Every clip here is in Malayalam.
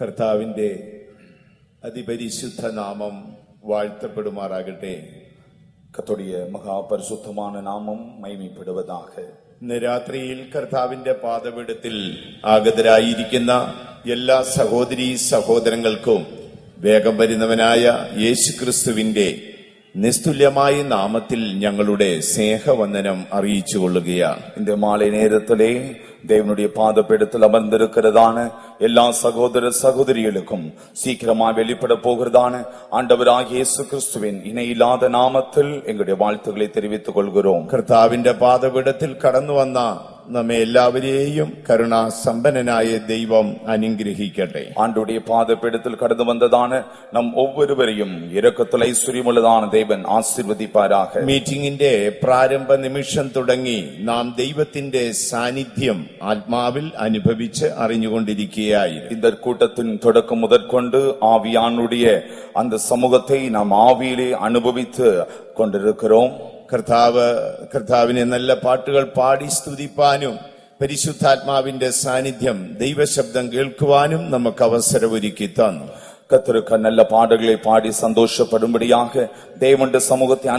കർത്താവിന്റെ അതിപരിശുദ്ധ നാമം വാഴ്ത്തപ്പെടുമാറാകട്ടെ. கர்த்தருடைய மகா பரிசுத்தமான நாமம் மகிமைப்படுவதாக. ഇന്ന് രാത്രിയിൽ കർത്താവിന്റെ പാദപീഠത്തിൽ ആഗതരായിരിക്കുന്ന എല്ലാ സഹോദരീ സഹോദരങ്ങൾക്കും വേഗം വരുന്നവനായ യേശുക്രിസ്തുവിന്റെ നിസ്തുല്യമായ നാമത്തിൽ ഞങ്ങളുടെ സ്നേഹവന്ദനം അറിയിച്ചുകൊള്ളുകയാണ്. இந்த மாலை நேரத்திலே தேவனுடைய பாதபீடத்தில் அமர்ந்திருக்கிறதான எல்லா சகோதர சகோதரிகளுக்கும் சீக்கிரமாக வெளிப்பட போகிறதான ஆண்டவராகிய இயேசு கிறிஸ்துவின் இணையில்லாத நாமத்தில் எங்களுடைய வாழ்த்துக்களை தெரிவித்துக் கொள்கிறோம். കർത്താവിന്റെ പാദപീഠത്തിൽ കടന്നു വന്ന നമ്മെ എല്ലാവരെയും കരുണാസമ്പന്നനായ ദൈവം അനുഗ്രഹിക്കട്ടെ. ஆண்டுடைய பாதபீடத்தில் கடந்து வந்ததான நம் ஒவ்வொருவரையும் இரக்கத்தில் ஐஸ்வര്യമുള്ളதான தேவன் ஆசீர்வதிப்பாராக. മീറ്റിംഗിന്റെ പ്രാരംഭ നിമിഷം തുടങ്ങി നാം ദൈവത്തിന്റെ സാന്നിധ്യം ആത്മാവിൽ അനുഭവിച്ച് അറിഞ്ഞുകൊണ്ടിരിക്കുകയായിരുന്നു. இந்த கூட்டத்தின் தொடக்கம் முதற்கொண்டு ஆவியானுடைய அந்த சமூகத்தை நாம் ஆவியிலே அனுபவித்து கொண்டிருக்கிறோம். കർത്താവിനെ നല്ല പാട്ടുകൾ പാടി സ്തുതിപ്പാനും പരിശുദ്ധാത്മാവിന്റെ സാന്നിധ്യം ദൈവശബ്ദം കേൾക്കുവാനും നമുക്ക് അവസരമൊരുക്കി തന്നു. கர்த்தருக்கு நல்ல பாடல்களை பாடி சந்தோஷப்படும்படியாக தேவனுடைய சமூகத்தை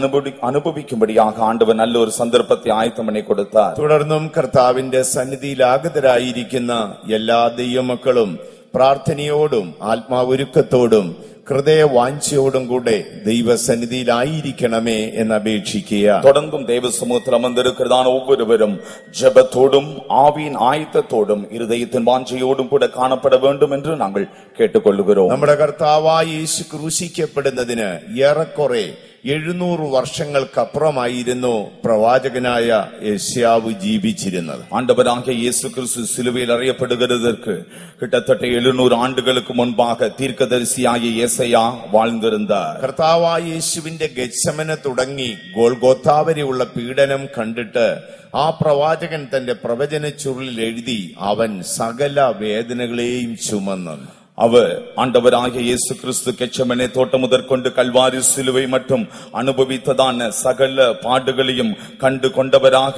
அனுபவிக்கும்படியாக ஆண்டவர் நல்ல ஒரு சந்தர்ப்பத்தை ஆயத்தம் பண்ணி கொடுத்தார். തുടർന്നും കർത്താവിന്റെ സന്നിധിയിൽ ആഗതരായിരിക്കുന്ന എല്ലാ ദൈവമക്കളും പ്രാർത്ഥനയോടും ആത്മാവൊരുക്കത്തോടും ഹൃദയവാഞ്ചയോടും കൂടെ ദൈവസന്നിധിയിലായിരിക്കണമേ എന്ന് അപേക്ഷിക്കുക. தொடர்ந்தும் தேவ சமூகத்தில் அமர்ந்திருக்கிறதான ஒவ்வொருவரும் ஜெபத்தோடும் ஆவியின் ஆயத்தத்தோடும் இருதயத்தின் வாஞ்சையோடும் கூட காணப்பட வேண்டும் என்று நாங்கள் கேட்டுக்கொள்கிறோம். നമ്മുടെ കർത്താവായ യേശു ക്രൂശിക്കപ്പെടുന്നതിന് ഏറെക്കുറെ 700 വർഷങ്ങൾക്കപ്പുറമായിരുന്നു പ്രവാചകനായ യെശയ്യാവ് ജീവിച്ചിരുന്നത്. ஆண்டவராகிய இயேசு கிறிஸ்து சிலுவையில் அறையப்படுகிறதற்கு கிட்டத்தட்ட 700 ஆண்டுகளுக்கு முன்பாக தீர்க்கதரிசியாகிய യെശയ്യാ வாழ்ந்திருந்தார். കർത്താവായ യേശുവിന്റെ ഗത്സമന തുടങ്ങി ഗോൽഗോഥാ വരെയുള്ള പീഡനം കണ്ടിട്ട് ആ പ്രവാചകൻ തന്റെ പ്രവചന ചുരുളിൽ എഴുതി, അവൻ സകല വേദനകളെയും ചുമന്നു. அவர் ஆண்டவராகிய இயேசு கிறிஸ்து கெச்சமனே தோட்டம் முதற்கொண்டு கல்வாரி சிலுவை மட்டும் அனுபவித்ததான சகல பாடுகளையும் கண்டு கொண்டவராக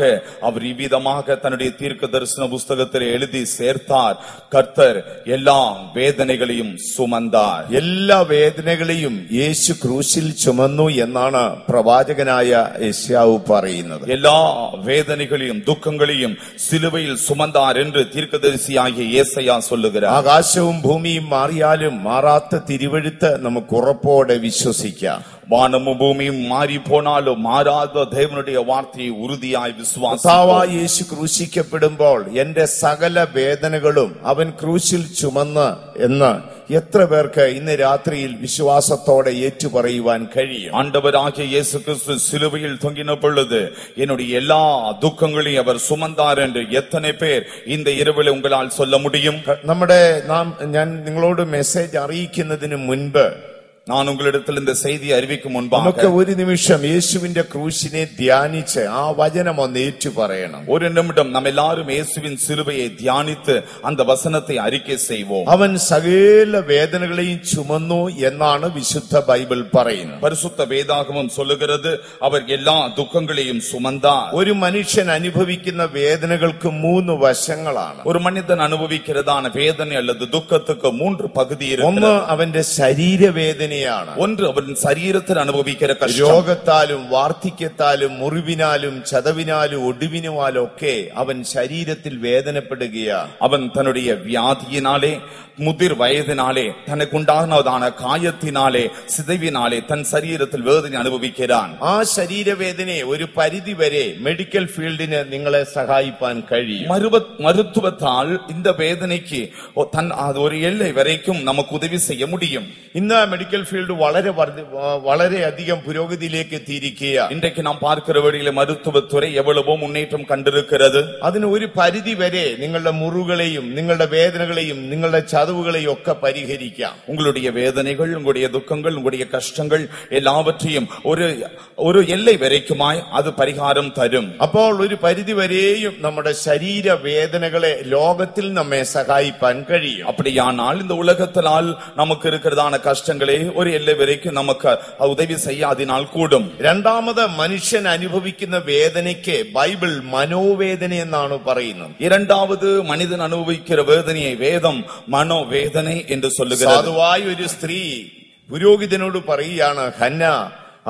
அவர் இவ்விதமாக தன்னுடைய தீர்க்க தரிசன புஸ்தகத்தில் எழுதி சேர்த்தார். கர்த்தர் எல்லா வேதனைகளையும் சுமந்தார். എല്ലാ വേദനകളെയും യേശു ക്രൂശിൽ ചുമന്നു എന്നാണ് പ്രവാചകനായ യെശയ്യാവ് പറയുന്നത്. எல்லா வேதனைகளையும் துக்கங்களையும் சிலுவையில் சுமந்தார் என்று தீர்க்கதரிசியாகிய യെശയ്യാ சொல்லுகிறார். ആകാശവും ഭൂമിയും മാറിയാലും മാറാത്ത തിരുവെഴുത്ത് നമുക്ക് ഉറപ്പോടെ വിശ്വസിക്കാം. வானமும் பூமியும் மாறி போனாலும் மாறாத தேவனுடைய வார்த்தையை உறுதியாய் കർത്താവായ യേശു ക്രൂശിക്കപ്പെടുമ്പോൾ എന്റെ സകല വേദനകളും അവൻ ക്രൂശിൽ ചുമന്ന് എന്ന് എത്ര പേർക്ക് ഇന്ന് രാത്രിയിൽ വിശ്വാസത്തോടെ ഏറ്റുപറയുവാൻ കഴിയും? ஆண்டவராகிய இயேசு கிறிஸ்து சிலுவையில் தொங்கின பொழுது என்னுடைய எல்லா துக்கங்களையும் அவர் சுமந்தார் என்று எத்தனை பேர் இந்த இரவில் உங்களால் சொல்ல முடியும்? ഞാൻ നിങ്ങളോട് മെസ്സേജ് അറിയിക്കുന്നതിന് മുൻപ്, நான் உங்களிடத்தில் இந்த செய்தியை அறிவிக்கும் முன்பாக നമുക്ക് ഒരു നിമിഷം യേശുവിന്റെ ക്രൂശിനെ ധ്യാനിച്ച് ആ വചനം ഒന്ന് ഏറ്റു പറയണം. ஒரு நிமிடம் நாம் எல்லாரும் இயேசுவின் சிலுவையை தியானித்து அந்த வசனத்தை அறிக்கை செய்வோம். അവൻ സകല വേദനകളെയും ചുമന്നു എന്നാണ് വിശുദ്ധ ബൈബിൾ പറയുന്നത്. பரிசுத்த வேதாகமம் சொல்லுகிறது அவர் எல்லா துக்கங்களையும் சுமந்தார். ഒരു മനുഷ്യൻ അനുഭവിക്കുന്ന വേദനകൾക്ക് 3 വശങ്ങളാണ്. ஒரு மனிதன் அனுபவிக்கிறதான வேதனை அல்லது துக்கத்துக்கு 3 பகுதி ഒന്ന് இருக்கிறது. അവന്റെ ശരീരവേദന, ஒன்று அவன் சரீரத்தில் அனுபவிக்கிற கஷ்டம். രോഗത്താലും വാർദ്ധക്യത്താലും മുറിവിനാലും ചതവിനാലും ഒടിവിനാലും ഒക്കെ അവൻ ശരീരത്തിൽ വേദനപ്പെടുകയാണ്. அவன் தன்னுடைய வியாதியினாலே, முதிர் வயதினாலே, தனக்குண்டானதான காயத்தினாலே, சிதைவினாலே தன் சரீரத்தில் வேதனை அனுபவிக்கிறான். ആ ശരീരവേദനയെ ഒരു പരിധി വരെ മെഡിക്കൽ ഫീൽഡിന് നിങ്ങളെ സഹായിപ്പാൻ കഴിയും. மருத்துவத்தால் இந்த வேதனைக்கு ஒரு எல்லை வரைக்கும் நமக்கு உதவி செய்ய முடியும். ഇന്ന് മെഡിക്കൽ ഫീൽഡ് വളരെയധികം പുരോഗതിയിലേക്ക് എത്തിയിരിക്കുകയാണ്. இன்றைக்கு நாம் பார்க்கிற வழியிலே மருத்துவத்துறை எவ்வளவோ முன்னேற்றம் கண்டிருக்கிறது. അതിന് ഒരു പരിധി വരെ നിങ്ങളുടെ മുറിവുകളെയും നിങ്ങളുടെ വേദനകളെയും നിങ്ങളുടെ ചതവുകളെയും ഒക്കെ പരിഹരിക്കാം. உங்களுடைய வேதனைகள், உங்களுடைய துக்கங்கள், உங்களுடைய கஷ்டங்கள் எல்லாவற்றையும் ஒரு எல்லை வரைக்குமாய் அது பரிகாரம் தரும். അപ്പോൾ ഒരു പരിധി വരെയും നമ്മുടെ ശരീരവേദനകളെ ലോകത്തിൽ നമ്മെ സഹായിപ്പാൻ കഴിയും. அப்படியானால் இந்த உலகத்தால் நமக்கு இருக்கிறதான கஷ்டங்களை ഒരു എല്ല് വരയ്ക്കും നമുക്ക് ഉദവി ചെയ്യാതിനാൽ കൂടും. രണ്ടാമത് മനുഷ്യൻ അനുഭവിക്കുന്ന വേദനയ്ക്ക് ബൈബിൾ മനോവേദന എന്നാണ് പറയുന്നത്. இரண்டாவது மனிதன் அனுபவிக்கிற வேதனையை வேதம் மனோவேதனை என்று சொல்லுகிறது. സാധുവായ ഒരു സ്ത്രീ പുരോഹിതനോട് പറയുകയാണ്, ഹന്ന,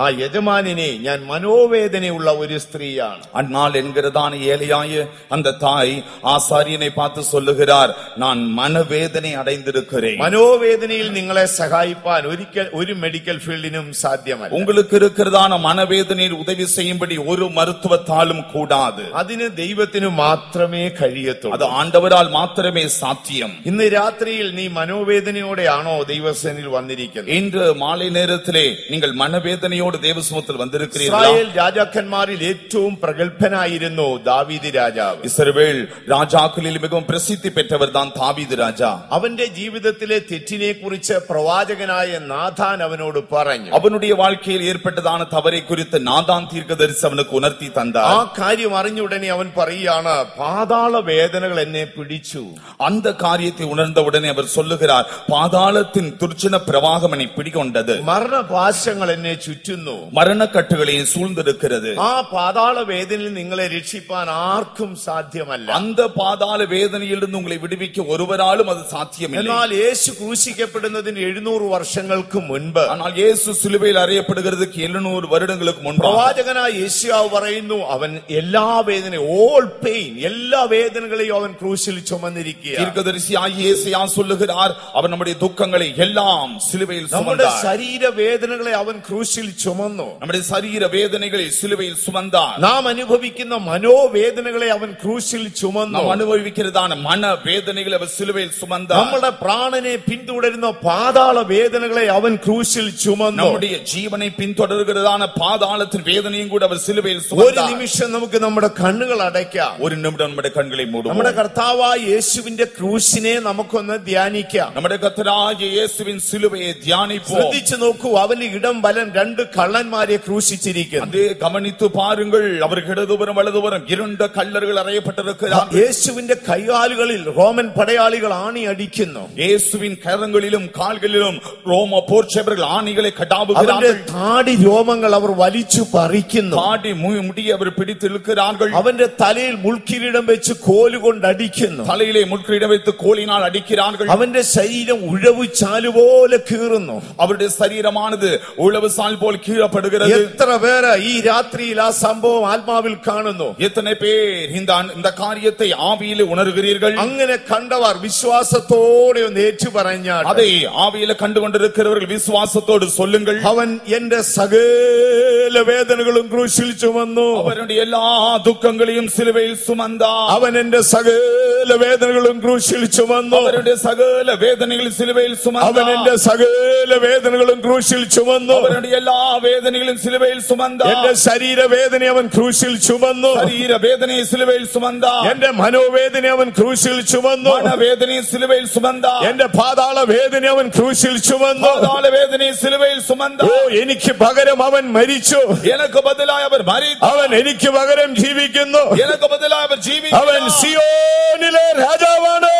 ആ യജമാനിനെ ഞാൻ മനോവേദനയുള്ള ഒരു സ്ത്രീയാണ്. அந்நாள் என்கிறதான ஏழையாய அந்த தாய் ஆசாரியனை பார்த்து சொல்லுகிறார், நான் மனவேதனை அடைந்திருக்கிறேன். മനോവേദനയിൽ നിങ്ങളെ സഹായിപ്പാൻ ഒരിക്കൽ ഒരു മെഡിക്കൽ ഫീൽഡിനും സാധ്യമല്ല. உங்களுக்கு இருக்கிறதான மனவேதனையில் உதவி செய்யும்படி ஒரு மருத்துவத்தாலும் கூடாது. അതിന് ദൈവത്തിന് മാത്രമേ കഴിയത്തുള്ളൂ. அது ஆண்டவரால் மாத்திரமே சாத்தியம். ഇന്ന് രാത്രിയിൽ നീ മനോവേദനയോടെയാണോ ദൈവസേനയിൽ വന്നിരിക്കുന്നത്? இன்று மாலை நேரத்திலே நீங்கள் மனவேதனையோடு தேவசமூகத்தில் வந்திருக்கிறீர்களா? ഇസ്രായേൽ രാജാക്കന്മാരിൽ ഏറ്റവും പ്രഗത്ഭനായിരുന്നു ദാവീദ് രാജാവ്. இஸ்ரவேல் ராஜாக்களில் மிகவும் பிரசித்தி பெற்றவர் தான் தாவீது ராஜா. അവന്റെ ജീവിതത്തിലെ തെറ്റിനെ കുറിച്ച് പ്രവാചകനായ നാഥാൻ അവനോട് പറഞ്ഞു. அவனுடைய வாழ்க்கையில் ஏற்பட்டதான தவறை குறித்து நாதான் தீர்க்கதரிசி அவனுக்கு உணர்த்தி தந்தார். ആ കാര്യം അറിഞ്ഞുടനെ അവൻ പറയുകയാണ്, പാതാള വേദനകൾ എന്നെ പിടിച്ചു. அந்த காரியத்தை உணர்ந்த உடனே அவர் சொல்லுகிறார், பாதாளத்தின் துர்ச்சன பிரவாகம் என்னை பிடிகொண்டது. മരണപാശങ്ങൾ എന്നെ ചുറ്റുന്നു. மரணக்கட்டுகளை சூழ்ந்திருக்கிறது. ആ പാതാള വേദനയിൽ നിങ്ങളെ രക്ഷിപ്പാൻ ആർക്കും സാധ്യമല്ല. அந்த பாதாள வேதனையிலிருந்து உங்களை விடுவிக்க ஒருவராலும் அது சாத்தியமில்லை. എന്നാൽ യേശു ക്രൂശിക്കപ്പെടുന്നതിന് 700 വർഷങ്ങൾക്ക് മുൻപ്, ஆனால் இயேசு சிலுவையில் அறையப்படுகிறதுக்கு 700 வருடங்களுக்கு முன்பு പ്രവാചകനായ യേശയ്യാവ് പറയുന്നു, അവൻ എല്ലാ വേദനയും, ഓൾ പെയിൻ, എല്ലാ വേദനകളെയും അവൻ ക്രൂശിൽ ചുമന്നിരിക്കുക. தீர்க்கதரிசியாகிய ஏசாயா சொல்லுகிறார், அவர் நம்முடைய துக்கங்களை எல்லாம் சிலுவையில் നമ്മുടെ சுமந்தார். ശരീര വേദനകളെ അവൻ ക്രൂശിൽ ചുമന്നു. நம்முடைய சரீர வேதனைகளை சிலுவையில் சுமந்தார். നാം അനുഭവിക്കുന്ന മനോവേദനകളെ അവൻ ക്രൂശിൽ ചുമന്നു. நாம் அனுபவிக்கிறதான மன வேதனைகளை அவர் சிலுவையில் சுமந்தார். നമ്മുടെ പ്രാണനെ പിന്തുടരുന്ന പാതാള വേദനകളെ അവൻ ക്രൂശിൽ ചുമന്നു. நம்முடைய ஜீவனை பின்தொடர்கிறதான பாதாளத்தின் வேதனையும் கூட அவர் சிலுவையில் ഒരു சுமந்தார். നിമിഷം നമുക്ക് നമ്മുടെ കണ്ണുകൾ അടയ്ക്കാം. ஒரு நிமிடம் நம்முடைய கண்களை மூடுவோம். നമ്മുടെ കർത്താവായ യേശുവിന്റെ ക്രൂശിനെ നമുക്കൊന്ന് ധ്യാനിക്കാം. நம்முடைய கர்த்தராகிய இயேசுவின் சிலுவையை தியானிப்போம். ശ്രദ്ധിച്ചു നോക്കൂ, അവന് ഇടം വലം 2 കള്ളന്മാരെ ക്രൂശിച്ചിരിക്കുന്നു. அதே கவனித்து பாருங்கள், அவருக்கு இடதுபுறம் வலதுபுறம் 2 கள்ளர்கள் அறையப்பட்டிருக்கிறார்கள். യേശുവിന്റെ കൈകാലുകളിൽ റോമൻ പടയാളികൾ ആണി അടിക്കുന്നു. இயேசுவின் கரங்களிலும் கால்களிலும் ரோம போர்ச்சேவர்கள் ஆணிகளை അവന്റെ கடாபுகிறார்கள். താടി രോമങ്ങൾ അവർ വലിച്ചു പറിക്കുന്നു. தாடி முடி அவர் பிடித்து இழுக்கிறார்கள். അവന്റെ തലയിൽ മുൾക്കിരീടം വെച്ച് കോലുകൊണ്ട് അടിക്കുന്നു. தலையிலே முட்கிரீடம் வைத்து கோலினால் அடிக்கிறார்கள். അവന്റെ ശരീരം ഉഴവു ചാലുപോലെ കീറുന്നു. அவருடைய சரீரமானது உழவு சால் போல் கீழப்படுகிறது. എത്ര പേര് ഈ രാത്രിയിൽ ആ സംഭവം ആത്മാവിൽ കാണുന്നു? எத்தனை பேர் இந்த காரியத்தை ஆவியிலே உணர்கிறீர்கள்? അങ്ങനെ കണ്ടവർ വിശ്വാസത്തോടെ ഒന്ന് ഏറ്റു പറഞ്ഞാൽ, அதை ஆவியில கண்டு கொண்டிருக்கிறவர்கள் விசுவாசத்தோடு சொல்லுங்கள், അവൻ എന്റെ സകല വേദനകളും ക്രൂശിൽ ചുമന്നു. அவருடைய எல்லா துக்கங்களையும் சிலுவையில் சுமந்தார். അവൻ എന്റെ സകല വേദനകളും ക്രൂശിൽ ചുമന്നു. அவருடைய சகல வேதனைகளும் சிலுவையில் അവൻ சுமந்தார். എന്റെ സകല വേദനകളും ക്രൂശിൽ ചുമന്നു. அவருடைய எல்லா வேதனைகளும் சிலுவையில் சுமந்தார். എന്റെ ശരീരവേദന അവൻ ക്രൂശിൽ ചുമന്നു. சரீர வேதனையை சிலுவையில் சுமந்தார். എന്റെ മനോവേദന അവൻ ക്രൂശിൽ ചുമന്നു. மனவேதனையை சிலுவையில் சுமந்தார். എന്റെ പാതാള വേദന അവൻ ക്രൂശിൽ ചുമന്നു. பாதாள வேதனையை சிலுவையில் ഓ, சுமந்தார். എനിക്ക് പകരം അവൻ മരിച്ചു. எனக்கு பதிலாய் அவர் மரித்தார். അവൻ എനിക്ക് പകരം ജീവിക്കുന്നു. எனக்கு பதிலாய் அவர் അവൻ ஜீவிக்கிறார். സിയോനിലെ രാജാവാണ്.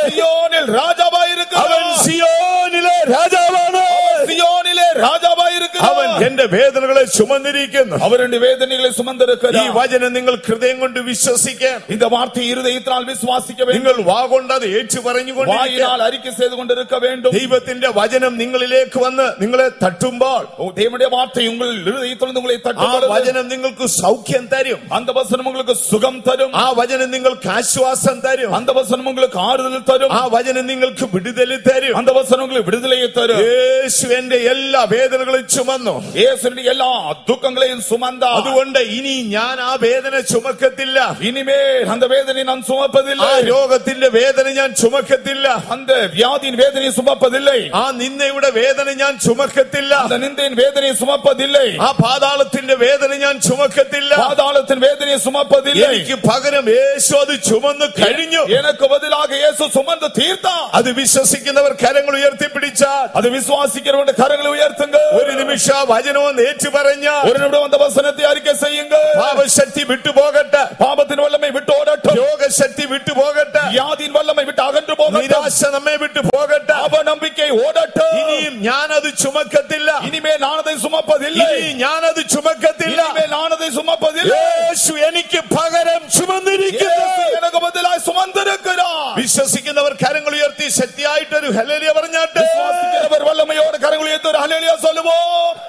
സിയോനിൽ രാജാവായി இருக்கிறார். അവൻ സിയോനിലെ രാജാവാണ്. സിയോനിലെ രാജാവായി இருக்கிறார். അവൻ എന്റെ വേദനകളെ ചുമന്നിരിക്കുന്നു. அவருடைய வேதனைகளை ഈ சுமந்திருக்கிறார். വചനം നിങ്ങൾ ഹൃദയം കൊണ്ട് വിശ്വസിക്കാൻ, இந்த வார்த்தை இருதயத்தால் விசுவாசிக்க வேண்டும். നിങ്ങൾ വാ കൊണ്ട് അത് ഏറ്റു പറഞ്ഞുകൊണ്ട് வாயினால் அறிக்கை செய்து கொண்டிருக்க வேண்டும். ദൈവത്തിന്റെ വചനം നിങ്ങളിലേക്ക് വന്ന് നിങ്ങളെ തട്ടുമ്പോൾ தேவனுடைய வார்த்தை உங்கள் இருதயத்திலிருந்து உங்களை ആ தட்டும். വചനം നിങ്ങൾക്ക് സൗഖ്യം തരും. அந்த வசனம் உங்களுக்கு சுகம் தரும். ആ വചനം നിങ്ങൾക്ക് ആശ്വാസം തരും. அந்த வசனம் உங்களுக்கு ஆறுதல் தரும். ആ വചനം നിങ്ങൾക്ക് വിടുതൽ തരും. அந்த வசனம் உங்களுக்கு விடுதலையை தரும். യേശു എന്റെ എല്ലാ വേദനകളും ചുമന്നു. இயேசுவின் எல்லா துக்கங்களையும் சுமந்தார். അതുകൊണ്ട് ഇനി ഞാൻ ആ വേദന ചുമക്കത്തില്ല. இனிமேல் அந்த வேதனை நான் ആ சுமப்பதில்லை. രോഗത്തിന്റെ വേദന ഞാൻ ചുമക്കത്തില്ല. அந்த வியாதியின் வேதனையை சுமப்பதில்லை. ആ നിന്ദയുടെ വേദന ഞാൻ ചുമക്കത്തില്ല. அந்த நிந்தையின் வேதனையை சுமப்பதில்லை. ആ പാതാളത്തിന്റെ വേദന ഞാൻ ചുമക്കത്തില്ല. பாதாளத்தின் வேதனையை சுமப்பதில்லை. എനിക്ക് പകരം യേശു അത് ചുമന്ന് കഴിഞ്ഞു. எனக்கு பதிலாக இயேசு சுமந்து தீர்த்தார். അത് വിശ്വസിക്കുന്നവർ കരങ്ങൾ ഉയർത്തിപ്പിടിച്ചാൽ அது விசுவாசிக்கிறவங்க கரங்களை உயர்த்துங்க. ഒരു നിമിഷം വചനവും ഏറ്റുപറഞ്ഞ് ஒரு நிமிடம் அந்த வசனத்தை அறிக்கை செய்யுங்க. പാപശക്തി വിട്ടുപോകട്ടെ, பாவத்தின் வல்லமை விட்டு ஓடட்டும், രോഗശക്തി വിട്ടുപോകട്ടെ, வியாதியின் வல்லமை விட்டு அகன்று போகட்டும், നിരാശ നമ്മെ വിട്ടു പോകട്ടെ, அவநம்பிக்கை ஓடட்டும். ഇനിയും ഞാനത് ചുമക്കത്തില്ല, இனிமேல் நான் அதை சுமப்பதில்லை, ഇനി ഞാനത് ചുമക്കത്തില്ല, இனிமேல் நான் அதை சுமப்பதில்லை. യേശു എനിക്ക് പകരം ചുമന്നിരിക്കുന്നു. இயேசு எனக்கு பதிலாய் சுமந்திருக்கிறார். വിശ്വസിക്കുന്നവർ കരങ്ങൾ ഉയർത്തി ശക്തിയായിട്ടൊരു ഹല്ലേലൂയ പറഞ്ഞാട്ടെ. விசுவாசிக்கிறவர் வல்லமையோடு கரங்களை உயர்த்தி ஒரு ஹல்லேலூயா சொல்லுவோம்.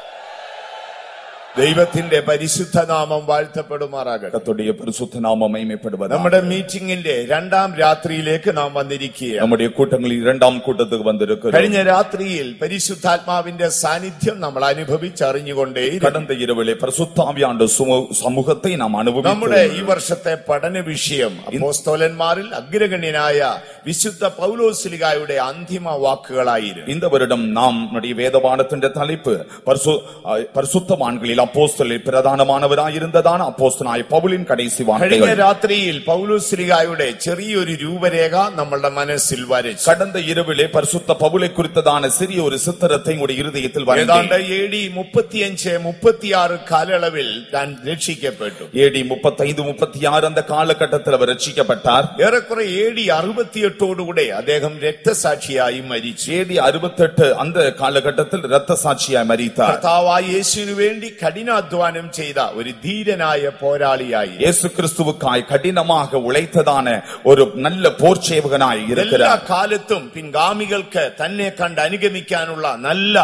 ദൈവത്തിന്റെ പരിശുദ്ധ നാമം വാഴ്ത്തപ്പെടുമാറാകട്ടെ. கர்த்தருடைய பரிசுத்த நாமம் மகிமைப்படுவதாக. നമ്മുടെ മീറ്റിംഗിന്റെ രണ്ടാം രാത്രിയിലേക്ക് നാം വന്നിരിക്കുകയാണ്. நம்முடைய கூட்டங்களில் இரண்டாம் கூட்டத்துக்கு வந்திருக்கிறோம். കഴിഞ്ഞ രാത്രിയിൽ പരിശുദ്ധാത്മാവിന്റെ സാന്നിധ്യം നമ്മൾ അനുഭവിച്ചറിഞ്ഞുകൊണ്ടേ கடந்த இரவிலே பரிசுத்த ஆவியானவர் சமூகத்தை நாம் നമ്മുടെ அனுபவித்தோம். ഈ വർഷത്തെ പഠന വിഷയം അപ്പോസ്തലന്മാരിൽ അഗ്രഗണ്യനായ വിശുദ്ധ പൗലോസ്ലീഹായുടെ അന്തിമ വാക്കുകളായിരുന്നു. இந்த வருடம் நாம் நம்முடைய வேதபாடத்தின் தலைப்பு பரிசுத்தவான்களில் அப்போஸ்தலரில் பிரதானமானவராயிருந்ததான அப்போஸ்தலனாയ പൗലിൻ കടൈസി കഴിഞ്ഞ വാർത്തകൾ. രാത്രിയിൽ പൗലോസ്ലീഹായുടെ ചെറിയൊരു രൂപരേഖ നമ്മളുടെ മനസ്സിൽ വരച്ചു. கடந்த இரவிலே பரிசுத்த பவுலை குறித்ததான சிறிய ஒரு சித்திரத்தை உடைய இருதயத்தில் ഏതാണ്ട് வரைந்தேன். AD 35-36 കാലയളവിൽ താൻ രക്ഷിക്കപ്പെട്ടു. AD 35-36 அந்த காலகட்டத்தில் அவர் ரட்சிக்கப்பட்டார். ഏറെക്കുറെ AD 68 അദ്ദേഹം രക്തസാക്ഷിയായി മരിച്ചു. AD 68 அந்த காலகட்டத்தில் இரத்த சாட்சியாய் மரித்தார். കർത്താവായ യേശുവിനു വേണ്ടി കഠിനാധ്വാനം ചെയ്ത ഒരു ധീരനായ പോരാളിയായി, இயேசு கிறிஸ்துவுக்காய் கடினமாக உழைத்ததான ஒரு நல்ல போர் சேவகனாய் എല്ലാ இருக்கிறார். കാലത്തും പിൻഗാമികൾക്ക് തന്നെ കണ്ട് അനുഗമിക്കാനുള്ള നല്ല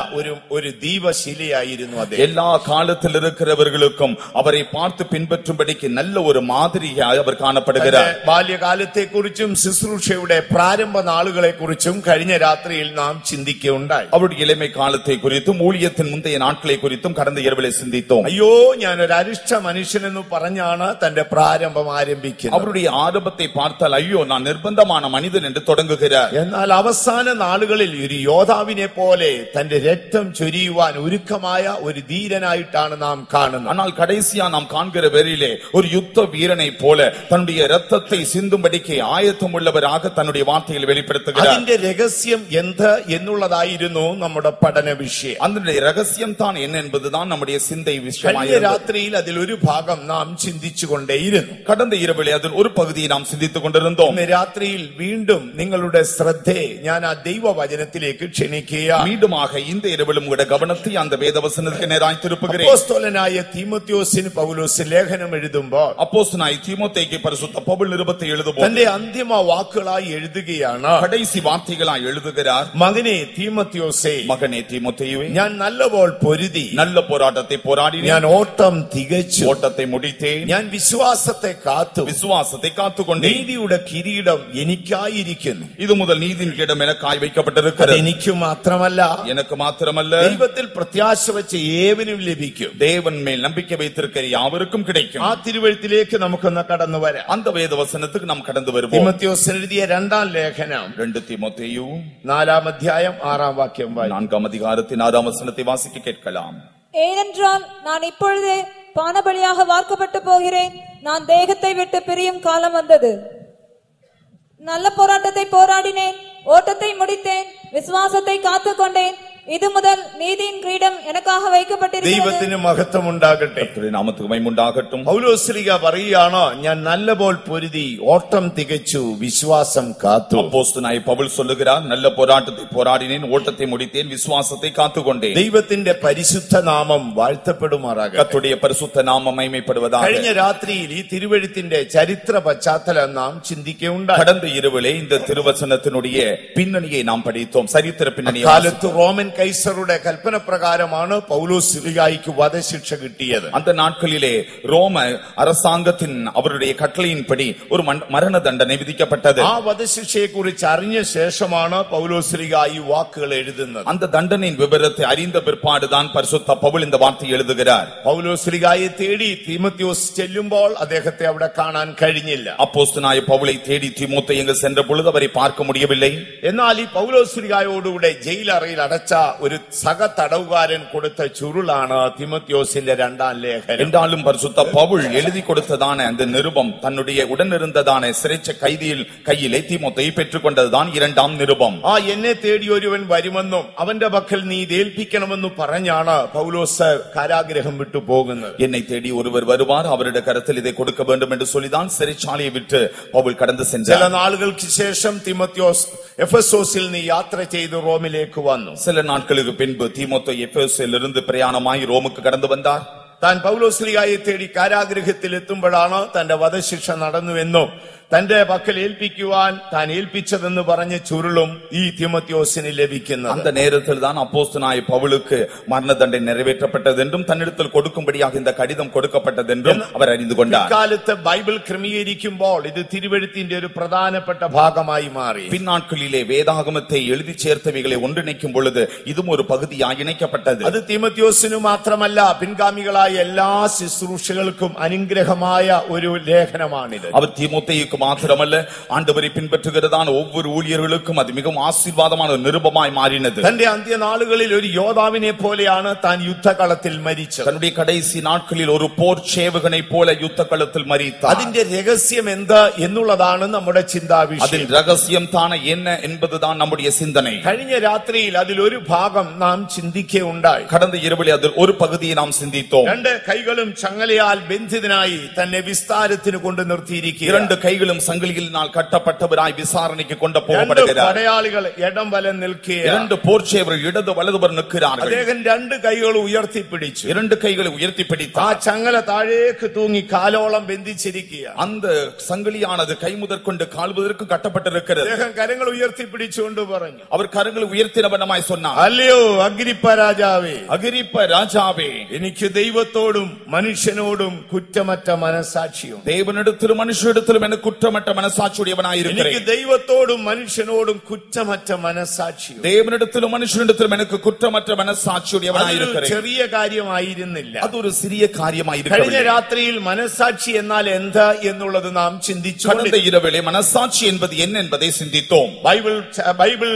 ഒരു ദീപശിലയായിരുന്നു അദ്ദേഹം. எல்லா കാലത്തിൽ இருக்கிறவர்களுக்கும் அவரை பார்த்து பின்பற்றும்படிக்கு நல்ல ஒரு மாதிரியாய் அவர் காணப்படுகிறார். ബാല്യകാലത്തെ കുറിച്ചും ശുശ്രൂഷയുടെ പ്രാരംഭ നാളുകളെ കുറിച്ചും കഴിഞ്ഞ രാത്രിയിൽ നാം ചിന്തിക്കുകയുണ്ടായി. அவருடைய இளமை காலத்தை குறித்தும் ஊழியத்தின் முந்தைய நாட்களை குறித்தும் கடந்த இரவிலே சிந்தித்தோம். അയ്യോ, ഞാനൊരു അരിഷ്ട മനുഷ്യനെന്ന് പറഞ്ഞാണ് തന്റെ പ്രാരംഭം ആരംഭിക്കുന്നത്. அவருடைய ஆரம்பத்தை பார்த்தால் ஐயோ நான் நிர்பந்தமான மனிதன் என்று தொடங்குகிறார். എന്നാൽ അവസാന നാളുകളിൽ ഒരു യോദ്ധാവിനെ പോലെ തന്റെ രക്തം ചൊരിയുവാൻ ഒരുക്കമായ ഒരു ധീരനായിട്ടാണ് നാം കാണുന്നത്. ஆனால் கடைசியா நாம் காண்கிற வேளையிலே ஒரு யுத்த வீரனை போல தன்னுடைய இரத்தத்தை சிந்தும்படிக்கு ஆயத்தம் உள்ளவராக தன்னுடைய வார்த்தையில் வெளிப்படுத்துகிறார். അതിന്റെ രഹസ്യം എന്ത് എന്നുള്ളതായിരുന്നു നമ്മുടെ പഠന വിഷയം. அந்த ரகசியம் தான் என்ன என்பதுதான் நம்முடைய சிந்தை കഴിഞ്ഞ விஷயமாயிருந்தது. രാത്രിയിൽ അതിൽ ഒരു ഭാഗം നാം ചിന്തിച്ചുകൊണ്ടേയിരുന്നു. கடந்த இரவிலே அதில் ஒரு பகுதியை நாம் சிந்தித்துக் கொண்டிருந்தோம். ഇന്ന് രാത്രിയിൽ വീണ്ടും നിങ്ങളുടെ ശ്രദ്ധയെ ഞാൻ ആ ദൈവവചനത്തിലേക്ക് ക്ഷണിക്കുക. மீண்டுமாக இந்த இரவிலும் உங்களுடைய கவனத்தை அந்த வேதவசனத்துக்கு நேராய் திருப்புகிறேன். അപ്പോസ്തലനായ തീമോഥെയോസിന് പൗലോസ് ലേഖനം എഴുതുമ്പോൾ அப்போஸ்தலனாയ தீமோத்தேயுக்கு பரிசுத்த பவுல் நிருபத்தை எழுதும்போது തന്റെ അന്തിമ വാക്കുകളായി എഴുതുകയാണ്. கடைசி வார்த்தைகளாய் எழுதுகிறார். മകനെ തീമോഥെയോസേ, மகனே தீமோத்தேயுவே, ഞാൻ നല്ലപോൽ പൊരുതി, நல்ல போராட்டத்தை போராடினேன், ഞാൻ ഓട്ടം തികച്ചു, ஓட்டத்தை முடித்தேன், ഞാൻ വിശ്വാസത്തെ കാത്തു, விசுவாசத்தை காத்துக்கொண்டேன். നീതിയുടെ കിരീടം എനിക്കായിരിക്കുന്നു. இது முதல் நீதியின் கிடம் எனக்காய் வைக்கப்பட்டிருக்கிறது. എനിക്ക് മാത്രമല്ല, எனக்கு மாத்திரமல்ல, ദൈവത്തിൽ പ്രത്യാശ വെച്ച ഏവനും ലഭിക്കും. தேவன் மேல் நம்பிக்கை வைத்திருக்கிற யாவருக்கும் கிடைக்கும். ആ തിരുവഴുത്തിലേക്ക് നമുക്കൊന്ന് കടന്നു വരാം. அந்த வேத வசனத்துக்கு நாம் கடந்து வருவோம். തീമോഥെയോസിന് എഴുതിയ രണ്ടാം ലേഖനം 2 தீமோத்தேயு 4-ാം അധ്യായം 6-ാം വാക്യം വായിക്കാം. 4 அதிகாரத்தின் 6 வசனத்தை வாசிக்க கேட்கலாம். ஏனென்றால் நான் இப்பொழுதே பானபலியாக வார்க்கப்பட்டு போகிறேன், நான் தேகத்தை விட்டு பிரியும் காலம் வந்தது. நல்ல போராட்டத்தை போராடினேன், ஓட்டத்தை முடித்தேன், விசுவாசத்தை காத்துக்கொண்டேன். இது முதல் நீதியின் கிரீடம் எனக்காக வைக்கப்பட்டிருக்கிறது. ദൈവത്തിന് മഹത്വം ഉണ്ടാകട്ടെ. கர்த்தருடைய நாமத்துக்கு மகிமை உண்டாகட்டும். പൗലോസ്ലീഹ പറയുകയാണ്, ഞാൻ നല്ലപോൽ പൊരുതി, ഓട്ടം തികച്ചു, വിശ്വാസം കാത്തു. அப்போஸ்தலனாയ பவுல் சொல்லுகிறார், நல்ல போராட்டத்தை போராடினேன், ஓட்டத்தை முடித்தேன், விசுவாசத்தை காத்துக்கொண்டேன். ദൈവത്തിന്റെ പരിശുദ്ധ നാമം വാഴ്ത്തപ്പെടുമാറാകട്ടെ. கர்த்தருடைய பரிசுத்த நாமம் மகிமைப்படுவதாக. കഴിഞ്ഞ രാത്രിയിൽ ഈ തിരുവഴുത്തിന്റെ ചരിത്ര പശ്ചാത്തലം നാം ചിന്തിക്കുകയുണ്ടായി. கடந்த இரவிலே இந்த திருவசனத்தினுடைய பின்னணியை நாம் படித்தோம். சரித்திர பின்னணியை. കാലത്ത് റോമൻ കൈസറുടെ കൽപ്പന പ്രകാരമാണ് പൗലോസ്ലീഹായ്ക്ക് വധശിക്ഷ കിട്ടിയത്. அந்த நாட்களிலே ரோம அரசாங்கத்தின் அவருடைய கட்டளையின்படி ஒரு மரண தண்டனை விதிக்கப்பட்டது. ആ വധശിക്ഷയെ കുറിച്ച് അറിഞ്ഞ ശേഷമാണ് പൗലോസ്ലീഹ ഈ വാക്കുകൾ എഴുതുന്നത്. அந்த தண்டனையின் விபரத்தை அறிந்த பிற்பாடுதான் பரிசுத்த பவுல் இந்த வார்த்தையை எழுதுகிறார். പൗലോസ്ലീഹായെ തേടി തീമോഥെയോസ് ചെല്ലുമ്പോൾ അദ്ദേഹത്തെ അവിടെ കാണാൻ കഴിഞ്ഞില്ല. அப்போஸ்தலனாയ பவுலை தேடி தீமோத்தேயு சென்ற பொழுது அவரை பார்க்க முடியவில்லை. എന്നാൽ ഈ പൗലോസ്ലീഹായോടുകൂടെ ജയിലറയിൽ അടച്ച ഒരു സഹ തടവുകാരൻ കൊടുത്ത ചുരുളാണ് തിമോത്തിയോസിന്റെ 2ാം ലേഖനം. என்றாலும் பரிசுத்த பவுல் எழுதி கொடுத்ததான அந்த நிருபம் தன்னுடைய உடனிருந்ததான சிறைச்ச கையிலே தீமோத்தேயு பெற்றுக்கொண்டதுதான் 2ാം நிருபம். എന്നെ തേടി ഒരുവൻ വരുമെന്നും അവന്റെ പക്കൽ നീ ഇത് ഏൽപ്പിക്കണമെന്നും പറഞ്ഞാണ് പൗലോസ് കാരാഗ്രഹം വിട്ടു പോകുന്നത്. என்னை தேடி ஒருவர் வருவார், அவருடைய கரத்தில் இதை கொடுக்க வேண்டும் என்று சொல்லிதான் சிறைச்சாலையை விட்டு பவுல் கடந்து ചില சென்றார். നാളുകൾക്ക് ശേഷം തിമോത്തിയോസ് എഫെസോസിൽ നിന്ന് യാത്ര ചെയ്ത് റോമിലേക്ക് വന്നു. சில நாட்களுக்கு பின்பு தீமோத்தேயு எபேசுவிலிருந்து பிரயாணமாய் ரோமுக்கு கடந்து வந்தார். താൻ പൗലോസ്ലീഹായെ തേടി കാരാഗ്രഹത്തിൽ എത്തുമ്പോഴാണ് തന്റെ വധശിക്ഷ നടന്നുവെന്നും തന്റെ പക്കൽ ഏൽപ്പിക്കുവാൻ താൻ ഏൽപ്പിച്ചതെന്ന് പറഞ്ഞ ചുരുളും ഈ തിമോത്തിയോസിന് ലഭിക്കുന്നത്. அந்த நேரத்தில் தான் அப்போஸ்தலனாகிய பவுலுக்கு மரண தண்டனை நிறைவேற்றப்பட்டது என்றும் தன்னிடத்தில் கொடுக்கும்படியாக இந்த கடிதம் கொடுக்கப்பட்டது என்றும் அவர் அறிந்து கொண்டார். ഇക്കാലത്ത് ബൈബിൾ ക്രമീകരിക്കുമ്പോൾ ഇത് തിരുവെഴുത്തിന്റെ ഒരു പ്രധാനപ്പെട്ട ഭാഗമായി മാറി. பின்னாட்களிலே வேதாகமத்தை எழுதி சேர்த்தவைகளை ஒன்றிணைக்கும் பொழுது இதுவும் ஒரு பகுதியாய் இணைக்கப்பட்டது. അത് തിമോത്തിയോസിനു മാത്രമല്ല പിൻഗാമികളായ എല്ലാ ശുശ്രൂഷകൾക്കും അനുഗ്രഹമായ ഒരു ലേഖനമാണിത്. அவர் தீமோத்தேயுக்கு மாத்திரமல்ல, ஆண்டவரை பின்பற்றுகிறதான ஒவ்வொரு ஊழியர்களுக்கும் அது மிகவும் ஆசீர்வாதமான ஒரு நிருபமாய் மாறினது. തന്റെ അന്ത്യനാളുകളിൽ ഒരു യോദ്ധാവിനെ പോലെയാണ് താൻ യുദ്ധകളത്തിൽ മരിച്ചത്. தன்னுடைய கடைசி நாட்களில் ஒரு போர் சேவகனை போல யுத்த களத்தில் மரித்தார். അതിന്റെ രഹസ്യം എന്ത് എന്നുള്ളതാണ് നമ്മുടെ ചിന്താവിഷയം. அதில் ரகசியம் தான என்ன என்பதுதான் நம்முடைய சிந்தனை. കഴിഞ്ഞ രാത്രിയിൽ അതിലൊരു ഭാഗം നാം ചിന്തിക്കുകയുണ്ടായി. கடந்த இரவில் அதில் ஒரு பகுதியை நாம் சிந்தித்தோம். 2 കൈകളും ചങ്ങലയാൽ ബന്ധിതനായി തന്നെ വിസ്താരത്തിന് കൊണ്ട് നിർത്തിയിരിക്കുക. 2 கைகளும் சங்கிலியினால் கட்டப்பட்டவராய் விசாரணைக்கு கொண்டு 2 போகப்படுகிறார். പടയാളികൾ ഇടം വലം നിൽക്കുക. 2 போர்ச்சேவர்கள் இடது வலதுபுறம் நிற்கிறார்கள். അദ്ദേഹം 2 കൈകളും ഉയർത്തിപ്പിടിച്ചു. 2 கைகளை உயர்த்தி ആ பிடித்தார். ചങ്ങല താഴേക്ക് തൂങ്ങി കാലോളം ബന്ധിച്ചിരിക്കുക. அந்த சங்கிலியானது கை முதற்கொண்டு கால் முதற்கு கட்டப்பட்டிருக்கிறது. അദ്ദേഹം കരങ്ങൾ ഉയർത്തിപ്പിടിച്ചുകൊണ്ട് പറഞ്ഞു, அவர் கரங்களை உயர்த்தினவனமாய் சொன்னார், അല്ലയോ അഗ്രിപ്പ രാജാവേ, அகிரிப்ப ராஜாவே, എനിക്ക് ദൈവത്തോടും മനുഷ്യനോടും കുറ്റമറ്റ മനസാക്ഷിയുണ്ട്. தேவனிடத்திலும் மனுஷனிடத்திலும் எனக்கு குற்றமற்ற மனசாட்சியுடையவனாய் എനിക്ക് இருக்கிறேன். ദൈവത്തോടും മനുഷ്യനോടും കുറ്റമറ്റ മനസാക്ഷിയുണ്ട്. தேவனிடத்திலும் மனுஷனிடத்திலும் எனக்கு குற்றமற்ற மனசாட்சியுடையவனாய் അതൊരു இருக்கிறேன். ചെറിയ കാര്യമായിരുന്നില്ല. அது ஒரு சிறிய காரியமாய் കഴിഞ്ഞ இருக்கவில்லை. രാത്രിയിൽ മനസാക്ഷി എന്നാൽ എന്ത് എന്നുള്ളത് നാം ചിന്തിച്ചു. கடந்த இரவிலே மனசாட்சி என்பது என்ன என்பதை சிந்தித்தோம். ബൈബിൾ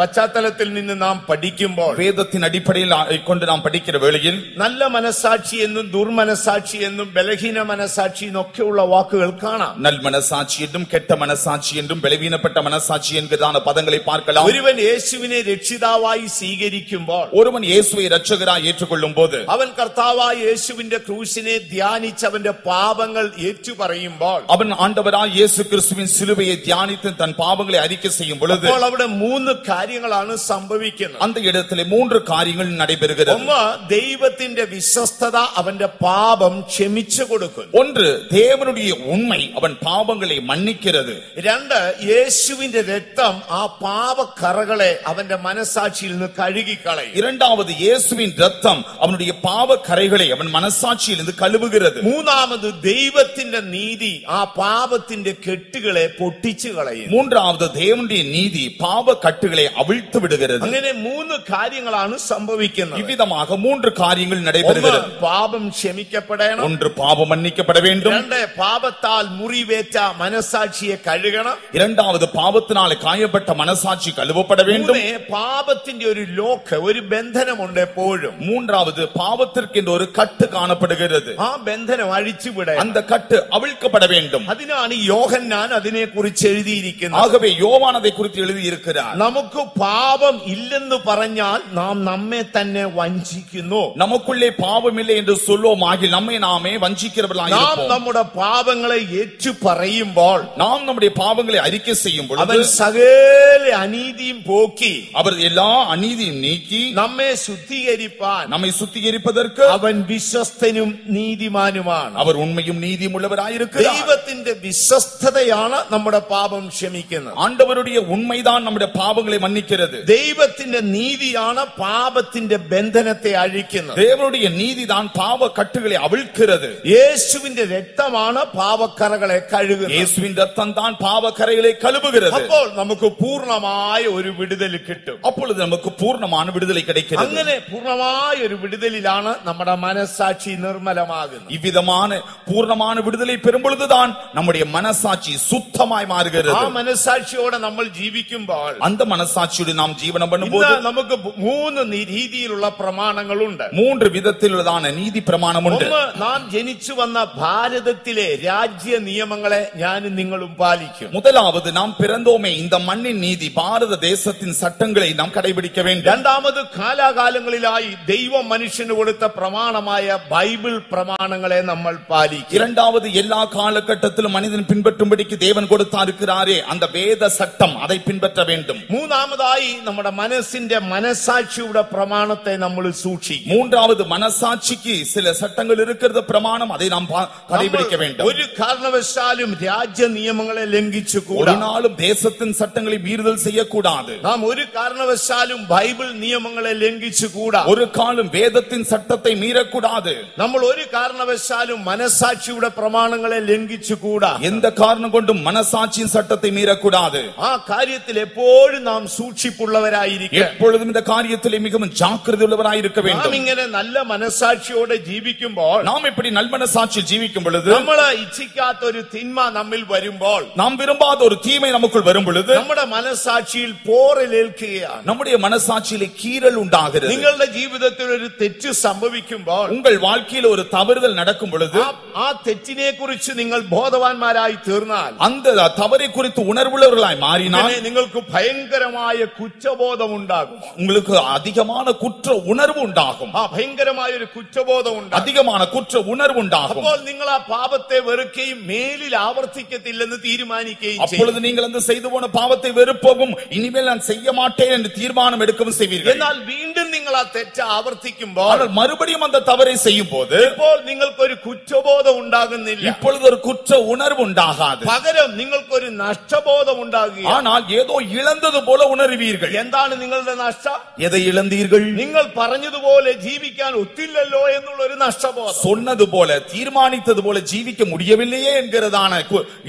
പശ്ചാത്തലത്തിൽ നിന്ന് നാം പഠിക്കുമ്പോൾ வேதத்தின் அடிப்படையில் கொண்டு நாம் படிக்கிற வேளையில் നല്ല മനസാക്ഷി എന്നും ദുർമനസാക്ഷി എന്നും ബലഹീന മനസാക്ഷി എന്നൊക്കെയുള്ള വാക്കുകൾ കാണാം. நல் மனசாட்சி என்றும் கெட்ட மனசாட்சி என்றும் பலவீனப்பட்ட மனசாட்சி என்கிறதான பதங்களை பார்க்கலாம். ഒരുവൻ യേശുവിനെ രക്ഷിതാവായി സ്വീകരിക്കുമ്പോൾ, ஒருவன் இயேசுவை இரட்சகராய் ஏற்றுக்கொள்ளும் போது, അവൻ കർത്താവായ യേശുവിന്റെ ക്രൂശിനെ ധ്യാനിച്ച് അവന്റെ പാപങ്ങൾ ഏറ്റുപറയുമ്പോൾ, அவன் ஆண்டவராய் இயேசு கிறிஸ்துவின் சிலுவையை தியானித்து தன் பாவங்களை அறிக்கை செய்யும் பொழுது, അപ്പോൾ അവിടെ 3 കാര്യങ്ങളാണ് സംഭവിക്കുന്നത്. அந்த இடத்திலே 3 காரியங்கள் நடைபெறுகிறது. ഒന്ന്, ദൈവത്തിന്റെ വിശ്വസ്തത അവന്റെ പാപം ക്ഷമിച്ചു കൊടുക്കുന്നു. ஒன்று, தேவனுடைய உண்மை அவன் பாவங்களை மன்னிக்கிறது. 2, യേശുവിന്റെ രക്തം ആ പാപക്കറകളെ അവന്റെ മനസാക്ഷിയിൽ നിന്ന് കഴുകിക്കളയും. இரண்டாவது, இயேசுவின் இரத்தம் அவனுடைய பாவ கரைகளை அவன் மனசாட்சியிலிருந்து கழுவுகிறது. 3, ദൈവത്തിന്റെ നീതി ആ പാപത്തിന്റെ കെട്ടുകളെ പൊട്ടിച്ചു കളയും. மூன்றாவது, தேவனுடைய நீதி பாவ கட்டுகளை அவிழ்த்து விடுகிறது. അങ്ങനെ 3 കാര്യങ്ങളാണ് സംഭവിക്കുന്നത്. இவ்விதமாக 3 காரியங்கள் ഒന്ന്, நடைபெறுகிறது. പാപം ക്ഷമിക്കപ്പെടണം. ஒன்று, பாவம் மன்னிக்கப்பட வேண்டும். 2, പാപത്താൽ മുറിവേറ്റ മനസാക്ഷിയെ കഴുകണം. இரண்டாவது, பாவத்தினாலே காயப்பட்ட மனசாட்சி கழுவப்பட வேண்டும். 3, പാപത്തിന്റെ ഒരു ലോക്ക്, ഒരു ബന്ധനമുണ്ട് എപ്പോഴും. மூன்றாவது, பாவத்திற்கென்று ஒரு கட்டு காணப்படுகிறது. ആ ബന്ധനം അഴിച്ചുവിടണം. அந்த கட்டு அவிழ்க்கப்பட வேண்டும். അതിനാണ് യോഹന്നാൻ അതിനെ കുറിച്ച് എഴുതിയിരിക്കുന്നത്. ஆகவே யோவான் அதை குறித்து எழுதி இருக்கிறார். നമുക്ക് പാപം ഇല്ലെന്ന് പറഞ്ഞാൽ നാം നമ്മെ തന്നെ വഞ്ചിക്കുന്നു. நமக்குள்ளே பாவம் இல்லை என்று சொல்வோம் ஆகில் நம்மை நாமே வஞ்சிக்கிறவர்களாய் നാം இருப்போம். നമ്മുടെ പാപങ്ങളെ ഏറ്റു പറയുമ്പോൾ நாம் நம்முடைய பாவங்களை அறிக்கை செய்யும் അവൻ பொழுது സകല അനീതിയും പോക്കി அவர் எல்லா அநீதியும் நீக்கி നമ്മെ ശുദ്ധീകരിപ്പാൻ நம்மை சுத்திகரிப்பதற்கு അവൻ വിശ്വസ്തനും നീതിമാനുമാണ്. அவர் உண்மையும் நீதியும் உள்ளவராயிருக்கிறார். ദൈവത്തിന്റെ വിശ്വസ്തതയാണ് നമ്മുടെ പാപം ക്ഷമിക്കുന്നത്. ஆண்டவருடைய உண்மைதான் நம்முடைய பாவங்களை மன்னிக்கிறது. ദൈവത്തിന്റെ നീതിയാണ് പാപത്തിന്റെ ബന്ധനത്തെ അഴിക്കുന്നത്. தேவனுடைய நீதிதான் பாவ கட்டுகளை அவிழ்க்கிறது. യേശുവിന്റെ രക്തമാണ് പാപക്കറകളെ കഴുകുന്നത്. യേശുവിന്റെ രക്തം താൻ പാപക്കറകളെ കഴുകുகிறது. അപ്പോൾ നമുക്ക് പൂർണ്ണമായ ഒരു വിടുതൽ കിട്ടും. அப்பொழுது நமக்கு பூர்ணமான விடுதலை கிடைக்கிறது. അങ്ങനെ പൂർണ്ണമായ ഒരു വിടുതലിലാണ് നമ്മുടെ മനസ്സാക്ഷി നിർമ്മലമാകുന്നത്. இவ்விதமான பூர்ணமான விடுதலை பெறும் பொழுதுதான் நம்முடைய மனசாட்சி சுத்தமாய் மாறுகிறது. ആ മനസ്സാക്ഷിയോടെ നമ്മൾ ജീവിക്കുമ്പോൾ, அந்த மனசாட்சியோடு நாம் ஜீவனம் பண்ணும்போது നമുക്ക് 3 രീതിയിലുള്ള പ്രമാണങ്ങളുണ്ട്. 3 விதத்திலுള്ളதான நீதி பிரமாணம் உண்டு. നാം ജനിച്ചു വന്ന ഭാരതത്തിലെ രാജ്യ നിയമങ്ങളെ ഞാനും നിങ്ങളും പാലിക്കും. முதலாவது நாம் பிறந்தோமே இந்த மண்ணின் நீதி பாரத தேசத்தின் சட்டங்களை நாம் கடைபிடிக்க வேண்டும். രണ്ടാമത് കാലാകാലങ്ങളിലായി ദൈവം മനുഷ്യന് കൊടുത്ത പ്രമാണമായ ബൈബിൾ പ്രമാണങ്ങളെ നമ്മൾ പാലിക്കും. இரண்டாவது எல்லா காலகட்டத்திலும் மனிதன் பின்பற்றும்படிக்கு தேவன் கொடுத்திருக்கிறாரே அந்த வேத சட்டம் அதை பின்பற்ற வேண்டும். മൂന്നാമതായി നമ്മുടെ മനസ്സിന്റെ മനസാക്ഷിയുടെ പ്രമാണത്തെ നമ്മൾ സൂക്ഷിക്കും. மூன்றாவது மனசாட்சிக்கு சில சட்டங்கள் இருக்கிறது பிரமாணம் அதை நாம் கடைபிடிக்க வேண்டும். ഒരു കാരണവശാലും രാജ്യ നിയമങ്ങളെ ലംഘിച്ചുകൂടാ. ஒரு நாளும் தேசத்தின் சட்டங்களை மீறுதல் செய்யக்கூடாது. നാം ഒരു കാരണവശാലും ബൈബിൾ നിയമങ്ങളെ ലംഘിച്ചുകൂടാ. ஒரு காலம் வேதத்தின் சட்டத்தை மீறக்கூடாது. നമ്മൾ ഒരു കാരണവശാലും മനസാക്ഷിയുടെ പ്രമാണങ്ങളെ ലംഘിച്ചുകൂടാ. எந்த காரணம் கொண்டும் மனசாட்சியின் சட்டத்தை மீறக்கூடாது. ആ കാര്യത്തിൽ എപ്പോഴും നാം സൂക്ഷിപ്പുള്ളവരായിരിക്കും. எப்பொழுதும் இந்த காரியத்திலே மிகவும் ஜாக்கிரதை உள்ளவராயிருக்க നാം வேண்டும். ഇങ്ങനെ നല്ല മനസാക്ഷിയോടെ ജീവിക്കുമ്പോൾ, நாம் இப்படி நல்மனசாட்சியில் ஜீவிக்கும் பொழுது, നമ്മൾ ഇച്ഛിക്കാത്ത ഒരു തിന്മ നമ്മിൽ വരുമ്പോൾ, நாம் விரும்பாத ஒரு தீமை நமக்குள் வரும் பொழுது നമ്മുടെ മനസാക്ഷിയിൽ പോറലേൽക്കുകയാണ്. நம்முடைய மனசாட்சியிலே கீறல் உண்டாகிறது. നിങ്ങളുടെ ജീവിതത്തിൽ ഒരു തെറ്റ് സംഭവിക്കുമ്പോൾ, உங்கள் வாழ்க்கையில் ஒரு தவறுதல் நடக்கும் பொழுது ആ തെറ്റിനെ കുറിച്ച് നിങ്ങൾ ബോധവാന്മാരായി തീർന്നാൽ, அந்த தவறை குறித்து உணர்வுள்ளவர்களாய் மாறினால் നിങ്ങൾക്ക് ഭയങ്കരമായ കുറ്റബോധം ഉണ്ടാകും. உங்களுக்கு அதிகமான குற்ற உணர்வு உண்டாகும். ഭയങ്കരമായ ഒരു കുറ്റബോധം ഉണ്ടാകും. அதிகமான குற்ற உணர்வு உண்டாகும். അപ്പോൾ നിങ്ങൾ ആ പാപത്തെ വെറുക്കുകയും മേലിൽ ആവർത്തിക്കത്തില്ലെന്ന് തീരുമാനിക്കുകയും ചെയ്യും. அப்பொழுது நீங்கள் அந்த செய்து போன பாவத்தை வெறுப்பவும் இனிமேல் நான் செய்ய மாட்டேன் என்று தீர்மானம் எடுக்கவும் செய்வீர்கள். എന്നാൽ വീണ്ടും നിങ്ങൾ ആ തെറ്റ് ആവർത്തിക്കുമ്പോൾ, ஆனால் மறுபடியும் அந்த தவறை செய்யும் போது ഇപ്പോൾ നിങ്ങൾക്കൊരു കുറ്റബോധം ഉണ്ടാകുന്നില്ല. இப்பொழுது ஒரு குற்ற உணர்வு உண்டாகாது. പകരം നിങ്ങൾക്കൊരു നഷ്ടബോധം ഉണ്ടാകുകയാണ്. ஆனால் ஏதோ இழந்தது போல உணர்வீர்கள். എന്താണ് നിങ്ങളുടെ നഷ്ടം? எதை இழந்தீர்கள்? നിങ്ങൾ പറഞ്ഞതുപോലെ ജീവിക്കാൻ ഒത്തില്ലല്ലോ എന്നുള്ള ഒരു നഷ്ടബോധം. சொன்னது போல தீர்மானித்தது போல ஜீவிக்க முடியவில்லையே என்கிறதான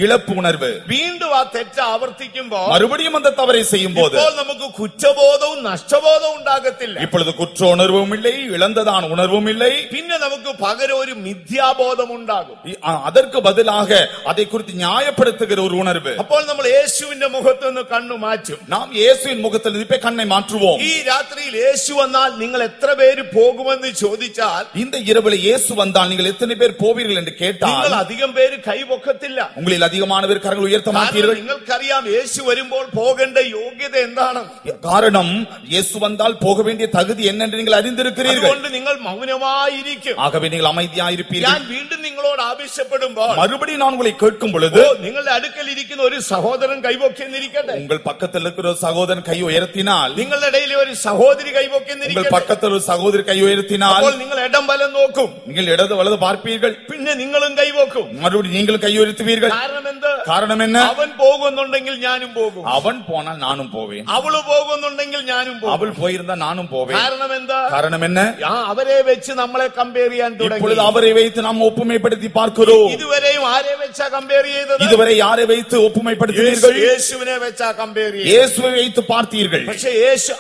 இழப்பு உணர்வு. വീണ്ടും ആ തെറ്റ് ആവർത്തിക്കുമ്പോൾ, மறுபடியும் அந்த தவறை செய்யும் போது ഇപ്പോൾ നമുക്ക് കുറ്റബോധവും നഷ്ടബോധവും ഉണ്ടാകത്തില്ല. இப்பொழுது குற்ற உணர்வும் இல்லை, இழந்ததான உணர்வும் இல்லை. പിന്നെ നമുക്ക് പകരം ഒരു മിഥ്യാബോധം ഉണ്ടാകും. அதற்கு பதிலாக அதை குறித்து நியாயப்படுத்துகிற ஒரு உணர்வு. അപ്പോൾ നമ്മൾ യേശുവിന്റെ മുഖത്ത് നിന്ന് കണ്ണു മാറ്റും. நாம் இயேசுவின் முகத்தில் திருப்பி கண்ணை மாற்றுவோம். ഈ രാത്രിയിൽ യേശു വന്നാൽ നിങ്ങൾ എത്ര പേര് പോകുമെന്ന് ചോദിച്ചാൽ, இந்த இரவில் இயேசு வந்தால் நீங்கள் எத்தனை பேர் போவீர்கள் என்று നിങ്ങൾ கேட்டால் അധികം പേര് കൈപൊക്കത്തില്ല. உங்களில் அதிகமானவர் கரங்கள் உயர்த்த കാരണം மாட்டீர்கள். നിങ്ങൾക്കറിയാം യേശു വരുമ്പോൾ പോകേണ്ട യോഗ്യത എന്താണ്. காரணம் இயேசு வந்தால் போக வேண்டிய தகுதி என்னென்று நீங்கள் அறிந்திருக்கிறீர்கள். അതുകൊണ്ട് നിങ്ങൾ മൗനമായിരിക്കും. ஆகவே நீங்கள் அமைதியாயிருப்பீர்கள். ഞാൻ വീണ്ടും നിങ്ങളോട് ആവശ്യപ്പെടുമ്പോൾ, மறுபடியும் நான் உங்களை கேட்கும் பொழுது നിങ്ങളുടെ അടുക്കൽ ഇരിക്കുന്ന ഒരു സഹോദരൻ കൈപൊക്കെന്നിരിക്കട്ടെ, உங்கள் பக்கத்தில் இருக்கிற ஒரு சகோதரன் கை உயர்த்தினால், നിങ്ങളുടെ ഇടയിൽ ഒരു സഹോദരി உங்கள் കൈപൊക്കെന്നിരിക്കട്ടെ, பக்கத்தில் ஒரு சகோதரி கை உயர்த்தினால் അപ്പോൾ നിങ്ങൾ ഇടം വലം നോക്കും. நீங்கள் இடது வலது பார்ப்பீர்கள். പിന്നെ നിങ്ങളും കൈപൊക്കും. மறுபடியும் நீங்கள் கை உயர்த்துவீர்கள். കാരണം എന്ത്? காரணம் என்ன? അവൻ പോകുന്നുണ്ടെങ്കിൽ ഞാനും പോകും. அவன் போனால் நானும் போவேன். അവള് പോകുന്നുണ്ടെങ്കിൽ ഞാനും പോകും. அவள் போயிருந்தா நானும் போவேன். കാരണം എന്താ? காரணம் என்ன? അവരെ വെച്ച് നമ്മളെ കമ്പയർ ചെയ്യാൻ തുടങ്ങി. இப்பொழுது அவரை வைத்து நாம் ஒப்புமைப்படுத்தி பார்க்கிறோம். ഇതുവരെയും ആരെ വെച്ചാ കമ്പയർ ചെയ്തത്? இதுவரை யாரை வைத்து ஒப்புமைப்படுத்தினீர்கள்? യേശുവിനെ വെച്ചാ കമ്പയർ ചെയ്തത്. இயேசுவை வைத்து பார்த்தீர்கள். പക്ഷെ യേശു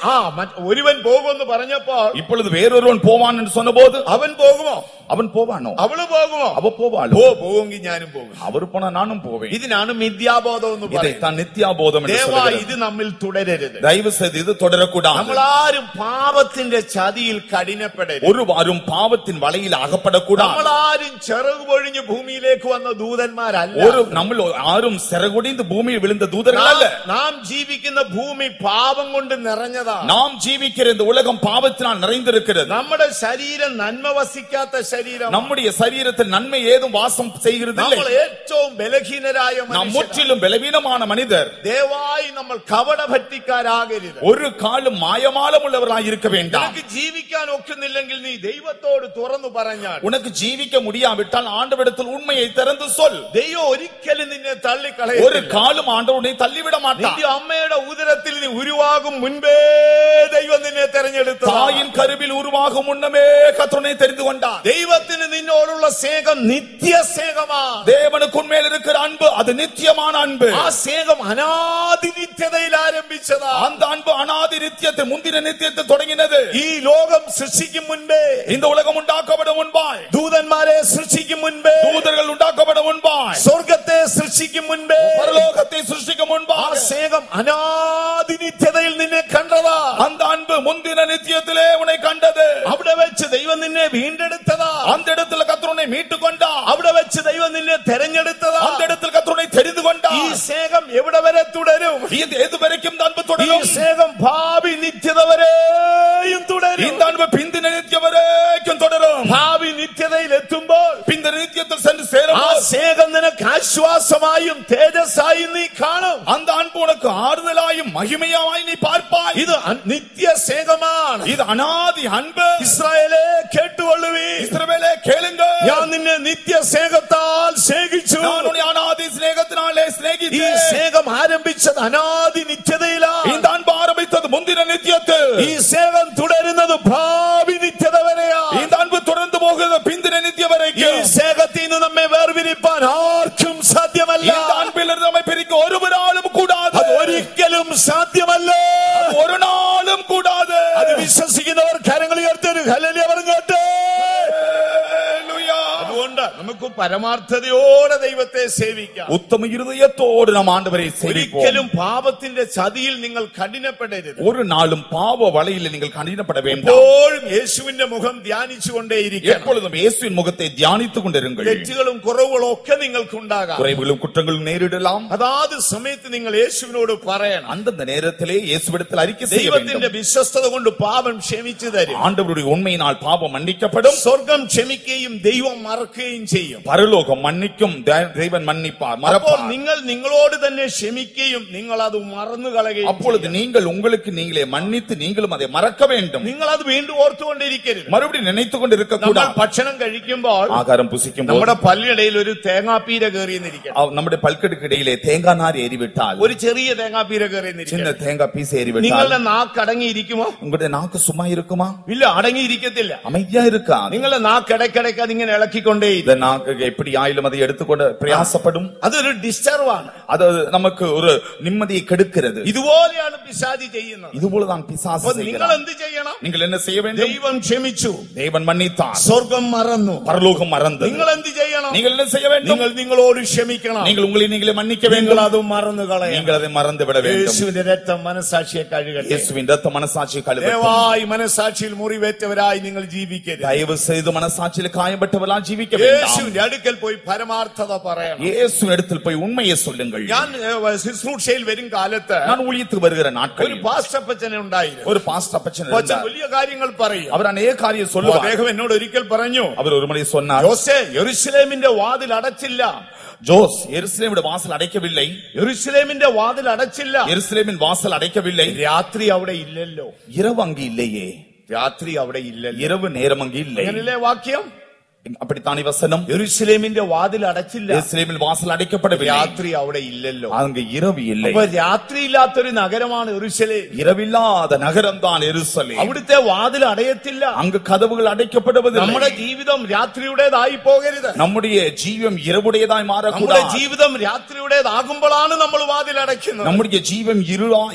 ഒരുവൻ പോകുമെന്ന് പറഞ്ഞപ്പോൾ, இப்பொழுது வேறொருவன் போவான் என்று சொன்னபோது അവൻ പോകുമോ? அவன் போவானோ? അവള് പോകുമോ? அவ போவாளோ? പോവെങ്കിൽ ഞാനും പോകും. அவர் போனா நானும் போவேன். ഇതിനാണ് മിഥ്യാബോധം എന്ന് പറയുന്നത്. இதைத்தான் நித்யாபோதம் என்று ദേവാ, சொல்கிறது. ഇത് നമ്മിൽ തുടരരുത്. தயவு செய்து இது தொடரக்கூடாது. നമ്മളാരും പാപത്തിന്റെ ചതിയിൽ കഠിനപ്പെടരുത്. ஒருவாரும் பாவத்தின் வலையில் அகப்படக்கூடாது. നമ്മളാരും ചിറക് പൊഴിഞ്ഞ് ഭൂമിയിലേക്ക് വന്ന ദൂതന്മാരല്ല. നമ്മൾ ആരും சிறகுடிந்து பூமியில் விழுந்த தூதர்கள் அல்ல. നാം ജീവിക്കുന്ന ഭൂമി പാപം കൊണ്ട് നിറഞ്ഞതാണ്. நாம் ஜீவிக்கிற இந்த உலகம் பாவத்தினால் நிறைந்திருக்கிறது. നമ്മുടെ ശരീരം നന്മ വസിക്കാത്ത ശരീരം. நம்முடைய சரீரத்தில் நன்மை ஏதும் வாசம் செய்கிறது இல்லை. നമ്മൾ ഏറ്റവും ബലഹീനരായ நாம் முற்றிலும் பலவீனமான மனிதர். ദയവായി നമ്മൾ കപടഭക്തിക്കാരാകരുത്. ஒரு காலம் மாயமாலம் உள்ளவர்களாய் இருக்க வேண்டாம். നിനക്ക് ജീവിക്കാൻ ഒക്കുന്നില്ലെങ്കിൽ നീ ദൈവത്തോട് തുറന്നു പറഞ്ഞാൽ, உனக்கு ஜீவிக்க முடியாவிட்டால் ஆண்டவரிடத்தில் உண்மையை திறந்து சொல். ദൈവം ഒരിക്കലും നിന്നെ ஒரு തള്ളിക്കളയും. காலம் ஆண்டவர் உன்னை தள்ளிவிட மாட்டார். നിന്റെ അമ്മയുടെ ഉദരത്തിൽ നീ ഉരുവാകും മുൻപേ ദൈവം നിന്നെ തെരഞ്ഞെടുത്തു. தாயின் கருவில் உருவாகும் முன்னமே கர்த்தர் உன்னை தெரிந்து கொண்டார். ദൈവത്തിന് നിന്നോടുള്ള സ്നേഹം നിത്യസ്നേഹമാണ്. தேவனுக்கு உன்மேல் இருக்கிற அன்பு அது நித்தியமான அன்பு. ആ സ്നേഹം അനാദി നിത്യതയിൽ ആരംഭിച്ചതാ. அந்த அன்பு அநாதி நித்தியத்தை முந்தின நித்தியத்தை தொடங்கினது. ഈ ലോകം സൃഷ്ടിക്കും മുൻപേ, இந்த உலகம் உண்டாக்கப்படும் முன்பாய், ദൂതന്മാരെ സൃഷ്ടിക്കും മുൻപേ, தூதர்கள் உண்டாக்கப்படும் முன்பாய், സ്വർഗത്തെ സൃഷ്ടിക്കും മുൻപേ, பரலோகத்தை சிருஷ்டிக்கும் ആ முன்பாய் സ്നേഹം അനാദി നിത്യതയിൽ നിന്നെ കണ്ടതാ. அந்த அன்பு முந்தின நித்தியத்திலே உன்னை கண்டது. അവിടെ വെച്ച് ദൈവം നിന്നെ വീണ്ടെടുത്തതാ. அந்த இடத்துல கர்த்தர் உன்னை மீட்டு கொண்டார். അവിടെ വെച്ച് ദൈവം നിന്നെ തെരഞ്ഞെടുത്തതാ. அந்த இடத்தில் கர்த்தர் உன்னை தெரிந்து கொண்டார். ഈ സ്നേഹം എവിടെ വരെ തുടരും? இது எது வரைக்கும் இந்த அன்பு ഈ தொடரும்? സ്നേഹം ഭാവി നിത്യത വരെയും തുടരും. இந்த அன்பு பிந்தின நித்தியம் வரைக்கும் தொடரும். ഭാവി നിത്യതയിൽ എത്തുമ്പോൾ பிந்தின நித்தியத்தில் சென்று ആ சேரும்போது സ്നേഹം നിനക്ക് ആശ്വാസമായും തേജസ്സായും നീ കാണും. அந்த அன்பு உனக்கு ആறுதലായും മഹിമയായി നീ பார்ப்பாய். ഇത് നിത്യ സ്നേഹമാണ്. இது അനാദി അൻപ്. ഇസ്രായേലേ കേട്ടുകൊള്ളുവീ, ഇസ്രായേലേ കേളുങ്ക, ഞാൻ നിന്നെ നിത്യ സ്നേഹത്താൽ സ്നേഹിച്ചു. ഞാൻ ഉന്നെ അനാദി സ്നേഹത്തിനാലേ ഈ സ്നേഹിച്ചேன். സ്നേഹം ആരംഭിച്ചത് അനാദി നിത്യതയിലാണ്. இந்த அன்பு ஆரம்பித்தது முந்தின நித்தியத்தில். ഈ സ്നേഹം തുടരുന്നത് ഭാവി നിത്യത വരെയാണ്. இந்த அன்பு தொடர்ந்து போகிறது பிந்தின நித்தியம் ഈ வரைக்கும். സ്നേഹത്തിൽ നിന്ന് നമ്മെ വേർപിരിപ്പാൻ ആർക്കും സാധ്യമല്ല. இந்த அன்பிலிருந்து நம்மை பிரிக்க ஒருவராலும் கூடாது. അത് ഒരിക്കലും സാധ്യമല്ല. ஒரு நாளும் கூடாது. അത് വിശ്വസിക്കുന്നവർ കരങ്ങൾ ഉയർത്തി ഹല്ലേലൂയ പറഞ്ഞോട്ടെ. ഹല്ലേലൂയ. അതുകൊണ്ട് നമുക്ക് പരമാർത്ഥതയോടെ ദൈവത്തെ സേവിക്കാം. ഉത്തമ ഹൃദയത്തോടെ നാം ആண்டവരെ സേവിப்போம். ഒരിക്കലും പാപത്തിന്റെ ചതിയിൽ നിങ്ങൾ കഠിനപ്പെടരുത്. ഒരു നാളും പാപ വലയിൽ നിങ്ങൾ കഠിനപ്പെட വേண்டாം. എപ്പോഴും യേശുവിന്റെ മുഖം ധ്യാനിച്ചുകൊണ്ടേയിരിക്കണം. எப்பொழுதும் இயேசுவின் முகத்தை தியானித்துக் கொண்டிருங்கள். തെറ്റുകളും കുറവുകളും ഒക്കെ നിങ്ങൾക്കുണ്ടാകാം. குறைவுகளும் குற்றங்களும் நேரிடலாம். അതാത് സമയത്ത് നിങ്ങൾ യേശുവിനോട് പറയണം. அந்தந்த நேரத்திலே இயேசுவிடத்தில் அறிக்கை செய்ய ദൈവത്തിന്റെ வேண்டும். വിശ്വസ്തത കൊണ്ട് പാപം ക്ഷമിച്ചു തരും. ஆண்டவருடைய உண்மையினால் பாவம் மன்னிக்கப்படும். സ്വർഗം ക്ഷമിക്കുകയും ദൈവം മറക്കുകയും ചെയ്യും. பரலோகம் மன்னிக்கும், தேவன் மன்னிப்பார், അപ്പോൾ மறப்பார். നിങ്ങൾ നിങ്ങളോട് തന്നെ ക്ഷമിക്കുകയും നിങ്ങൾ അത് മറന്നു കളയുകയും அப்பொழுது நீங்கள் உங்களுக்கு நீங்களே மன்னித்து நீங்களும் அதை மறக்க வேண்டும். നിങ്ങൾ അത് വീണ്ടും ഓർത്തുകൊണ്ടിരിക്കരുത്. மறுபடியும் நினைத்துக் கொண்டிருக்க നമ്മൾ கூடாது. ഭക്ഷണം കഴിക്കുമ്പോൾ ஆகாரம் புசிக்கும் നമ്മുടെ പല്ലിനിടയിൽ ഒരു തേങ്ങാപ്പീര കയറിയെന്നിരിക്കണം. நம்முடைய പൽക്കടുക്കിടയിലെ തേങ്ങാ നാർ ഏറിവിട്ടാൽ, ഒരു ചെറിയ തേങ്ങാപ്പീര சின்ன കയറിയെന്നിരിക്കണം. தேங்காய் பீஸ் ஏறிவிட்டால் നിങ്ങളുടെ നാക്ക് അടങ്ങിയിരിക്കുമോ? உங்களுடைய நாக்கு சும்மா இருக்குமா? ഇല്ല, അടങ്ങിയിരിക്കത്തില്ല. அமைதியா இருக்கா? നിങ്ങളുടെ നാക്ക് ഇടയ്ക്കിടയ്ക്ക് അതിങ്ങനെ ഇളക്കിക്കൊണ്ടേ இந்த நாக்கு எப்படி ஆயிலும் அதை எடுத்துக்கொண்டு பிரயாசப்படும். അതൊരു ഡിസ്റ്റർബ് ആണ്. அது நமக்கு ஒரு நிம்மதியை கெடுக்கிறது. ഇതുപോലെയാണ് പിശാചി ചെയ്യുന്നത്. இதுபோலதான் பிசாசு അപ്പോൾ നിങ്ങൾ செய்கிறான். എന്ത് ചെയ്യണം? நீங்கள் என்ன செய்ய வேண்டும்? ദൈവം ക്ഷമിച്ചു, தேவன் மன்னித்தார், സ്വർഗം മറന്നു. பரலோகம் மறந்தது. നിങ്ങൾ എന്ത് ചെയ്യണം? நீங்கள் என்ன செய்ய வேண்டும்? നിങ്ങൾ നിങ്ങളോട് ക്ഷമിക്കണം. நீங்கள் உங்களை நீங்களே மன்னிக்க നിങ്ങൾ வேண்டும். അത് മറന്നു കളയണം. நீங்கள் அதை மறந்து விட வேண்டும். യേശുവിന്റെ രക്തം മനസാക്ഷിയെ കഴുകട്ടെ. இயேசுவின் இரத்த மனசாட்சியை கழுவட்டும். ദയവായി മനസാക്ഷിയിൽ മുറിവേറ്റവരായി നിങ്ങൾ ജീവിക്കരുത്. தயவு செய்து மனசாட்சியில் காயப்பட்டவர்களால் ஜீவிக்க வேண்டாம். യേശുവിന്റെ അടുക്കൽ പോയി പരമാർത്ഥത പറയണം. இயேசுவின் இடத்தில் போய் உண்மையை சொல்லுங்கள். ഞാൻ ശുശ്രൂഷയിൽ വരും കാലത്ത് நான் ஊழியத்துக்கு வருகிற ഒരു நாட்களில் പാസ്റ്റപ്പച്ചനെ ഉണ്ടായിരുന്നു. ஒரு பாஸ்டர் அப்பச்சன் അപ്പച്ചൻ இருந்தார். വലിയ കാര്യങ്ങൾ പറയും. அவர் அநேக காரியம் சொல்லுவார். അദ്ദേഹം എന്നോട് ഒരിക്കൽ പറഞ്ഞു, அவர் ஒரு முறை சொன்னார், യോസേ യെരൂശലേമിന്റെ വാതിൽ അടച്ചില്ല. ஜோஸ் எருசலேமின் வாசல் அடைக்கவில்லை. യെരൂശലേമിന്റെ വാതിൽ അടച്ചില്ല. எருசலேமின் வாசல் அடைக்கவில்லை. രാത്രി അവിടെ ഇല്ലല്ലോ. இரவு அங்கு இல்லையே. രാത്രി അവിടെ ഇല്ലല്ലോ. இரவு நேரம் அங்கு இல்லை. അങ്ങനെയല്ലേ വാക്യം? அப்படித்தானே வசனம். യെരൂശലേമിന്റെ വാതിൽ അടച്ചില്ല. எருசலேமின் வாசல் அடைக்கப்படவில்லை. രാത്രി അവിടെ ഇല്ലല്ലോ. அங்கு இரவு இல்லை. അപ്പൊ രാത്രിയില്ലാത്തൊരു നഗരമാണ് യെരൂശലേം. இரவில்லாத நகரம் தான் எருசலேம். അവിടുത്തെ വാതിൽ അടയത്തില്ല. அங்கு கதவுகள் அடைக்கப்படுவதில்லை. നമ്മുടെ ജീവിതം രാത്രിയുടേതായി പോകരുത്. நம்முடைய ஜீவம் இரவுடையதாய் നമ്മുടെ மாறக்கூடாது. ജീവിതം രാത്രിയുടേതാകുമ്പോഴാണ് നമ്മൾ വാതിൽ അടയ്ക്കുന്നത്. நம்முடைய ஜீவம்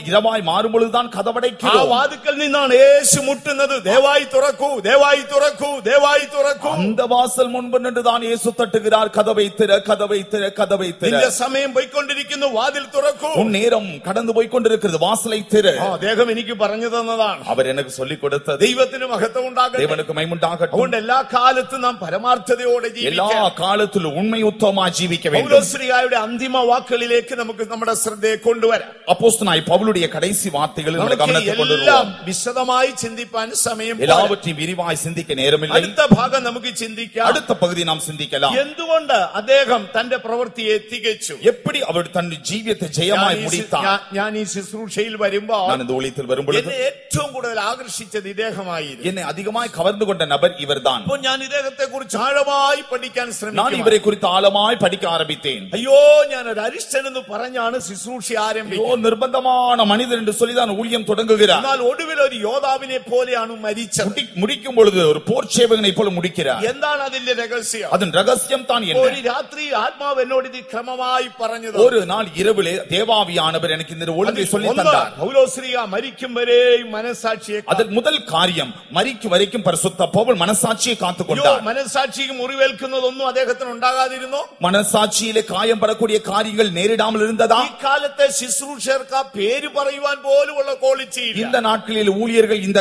இரவாய் மாறும் பொழுதுதான் ആ கதவடைக்கிறோம். വാതിക്കൽ നിന്നാണ് യേശു മുട്ടുന്നത്. ദയവായി തുറക്കൂ, ദയവായി തുറക്കൂ, ദയവായി തുറക്കൂ. அந்த வாசல் முன்பு நின்றுதான் இயேசு தட்டுகிறார், கதவை திற, கதவை திற, கதவை திற. നിന്റെ സമയം പോയിക്കൊണ്ടിരിക്കുന്നു, വാതിൽ തുറക്കൂ. உன் நேரம் கடந்து போய் கொண்டிருக்கிறது, வாசலை திற. അദ്ദേഹം എനിക്ക് പറഞ്ഞു തന്നതാണ്. அவர் எனக்கு சொல்லிக் கொடுத்தது. ദൈവത്തിന് മഹത്വം ഉണ്ടാകട്ടെ. தேவனுக்கு மைமுண்டாகட்டும். അതുകൊണ്ട് എല്ലാ കാലത്തും നാം പരമാർത്ഥതയോടെ எல்லா ജീവിക്കാം. காலத்திலும் உண்மை உத்தமமாய் ஜீவிக்க வேண்டும். പൗലോസ്ലിഹായുടെ അന്തിമ വാക്കുകളിലേക്ക് നമുക്ക് നമ്മുടെ ശ്രദ്ധയെ കൊണ്ടുവരാം. அப்போஸ்தலனாய் பவுலுடைய கடைசி வார்த்தைகளை നമ്മുടെ கவனத்தில் கொண்டு എല്ലാം வருவோம். വിശദമായി ചിന്തിപ്പാൻ സമയം പോരാ. எல்லாவற்றையும் விரிவாய் சிந்திக்க நேரமில்லை. അടുത്ത ഭാഗം നമുക്ക് ചിന്തിക്കാം. ചിന്തിക്കാം. அடுத்த பகுதி நாம் சிந்திக்கலாம். എന്തുകൊണ്ട് അദ്ദേഹം തന്റെ പ്രവൃത്തിയെ തികച്ചു? எப்படி அவர் தன் ஜீவியத்தை ஜெயமாய் முடித்தார்? ഞാൻ ഈ ശുശ്രൂഷയിൽ വരുമ്പോൾ நான் இந்த ஊழியத்தில் வரும்பொழுது എന്നെ ഏറ്റവും കൂടുതൽ ആകർഷിച്ചത് ഇദ്ദേഹമായിരുന്നു. என்னை அதிகமாய் கவர்ந்து கொண்ட நபர் இவர்தான். അപ്പോൾ ഞാൻ ഇദ്ദേഹത്തെ കുറിച്ച് ആഴമായി പഠിക്കാൻ நான் ശ്രമിച്ചു. இவரை குறித்து ஆழமாய் படிக்க ஆரம்பித்தேன். അയ്യോ, ഞാൻ ഒരു അരിഷ്ടൻ എന്ന് പറഞ്ഞാണ് ശുശ്രൂഷ ആരംഭിക്കുന്നത്. நிர்பந்தமான மனிதன் என்று சொல்லிதான் ஊழியம் தொடங்குகிறார். എന്നാൽ ഒടുവിൽ ഒരു യോദ്ധാവിനെ പോലെയാണ് മരിച്ചത്. முடிக்கும் பொழுது ஒரு போர் சேவகனை போல முடிக்கிறார். എന്താണ് അതിന്റെ രഹസ്യം? அதன் ரகசியம் தான் என்ன? ഒരു രാത്രി ആത്മാവ് എന്നോട് ഇത് ക്രമമായി പറഞ്ഞത്. ஒரு நாள் இரவிலே தேவாவியானவர் எனக்கு இந்த ஒழுங்கை சொல்லி தந்தார். പൗലോസ്ലീഹ മരിക്കും വരെയും മനസാക്ഷിയെ அதன் முதல் காரியம் மரிக்கும் வரைக்கும் பரிசுத்த பவுல் மனசாட்சியை காத்துக் கொண்டார். മനസാക്ഷിക്ക് മുറിവേൽക്കുന്നതൊന്നും അദ്ദേഹത്തിന് ഉണ്ടാകാതിരുന്നോ? மனசாட்சியிலே காயம் படக்கூடிய காரியங்கள் நேரிடாமல் இருந்ததா? ഈ കാലത്തെ ശുശ്രൂഷകർക്ക് ആ പേര് പറയുവാൻ പോലുമുള്ള ക്വാളിറ്റി ഇല്ല. இந்த நாட்களில் ஊழியர்கள் இந்த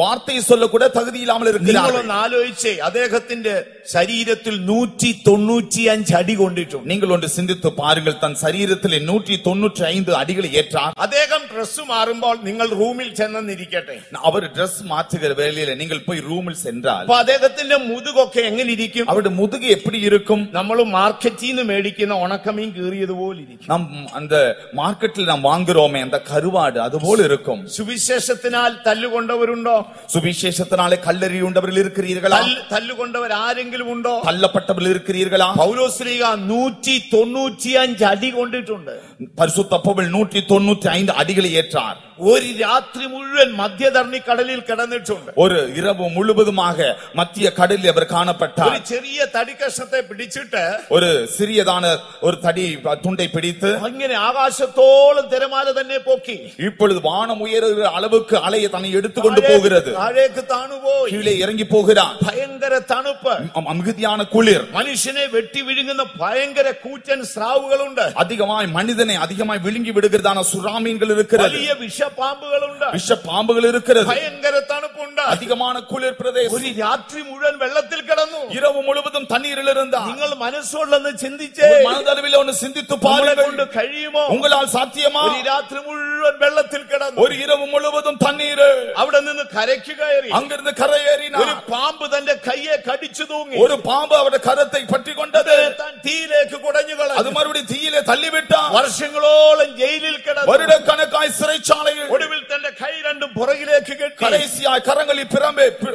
வார்த்தையை சொல்லக்கூட தகுதி இல்லாமல் இருக்கிறார்கள். നിങ്ങളൊന്ന് ആലോചിച്ചേ, അദ്ദേഹത്തിന്റെ ശരീരത്തിൽ 195 അടി കൊണ്ടിട്ടുണ്ട്. நீங்கள் ஒன்று சிந்தித்து பாருங்கள். தன் சரீரத்தில் 195 அடிகளை ஏற்றார். അദ്ദേഹം ഡ്രസ് മാറുമ്പോൾ നിങ്ങൾ റൂമിൽ ചെന്നിരിക്കട്ടെ. அவர் டிரஸ் மாற்றுகிற வேளையில நீங்கள் போய் ரூமில் சென்றால் അപ്പൊ അദ്ദേഹത്തിന്റെ മുതുകൊക്കെ എങ്ങനെ ഇരിക്കും? அவருடைய முதுகு எப்படி இருக்கும்? നമ്മൾ മാർക്കറ്റിൽ നിന്ന് മേടിക്കുന്ന ഉണക്കമീൻ കീറിയതുപോലെ ഇരിക്കും. நாம் அந்த മാർക്കറ്റിൽ நாம் வாங்குறோமே அந்த கருவாடு அதுபோல இருக்கும். സുവിശേഷത്തിനാൽ തല്ലുകൊണ്ടവരുണ്ടോ? சுவிசேஷத்தினாலே கல்லெறியுண்டவர்கள் இருக்கிறீர்களா? തല്ലുകൊണ്ടവർ ആരെങ്കിലും ഉണ്ടോ? தள்ளப்பட்டவர்கள் இருக்கிறீர்களா? പൗലോസ്ലീഹ 195 അടി കൊണ്ടിട്ടുണ്ട്. பரிசுத்த பவுல் 195 அடிகளை ஏற்றார். ഒരു രാത്രി മുഴുവൻ മധ്യധർണിക്കടലിൽ കിടന്നിട്ടുണ്ട്. ஒரு இரவு முழுவதுமாக மத்திய கடலில் அவர் காணப்பட்டார். ഒരു ചെറിയ തടിക്കഷത്തെ പിടിച്ചിട്ട് ஒரு சிறியதான ஒரு தடி துண்டை பிடித்து അങ്ങനെ ആകാശത്തോളം തിരമാല തന്നെ പൊക്കി. இப்பொழுது வானம் உயருகிற அளவுக்கு அலையை தன்னை எடுத்துக்கொண்டு போகிறது. താഴേക്ക് താണുപോയി. கீழே இறங்கி போகிறார். ഭയങ്കര തണുപ്പ്, மிகுதியான குளிர், മനുഷ്യനെ വെട്ടി വിഴുങ്ങുന്ന ഭയങ്കര കൂറ്റൻ സ്രാവുകളുണ്ട്. அதிகமாய் மனிதனை அதிகமாய் விழுங்கி விடுகிறதான சுறாமீன்கள் இருக்கிறது. വലിയ വിഷപ്പാമ്പുകളുണ്ട്. விஷ பாம்புகள் இருக்கிறது. ഭയങ്കര തണുപ്പുണ്ട്. அதிகமான குளிர் பிரதேசம். ഒരു രാത്രി മുഴുവൻ വെള്ളത്തിൽ കിടന്നു. இரவு முழுவதும் தண்ணீரில் இருந்தார். നിങ്ങൾ മനസ്സുള്ളെന്ന് ചിന്തിച്ചേ, மனதளவில் ஒன்று சிந்தித்து നമ്മളെ பாருங்கள். കൊണ്ട് കഴിയുമോ? உங்களால் சாத்தியமா? ഒരു രാത്രി മുഴുവൻ വെള്ളത്തിൽ കിടന്നു. ஒரு இரவு முழுவதும் தண்ணீர். അവിടെ നിന്ന് കരയ്ക്ക് കയറി. அங்கிருந்து കരയേறினார். ഒരു പാമ്പ് തന്റെ കയ്യെ കടിച്ചു തൂങ്ങി. ஒரு பாம்பு அவருடைய கரத்தை பற்றி கொண்டது. താൻ തീയിലേക്ക് കുടഞ്ഞു കളഞ്ഞു. அது மறுபடியும் தீயிலே தள்ளிவிட்டார். വർഷങ്ങളോളം ജയിലിൽ കിടന്നു. வருடக்கணக்காய் சிறைச்சாலையில். ഒടുവിൽ തന്റെ കൈ രണ്ടും പുറകിലേക്ക് കെട്ടി. கடைசியாய் கரங்களில்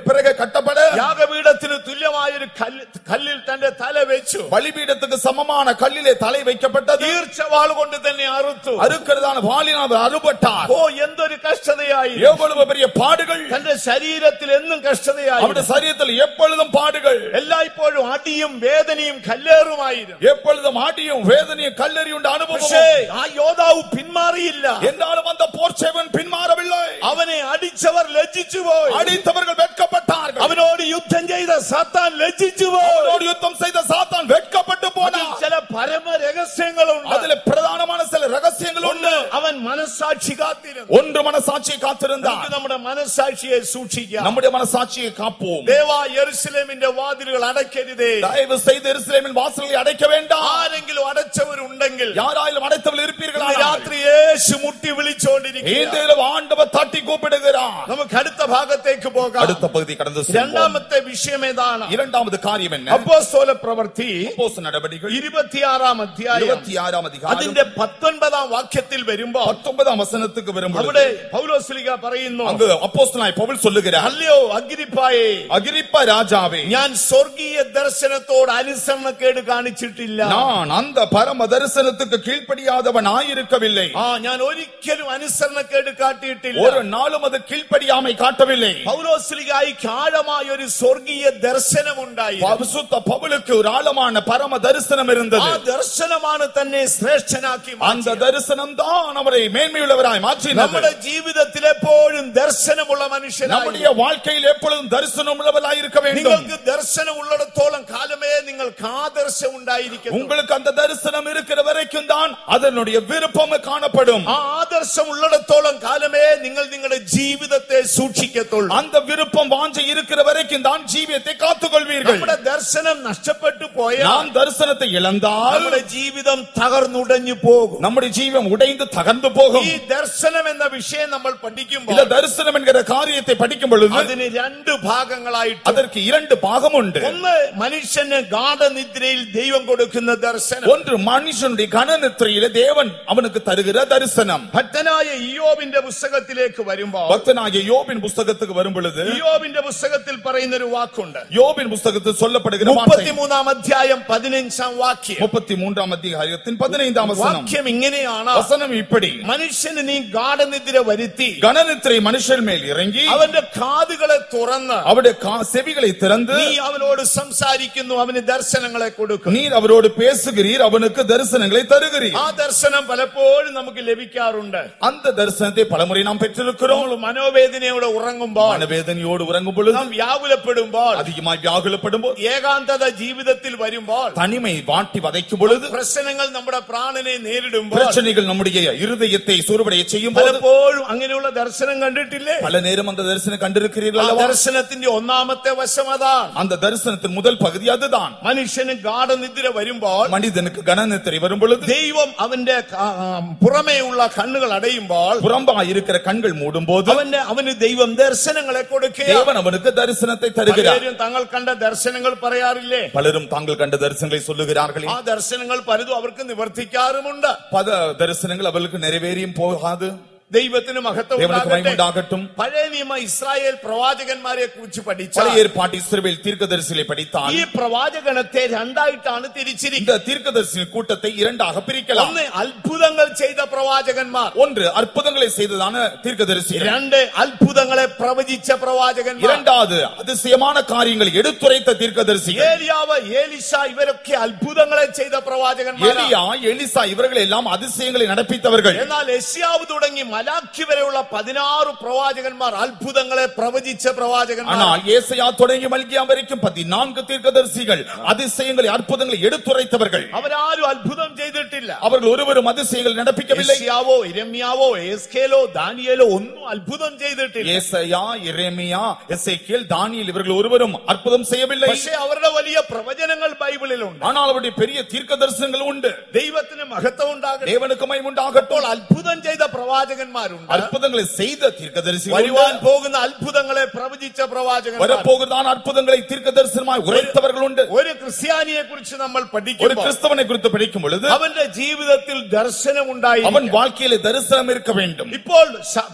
பிறகு கட்டப்பட യാഗപീഠത്തിന് തുല്യമായ ഒരു കല്ലിൽ തന്റെ തല വെച്ചു. பலிபீடத்துக்கு சமமான கல்லிலே தலை வைக்கப்பட்டது. ഈർച്ചവാൾ കൊണ്ട് തന്നെ അറുത്തു. அறுக்கிறதான வாளினால் அறுபட்டார். ഓ, എന്തൊരു കഷ്ടതയായി! எவ்வளவு பெரிய பாடுகள்! തന്റെ ശരീരത്തിൽ എന്നും കഷ്ടതയായി. அவருடைய சரீரத்தில் எப்பொழுதும் பாடுகள், എല്ലായ്പ്പോഴും അടിയും വേദനയും കല്ലേറുമായിരുന്നു. எப்பொழுதும் ஆடியும் வேதனையும் கல்லெறியுண்ட அனுபவம். പക്ഷേ ആ യോദ്ധാവ് പിന്മാറിയില്ല. என்றாலும் அந்த போர்ச்சேவன் பின்மாறவில்லை. അവനെ അടിച്ചവർ ലജ്ജിച്ചുപോയി. அடித்தவர்கள் வெட்கப்பட்டார்கள். അവനോട് യുദ്ധം ചെയ്ത സാത്താൻ ലജ്ജിച്ചുപോയി. அவனோடு யுத்தம் செய்த சாத்தான் வெட்கப்பட்டு போனான். ചില പരമ രഹസ്യങ്ങളുണ്ട്. அதிலே பிரதானமான சில ரகசியங்கள் உண்டு. അവൻ മനസ്സാക്ഷി കാത്തിരുന്നു. ஒன்று மனசாட்சியை காத்திருந்தான். നമുക്ക് നമ്മുടെ മനസ്സാക്ഷിയെ സൂക്ഷിക്കാം. நம்முடைய மனசாட்சியை காப்போம். ദേവാ യെരൂശലേമിന്റെ വാതിലുകൾ അടയ്ക്കരുതേ. தயவு செய்து எருசலேமின் வாசல்களை அடைக்க வேண்டாம். ആരെങ്കിലും അടച്ചവരുണ്ടെങ്കിൽ யாராயிலும் அடைத்தவர்கள் இருப்பீர்களா? രാത്രി യേശു മുട്ടി വിളിച്ചോണ്ടിരിക്കുക. இந்த இரவு ஆண்டவர் தட்டி கூப்பிடுகிறார். നമുക്ക് അടുത്ത ഭാഗത്തേക്ക് പോകാം. அடுத்த பகுதி கடந்து செல்வோம். രണ്ടാമത്തെ വിഷയം ഏതാണ്? இரண்டாவது காரியம் என்ன? അപ്പോസ്തല പ്രവൃത്തി அப்போஸ்தலர் நடபடிகள் 26-ാം അധ്യായം 26-ാം அதிகாரம் അതിന്റെ 19-ാം വാക്യത്തിൽ വരുമ്പോൾ 19-ാം വചനத்துக்கு വരുമ്പോൾ അവിടെ പൗലോസ്ലീഹ പറയുന്നു, அங்கு அப்போஸ்தலனாய் பவுல் சொல்லுகிறார், അല്ലയോ അഗ്രിപ്പായേ, அகிரிப்பா ராஜாவே, ഞാൻ സ്വർഗീയ ദർശനത്തോട് അനുസരണക്കേട് കാണിച്ചിട്ടില്ല. நான் அந்த பரம தரிசனத்துக்கு கீழ்ப்படியாதவன் ஆயிருக்கவில்லை. ഞാൻ ഒരിക്കലും അനുസരണക്കേട് കാട്ടിയിട്ടില്ല. ஒரு நாளும் அது கீழ்ப்படியாமை காட்டவில்லை. പൗലോസ്ലീഹായ്ക്ക് ആഴമായ ഒരു സ്വർഗീയ ദർശനമുണ്ടായി. பரிசுத்த பவுலுக்கு ஒரு ஆழமான பரம தரிசனம் இருந்தது. ആ ദർശനമാണ് തന്നെ ശ്രേഷ്ഠനാക്കി அந்த தரிசனம் தான் அவரை மேன்மையுள்ளவராய் மாற்றினது. നമ്മുടെ ജീവിതത്തിൽ എപ്പോഴും ദർശനമുള്ള മനുഷ്യനായി, நம்முடைய வாழ்க்கையில் எப்பொழுதும் தரிசனம் உள்ளவராய் இருக்க வேண்டும். നിങ്ങൾക്ക് ദർശനം ഉള്ളിടത്തോളം കാലമേ നിങ്ങൾക്ക് ആദർശം ഉണ്ടായിരിക്കും. உங்களுக்கு அந்த தரிசனம் இருக்கிற வரைக்கும் தான் அதனுடைய விருப்பம் காணப்படும். ആ ആദർശം ഉള്ളിടത്തോളം കാലമേ നിങ്ങൾ നിങ്ങളുടെ ജീവിതത്തെ സൂക്ഷിക്കത്തുള്ളൂ. அந்த விருப்பம் வாஞ்சை இருக்கிற வரைக்கும் தான் ஜீவியத்தை காத்துக்கொள்ள கொள்வீர்கள். നമ്മുടെ ദർശനം നഷ്ടപ്പെട്ടു പോയാൽ நாம் தரிசனத்தை இழந்தால் നമ്മുടെ ജീവിതം തകർന്നുടഞ്ഞു പോകും. நம்முடைய ஜீவன் உடைந்து தகர்ந்து போகும். ഈ ദർശനം എന്ന വിഷയം നമ്മൾ പഠിക്കുമ്പോൾ இந்த தரிசனம் என்கிற காரியத்தை படிக்கும் பொழுது അതിന് രണ്ട് ഭാഗങ്ങളായിട്ട്, அதற்கு இரண்டு பாகம் உண்டு. ഒന്ന് മനുഷ്യന് ഗാഢനിദ്രയിൽ ദൈവം കൊടുക്കുന്ന ദർശനം, ஒன்று மனுஷனுடைய கனநித்திரையிலே தேவன் அவனுக்கு தருகிற தரிசனம். ഭക്തനായ ഇയ്യോബിന്റെ പുസ്തകത്തിലേക്ക് വരുമ്പോൾ பக்தனாகிய யோபின் புஸ்தகத்துக்கு வரும் பொழுது ഇയ്യോബിന്റെ പുസ്തകത്തിൽ പറയുന്ന ഒരു വാക്കുണ്ട്. யோபின் புஸ்தகத்தில் சொல்லப்படுகிற வார்த்தை 33-ാം അധ്യായം 15-ാം വാക്യം. 33-ാം അധ്യായத்தின் 15-ാം വചനം. വാക്യം ഇങ്ങനെയാണ്, വചനം இப்படி, മനുഷ്യന് നീ ഗാഢനിദ്ര വരുത്തി கனநித்திரை மனுஷன் மேல் இறங்கி അവന്റെ കാതുകളെ തുറന്ന് அவருடைய செவிகளை திறந்து നീ അവനോട് സംസാരിക്കുന്നു, അവന് ദർശനങ്ങളെ കൊടുക്കും. நீர் அவரோடு பேசுகிறீர், அவனுக்கு தரிசனங்களை தருகிறீர். ആ ദർശനം പലപ്പോഴും നമുക്ക് ലഭിക്കാറുണ്ട്. அந்த தரிசனத்தை பலமுறை நாம் பெற்றிருக்கிறோம். നമ്മൾ മനോവേദനയോടെ ഉറങ്ങുമ്പോൾ, மனவேதனையோடு உறங்கும் பொழுது, നാം വ്യാകുലപ്പെടുമ്പോൾ, அதிகமாய் வியாகுலப்படும்போது, ഏകാന്തത ജീവിതത്തിൽ വരുമ്പോൾ, தனிமை வாட்டி வதைக்கும் பொழுது, പ്രശ്നങ്ങൾ നമ്മുടെ പ്രാണനെ നേരിടുമ്പോൾ, பிரச்சனைகள் நம்முடைய இருதயத்தை சூறுபடைய செய்யும் போது, പലപ്പോഴും അങ്ങനെയുള്ള ദർശനം കണ്ടിട്ടില്ലേ? பல நேரம் அந்த தரிசனம் கண்டிருக்கிறீர்கள் ആ அல்லவா? ദർശനത്തിന്റെ ഒന്നാമത്തെ വശം അതാണ്. அந்த தரிசனத்தின் முதல் பகுதி அதுதான். മനുഷ്യന് ഗാഢനിദ്ര വരുമ്പോൾ, மனிதனுக்கு கனநித்திரை வரும் பொழுது, ദൈവം അവന്റെ പുറമേയുള്ള കണ്ണുകൾ അടയുമ്പോൾ, புறம்பாய் இருக்கிற கண்கள் மூடும் போது, അവന് ദൈവം ദർശനങ്ങളെ കൊടുക്കുക. தேவன் அவனுக்கு தரிசனத்தை தருகிறார். പലരും തങ്ങൾ കണ്ട ദർശനങ്ങൾ പറയാറില്ലേ? பலரும் தாங்கள் கண்ட தரிசனங்களை சொல்லுகிறார்களே. ആ ദർശനങ്ങൾ പലതും അവർക്ക് നിവർത്തിക്കാറുമുണ്ട്. பல தரிசனங்கள் அவர்களுக்கு நிறைவேறியும் போகாது. ദൈവത്തിന് മഹത്വം தேவனுக்கு உண்டாகட்டும். പഴയ നിയമ ഇസ്രായേൽ പ്രവാചകന്മാരെ കുറിച്ച് പഠിച്ചാൽ, பழைய ஏற்பாட்டு இஸ்ரவேல் தீர்க்கதரிசிகளை படித்தால், ഈ പ്രവാചകണത്തെ രണ്ടായിട്ടാണ് തിരിച്ചിരിക്കുന്നത്. இந்த தீர்க்கதரிசி கூட்டத்தை இரண்டாக பிரிக்கலாம். ഒന്ന് അത്ഭുതങ്ങൾ ചെയ്ത പ്രവാചകന്മാർ, ஒன்று அற்புதங்களை செய்ததான தீர்க்கதரிசி, രണ്ട് അത്ഭുതങ്ങളെ പ്രവചിച്ച പ്രവാചകന്മാർ, இரண்டாவது அதிசயமான காரியங்களை எடுத்துரைத்த தீர்க்கதரிசி. ഏലിയാവ്, ഏലിശ ഇവരൊക്കെ അത്ഭുതങ്ങളെ ചെയ്ത പ്രവാചകന്മാർ. எலியா, எலிசா இவர்கள் எல்லாம் அதிசயங்களை நடப்பித்தவர்கள். എന്നാൽ യെശയ്യാവ് തുടങ്ങി മലാക്കി വരെയുള്ള 16 പ്രവാചകന്മാർ അത്ഭുതങ്ങളെ പ്രവചിച്ച പ്രവാചകന്മാർ. ஆனால் ஏசாயா தொடங்கி மல்கியா வரைக்கும் 14 தீர்க்கதரிசிகள் அதிசயங்களை அற்புதங்களை எடுத்துரைத்தவர்கள். അവരാരും അത്ഭുതം ചെയ്തിട്ടില്ല. அவர்கள் ஒருவரும் அதிசயங்களை நடப்பிக்கவில்லை. യെശയ്യാവോ, യിരെമ്യാവോ, എസ്കേലോ, ദാനിയേലോ ഒന്നും അത്ഭുതം ചെയ്തിട്ടില്ല. ஏசாயா, യെരേമിயா, எசேக்கியேல், தானியேல் இவர்கள் ஒருவரும் அற்புதம் செய்யவில்லை. പക്ഷേ അവരുടെ വലിയ പ്രവചനങ്ങൾ ബൈബിളിലുണ്ട്. ஆனால் அவருடைய பெரிய தீர்க்க தரிசனங்கள் உண்டு. ദൈവത്തിന് മഹത്വം ഉണ്ടാകട്ടെ. தேவனுக்கு மகிமை உண்டாகட்டும். അത്ഭുതം ചെയ്ത പ്രവാചകന്മാരുണ്ട്. அற்புதங்களை செய்த தீர்க்கதரிசிகள் വരുവാൻ உண்டு. പോകുന്ന അത്ഭുതങ്ങളെ പ്രവചിച്ച പ്രവാചകന്മാർ, வரப்போகிறதான அற்புதங்களை தீர்க்கதரிசனமாய் உரைத்தவர்கள் உண்டு. ഒരു ക്രിസ്ത്യാനിയെ കുറിച്ച് നമ്മൾ ஒரு പഠിക്കുമ്പോൾ கிறிஸ்தவனை குறித்து படிக்கும் பொழுது, അവന്റെ ജീവിതത്തിൽ ദർശനം ഉണ്ടായി. அவன் வாழ்க்கையிலே தரிசனம் இருக்க வேண்டும். ഇപ്പോൾ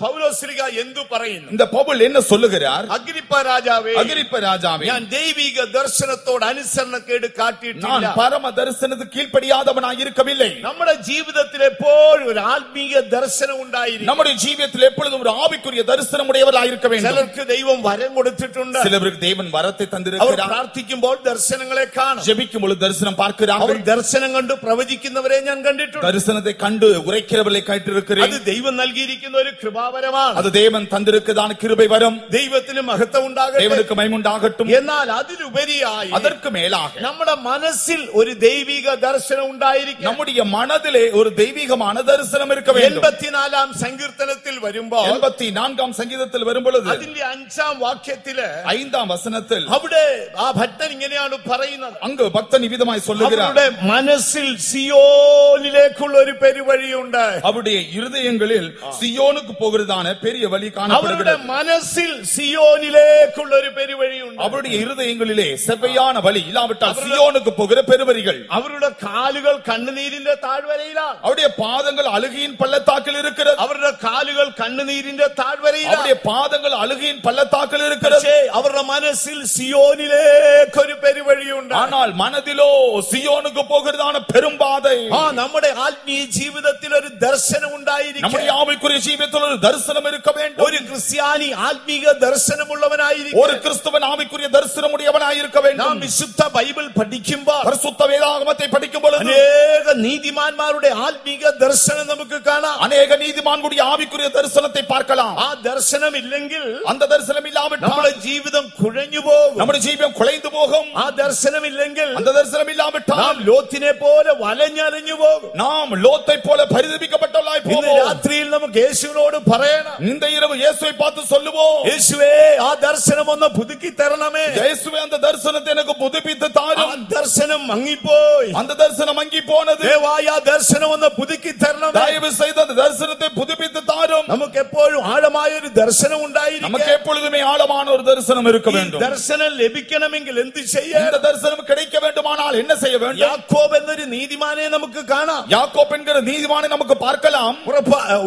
പൗലോസ്ലീഹ എന്തു പറയുന്നു? இந்த பவுல் என்ன சொல்லுகிறார்? അഗ്രിപ്പ രാജാവേ, அகிரிப்ப ராஜாவே, ഞാൻ ദൈവിക ദർശനത്തോട് അനുസരണക്കേട് நான் കാട്ടിയിട്ടില്ല. பரம தரிசனத்துக்கு கீழ்ப்படியாதவனாய் இருக்கவில்லை. നമ്മുടെ ജീവിതത്തിൽ എപ്പോഴും ഒരു ആത്മീയ ദർശനം ഉണ്ടായിരിക്കും. நம்முடைய ஜீவியத்தில் எப்பொழுதும் ஒரு ஆவிக்குரிய தரிசனம் உடையவர்களாய் இருக்க வேண்டும். ചിലർക്ക് ദൈവം വരം കൊടുത്തിട്ടുണ്ട്. சிலருக்கு தேவன் வரத்தை അവർ தந்திருக்கிறார். പ്രാർത്ഥിക്കുമ്പോൾ ദർശനങ്ങളെ കാണും. ஜெபிக்கும் பொழுது தரிசனம் അവർ பார்க்கிறார்கள். ദർശനം കണ്ട് പ്രവചിക്കുന്നവരെ ഞാൻ കണ്ടിട്ടുണ്ട്. தரிசனத்தை கண்டு உரைக்கிறவர்களை கேட்டிருக்கிறேன். അത് ദൈവം നൽകിയിരിക്കുന്ന ഒരു കൃപാവരമാണ്. அது தேவன் தந்திருக்கிறதான கிருபை வரம். ദൈവത്തിന് മഹത്വം ഉണ്ടാകട്ടെ. தேவனுக்கு மகிமை உண்டாகட்டும். എന്നാൽ അതിലുപരിയായി அதற்கு மேலாக നമ്മുടെ മനസ്സിൽ ഒരു ദൈവിക ദർശനം ഉണ്ടായിരിക്കും. நம்முடைய மனதிலே ஒரு தெய்வீகமான தரிசனம் இருக்க வேண்டும். 84-ാം സങ്കീർത്തനത്തിൽ വരുമ്പോൾ 84-ാം சங்கீதத்தில் வரும் பொழுது അതിന്റെ 5-ാം വാക്യത്തില് 5-ാം വചനത്തിൽ അവിടെ ആ ഭക്തൻ ഇങ്ങനെയാണ് പറയുന്നത്. அங்கு பக்தன் இவ்விதமாய் சொல்லுகிறார். അവരുടെ മനസ്സിൽ സിയോനിലേക്കുള്ള ഒരു പെരുവഴിയുണ്ട്. அவருடைய இருதயங்களில் சியோனுக்கு போகிறதான பெரிய வழி അവരുടെ காணப்படுகிறது. മനസ്സിൽ സിയോനിലേക്കുള്ള ഒരു പെരുവഴിയുണ്ട്. அவருடைய இருதயங்களிலே செவ்வையான வழி இல்லாவிட்டால் சியோனுக்கு போகிற பெருவழிகள். അവരുടെ കാലുകൾ കണ്ണുനീരിന്റെ താഴ്വരയിലാണ്. அவருடைய பாதங்கள் அழுகையின் பள்ளத்தாக்கில் இருக்கிறது. അവരുടെ കാലുകൾ കണ്ണുനീരിന്റെ താഴ്വരയിലാണ്. அவருடைய பாதங்கள் அழுகையின் பள்ளத்தாக்கில் இருக்கிறது. പക്ഷേ അവരുടെ മനസ്സിൽ സിയോനിലേക്ക് ഒരു പെരുവഴിയുണ്ട്. ஆனால் மனதிலோ சியோனுக்கு போகிறதான பெரும்பாதை. നമ്മുടെ ആത്മീയ ജീവിതത്തിൽ ഒരു ദർശനം ഉണ്ടായിരിക്കും. நம்முடைய ஆவிக்குரிய ஜீவியத்தில் ஒரு தரிசனம் இருக்க வேண்டும். ഒരു ക്രിസ്ത്യാനി ആത്മീക ദർശനമുള്ളവനായിരിക്കും. ஒரு கிறிஸ்தவன் ஆவிக்குரிய தரிசனம் உடையவனாய் இருக்க നാം வேண்டும். വിശുദ്ധ ബൈബിൾ പഠിക്കുമ്പോൾ பரிசுத்த வேதாகமத்தை படிக்கும் பொழுது അനേക നീതിമാന്മാരുടെ ആത്മീക ദർശനം നമുക്ക് കാണാം. அநேக நீதிமான்களுடைய அவனுடைய ஆவிக்குரிய தரிசனத்தை பார்க்கலாம். ആ ദർശനം ഇല്ലെങ്കിൽ அந்த தரிசனம் இல்லாவிட்டால் നമ്മുടെ ജീവിതം കുഴഞ്ഞു പോകും. நம்முடைய ஜீவியம் குலைந்து போகும். ആ ദർശനം ഇല്ലെങ്കിൽ அந்த தரிசனம் இல்லாவிட்டால் നാം ലോത്തിനെ പോലെ വലഞ്ഞലഞ്ഞു പോകും. நாம் லோத்தை போல பரிதபிக்கப்பட்டவர்களாய் ഇന്ന് போவோம். രാത്രിയിൽ നമുക്ക് യേശുവിനോട് പറയണം, இந்த இரவு இயேசுவை பார்த்து சொல்லுவோம், യേശുവേ ആ ദർശനം ഒന്ന് പുതുക്കി തരണമേ. இயேசுவே அந்த தரிசனத்தை எனக்கு புதுப்பித்து ആ தாரும். ദർശനം മങ്ങിപ്പോയി. அந்த தரிசனம் மங்கி போனது. ദയവായി ആ ദർശനം ഒന്ന് പുതുക്കി തരണമേ. தயவு செய்து அந்த தரிசனத்தை புதுப்பித்து தாரும். നമുക്ക് എപ്പോഴും ആഴമായ ഒരു ദർശനം நமக்கு ഉണ്ടായിരിക്കും. எப்பொழுதுமே ஆழமான ஒரு தரிசனம் இருக்க ഈ வேண்டும். ദർശനം ലഭിക്കണമെങ്കിൽ എന്ത് ചെയ്യണം? இந்த தரிசனம் கிடைக்க வேண்டுமானால் என்ன செய்ய வேண்டும்? യാക്കോബ് എന്നൊരു നീതിമാനെ നമുക്ക് കാണാം. யாக்கோப் என்கிற நீதிமானை நமக்கு பார்க்கலாம்.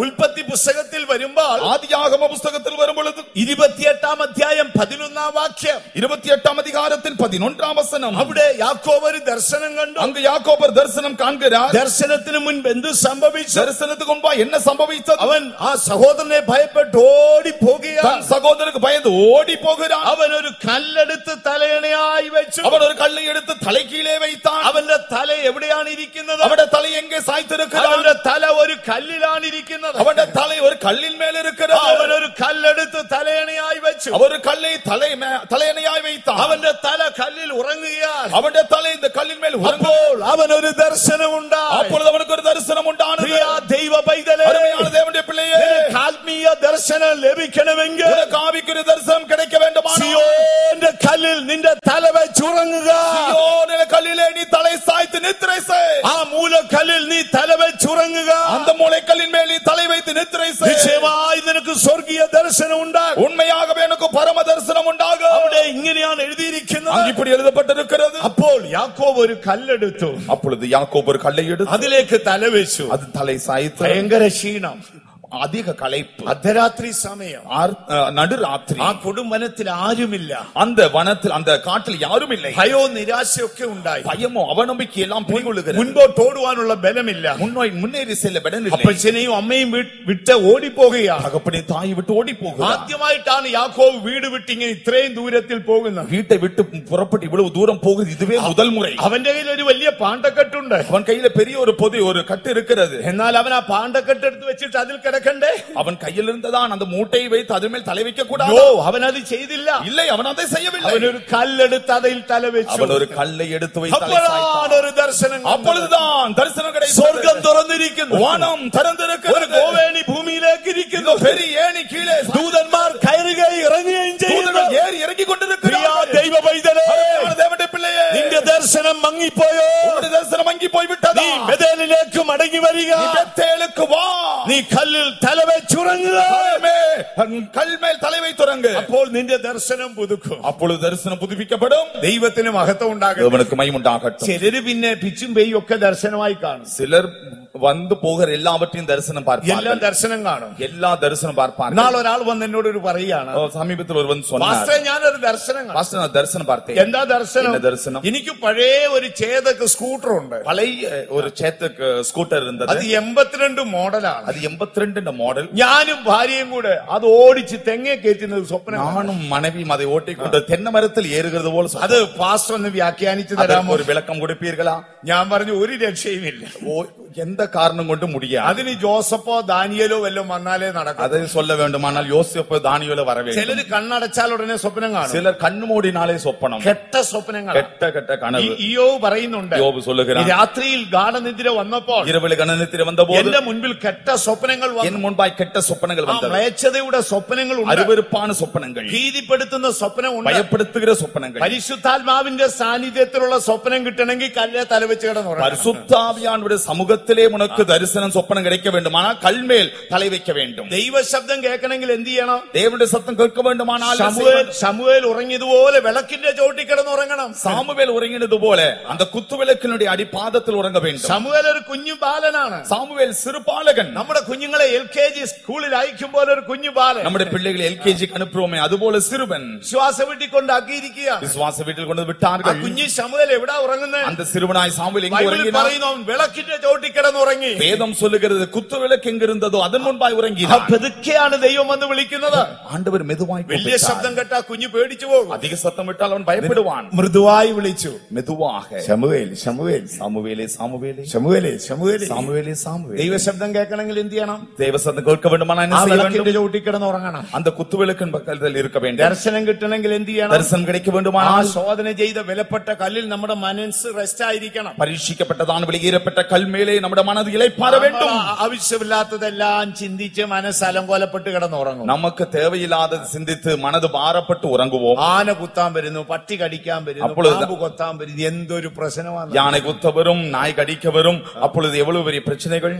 ഉൽപ്പത്തി പുസ്തകത്തിൽ വരുമ്പോൾ ஆதியாகம புஸ்தகத்தில் வரும் பொழுது 28 അധ്യായം 11 വാക്യം, 28 அதிகாரத்தின் 11 வசனம், അവിടെ യാക്കോബ് ഒരു ദർശനം കണ്ടു. அங்கு யாக்கோபர் தரிசனம் காண்கிறார். ദർശനത്തിന് മുൻപ് എന്ത് സംഭവിച്ചു? தரிசனத்துக்கு முன்பா என்ன சம்பவித்தது? അവൻ ആ സഹോദരനെ ഭയപ്പെട്ട് ഓടി പോകുകയാണ്. தன் சகோதரனுக்கு பயந்து ஓடி போகிறான். അവൻ ഒരു കല്ലെടുത്ത് തലയണയായി വെച്ചു. அவன் ஒரு கல்லை எடுத்து தலை கீழே வைத்தான். അവന്റെ തല എവിടെയാണ് ഇരിക്കുന്നത്? அவனுடைய தலை எங்கே சாய்த்திருக்கிறான்? അവന്റെ തല ഒരു കല്ലിലാണ് ഇരിക്കുന്നത്. அவனுடைய தலை ஒரு கல்லின் மேல் இருக்கிறது. അവൻ ഒരു കല്ലെടുത്ത് തലയണയായി വെച്ചു. அவர் ஒரு கல்லை தலையணையாய் வைத்தான். അവന്റെ തല കല്ലിൽ ഉറങ്ങുകയാണ്. அவனுடைய தலை இந்த கல்லின் மேல் അപ്പോൾ അവനൊരു ദർശനം ഉണ്ടായി. அப்பொழுது அவனுக்கு ஒரு தரிசனம் உண்டானது. പ്രിയ ദൈവ പൈതലേ, அருமையான தேவனுடைய பிள்ளையே, നിനക്ക് ആത്മീയ ദർശനം ലഭിക്കണമെങ്കിൽ உனக்கு ஆவிக்குரிய தரிசனம் கிடைக்க வேண்டுமானால் സിയോന്റെ കല്ലിൽ നിന്റെ തല വെച്ചുറങ്ങുക. சீயோனின் கல்லிலே நீ தலை சாய்த்து நித்திரை செய். ആ മൂലക്കല്ലിൽ നീ തല വെച്ചുറങ്ങുക. அந்த மூலைக்கல்லின் மேல் நீ தலை வைத்து நித்திரை செய். നിശ്ചയമായി നിനക്ക് സ്വർഗീയ ദർശനം ഉണ്ടാകും. உண்மையாகவே எனக்கு பரம தரிசனம் உண்டாகும். അവിടെ ഇങ്ങനെയാണ് എഴുതിയിരിക്കുന്നത്. அங்கு இப்படி எழுதப்பட்டிருக்கிறது. അപ്പോൾ യാക്കോബ് ഒരു കല്ലെടുത്തു, அப்பொழுது யாக்கோபு ஒரு கல்லை எடுத்து അതിലേക്ക് തല വെച്ചു. அது தலை சாய்த்து ഭയങ്കര ക്ഷീണം, அதிக களைப்பு, അർദ്ധരാത്രി സമയം, நடுராத்திரி. ആ കൊടുംവനത്തിൽ ആരുമില്ല. அந்த വനത്തിൽ அந்த കാട്ടിൽ யாரும் இல்லை. ഭയവും നിരാശയൊക്കെ ഉണ്ടായി. பயமோ அவநம்பிக்கை எல்லாம் பிடிகொள்ளுகிறது. മുൻപോട്ട് ഓടുവാനുള്ള ബലമില്ല. முன்னேறி செல்ல பலனில்லை. അപ്പച്ചനെയും അമ്മയും വിട്ട് ഓടിപ്പോകുകയാണ്. தகப்பனை தாயை விட்டு ஓடி போகிறார். ആദ്യമായിട്ടാണ് യാക്കോബ് വീട് വിട്ട് ഇങ്ങനെ ഇത്രയും ദൂരത്തിൽ പോകുന്നത്. வீட்டை விட்டு புறப்பட்டு இவ்வளவு தூரம் போகுது இதுவே முதல் முறை. അവന്റെ കയ്യിൽ ഒരു വലിയ പാണ്ടക്കെട്ടുണ്ട്. அவன் கையில பெரிய ஒரு பொதி ஒரு கட்டு இருக்கிறது. എന്നാൽ അവൻ ആ പാണ്ടക്കെട്ട് എടുത്ത് വെച്ചിട്ട് അതിൽ കിടക്കണ്ടേ? அவன் கையில் இருந்ததான் அந்த மூட்டையை வைத்து அதன் மேல் தலை வைக்க கூடாது. അവൻ അത് ചെയ്തില്ല. இல்லை, அவன் அதை செய்யவில்லை. അവൻ ഒരു കല്ലെടുത്ത് അതിൽ തല വെച്ചു. அவன் ஒரு கல்லை எடுத்து வைத்து தலை അപ്പോഴാണ് சாய்த்தான். ഒരു ദർശനം. அப்பொழுதுதான் தரிசனம் கிடைத்தது. സ്വർഗം തുറന്നിരിക്കുന്നു. வானம் திறந்திருக்கிறது. ഒരു ഗോവേണി ഭൂമിയിലേക്ക് ഇരിക്കുന്നു. பெரிய ஏணி கீழே ദൂതന്മാർ കയറുകയും ഇറങ്ങുകയും ചെയ്യുന്നു. தூதர்கள் ஏறி இறங்கி கொண்டிருக்கிறார்கள். ദൈവ പൈതലേ, தேவனுடைய பிள்ளையே, നിന്റെ ദർശനം മങ്ങിപ്പോയോ? உன்னுடைய தரிசனம் மங்கி போய்விட்டதா? നീ ബേഥേലിലേക്ക് മടങ്ങി വരിക. நீ பெத்தேலுக்கு வா. നീ കല്ലിൽ തല വെച്ചുറങ്ങുക. கல் மேல் தலை வைத்துறங்கு. അപ്പോൾ നിന്റെ ദർശനം പുതുക്കും. அப்பொழுது தரிசனம் புதுப்பிக்கப்படும். ദൈവത്തിന് മഹത്വം ഉണ്ടാകും. தேவனுக்கு மகிமை உண்டாகட்டும். ചിലര് പിന്നെ പിച്ചും പെയ്യും ഒക്കെ ദർശനമായി കാണും. சிலர் வந்து போகிற எல்லாவற்றையும் தரிசனம் എല്ലാം பார்ப்பார்கள். ദർശനം കാണും. எல்லா தரிசனம் பார்ப்பார்கள். നാളെ ഒരാൾ വന്ന് എന്നോട് ഒരു പറയുകയാണ്, சமீபத்தில் ஒருவன் சொன்னார், പാസ്റ്റർ ഞാനൊരു ദർശനം കാണും. பாஸ்டர் நான் தரிசனம் பார்த்தேன். എന്താ ദർശനം? என்ன தரிசனம்? എനിക്ക് പഴയ ഒരു ചേതക്ക് സ്കൂട്ടർ ഉണ്ട്. பழைய ஒரு சேத்துக்கு ஸ்கூட்டர் இருந்தது. അത് 82 മോഡലാണ്. அது 82 மாடல். ഞാനും ഭാര്യയും കൂടെ അത് ഓടിച്ച് തെങ്ങേ കയറ്റുന്നത് സ്വപ്നം. நானும் மனைவியும் அதை ஓட்டிக்கொண்டு தென்னை மரத்தில் ஏறுகிறது போல சொன்னேன். അത് പാസ്റ്റർ ഒന്ന് വ്യാഖ്യാനിച്ചു அதற்கு തരാമോ? ஒரு விளக்கம் கொடுப்பீர்களா? ഞാൻ പറഞ്ഞു ഒരു രക്ഷയുമില്ല. எந்த காரணம் கொண்டு முடியாது. അതിന് ജോസഫോ ദാനിയേലോ വല്ലതും വന്നാലേ നടക്കും. அதை சொல்ல வேண்டுமானால் யோசேப்பு தானியேலோ வர வேண்டும். ചിലര് കണ്ണടച്ചാൽ ഉടനെ സ്വപ്നം കാണും. சிலர் கண்ணு மூடினாலே சொப்பனம். കെട്ട സ്വപ്നങ്ങൾ. கெட்ட கனவு. ഇയ്യോബ് പറയുന്നുണ്ട്, யோபு சொல்லுகிறான், രാത്രിയിൽ ഗാഠനിദ്ര വന്നപ്പോൾ இரவில் கனநித்திரை வந்தபோது എന്റെ മുൻപിൽ കെട്ട സ്വപ്നങ്ങൾ என் முன்பாய் கெட்ட சொப்பனங்கள் வந்தது. മ്ലേച്ഛതയുടെ സ്വപ്നങ്ങൾ ഉണ്ട്. அருவருப்பான சொப்பனங்கள், ഭീതിപ്പെടുത്തുന്ന സ്വപ്നം ഉണ്ട്. பயப்படுத்துகிற சொப்பனங்கள். പരിശുദ്ധാത്മാവിന്റെ സാന്നിധ്യത്തിലുള്ള സ്വപ്നം കിട്ടണമെങ്കിൽ കല്ലെ തലവെച്ച് കിടന്നുറങ്ങണം. பரிசுத்தாவியானுடைய சமூகத்திலே உனக்கு தரிசனம் சொப்பனம் கிடைக்க வேண்டுமானால் கல்மேல் தலை வைக்க வேண்டும். ദൈവശബ്ദം കേൾക്കണമെങ്കിൽ എന്ത് ചെയ്യണം? தேவனுடைய சத்தம் கேட்க வேண்டுமானால் ശമൂവേൽ ഉറങ്ങിയതുപോലെ വിളക്കിന്റെ ചോട്ടിൽ കിടന്നുറങ്ങണം. சாமுவேல் உறங்கினது போல அந்த குத்துவிளக்கினுடைய அடிப்பாதத்தில் உறங்க வேண்டும். ശമൂവേൽ ഒരു കുഞ്ഞു ബാലനാണ്. சாமுவேல் சிறு பாலகன். നമ്മുടെ കുഞ്ഞുങ്ങളെ LKG സ്കൂളിൽ അയക്കുമ്പോൾ ഒരു കുഞ്ഞു ബാലൻ. நம்முடைய பிள்ளைகளை எல்கேஜிக்கு அனுப்புறோமே അതുപോലെ சிறுவன் വിശ്വാസ വീട്ടിൽ കൊണ്ടാക്കിയിരിക്കുക. விசுவாச வீட்டில் கொண்டு ആ விட்டார்கள். കുഞ്ഞു ശമൂവേൽ എവിടാ ഉറങ്ങുന്നത്? அந்த சிறுவனாய் சாமுவேல் எங்கே ബൈബിളിൽ உறங்கினான்? പറയുന്നു അവൻ വിളക്കിന്റെ ചോട്ടിൽ കിടന്നുറങ്ങി. വേദം சொல்லுகிறது കുത്തുവിളക്ക് എങ്ങിരുന്നതോ അതിന് മുൻപായി ഉറങ്ങിனார். പതുക്കെയാണ് ദൈവം വന്ന് വിളിക്കുന്നത്. ആണ്ടവർ മെതുവായി വലിയ ശബ്ദം കേട്ടാ കുഞ്ഞു പേടിച്ചു പോകും. അധിക ശബ്ദം വിട്ടാൽ അവൻ ഭയപ്പെടുവാൻ. മൃദുവായി വിളിച്ചു. മെതുവാக ശമൂവേൽ ശമൂവേൽ സാമുവേലേ സാമുവേലേ ശമൂവേലേ ശമൂവേലേ സാമുവേലേ സാമുവേലേ. ദൈവശബ്ദം കേൾക്കണമെങ്കിൽ എന്ത് ചെയ്യണം? ദൈവശബ്ദം കേൾക്ക വേണ്ടുമാனால் என்ன செய்ய வேண்டும்? ചവിട്ടി കിടന്നുറങ്ങണം. அந்த കുത്തുവിളക്കിன் பக்கத்தில் இருக்க வேண்டும். ദർശനം കിട്ടണമെങ്കിൽ എന്ത് ചെയ്യണം? ദർശനം கிடைக்க வேண்டுமானால் ശോധന ചെയ്ത വിലപ്പെട്ട കല്ലിൽ നമ്മുടെ മനസ്സ് റെസ്റ്റ് ആയിരിക്കണം. പരീക്ഷിക്കപ്പെട്ടതാണ് വെളിയേറപ്പെട്ട കൽമേലെ നമ്മുടെ മനസ്സ് ഇളപ്പാറ வேண்டும். ആവശ്യമില്ലാത്തതെല്ലാം ചിന്തിച്ച് മനസ്സ് അലങ്കോലപ്പെട്ട് കിടന്നുറങ്ങും. നമുക്ക് தேவையில்லாதது சிந்தித்து மனது பாரப்பட்டு உறங்குவோம். ആന കുത്താൻ വരുന്നു, പട്ടി കടിക്കാൻ വരുന്നു, പാമ്പ് കൊത്താൻ വരുന്നു, എന്തൊരു പ്രശ്നമാണ്. யானை குத்த வரும், நாய் கடிக்க வரும். அப்பொழுது எவ்வளவு பெரிய பிரச்சனைகள்.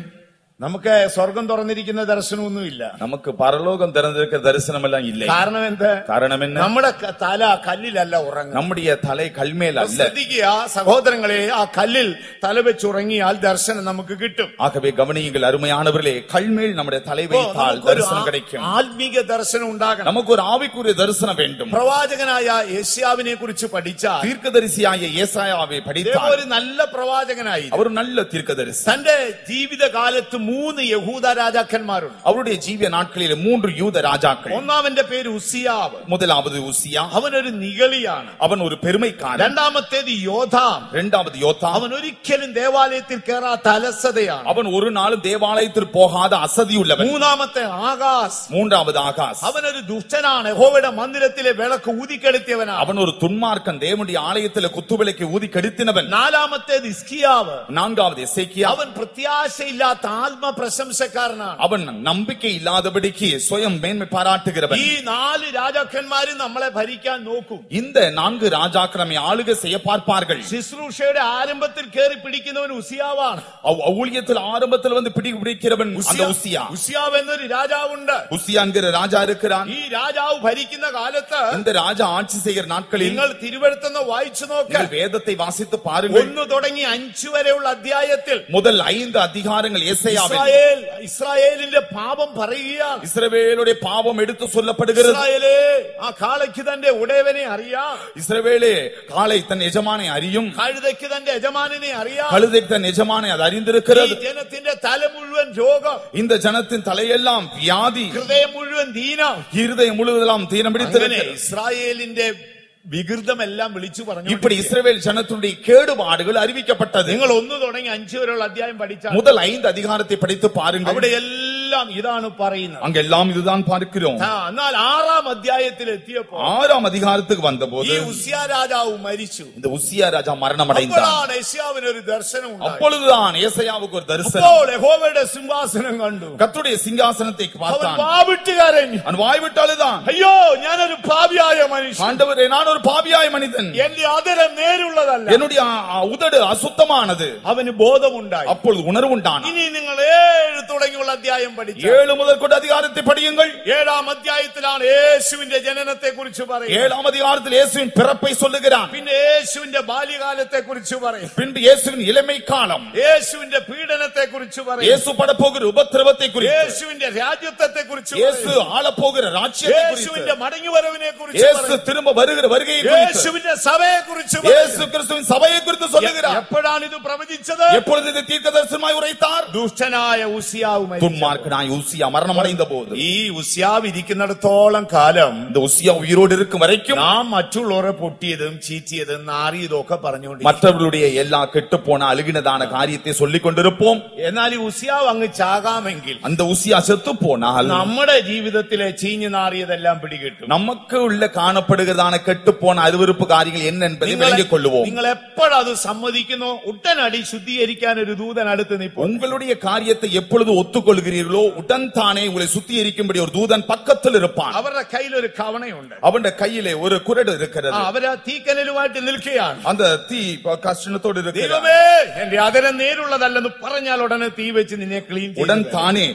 നമുക്ക് സ്വർഗം തുറന്നിരിക്കുന്ന ദർശനമൊന്നുമില്ല. നമുക്ക് പരലോകം തിരഞ്ഞെടുക്കുന്ന ദർശനമെല്ലാം ഇല്ല. കാരണം എന്ത്? കാരണം என்ன? നമ്മുടെ തല കല്ലിലല്ല ഉറങ്ങുന്നത്. നമ്മുടെ തല കൽമേലല്ല. ശ്രദ്ധിക്കുക സഹോദരങ്ങളെ, ആ കല്ലിൽ തല വെച്ചുറങ്ങിയാൽ ദർശനം നമുക്ക് കിട്ടും. ஆகவே கவனியுங்கள் அருமையானவர்களே, கல்மேல் நம்முடைய தலை வைத்தால் தரிசனம் கிடைக்கும். ആത്മീക ദർശനം ഉണ്ടാകണം. நமக்கு ஒரு ஆவிக்குரிய தரிசனம் வேண்டும். പ്രവാചകനായ യേശയ്യാവിനെ കുറിച്ച് പഠിച്ചാൽ, தீர்க்கதரிசியாയ യേശയ്യാவை പഠിத்தாൽ, ഒരു നല്ല പ്രവാചകനായി, அவர் நல்ல தீர்க்கதரிசி. തന്റെ ജീവിതകാലത്ത് 3 യഹൂദ രാജാക്കന്മാരുണ്ട്. அவருடைய ஜீவிய நாட்களிலே 3 யூத ராஜாக்கள். ഒന്നാമന്റെ പേര് ഉസിയാവ്. முதலாவது உசியா. അവനൊരു നിഗളിയാണ്. അവൻ ഒരു പെരുമൈക്കാരൻ. രണ്ടാമത്തേത് യോഥാം. രണ്ടാമത് യോഥാം. അവൻ ഒരിക്കലും ദേവാലയത്തിൽ കയറാത്ത അലസതയാണ്. അവൻ ഒരു നാളും ദേവാലയത്തിൽ പോകാതെ അസതിയുള്ളവൻ. മൂന്നാമത്തെ ആകാശ്. മൂന്നാമത് ആകാശ്. അവനൊരു ദുഷ്ടനാണ്. യഹോവയുടെ മന്ദിരത്തിലെ വിളക്ക് ഊതിക്കെടുത്തിയവനാണ്. അവൻ ഒരു തുന്മാർക്കൻ. ദേവന്റെ ആലയത്തിലെ കുത്തുവിളക്ക് ഊതിക്കെടുത്തിനവൻ. നാലാമത്തേത് ഹിസ്കിയാവ്. നാലാമത് എസേക്കിയാവ്. അവൻ പ്രത്യാശയില്ലാത്ത ആത്മപ്രശംസക്കാരനാണ്. അവൻ നമ്പിക്കയില്ലാത്തപടിക്ക് സ്വയം മേന്മ പാരാട്ടുகிறവൻ. ഈ 4 രാജാക്കന്മാരും നമ്മളെ ഭരിക്കാൻ നോക്കും. இந்த 4 ராஜாக்கள் நம்மை ஆளுகை செய்ய பார்ப்பார்கள். ശുശ്രൂഷയുടെ ആരംഭത്തിൽ കയറി പിടിക്കുന്നവൻ ഉസിയാവാണ്. ஊழியத்தில் ஆரம்பத்தில் வந்து பிடிக்கிறவன் அந்த உசியா. ഉസിയാവ് എന്നൊരു രാജാവുണ്ട്. உசியா என்கிற ராஜா இருக்கிறான். ഈ രാജാവ് ഭരിക്കുന്ന കാലത്ത്, இந்த ராஜா ஆட்சி செய்கிற நாட்களில் നിങ്ങൾ തിരുവെഴുത്തൊന്ന് വായിച്ചു നോക്ക്. வேதத்தை வாசித்து பாருங்கள். 1 തുടങ്ങി 5 വരെയുള്ള അധ്യായത്തിൽ முதல் 5 அதிகாரங்கள் ஏசாயாவில் ഇസ്രായേലിന്റെ പാപം പറയുകയാണ്. இஸ்ரவேலுடைய பாவம் எடுத்து சொல்லப்படுகிறது. ഇസ്രായേലേ, ആ കാളയ്ക്ക് തന്റെ ഉടയവനെ അറിയാം. இஸ்ரவேலே, காளை தன் எஜமானை அறியும். കഴുതയ്ക്ക് തന്റെ യജമാനനെ അറിയാം. கழுதை தன் எஜமானை அது அறிந்திருக்கிறது. ഈ ജനത്തിന്റെ തല മുഴുവൻ രോഗം. இந்த ஜனத்தின் தலையெல்லாம் வியாதி. ഹൃദയം മുഴുവൻ ദീനം. இருதயம் முழுவதெல்லாம் தீனம் பிடித்திருக்கிறது. ഇസ്രായേലിന്റെ വികൃതമെല്ലാം വിളിച്ചു പറഞ്ഞു. இப்படி இஸ்ரவேல் ஜனத்துடைய கேடுபாடுகள் அறிவிக்கப்பட்டது. നിങ്ങൾ 1 തുടങ്ങി 5 വരെയുള്ള അധ്യായം പഠിച്ചാൽ முதல் 5 அதிகாரத்தை படித்து பாருங்கள். അവിടെ എല്ലാം ഇതാണ് പറയുന്നത്. அங்கெல்லாம் இதுதான் பார்க்கிறோம். എന്നാൽ 6-ാം അധ്യായത്തിൽ എത്തിയപ്പോൾ 6-ஆம் அதிகாரத்துக்கு வந்தபோது ഈ ഉസിയാ രാജാവ് മരിച്ചു. இந்த உசியா ராஜா மரணமடைந்தார். അപ്പോഴാണ് യെശയ്യാവിന് ഒരു ദർശനം ഉണ്ടായത്. அப்பொழுதுதான் ஏசாயாவுக்கு ஒரு தரிசனம். അപ്പോൾ യഹോവയുടെ സിംഹാസനം കണ്ടു. கர்த்தருடைய சிங்காசனத்தை അവൻ பார்த்தான். വാവിട്ട് കരഞ്ഞു. அவன் வாய்விட்டு அழுதான். അയ്യോ, ഞാനൊരു പാപിയായ മനുഷ്യൻ. ஆண்டவரே, நான் ஒரு பாவியாய் மனிதன். എന്റെ അതിരം നേരുള്ളതല്ല. என்னுடைய உதடு அசுத்தமானது. അവന് ബോധമുണ്ടായി. அப்பொழுது உணர்வு உண்டான. ഇനി നിങ്ങൾ 7 തുടങ്ങിയുള്ള അധ്യായം പഠിച്ചു. 7 முதல் கொண்டு அதிகாரத்தை படியுங்கள். 7-ാം അധ്യായത്തിലാണ് യേശുവിന്റെ ജനനത്തെ കുറിച്ച് പറയുന്നത്. 7-ஆம் அதிகாரத்தில் இயேசுவின் பிறப்பை சொல்லுகிறான். പിന്നെ യേശുവിന്റെ ബാല്യകാലത്തെ കുറിച്ച് പറയും. பின்பு இயேசுவின் இளமை காலம், യേശുവിന്റെ പീഡനത്തെ കുറിച്ച് പറയും. இயேசு படப்போகிற உபத்திரவத்தை குறித்து, യേശുവിന്റെ രാജ്യത്വത്തെ കുറിച്ച് இயேசு പറയും. ஆளப்போகிற ராஜ்யத்தை குறித்து, യേശുവിന്റെ മടങ്ങിവരവിനെ കുറിച്ച് இயேசு പറയും. திரும்ப வருகிற வருகையை குறித்து, യേശുവിന്റെ സഭയെ കുറിച്ച് இயேசு கிறிஸ்துவின் சபையை குறித்து சொல்லுகிறார். എപ്പോഴാണ് ഇത് പ്രവചിച്ചത്? எப்பொழுது இது தீர்க்கதரிசனமாய் உரைத்தார்? ദുഷ്ടനായ ഉസിയാവ് മരിച്ചു. துன்மார்க்கனாய் உசியா மரணமடைந்த போது, ഈ ഉസിയാവ് ഇരിക്കുന്നിടത്തോളം കാലം இந்த உசியா உயிரோடு இருக்கும் வரைக்கும் നാം മറ്റുള്ളവരെ പൊട്ടിയതും ചീറ്റിയതും നാറിയതും ഒക്കെ പറഞ്ഞുകൊണ്ട് மற்றவர்களுடைய எல்லா கெட்டுப்போன அழுகினதான காரியத்தை சொல்லிக் கொண்டிருப்போம். എന്നാൽ ഈ ഉസിയാവ് അങ്ങ് ചാകാമെങ്കിൽ அந்த உசியா செத்து போனால் നമ്മുടെ ജീവിതത്തിലെ ചീഞ്ഞു നാറിയതെല്ലാം പിടികിട്ടും. நமக்கு உள்ள காணப்படுகிறதான கெட்டுப்போன அருவருப்பு காரியங்கள் என்ன என்பதை விளங்கிக் கொள்வோம். നിങ്ങൾ എപ്പോഴത് സമ്മതിക്കുന്നോ ഉടനടി ശുദ്ധീകരിക്കാൻ ഒരു ദൂതൻ അടുത്ത് നിൽക്കും. உங்களுடைய காரியத்தை எப்பொழுது ஒத்துக்கொள்கிறீர்களோ உடன் தானே உங்களை சுத்திகரிக்கும்படி ஒரு தூதன் பக்கத்தில் இருப்பான். അവരുടെ കയ്യിൽ ഒരു കവണയുണ്ട്. அவனுடைய கையிலே ஒரு குரடு இருக்கிறது. അവര് ആ തീക്കനലുമായിട്ട് നിൽക്കുകയാണ്. அந்த தீ கஷ்டத்தோடு இருக்கிறது. ദൈവമേ, എന്റെ അതിരം നേരുള്ളതല്ലെന്ന് പറഞ്ഞാൽ ഉടനെ തീ വെച്ച് നിന്നെ ക്ലീൻ உடன் தானே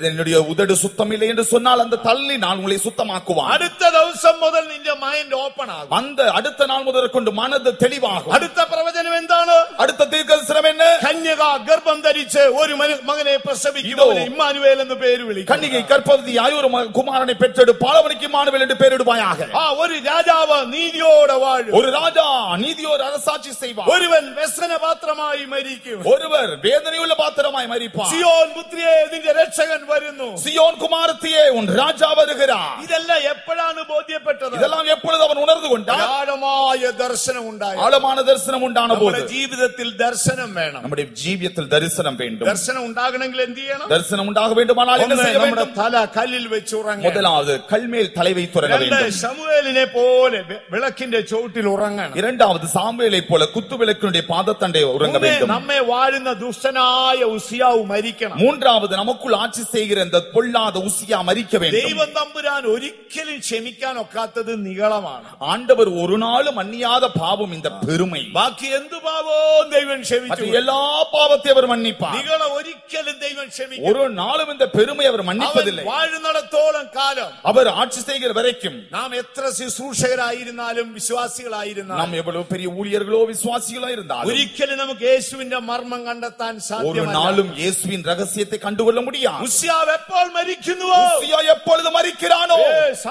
என்னுடைய உதடு சுத்தமில்லை என்று சொன்னால் அந்த தள்ளி நான் உங்களை சுத்தமாக்குவான். അടുത്ത ദിവസം മുതൽ നിന്റെ മൈൻഡ് ഓപ്പൺ ആകും. அந்த അടുത്ത நாள் முதல் கொண்டு மனது தெளிவாகும். അടുത്ത പ്രവചനം എന്താണ്? അടുത്ത தீர்க்கதரிசனம் என்ன? കന്യക ഗർഭം ധരിച്ച് ഒരു മകനെ പ്രസവിക്കും, ഇമ്മാനുവേൽ എന്ന് പേര് വിളിക്കും. கன்னிகை கர்ப்பவதியாய் ஒரு குமாரனை பெற்றெடுப்பாள், அவனுக்கு இம்மானுவேல் இம்மானுவேல் என்று பெயரிடுவாயாக. ஒரு ராஜாவ நீதியோட வாழும். ஒரு ராஜா நீதியோடு அரசாட்சி செய்வார். ஒருவன் വ്യസന പാത്രമായി മരിക്കും. ஒருவர் வேதனையுள்ள பாத்திரமாய் மரிப்பார். സിയോൻ പുത്രിയെ നിന്റെ രക്ഷകൻ വരുന്നു. சியோன் குமாரத்தியே உன் ராஜா வருகிறார். ഇതെല്ലാം എപ്പോഴാണ് ബോധ്യപ്പെട്ടത്? இதெல்லாம் எப்பொழுது அவன் உணர்ந்து கொண்டான்? ആഴമായ ദർശനം ഉണ്ടായി. ஆழமான தரிசனம் உண்டான போது നമ്മുടെ ജീവിതത്തിൽ ദർശനം വേണം. நம்முடைய ஜீவியத்தில் தரிசனம் வேண்டும். ദർശനം ഉണ്ടാകണമെങ്കിൽ എന്ത് ചെയ്യണം? தரிசனம் உண்டாக வேண்டுமானால் என்ன செய்ய നമ്മുടെ வேண்டும்? തല കല്ലിൽ വെച്ച് ഉറങ്ങണം. முதலாவது கல்மேல் தலை வைத்து உறங்க வேண்டும். ശമൂവേലിനെ പോലെ വിളക്കിന്റെ ചുവട്ടിൽ ഉറങ്ങണം. இரண்டாவது சாமுவேலை போல குத்து விளக்கினுடைய பாதத்தண்டை உறங்க வேண்டும். നമ്മെ വാഴുന്ന ദുഷ്ടനായ ഉസിയാവ് മരിക്കണം. மூன்றாவது நமக்குள் ஆட்சி செய்கிற இந்த பொல்லாத உசியா மரிக்க வேண்டும். ദൈവം തമ്പുരാൻ ഒരിക്കലും ക്ഷമിക്കാൻ ഒക്കാത്തത് നിഗളമാണ്. ஆண்டவர் ஒரு நாளும் மன்னியாத பாவம் இந்த பெருமை. ബാക്കി എന്തു പാപവും ദൈവം ക്ഷമിച്ചു. எல்லா பாவத்தையும் அவர் மன்னிப்பார். നിഗള ഒരിക്കലും ദൈവം ക്ഷമിക്കും. ஒரு நாளும் இந்த பெருமை அவர் மன்னிப்பதில்லை. വാഴുന്നിടത്തോളം കാലം அவர் ஆட்சி செய்கிற வரைக்கும் നാം എത്ര ശുശ്രൂഷകരായിരുന്നാലും വിശ്വാസികളായിരുന്നാലും நாம் எவ்வளவு பெரிய ஊழியர்களோ விசுவாசிகளோ இருந்தாலும் ഒരിക്കലും നമുക്ക് യേശുവിന്റെ മർമ്മം കണ്ടെത്താൻ ஒரு സാധ്യമല്ല. நாளும் இயேசுவின் ரகசியத்தை கண்டுகொள்ள முடியாது. ഉസ്യാവ് എപ്പോൾ മരിക്കുന്നുവോ உசியா எப்பொழுது மரிக்கிறானோ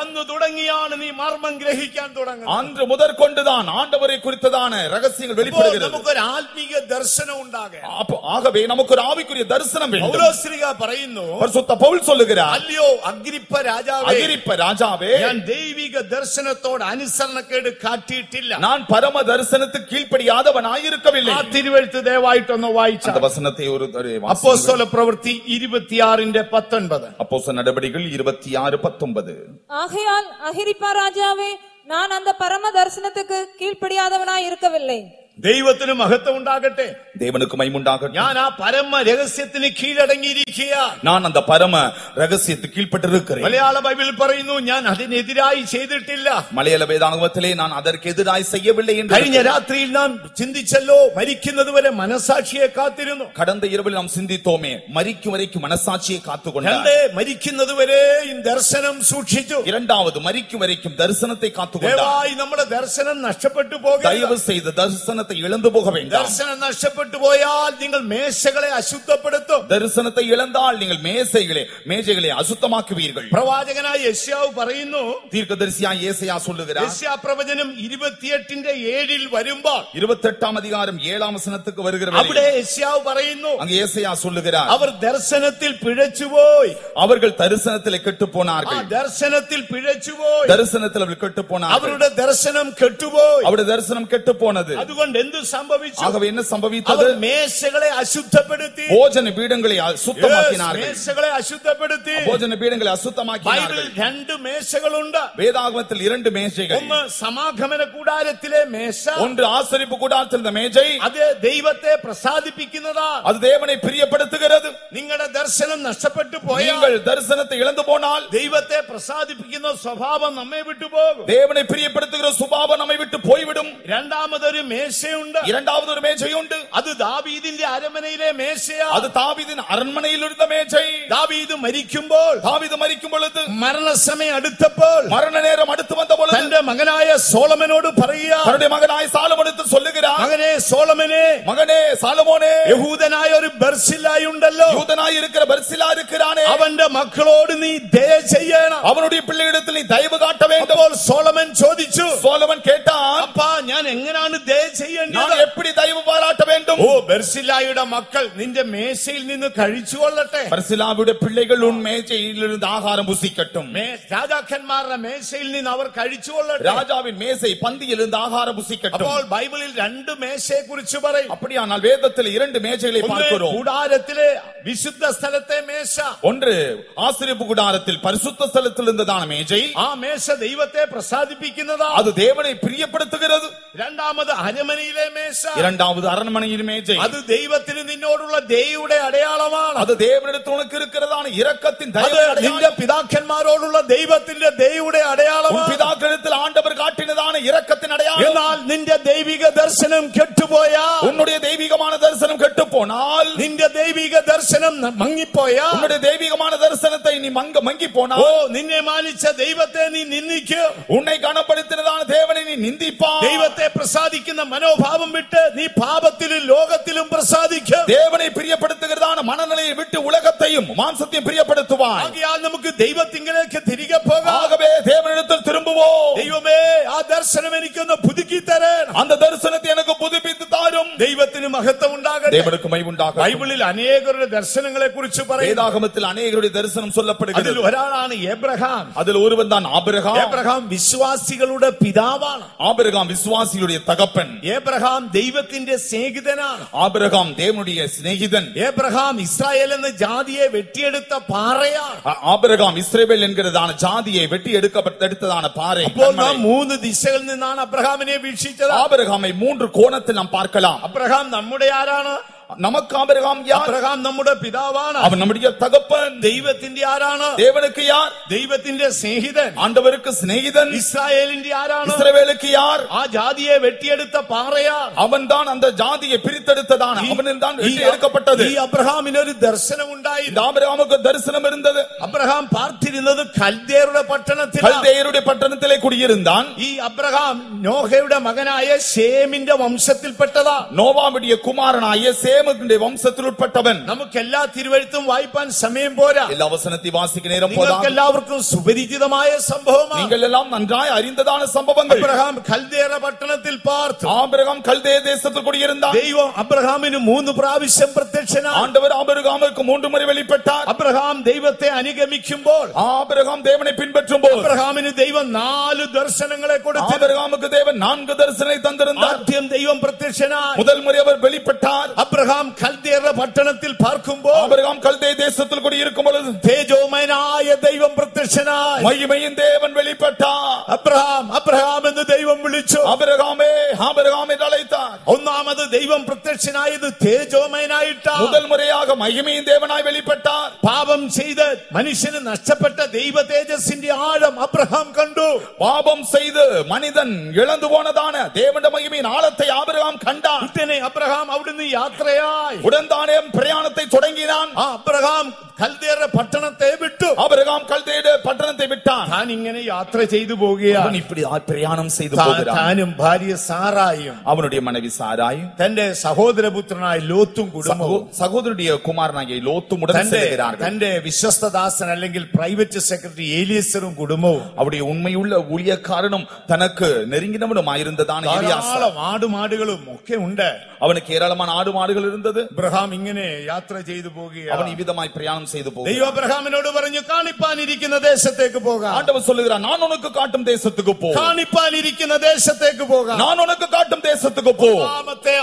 അന്ന് തുടങ്ങിയാണ് നീ മർമ്മം ഗ്രഹിക്കാൻ തുടങ്ങുന്നത്. அன்று முதற்கொண்டுதான் ஆண்டவரை குறித்ததான ரகசியங்கள் வெளிப்படுகிறது. നമുക്കൊരു ആത്മീക ദർശനം ഉണ്ടാകണം. ஆகவே நமக்கு ஒரு ஆவிக்குரிய தரிசனம் வேண்டும். പൗലോസ്ലീഹ പറയുന്നു, பரிசுத்த பவுல் சொல்லுகிறார், അല്ലയോ അഗ്രിപ്പ രാജാവേ, அகிரிப்ப ராஜாவே, ഞാൻ ദൈവിക ദർശനത്തോട് അനുസരണക്കേട് കാട്ടിയിട്ടില്ല. நான் பரம தரிசனத்துக்கு கீழ்ப்படியாதவனாயிருக்கவில்லை. ആ തിരുവെഴുത്ത് ദയവായിട്ടൊന്ന് വായിച്ചാൽ. அந்த வசனத்தை ஒரு അപ്പോസ്തല പ്രവൃത്തി 26:19. அப்போஸ்தலர் நடபடிகள் 26:19. ஆகையால் அகிரிப்பா ராஜாவே, நான் அந்த பரம தரிசனத்துக்கு கீழ்ப்படியாதவனாய் இருக்கவில்லை. ദൈവത്തിന് മഹത്വം ഉണ്ടാകട്ടെ. தேவனுக்கு மைமுண்டாகட்டும். ഞാൻ ആ പരമ രഹസ്യത്തിന് കീഴടങ്ങിയിരിക്കുക. நான் அந்த பரம ரகசியத்துக்கு கீழ்ப்பட்டிருக்கிறேன். മലയാള ബൈബിളിൽ പറയുന്നു, ഞാൻ അതിനെതിരായി ചെയ്തിട്ടില്ല. மலையாள வேதாகமத்திலே நான் அதற்கு எதிராய் செய்யவில்லை என்று. കഴിഞ്ഞ രാത്രിയിൽ നാം ചിന്തിച്ചല്ലോ, മരിക്കുന്നതുവരെ മനസാക്ഷിയെ കാത്തിരുന്നു. கடந்த இரவில் நாம் சிந்தித்தோமே, மரிக்கும் வரைக்கும் மனசாட்சியை காத்துக்கொண்டார். മരിക്കുന്നതുവരെയും ദർശനം സൂക്ഷിച്ചു. இரண்டாவது மரிக்கும் வரைக்கும் தரிசனத்தை காத்துக்கொண்டார். ദയവായി നമ്മുടെ ദർശനം നഷ്ടപ്പെട്ടു പോകരുത്. தயவு செய்து தரிசனத்தை இழந்து போக வேண்டாம். ദർശനം നഷ്ടപ്പെട്ടു പോയാൽ നിങ്ങൾ മേശകളെ അശുദ്ധപ്പെടുത്തും. தரிசனத்தை இழந்தால் நீங்கள் மேஜைகளை அசுத்தமாக்குவீர்கள். പ്രവാചകനായ യെശയ്യാവ് പറയുന്നു, தீர்க்கதரிசியாய் ஏசாயா சொல்லுகிறார், യെശയ്യാ പ്രവചനം 28:7 വരുമ്പോൾ 28ஆம் அதிகாரம் 7ஆம் வசனத்துக்கு வருகிற അവിടെ യെശയ്യാവ് പറയുന്നു, அங்கே ஏசாயா சொல்லுகிறார், അവർ ദർശനത്തിൽ പിഴച്ചുപോയി. அவர்கள் தரிசனத்திலே கெட்டு போனார்கள். ദർശനത്തിൽ പിഴച്ചുപോയി. தரிசனத்தில் அவர்கள் கெட்டு போனார்கள். അവരുടെ ദർശനം കെട്ടുപോയി. அவருடைய தரிசனம் கெட்டு போனது. അതുകൊണ്ട് എന്ത് സംഭവിച്ചു? ஆகவே என்ன சம்பவித்தது? അവർ മേശകളെ അശുദ്ധപ്പെടുത്തി. போஜன பீடங்களை சுத்தமாக்கினார்கள். മേശകളെ അശുദ്ധപ്പെടുത്തി. போஜன பீடங்களை ബൈബിളിൽ அசுத்தமாக்கினார்கள். 2 മേശകളുണ്ട്. வேதாகமத்தில் 2 மேஜைகள். ഒന്ന് സമാഗമന കൂടാരത്തിലെ മേശ, ஒன்று ஆசரிப்பு கூடாரத்தில் இருந்த மேஜை. അത് ദൈവത്തെ പ്രസാദിപ്പിക്കുന്നതാണ്. அது தேவனை பிரியப்படுத்துகிறது. നിങ്ങളുടെ ദർശനം നഷ്ടപ്പെട്ടു പോയാൽ, நீங்கள் தரிசனத்தை இழந்து போனால் ദൈവത്തെ പ്രസാദിപ്പിക്കുന്ന സ്വഭാവം നമ്മെ വിട്ടുപോകും. தேவனை பிரியப்படுத்துகிற சுபாவம் நம்மை விட்டு போய்விடும். രണ്ടാമതൊരു മേശയുണ്ട്. இரண்டாவது ஒரு மேஜை உண்டு. അത് ദാവീദിന്റെ അരമനയിലെ മേശയാണ്. அது தாவீதின் அரண்மனையில் இருந்த மேஜை. ദാവീദ് മരിക്കുമ്പോൾ, தாவீது மரிக்கும் பொழுது, മരണസമയം അടുത്തപ്പോൾ, மரண நேரம் அடுத்து வந்த பொழுது, തന്റെ മകനായ സോളമനോട് പറയുക, தன்னுடைய மகனாய் சாலமோனிடத்தில் சொல்லுகிறார், മകനെ സോളമനെ, மகனே சாலமோனே, യഹൂദനായ ഒരു ബർസില്ലായി ഉണ്ടല്ലോ, யூதனாய் இருக்கிற பர்சிலா இருக்கிறானே, അവന്റെ മക്കളോട് നീ ദയ ചെയ്യണം. அவனுடைய பிள்ளைகளிடத்தில் நீ தயவு காட்ட வேண்டும். അപ്പോൾ സോളമൻ ചോദിച്ചു, சோலமன் கேட்டான், അപ്പാ ഞാൻ എങ്ങനെയാണ് ദയ நான் ചെയ്യേണ്ടത്? எப்படி தயவு பாராட்ட வேண்டும்? ഓ ബർസില്ലായുടെ മക്കൾ നിന്റെ മേശയിൽ നിന്ന് കഴിച്ചുകൊള്ളട്ടെ. பர்சிலாவுடைய பிள்ளைகள் உன் மேஜையிலிருந்து ஆகாரம் புசிக்கட்டும். രാജാക്കന്മാരുടെ മേശയിൽ നിന്ന് അവർ കഴിച്ചുകൊള്ളട്ടെ. ராஜாவின் மேசை பந்தியிலிருந்து ஆகாரம் புசிக்கட்டும். അപ്പോൾ ബൈബിളിൽ 2 മേശയെ കുറിച്ച് പറയും. அப்படியானால் வேதத்தில் 2 மேஜைகளை பார்க்கிறோம். കൂടാരത്തിലെ വിശുദ്ധ സ്ഥലത്തെ മേശ, ஒன்று ஆசரிப்பு கூடாரத்தில் பரிசுத்த ஸ்தலத்தில் இருந்ததான மேஜை. ആ മേശ ദൈവത്തെ പ്രസാദിപ്പിക്കുന്നതാണ്. அது தேவனை பிரியப்படுத்துகிறது. രണ്ടാമത് അരമനയിലെ മേശ, இரண்டாவது அரண்மனையின் மேஜை. അത് ദൈവത്തിന് നിന്നോടുള്ള ദയയുടെ അടയാളമാണ്. அது தேவனிடத்தில் உனக்கு இருக்கிறதான இரக்கத்தின் അത് தயவு നിന്റെ அடையாளம். പിതാക്കന്മാരോടുള്ള ദൈവത്തിന്റെ ദയയുടെ உன் അടയാളമാണ്. பிதாக்களிடத்தில் ஆண்டவர் காட்டினதான இரக்கத்தின் அடையாளம். എന്നാൽ നിന്റെ ദൈവിക ദർശനം കെട്ടുപോയാൽ, உன்னுடைய தெய்வீகமான தரிசனம் கெட்டு போனால், നിന്റെ ദൈവിക ദർശനം മങ്ങിപ്പോയാൽ, உன்னுடைய தெய்வீகமான தரிசனத்தை நீ மங்கி ഓ போனால், നിന്നെ മാനിച്ച ദൈവത്തെ നീ നിന്ദിക്കും. உன்னை கனப்படுத்தினதான தேவனை நீ நிந்திப்பாய். ദൈവത്തെ പ്രസാദിക്കുന്ന മനോഭാവം വിട്ട് നീ പാപത്തിലും ലോകത്തിലും പ്രസാദിക്കും. தேவனை பிரியப்படுத்துகிறதான மனநிலையை விட்டு உலகத்தையும் மாம்சத்தையும் பிரியப்படுத்துவாய். ആകയാൽ നമുക്ക് ദൈവത്തിങ്കലേക്ക് തിരികെ പോകാം. ஆகவே தேவனிடத்தில் விரும்புவோம். ദൈവമേ ആ ദർശനം എനിക്കൊന്ന് പുതുക്കി തരണം. அந்த தரிசனத்தை எனக்கு புதுப்பித்து தாரும். ദൈവത്തിന് മഹത്വം ഉണ്ടാകട്ടെ. தேவனுக்கு மகிமை உண்டாகட்டும். ബൈബിളിൽ അനേകരുടെ ദർശനങ്ങളെ കുറിച്ച് പറയുന്നു. வேதாகமத்தில் அநேகருடைய தரிசனம் சொல்லப்படுகிறது. അതിൽ ഒരാളാണ് എബ്രഹാം. அதில் ஒருவன் தான் ஆபிரகாம். എബ്രഹാം വിശ്വാസികളുടെ പിതാവാണ്. ஆபிரகாம் விசுவாசியுடைய தகப்பன். എബ്രഹാം ദൈവത്തിന്റെ സ്നേഹിതനാണ്. ஆபிரகாம் தேவனுடைய சிநேகிதன். എബ്രഹാം ഇസ്രായേൽ എന്ന ജാതിയെ വെട്ടിയെടുത്ത പാറയാണ്. ஆபிரகாம் இஸ்ரவேல் என்கிறதான ஜாதியை வெட்டி எடுத்ததான பாறை. അപ്പോൾ നാം 3 ദിശകളിൽ നിന്നാണ് അബ്രഹാമിനെ വീക്ഷിച്ചത്. ஆபிரகாமை 3 கோணத்தில் நாம் பார்க்கலாம். അബ്രഹാം നമ്മുടെ ആരാണ്? நமக்கு ஆபிரகாம் யார்? അബ്രഹാം നമ്മുടെ പിതാവാണ്. அவன் நம்முடைய தகப்பன். ദൈവത്തിന്റെ ആരാണ്? தேவனுக்கு யார்? ദൈവത്തിന്റെ സ്നേഹിതൻ. ஆண்டவருக்கு சிநேகிதன். ഇസ്രായേലിന്റെ ആരാണ്? இஸ்ரவேலுக்கு யார்? ആ ജാതിയെ വെട്ടിയെടുത്ത പാറയാണ്. அவன் தான் அந்த ஜாதியை பிரித்தெடுத்ததான அவனில் தான் வெட்டி எடுக்கப்பட்டது. ഈ അബ്രഹാമിന് ഒരു ദർശനം ഉണ്ടായി. இந்த ஆபிரகாமுக்கு தரிசனம் இருந்தது. അബ്രഹാം പാർത്തിരുന്നത് കൽദേയരുടെ പട്ടണത്തിലാണ്. കൽദേയരുടെ പട്ടണത്തിലെ കുടിയിരുந்தான். ഈ അബ്രഹാം നോഹയുടെ മകനായ ശേമിന്റെ വംശത്തിൽപ്പെട്ടതാ. നോവാവുடைய കുമാരനായ சேமுடைய വംശത്തിൽ ഉൾപ്പെട്ടവൻ. നമുക്ക് എല്ലാ തിരുവെഴുത്തും വായിപ്പാൻ സമയം പോരാ. എല്ലാ വചനത്തെ വാസിക്കാൻ നേരം പോരാ. നിങ്ങൾക്ക് എല്ലാവർക്കും സുപരിചിതമായ സംഭവമാണ്. നിങ്ങൾ എല്ലാം നന്നായി അറിയുന്നതാണ് സംഭവങ്ങൾ. അബ്രഹാം കൽദേയരുടെ പട്ടണത്തിൽ പാർത്തു. ആബ്രഹാം കൽദേയ ദേശത്തിൽ കുടിയിരുந்தான். ദൈവം അബ്രഹാമിന് 3 പ്രാവശ്യം പ്രത്യക്ഷനായി. ആണ്ടവർ ആബ്രഹാമുക്ക് 3 മുறை വെളിപ്പെട്ടാർ. അബ്രഹാം ദൈവത്തെ അനുഗമിക്കുമ്പോൾ ആബ്രഹാം ദേവനെ പിൻപറ്റുമ്പോൾ അബ്രഹാമിന് ദൈവം 4 ദർശനങ്ങളെ കൊടുത്തു. ആബ്രഹാമുക്ക് ദേവൻ 4 ദർശനങ്ങളെ തന്നിരുந்தார். ആദ്യം ദൈവം പ്രത്യക്ഷനായി. முதல் முறை அவர் வெளிப்பட்டார். അബ്രഹാം കൽദേയരുടെ പട്ടണത്തിൽ പാർക്കുമ്പോൾ ആബ്രഹാം കൽദേയ ദേശത്തിൽ കുടിയിരിക്കും பொழுது തേജോമയനായ ദൈവം പ്രത്യക്ഷനായി. മഹിമയിൻ ദേവൻ വെളിപ്പെട്ടാർ. അബ്രഹാം അബ്രഹാം എന്ന് ദൈവം വിളിച്ചു. ആബ്രഹാമേ ആബ്രഹാം എന്ന് അழைத்தார். ഒന്നാമത് ദൈവം പ്രത്യക്ഷനായത് തേജോമയനായിട്ടാണ്. முதல் முறையாக മഹിമയിൻ ദേവനായി വെളിപ്പെട്ടാർ. പാപം ചെയ്ത് മനുഷ്യന് നഷ്ടപ്പെട്ട ദൈവ തേജസ്സിന്റെ ആഴം അബ്രഹാം കണ്ടു. പാപം ചെയ്ത് മനിതൻ ഇഴന്നു പോണതാണ് ദേവന്റെ മഹിമയിൻ ആഴത്തെ ആബ്രഹാം കണ്ടാൻ. ഉടനെ അബ്രഹാം അവിടുന്ന് യാത്രയായി. ഉടൻ താനെ പ്രയാണത്തെ തുടങ്ങിനാൻ. അബ്രഹാം കൽദേയരുടെ പട്ടണത്തെ വിട്ടു. ആബ്രഹാം കൽദേയുടെ പട്ടണത്തെ വിട്ടാൻ. താൻ ഇങ്ങനെ യാത്ര ചെയ്തു പോകുകയാണ്. இப்படி பிரயாணம் செய்து போகிறான். താനും ഭാര്യ സാറായും அவனுடைய மனைவி சாராயும் തന്റെ സഹോദരപുത്രനായ ലോത്തും കുടുംബവും സഹോദരനുடைய കുമാരനായ ലോത്തും ഉടൻ செல்கிறார்கள். തന്റെ വിശ്വസ്തദാസൻ അല്ലെങ്കിൽ പ്രൈവറ്റ് സെക്രട്ടറി ഏലിയസറും കുടുംബവും அவருடைய உண்மையுள்ள ஊழியக்காரனும் தனக்கு நெருங்கினவனுமாயிருந்ததான ஏலியாசார். ആടുമാടുകളും ഒക്കെ ഉണ്ട്. அவனுக்கு ஏராளமான ஆடு மாடுகள் இருந்தது. അബ്രഹാം ഇങ്ങനെ യാത്ര ചെയ്തു പോകുകയാണ്. அவன் இவ்விதமாய் பிரயாணம் செய்து போகிறான். ദൈവം അബ്രഹാമിനോട് പറഞ്ഞു, കാണിപ്പാനിരിക്കുന്ന ദേശത്തേക്ക് പോകാം. ஆண்டவர் சொல்லுகிறார், நான் உனக்கு காட்டும் தேசத்துக்கு போ. കാണിപ്പാനിരിക്കുന്ന ദേശത്തേക്ക് പോകാം. நான் உனக்கு காட்டும் தேசத்துக்கு போ. ഒന്നാമത്തെ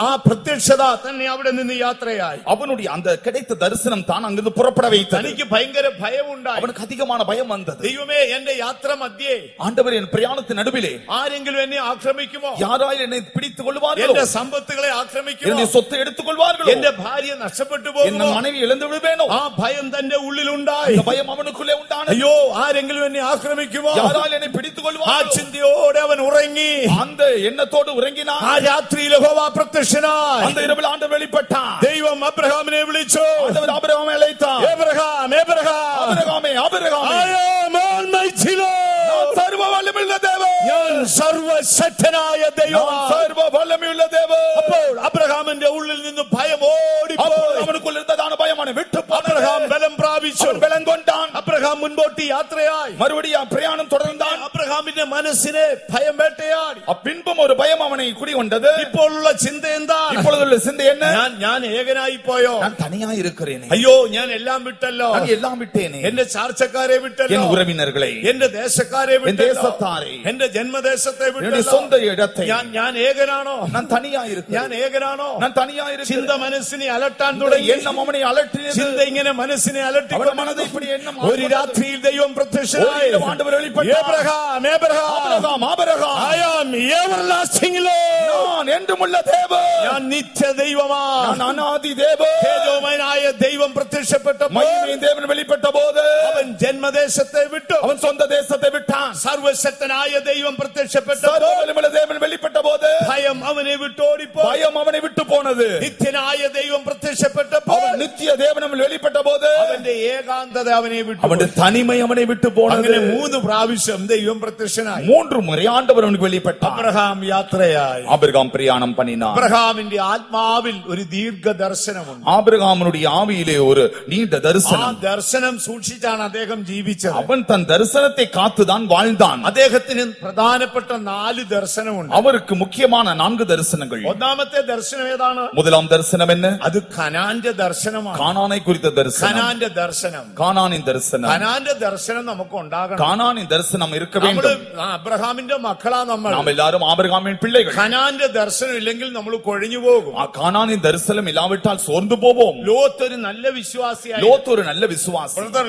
ആ പ്രത്യക്ഷത തന്നെ അവിടെ നിന്ന് യാത്രയായി. அவனுடைய அந்த கிடைத்த தரிசனம் தான் அங்கிருந்து புறப்பட வைத்தது. തനിക്ക് ഭയങ്കര ഭയമുണ്ടായി. அவனுக்கு அதிகமான பயம் வந்தது. ദൈവമേ, എന്റെ യാത്ര മധ്യേ ஆண்டவர் என் பிரயாணத்தின் நடுவிலே ആരെങ്കിലും എന്നെ ആക്രമിക്കുമോ? யாரால் என்னை பிடித்துக் கொள்வார்களோ? എന്റെ സമ്പത്തുകളെ ആക്രമിക്കുമോ? என்னுடைய சொத்தை எடுத்துக் கொள்வார்களோ? എന്റെ ഭാര്യ നഷ്ടപ്പെട്ടു என் പോകുമോ? மனைவி இழந்து விடுவேனோ? ആ ഭയം തന്റെ ഉള്ളിലുണ്ടായി. இந்த பயம் அவனுக்குள்ளே உண்டானது. അയ്യോ, ആരെങ്കിലും എന്നെ ആക്രമിക്കുമോ? யாரால் என்னை பிடித்துக் ആ கொள்வார்களோ? ചിന്തയോടെ അവൻ ഉറങ്ങി. அந்த எண்ணத்தோடு ഉറങ്ങിனான். ആ രാത്രിയിൽ യഹോവ പ്രത്യക്ഷനായി. அந்த இரவில் ஆண்டவர் வெளிப்பட்டார். ദൈവം അബ്രഹാമിനെ വിളിച്ചു. ஆண்டவர் ஆபிரகாமை அழைத்தார். എബ്രഹാം, എബ്രഹാം, ஆபிரகாமே, ஆபிரகாமே, I am Almighty Lord. நான் சர்வ வல்லமையுள்ள தேவன். ഞാൻ സർവശക്തനായ நான் ദൈവമാണ്. சர்வ வல்லமையுள்ள தேவன். അപ്പോൾ അബ്രഹാമിന്റെ ഉള്ളിൽ നിന്ന് ഭയം ഓടിപ്പോയി. അപ്പോൾ அவனுக்குள் இருந்ததான பயம் அவனை விட்டு போனது. അബ്രഹാം ബലം പ്രാപിച്ചു. அவன் பலன் கொண்டான். അബ്രഹാം മുൻപോട്ട് യാത്രയായി. மறுபடியும் பிரயாணம் தொடர்ந்தான். അബ്രഹാമിന്റെ മനസ്സിനെ ഭയം വേട്ടയാടി. பின்பும் ஒரு பயம் அவனை குடிகொண்டது. ഇപ്പോഴുള്ള ചിന്ത എന്താണ്? இப்பொழுதுள்ள சிந்தை என்ன? ഞാൻ ഏകനായി പോയോ? நான் தனியா இருக்கிறேனே. അയ്യോ, ഞാൻ എല്ലാം വിട്ടല്ലോ. நான் எல்லாம் விட்டேனே. എന്റെ ചാർച്ചക്കാരെ വിട്ടല്ലോ. என் உறவினர்களை, എന്റെ ദേശക്കാരെ என் വിട്ടല്ലോ. தேசத்தாரை, എന്റെ ജന്മദേശത്തെ என்னுடைய വിട്ടല്ലോ. சொந்த இடத்தை. ഞാൻ ഏകനാണോ? நான் தனியா இருக்கிறேன். ഞാൻ ഏകനാണോ? நான் தனியா ചിന്ത இருக்கிறேன். മനസ്സിനെ അലട്ടാൻ തുടങ്ങി. எண்ணம் அவனை அலட்டியது. ചിന്ത ഇങ്ങനെ മനസ്സിനെ അലട്ടി. அவன் மனதை இப்படி எண்ணம் ഒരു രാത്രിയിൽ ദൈവം പ്രത്യക്ഷനായി. ஆண்டவர் வெளிப்பட்டார். Abraham, Abraham, Abraham, Abraham, I am everlasting Lord. நான் என்றுமுள்ள தேவன். ഞാൻ നിത്യ ദൈവമാണ്. நான் அநாதி தேவன். തേജോമയനായ ദൈവം പ്രത്യക്ഷപ്പെട്ടപ്പോൾ மகிமையின் தேவன் வெளிப்பட்ட போது അവൻ ജന്മദേശത്തെ വിട്ടു. அவன் சொந்த தேசத்தை விட்டான். സർവശക്തനായ ദൈവം പ്രത്യക്ഷപ്പെട്ടപ്പോൾ சர்வவல்லமையுள்ள தேவன் வெளிப்பட்ட போது ഭയം അവനെ വിട്ടോടിപ്പോയി. பயம் அவனை விட்டு போனது. നിത്യനായ ദൈവം പ്രത്യക്ഷപ്പെട്ടപ്പോൾ அவன் நித்திய தேவனம் வெளிப்பட்ட போது അവന്റെ ഏകാന്തത അവനെ വിട്ടു. அவனுடைய தனிமை அவனை விட்டு போனது. അങ്ങനെ 3 പ്രാവശ്യം ദൈവം പ്രത്യക്ഷനായി. 3 முறை ஆண்டவர் அவனுக்கு வெளிப்பட்டார். അബ്രഹാം യാത്രയായി. ஆபிரகாம் ஆபிரகாம் பிரயாணம் பண்ணினார். അബ്രഹാമിന്റെ ആത്മാവിൽ ഒരു ദീർഘ ദർശനമുണ്ട്. ஆபிரகாமுடைய ஆவியிலே ஒரு நீண்ட ആ தரிசனம். ദർശനം സൂക്ഷിച്ചാണ് അദ്ദേഹം ജീവിച്ചത്. அவன் தன் தரிசனத்தை காத்துதான் வாழ்ந்தான். അദ്ദേഹത്തിന് പ്രധാനപ്പെട്ട 4 ദർശനമുണ്ട്. அவருக்கு முக்கியமான 4 தரிசனங்கள். ഒന്നാമത്തെ ദർശനം ഏതാണ്? முதலாம் தரிசனம் என்ன? അത് കനാന്റെ ദർശനമാണ്. கானானை குறித்த தரிசனம். കനാന്റെ ദർശനം. கானானின் தரிசனம். കനാന്റെ ദർശനം നമുക്ക് ഉണ്ടാകണം. கானானின் தரிசனம் இருக்க നമ്മൾ வேண்டும். അബ്രഹാമിന്റെ മക്കളാ നമ്മൾ. நாம் எல்லாரும் ஆபிரகாமின் பிள்ளைகள். കനാന്റെ ദർശനം ഇല്ലെങ്കിൽ നമ്മൾ കൊഴിഞ്ഞു പോകും. ആ കാനാനിൻ ദർശനം ഇല്ലാവിട്ടാൽ സോർന്നു പോവും. ലോത്ത് ഒരു നല്ല വിശ്വാസിയായി. ലോത്ത് ഒരു നല്ല വിശ്വാസി. Brother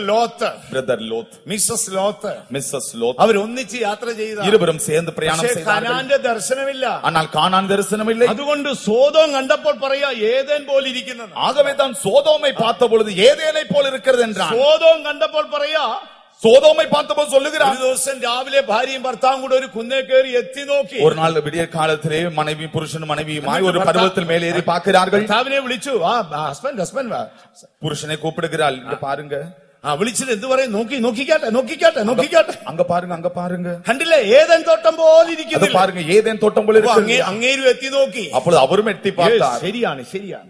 Lot, Mrs Lot, Mrs Lot അവർ ഒന്നിച്ച് യാത്ര ചെയ്ത ഇരുവരും சேர்ந்து പ്രയാണം പക്ഷേ ചെയ്താர்கள். കനാന്റെ ദർശനമില്ല. ஆனால் கானான் தரிசனமில்லை. അതുകൊണ്ട് സോദോം കണ്ടപ്പോൾ പറയാ ഏദേൻ പോലെ ഇരിക്കുന്നത്. ஆகவே தான் சோதோமை பார்த்த பொழுது ஏதேனை போல் இருக்கிறது என்றான். സോദോം കണ്ടപ്പോൾ പറയാ சோதோமை பார்த்தபோது சொல்லுகிறார். ഒരു ദിവസം രാവിലെ ഭാര്യയും ഭർത്താവും കൂടെ ഒരു കുന്നേ കയറി എത്തി നോക്കി. ஒரு நாள் விடிய காலத்திலே மனைவி புருஷன் மனைவியுமாய் ஒரு பர்வதத்தில் மேலே ஏறி பார்க்கிறார்கள். ഭർത്താവിനെ വിളിച്ചു. ഹസ്ബൻഡ് புருஷனை கூப்பிடுகிறாள். இங்க பாருங்க. വിളിച്ചിട്ട് എന്ത് പറയും? നോക്കിക്കാട്ടെ. அங்க பாருங்க. കണ്ടില്ലേ ഏതൻ തോട്ടം പോലെ அது ഇരിക്കുന്നു. பாருங்க ஏதேன் தோட்டம் போல இருக்கு. അങ്ങേരും എത്തി നോക്കി. அப்பொழுது அவரும் எட்டி பார்த்தார். ശരിയാണ്.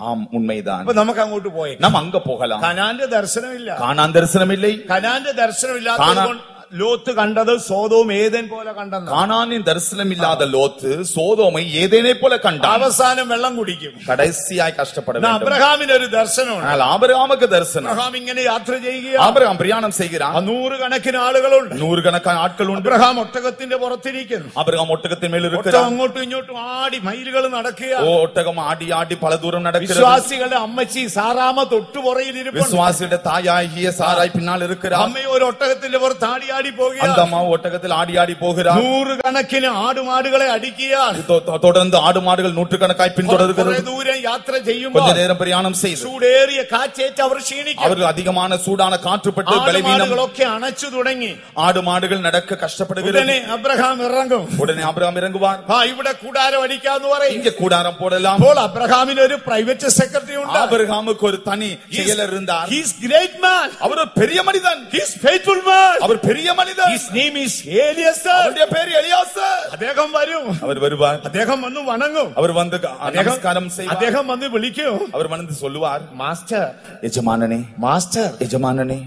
ஆம், உண்மைதான். അപ്പൊ നമുക്ക് അങ്ങോട്ട് പോയി. நாம் அங்க போகலாம். കനാന്റെ ദർശനമില്ല. கானான் தரிசனம் இல்லை. കനാന്റെ ദർശനമില്ലാത്തത് ലോത്ത് കണ്ടത് സോദോം ഏതൻ പോലെ കണ്ടെന്ന്. கானானின் தரிசனம் இல்லாத லோத்து சோதோமை ஏதேனை போல கண்டான். അവസാനം വെള്ളം കുടിക്കും. கடைசியாய் கஷ்டப்பட வேண்டும். അബ്രഹാമിന് ഒരു ദർശനമുണ്ട്. ஆனால் ஆபிரகாமுக்கு தரிசனம். അബ്രഹാം ഇങ്ങനെ യാത്ര ചെയ്യുകയാണ്. ஆபிரகாம் பிரயாணம் செய்கிறான். 100 കണക്കിന് ആളുകളുണ്ട്. 100 കണക്കാன ആட்கள் ഉണ്ട്. അബ്രഹാം ഒട്ടകത്തിന്റെ പുറത്തിരിക്കുന്നു. ஆபிரகாம் ஒட்டகத்தின் மேல் ഒട്ടകം இருக்கிறான். അങ്ങോട്ടും ഇങ്ങോട്ടും ആടി മൈലുകൾ നടക്കുക. ஒட்டகம் ஆடி ஆடி பல தூரம் நடக்கிறது. വിശ്വാസികളുടെ അമ്മച്ചി സാറാമ തൊട്ടുപുറയിൽ ഇരിപ്പുണ്ട്. விசுவாசியுடைய தாயாகிய சாராய் பின்னால் இருக்கிறார். അമ്മ ഒരു ഒട്ടകത്തിന്റെ പുറത്ത് ആടി ആടി പോകുകയാണ്. அந்த அம்மா ஒட்டகத்தில் ஆடி ஆடி போகிறார். 100 കണക്കിന് ആടുമാടുകളെ അടിക്കുകയാണ്. தொடர்ந்து ஆடு மாடுகள் நூற்றுக்கணக்காய் பின்தொடர்கிறது. കുറെ ദൂരം യാത്ര ചെയ്യുമ്പോൾ கொஞ்ச நேரம் பிரயாணம் செய்து ചൂടേറിയ കാറ്റേറ്റ് അവർ ക്ഷീണിക്കും. அவர்கள் அதிகமான சூடான காற்றுப்பட்டு பலவீனம். ആടുമാടുകളൊക്കെ അണച്ചു തുടങ്ങി. ஆடு மாடுகள் நடக்க கஷ்டப்படுகிறது. ഉടനെ അബ്രഹാം ഇറങ്ങും. உடனே ஆபிரகாம் இறங்குவார். ഇവിടെ കൂടാരം അടിക്കാന്ന് പറയും. இங்க கூடாரம் போடலாம். അപ്പോൾ അബ്രഹാമിന് ഒരു പ്രൈവറ്റ് സെക്രട്ടറി ഉണ്ട്. ஆபிரகாமுக்கு ஒரு தனி செயலர் இருந்தார். He is great man. அவர் ஒரு பெரிய மனிதன். He is faithful man. அவர் பெரிய மனிதன். His name is Eliezer. அவருடைய பேர் எலியாசர். അദ്ദേഹം വരും. அவர் வருவார். അദ്ദേഹം വന്ന് വണങ്ങും. அவர் வந்து நமஸ்காரம் செய்வார். അദ്ദേഹം വന്ന് വിളിക്കും. அவர் வந்து சொல்லுவார், മാസ്റ്റർ, യജമാനനെ, മാസ്റ്റർ, യജമാനനെ,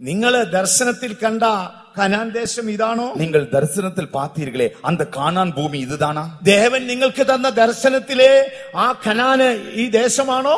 നിങ്ങള് ദർശനത്തിൽ കണ്ട കനാൻ ദേശം ഇതാണോ? நீங்கள் தரிசனத்தில் பார்த்தீர்களே அந்த கானான் பூமி இதுதானா? ദേവൻ നിങ്ങൾക്ക് തന്ന ദർശനത്തിലെ ആ കനാന് ഈ ദേശമാണോ?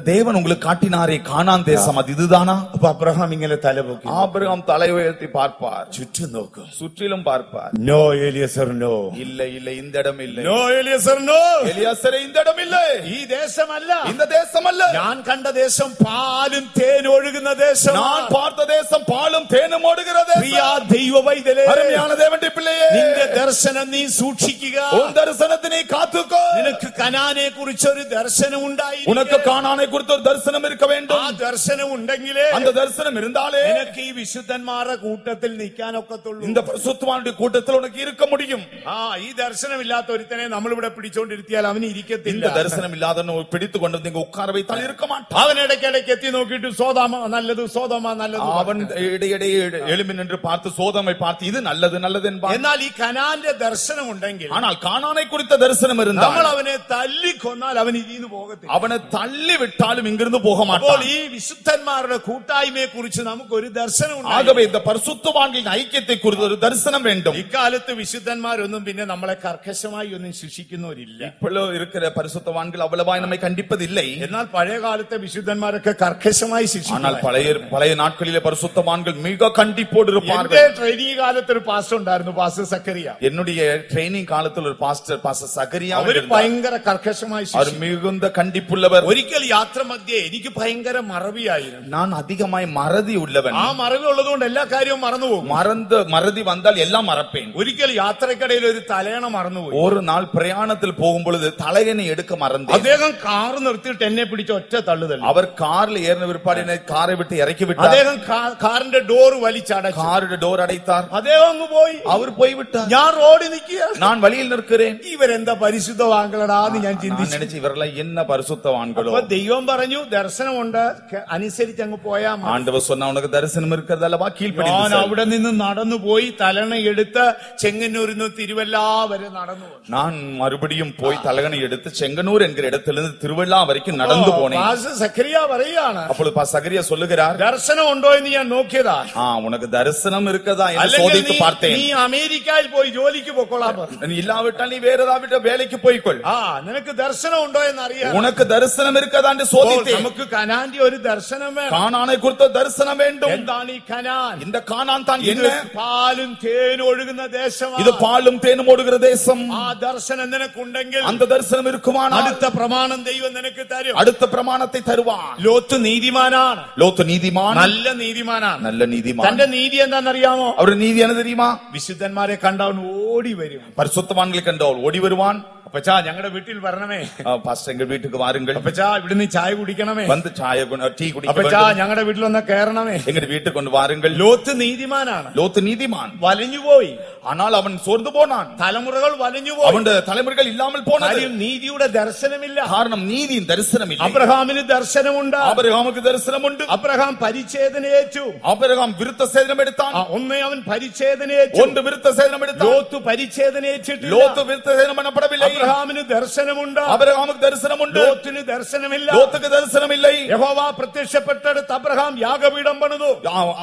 தேவன் உங்களுக்கு காட்டினாரே கானான் தேசம் அது இதுதானா? അപ്പൊ അബ്രഹാം ഇങ്ങനെ തലപൊക്കി ஆபிரகாம் தலை உயர்த்தி பார்ப்பார். ചുറ്റും നോക്കും. சுற்றிலும் பார்ப்பார். No Eliezer no. இல்ல இல்ல, இந்த இடம் இல்லை. No Eliezer no. எலியாசரே, இந்த இடம் இல்லை. ഈ ദേശമല്ല. இந்த தேசம் அல்ல. ഞാൻ കണ്ട ദേശം പാലും തേനും ഒഴുകുന്ന ദേശം. நான் பார்த்த தேசம் பாலும் தேனும் ஓடுகிற പ്രിയ தேசம். ദൈവ പൈതലേ, அருமையான தேவனுடைய பிள்ளையே, നിന്റെ ദർശനം നീ സൂക്ഷിക്കുക. உன் தரிசனத்தை நீ காத்துக்கோ. നിനക്ക് കനാനെ കുറിച്ചൊരു ദർശനം ഉണ്ടായി. உனக்கு கானானை குறித்த ஒரு தரிசனம் இருக்க ആ வேண்டும். ദർശനം ഉണ്ടെങ്കിലേ அந்த தரிசனம் இருந்தாலே നിനക്ക് ഈ വിശുദ്ധന്മാരുടെ കൂട്ടത്തിൽ നിൽക്കാനൊക്കത്തുള്ളൂ. இந்த பரிசுத்தவானுடைய கூட்டத்தில் உனக்கு இருக்க முடியும். ഈ ദർശനമില്ലാത്ത ഒരുത്തനെ നമ്മളിവിടെ പിടിച്ചോണ്ടിരുത്തിയാൽ അവന് ഇരിക്കത്തില്ല. இந்த தரிசனம் இல்லாதவனை பிடித்து கொண்டு நீங்க உட்கார வைத்தால் இருக்க மாட்டான். അവൻ ഇടയ്ക്കിടയ്ക്ക് എത്തി നോക്കിയിട്ട് സോദാമ നല്ലത്, സോദോമ നല്ലത്. அவன் இடையிடையே எழும்பி நின்று பார்த்து சோதமை பார்த்து இது நல்லது நல்லது என்பான். എന്നാൽ ഈ കനാന്റെ ദർശനം ഉണ്ടെങ്കിൽ, ஆனால் கானானை குறித்த தரிசனம் നമ്മൾ இருந்தால் അവനെ തല്ലിക്കൊന്നാൽ അവൻ ഇതിന്ന് പോകത്തില്ല. அவனை தள்ளி விட்டாலும் இங்கிருந்து போக അപ്പോൾ மாட்டான். ഈ വിശുദ്ധന്മാരുടെ കൂട്ടായ്മയെ കുറിച്ച് നമുക്കൊരു ദർശനം ഉണ്ടായി. ஆகவே இந்த பரிசுத்தவான்களின் ஐக்கியத்தை குறித்து ஒரு தரிசனம் வேண்டும். ഇക്കാലത്ത് വിശുദ്ധന്മാരൊന്നും പിന്നെ നമ്മളെ കർക്കശമായി ഒന്നും ശിക്ഷിക്കുന്നവരില്ല. இப்பொழுது இருக்கிற பரிசுத்தவான்கள் அவ்வளவாய் நம்மை கண்டிப்பதில்லை. എന്നാൽ പഴയ കാലത്തെ വിശുദ്ധന്മാരൊക്കെ കർക്കശമായി ஆனால் ശിക്ഷിക്കും. பழைய நாட்களிலே பரிசுத்தவான்கள் மிக கண்டிப்போடு എന്റെ இருப்பார்கள். ട്രെയിനിങ് കാലത്ത് ഒരു പാസ്റ്റർ ഉണ്ടായിരുന്നു, പാസ്റ്റർ സക്കറിയ. என்னுடைய ட்ரைனிங் காலத்தில் ஒரு பாஸ்டர் சகரியா അവര് ഭയങ്കര കർക്കശമായി அவர் ശിക്ഷിക്കും. மிகுந்த கண்டிப்புள்ளவர். ഒരിക്കൽ യാത്ര മധ്യേ എനിക്ക് ഭയങ്കര മറവിയായിരുന്നു. நான் அதிகமாய் மறதி உள்ளவன். ആ മറവി ഉള്ളതുകൊണ്ട് എല്ലാ കാര്യവും മറന്നുപോകും. மறதி வந்தால் எல்லாம் மறப்பேன். ഒരിക്കൽ യാത്രക്കിടയിൽ ഒരു തലയണ മറന്നുപോയി. ஒரு நாள் பிரயாணத்தில் போகும் பொழுது தலையணை எடுக்க மறந்தேன். അദ്ദേഹം കാർ നിർത്തിയിട്ട് എന്നെ പിടിച്ച് ഒറ്റ തള്ളുതള്ളി. அவர் கார்ல ஏறின பிற்பாடு என்னை காரை விட்டு இறக்கி விட்டார். അദ്ദേഹം കാറിന്റെ ഡോർ വലിച്ചടച്ചു. காருடைய டோர் அடைத்தார். അദ്ദേഹം അങ്ങ് പോയി. அவர் போய்விட்டார். ഞാൻ റോഡിൽ നിൽക്കുക. நான் வழியில் நிற்கிறேன். ഇവരെന്താ പരിശുദ്ധവാങ്കളടാ, എന്ന് ഞാൻ நான் ചിന്തിച്ചു. நினைச்சு இவரெல்லாம் என்ன பரிசுத்தவான்களோ. അപ്പൊ ദൈവം പറഞ്ഞു ദർശനമുണ്ട്, അനുസരിച്ച് അങ്ങ് പോയാ മതി. ஆண்டவர் சொன்னா உனக்கு தரிசனம் இருக்கிறதல்லவா, ഞാൻ கீழ்ப்படிந்து അവിടെ നിന്ന് നടന്നുപോയി തലണ എടുത്ത് ചെങ്ങന്നൂരിന്ന് തിരുവല്ല വരെ നടന്നു. நான் மறுபடியும் போய் தலகணை எடுத்து செங்கனூர் என்கிற இடத்திலிருந்து திருவள்ளா வரைக்கும் நடந்து போனேன். സഖറിയ പറയാണ്, அப்பொழுது சகரியா சொல்லுகிறார், ദർശനം ഉണ്ടോ എന്ന് ഞാൻ നോക്കിയതാ. உனக்கு தரிசனம் இருக்கதா என்று சோதித்து பார்த்தேன். നീ അമേരിക്കയിൽ പോയി ജോലിക്ക് പോയിക്കൊള്ളാം. இல்லாவிட்டால் நீ வேற ஏதாவது வேலைக்கு போய்க்கொள். നിനക്ക് ദർശനം ഉണ്ടോ എന്ന് അറിയാം. உனக்கு தரிசனம் இருக்கதா என்று சோதித்தேன். നമുക്ക് കനാന്റെ ഒരു ദർശനം വേണം. கானானை குறித்த தரிசனம் வேண்டும். എന്താണ് ഈ കനാൻ? இந்த கானான் தான் என்ன? പാലും തേനും ഒഴുകുന്ന ദേശമാണ്. இது பாலும் தேனும் ஓடுகிற தேசம். ആ ദർശനം നിനക്കുണ്ടെങ്കിൽ அந்த தரிசனம் இருக்குமானால் അടുത്ത പ്രമാണം ദൈവം നിനക്ക് തരും. அடுத்த பிரமாணத்தை தருவார். ലോത്ത് നീതിമാനാണ്. லோத்து நீதிமான், നല്ല നീതിമാനാണ്. நல்ல நீதிமான். തന്റെ നീതി എന്താണെന്നറിയാമോ? அவருடைய நீதி என்ன தெரியுமா? വിശുദ്ധന്മാരെ കണ്ടവൻ ഓടി വരും. பரிசுத்தவான்களை கண்டவள் ஓடி வருவான். അപ്പച്ചാ ഞങ്ങളുടെ വീട്ടിൽ വരണമേ. பாஸ்டர் எங்கள் வீட்டுக்கு வாருங்கள். അപ്പച്ചാ ഇവിടുന്ന് ചായ കുടിക്കണമേ. வந்து டீ குடிக்க അപ്പച്ചാ வேண்டும். ഞങ്ങളുടെ വീട്ടിലൊന്ന് കയറണമേ. எங்கள் வீட்டுக்கு கொண்டு வாருங்கள். ലോത്ത് നീതിമാനാണ്. லோத்து நீதிமான். വലഞ്ഞുപോയി. ஆனால் அவன் சோர்ந்து போனான். തലമുറകൾ വലഞ്ഞുപോയി. அவனுடைய தலைமுறைகள் இல்லாமல் போனது. കാര്യം നീതിയുടെ ദർശനമില്ല. காரணம் நீதியின் தரிசனம் இல்லை. അബ്രഹാമിന് ദർശനമുണ്ട്. ஆபிரகாமுக்கு தரிசனம் உண்டு. അബ്രഹാം പരിച്ഛേദനയേറ്റു. ஆபிரகாம் விருத்த சேதனம் எடுத்தான். ഒന്നേ അവൻ പരിച്ഛേദനയേറ്റു. ஒன்று விருத்த சேதனம் எடுத்தான். ലോത്ത് പരിച്ഛേദനയേറ്റിട്ടില്ല. லோத்து விருத்த சேதனம் பண்ணப்படவில்லை. അബ്രഹാമിന് ദർശനമുണ്ട്. ஆபிரகாமுக்கு தரிசனம் உண்டு. ലോത്തിന് ദർശനമില്ല. லோத்துக்கு தரிசனம் இல்லை. യഹോവ പ്രത്യക്ഷപ്പെട്ടെടുത്ത് അബ്രഹാം യാഗപീഠം പണിതു.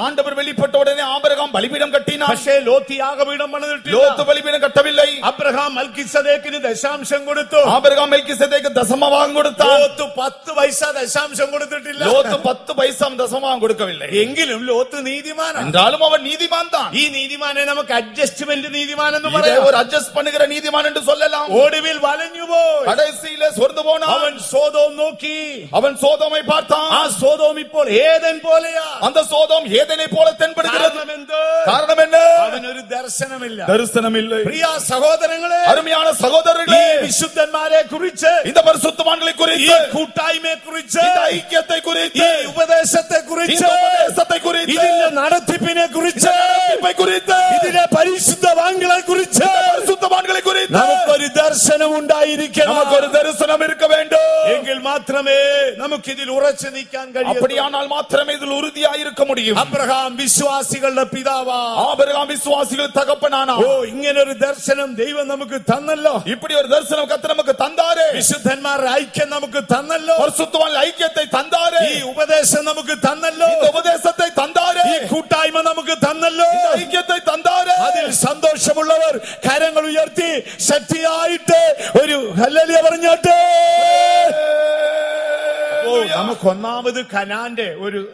ஆண்டவர் வெளிப்பட்ட உடனே ஆபிரகாம் பலிபீடம் கட்டினான். പക്ഷേ ലോത്ത് യാഗപീഠം പണിതിട്ടില്ല. லோத்து பலிபீடம் கட்டவில்லை. അബ്രഹാം മൽക്കിസദേക്കിന് ദശാംശം കൊടുത്തു. ஆபிரகாம் மெல்கிசேதேக்கு தசமபாகம் கொடுத்தான். ലോത്ത് 10 പൈസ ദശാംശം കൊടുത്തിട്ടില്ല. லோத்து 10 பைசா தசமபாகம் கொடுக்கவில்லை. എങ്കിലും ലോത്ത് നീതിമാനാണ്. என்றாலும் அவன் நீதிமான் தான். ഈ നീതിമാനെ നമുക്ക് അഡ്ജസ്റ്റ്മെന്റ് നീതിമാൻ എന്ന് இதை പറയാം. ஒரு அட்ஜஸ்ட் பண்ணுகிற நீதிமான் என்று சொல்லலாம். ഒടുവിൽ വലഞ്ഞുപോയി. கடைசியிலே சொர்ந்து போனான். അവൻ സോദോം നോക്കി. அவன் சோதோமை பார்த்தான். ആ സോദോം ഇപ്പോൾ ഏദൻ പോലെയാ. அந்த சோதோம் ஏதேனை போல தென்படுகிறது. കാരണം എന്ത്? காரணம் என்ன? അവനൊരു ദർശനമില്ല. தரிசனம் இல்லை. പ്രിയ സഹോദരങ്ങളെ, அருமையான சகோதரர்களே, ഈ വിശുദ്ധന്മാരെ കുറിച്ച്, இந்த பரிசுத்தவான்களை ഈ குறித்து, കൂട്ടായ്മയെ കുറിച്ച്, இந்த ஐக்கியத்தை குறித்து, ഈ ഉപദേശത്തെ കുറിച്ച്, இந்த உபதேசத்தை குறித்து, ഇതിന്റെ നടത്തിപ്പിനെ കുറിച്ച്, நடத்திப்பை குறித்து, ഇതിലെ പരിശുദ്ധവാன்കളെ കുറിച്ച് பரிசுத்தவான்களை குறித்து നമുക്കൊരു ദർശനം ഉണ്ടായിരിക്കണം. நமக்கு ஒரு தரிசனம் இருக்க வேண்டும். എങ്കിൽ മാത്രമേ നമുക്കിതിൽ ഉറച്ചു നിൽക്കാൻ കഴിയൂ. அப்படியானால் மாத்திரமே இதில் உறுதியாக இருக்க முடியும். അബ്രഹാം വിശ്വാസികളുടെ പിതാവാ. ஆபிரகாம் விசுவாசிகள் தகப்பனானா. ഓ, ഇങ്ങനൊരു ദർശനം ദൈവം നമുക്ക് തന്നല്ലോ. இப்படி ஒரு தரிசனம் கர்த்தர் நமக்கு தந்தாரே. വിശുദ്ധന്മാരുടെ ഐക്യം നമുക്ക് തന്നല്ലോ. பரிசுத்தவான்கள் ஐக்கியத்தை தந்தாரே. ഈ ഉപദേശം നമുക്ക് തന്നല്ലോ. இந்த உபதேசத்தை தந்தாரே. ഈ കൂട്ടായ്മ നമുക്ക് തന്നല്ലോ. இந்த ஐக்கியத்தை தந்தாரே. അതിൽ സന്തോഷമുള്ളവർ കരങ്ങൾ ഉയർത്തി ശക്തിയായിട്ട് ഒരു ഹല്ലേലൂയ പറഞ്ഞോട്ടെ. നമുക്ക് ഒന്നാമത് കനാന്റെ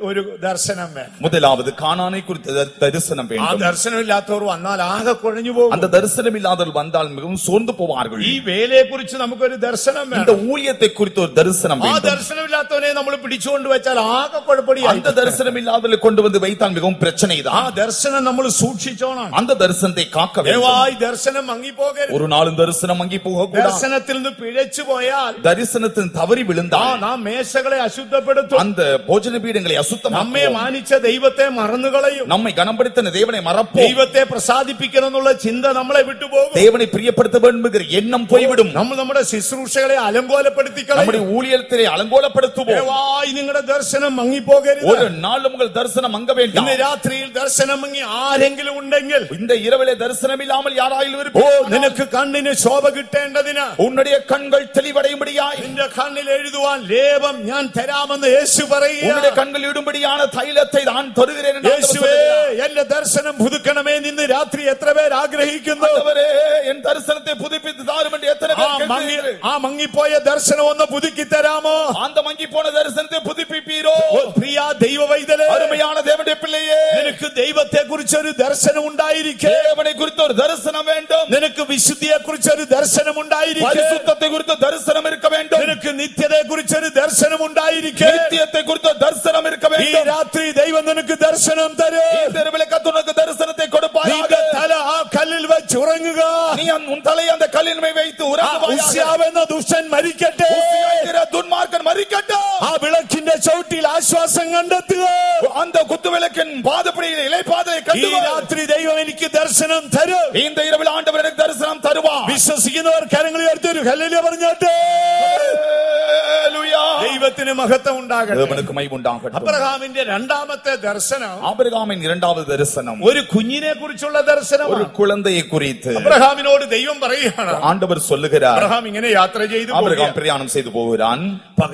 ഒരു ദർശനം വേണം. முதலாவது கானானை குறித்த தரிசனம் ആ வேண்டும். ദർശനമില്ലാത്തവർ വന്നാൽ ആകെ കുഴഞ്ഞു പോകും. அந்த தரிசனம் இல்லாதவர்கள் வந்தால் மிகவும் சோர்ந்து போவார்கள். ഈ വേലയെ കുറിച്ച് നമുക്കൊരു ദർശനം இந்த വേണം. ஊழியத்தை குறித்த ஒரு தரிசனம் ആ வேண்டும். ദർശനമില്ലാത്തവനെ നമ്മൾ പിടിച്ചുകൊണ്ട് വെച്ചാൽ ആകെ കുഴപ്പടിയായി. அந்த தரிசனம் இல்லாதவர்களை கொண்டு வந்து வைத்தால் மிகவும் பிரச்சனை ആ தான். ദർശനം നമ്മൾ സൂക്ഷിച്ചോണം. அந்த தரிசனத்தை காக்க வேண்டும். ദയവായി ദർശനം മങ്ങിപ്പോകരുത്. ஒரு நாளும் தரிசனம் மங்கி போக கூடாது. ദർശനത്തിൽ നിന്ന് പിഴച്ചു പോയാൽ தரிசனத்தின் தவறி விழுந்தால் നാം മേശകളെ അശുദ്ധപ്പെടുത്തും. அந்த போஜன பீடங்களை നമ്മെ அசுத்தமாக்குவோம். മാനിച്ച ദൈവത്തെ മറന്നുകളയും. நம்மை கனப்படுத்தின தேவனை மறப்போம். ദൈവത്തെ പ്രസാദിപ്പിക്കണമെന്നുള്ള ചിന്ത നമ്മളെ വിട്ടുപോകും. தேவனை பிரியப்படுத்த வேண்டும் என்கிற எண்ணம் போய்விடும். നമ്മൾ നമ്മുടെ ശുശ്രൂഷകളെ അലങ്കോലപ്പെടുത്തിക്കളയും. நம்முடைய ஊழியத்திலே அலங்கோலப்படுத்துவோம். ദയവായി നിങ്ങളുടെ ദർശനം മങ്ങിപ്പോകരുത്. ஒரு நாள் உங்கள் தரிசனம் மங்க வேண்டாம். ഇന്ന് രാത്രിയിൽ ദർശനം മങ്ങി ആരെങ്കിലും ഉണ്ടെങ്കിൽ, இந்த இரவிலே தரிசனம் இல்லாமல் யாராயிலும் ഓ, இருப்பீர்கள். നിനക്ക് കണ്ണിന് ശോഭ കിട്ടേണ്ടതിന് உன்னுடைய கண்கள் தெளிவடையும்படியாய் നിന്റെ കണ്ണിൽ എഴുതുവാൻ ലേപം ഞാൻ തരാമെന്ന് യേശു പറയുക. உன்னுடைய கண்கள் இடும்படியான தைலத்தை நான் தருகிறேன் என்று ஆண்டவர் യേശുവേ, சொல்கிறார். എന്റെ ദർശനം പുതുക്കണമേ ഇന്ന് രാത്രി എത്ര പേർ ആഗ്രഹിക്കുന്നു? ஆண்டவரே, என் தரிசனத்தை புதுப்பித்து தாரும் என்று எத்தனை பேர் கேட்கிறீர்கள்? ആ മങ്ങിപ്പോയ ദർശനം ഒന്ന് പുതുക്കി തരാമോ? அந்த மங்கி போன தரிசனத்தை புதுப்பிப்பீரோ? ഓ, പ്രിയ ദൈവവൈതലേ, அருமையான தேவனுடைய பிள்ளையே, നിനക്ക് ദൈവത്തെ കുറിച്ച് ഒരു ദർശനം ഉണ്ടായിരിക്കെ. தேவனை குறித்த ஒரு தரிசனம் வேண்டும். നിനക്ക് വിശുദ്ധിയെ കുറിച്ച് ഒരു ദർശനം ഉണ്ടായിരിക്കെ. பரிசுத்தத்தை குறித்த தரிசனம் இருக்க வேண்டும். നിനക്ക് നിത്യതയെ കുറിച്ച് ഒരു ദർശനം ഉണ്ടായിരിക്കെ. நித்தியத்தை குறித்த தரிசனம் இருக்க ഈ வேண்டும். രാത്രി ദൈവം നിനക്ക് ദർശനം തരും. ഈ തെരുവിലെ കർത്താവ് നിനക്ക് ദർശനത്തെ കൊടുപ്പാயாக. നിന്റെ തല ആ കല്ലിൽ വെച്ച് ഉറങ്ങുക. നീ உன் தலையை அந்த கல்லின் மேல் வைத்து உறங்குவாயாக. ഉസ്യാവ് എന്ന ദുഷ്ടൻ മരിക്കട്ടെ. உசியா என்கிற துன்மார்க்கன் മരിക്കട്ടെ. ആ വിളക്കിന്റെ ചവിട്ടിൽ ആശ്വാസം കണ്ടെത്തുക. அந்த குத்துவிளக்கின் பாதப்படியில் இளைப்பாதை ഈ கட்டுக. രാത്രി ദൈവം എനിക്ക് ദർശനം തരും. இந்த இரவில் ஆண்டவர் எனக்கு தரிசனம் தருவார். വിശ്വസിക്കുന്നവർ കരങ്ങൾ ഉയർത്തി ഹല്ലേലൂയ പറഞ്ഞാട്ടെ. ഹല്ലേലൂയ. ദൈവത്തിന് മഹത്വം ഉണ്ടാകട്ടെ. தேவனுக்கு மகிமை உண்டாகட்டும். അബ്രഹാമിന്റെ രണ്ടാമത്തെ ദർശനം ஆபிரகாமின் இரண்டாவது தரிசனம் ഒരു കുഞ്ഞിനെ കുറിച്ചുള്ള ஒரு ദർശനമാണ്. குழந்தையை குறித்து അബ്രഹാമിനോട് ദൈവം പറയുകയാണ്. ஆண்டவர் சொல்லுகிறார். അബ്രഹാം ഇങ്ങനെ യാത്ര ചെയ്തു ஆபிரகாம் பிரயாணம் செய்து போகிறான்.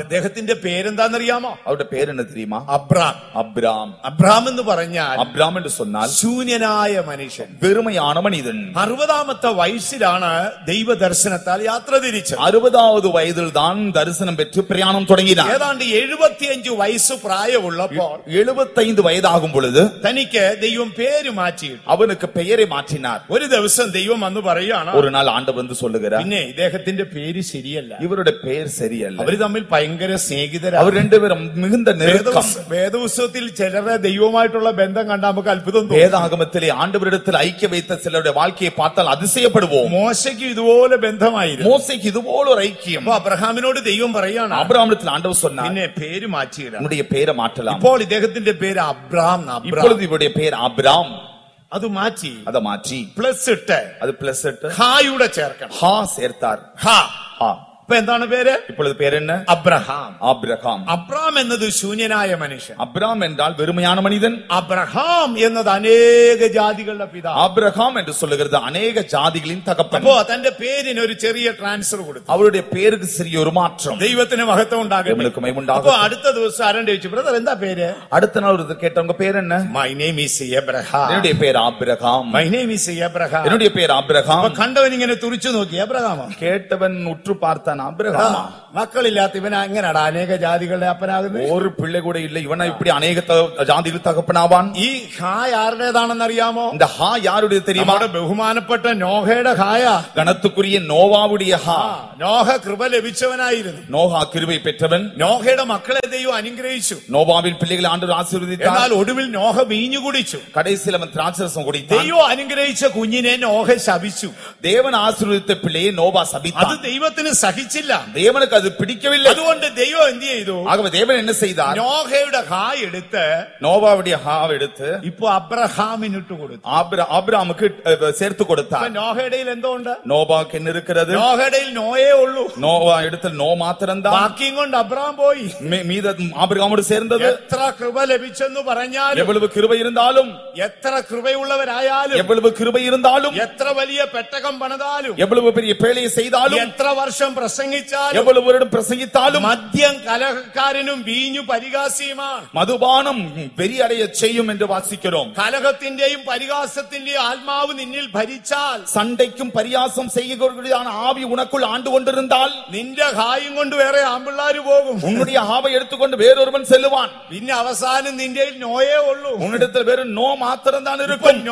അദ്ദേഹത്തിന്റെ പേരെന്താണെന്നറിയാമോ? அவருடைய பேர் என்ன தெரியுமா? അബ്രാം. அப்ராம். അബ്രാം എന്ന് പറഞ്ഞാൽ அப்ராம் என்று சொன்னால் ശൂന്യനായ മനുഷ്യൻ. வெறுமையான மனிதன். 60ാമത്തെ വയസ്സിലാണ് ദൈവ ദർശനത്താൽ യാത്ര തിരിച്ചത്. 60வது வயதில் தான் தரிசனம் பெற்று பிரயாணம் தொடங்கினார். ഏതാണ്ട് 75 വയസ്സ് പ്രായമുള്ളപ്പോൾ 75 വയതാകും பொழுது തനിക്ക് ദൈവം പേര് മാറ്റി. அவனுக்கு பெயரை மாற்றினார். ഒരു ദിവസം ദൈവം വന്ന് പറയാണ്, ஒரு நாள் ஆண்டவர் வந்து சொல்லுகிறார், പിന്നെ ഇദ്ദേഹത്തിന്റെ പേര് ശരിയല്ല. இவருடைய பெயர் சரியல்ல. അവര് തമ്മിൽ ഭയങ്കര സ്നേഹിതരാണ്. அவர் ரெண்டு பேரும் மிகுந்த நெருக்கம். വേദപുസ്തകത്തിൽ ചിലരെ ദൈവമായിട്ടുള്ള ബന്ധം കണ്ടാൽ നമുക്ക് അത്ഭുതം തോന്നും. வேதாகமத்திலே ஆண்டவரிடத்தில் ஐக்கிய வைத்த சிலருடைய வாழ்க்கையை பார்த்தால் அதிசயப்படுவோம். മോശയ്ക്ക് ഇതുപോലെ ബന്ധമായിരുന്നു. மோசேக்கு இது போல ஒரு ஐக்கியம். അപ്പൊ അബ്രഹാമിനോട് ദൈവം പറയാണ്, ஆபிரகாமிடத்தில் ஆண்டவர் சொன்னார், പിന്നെ പേര് മാറ്റിയിടാം. உன்னுடைய பெயரை மாற்றலாம். ഇപ്പോൾ ഇദ്ദേഹത്തിന്റെ പേര് അബ്രാം. இப்பொழுது இவருடைய பெயர் ஆபிராம். അത് മാറ്റി அதை மாற்றி പ്ലസ് ഇട്ട് அது பிளஸ் இட்டு ഹായുടെ ചേർക്കണം. ஹா சேர்த்தார். ഹാ. ஹா. ഇപ്പൊ എന്താണ് പേര്? இப்பொழுது பேர் என்ன? അബ്രഹാം. ஆபிரகாம். അബ്രാം എന്നത് ശൂന്യനായ മനുഷ്യൻ. அப்ராம் என்றால் வெறுமையான மனிதன். അബ്രഹാം എന്നത് അനേക ജാതികളുടെ പിതാവ്. ஆபிரகாம் என்று சொல்லுகிறது அநேக ஜாதிகளின் தகப்பன். അപ്പോ തന്റെ പേരിന് ഒരു ചെറിയ ട്രാൻസ്ഫർ കൊടുത്തു. அவருடைய பேருக்கு சிறிய ஒரு மாற்றம். ദൈവത്തിന് മഹത്വം ഉണ്ടാകട്ടെ. தேவனுக்கு மகிமை உண்டாகட்டும். അപ്പൊ അടുത്ത ദിവസം ആരണ്ട് ചോദിച്ചു, ബ്രദർ എന്താ പേര്? அடுத்த நாள் ஒருத்தர் கேட்டவங்க பேர் என்ன? My name is Abraham. என்னுடைய பேர் Abraham. My name is Abraham. என்னுடைய பேர் ஆபிரகாம். അപ്പൊ കണ്ടവൻ ഇങ്ങനെ തുറിച്ചു നോക്കി, എബ്രഹാമോ? கேட்டவன் உற்று பார்த்தான், ஆபிரகாமா? മക്കളില്ലാത്ത ഇവൻ എങ്ങനെയാടാ അനേക ജാതികളുടെ അപ്പനാകുന്നത്? ஒரு பிள்ளை கூட இல்லை, இவனா இப்படி அநேக ஜாதிகள் தகப்பனாவான்? ഈ ഹായ് ആരുടേതാണെന്ന് അറിയാമോ? இந்த ஹா யாருடைய தெரியுமா? നമ്മുടെ ബഹുമാനപ്പെട്ട നോഹയുടെ ഹായ. கணத்துக்குரிய நோவாவுடைய ஹா. നോഹ കൃപ ലഭിച്ചവനായിരുന്നു. நோகா கிருபை பெற்றவன். നോഹയുടെ മക്കളെ ദൈവം അനുഗ്രഹിച്ചു. நோவாவின் பிள்ளைகளை ஆண்டவர் ஆசீர்வதித்தார். എന്നാൽ ഒടുവിൽ നോഹ വീഞ്ഞു കുടിച്ചു. கடைசியில் அவன் திராட்சரசம் குடித்தான். ദൈവം അനുഗ്രഹിച്ച കുഞ്ഞിനെ നോഹ ശപിച്ചു. தேவன் ஆசீர்வதித்த பிள்ளையை நோவா അത് சபித்தான். ദൈവത്തിന് സഹിച്ചില്ല. தேவனுக்கு அது பிடிக்கவில்லை. അതുകൊണ്ട് ദൈവം എന്ത് ചെയ്തു? ஆகவே தேவன் என்ன செய்தார்? നോഹയുടെ ഹായ് എടുത്ത് நோவாவுடைய ஹாவை எடுத்து ഇപ്പൊ അബ്രഹാമിനിട്ട് കൊടുത്തു. ஆபிரகாமுக்கு சேர்த்து അപ്പൊ கொடுத்தார். നോഹയുടെ എന്തോ ഉണ്ട്? நோவாக்கு என்ன இருக்கிறது? നോഹയുടെ നോയേ ഉള്ളൂ. நோவா இடத்தில் நோ மாத்திரம்தான். ബാക്കിയും കൊണ്ട് അബ്രഹാം പോയി. மீத ஆபிரகாமோடு சேர்ந்தது. എത്ര കൃപ ലഭിച്ചെന്ന് പറഞ്ഞാലും, எவ்வளவு கிருபை இருந்தாலும், എത്ര കൃപയുള്ളവരായാലും, எவ்வளவு கிருபை இருந்தாலும், എത്ര വലിയ പെട്ടകം പണിതാലും, எவ்வளவு பெரிய பேழையை செய்தாலும், എത്ര വർഷം പ്രസംഗിച്ചാലും, எவ்வளவு வருடம் பிரசங்கித்தாலும், മദ്യം കലഹക്കാരനും വീഞ്ഞു പരിഹാസിയുമാണ്. மதுபானம் வெறி அடைய செய்யும் என்று வாசிக்கிறோம். കലഹത്തിന്റെയും പരിഹാസത്തിന്റെയും ആത്മാവ് നിന്നിൽ ഭരിച്ചാൽ, சண்டைக்கும் பரியாசம் செய்யக்கூடியதான ஆவி உனக்குள் ஆண்டு கொண்டிருந்தால், നിന്റെ ഹായും കൊണ്ട് വേറെ ആമ്പിള്ളാര് പോകും. உன்னுடைய ஆவை எடுத்துக்கொண்டு வேறொருவன் செல்லுவான். പിന്നെ അവസാനം നിന്റെ നോയേ ഉള്ളൂ. உன்னிடத்தில் வேறு நோ மாத்திரம்தான் ഇപ്പൊ இருக்கும்.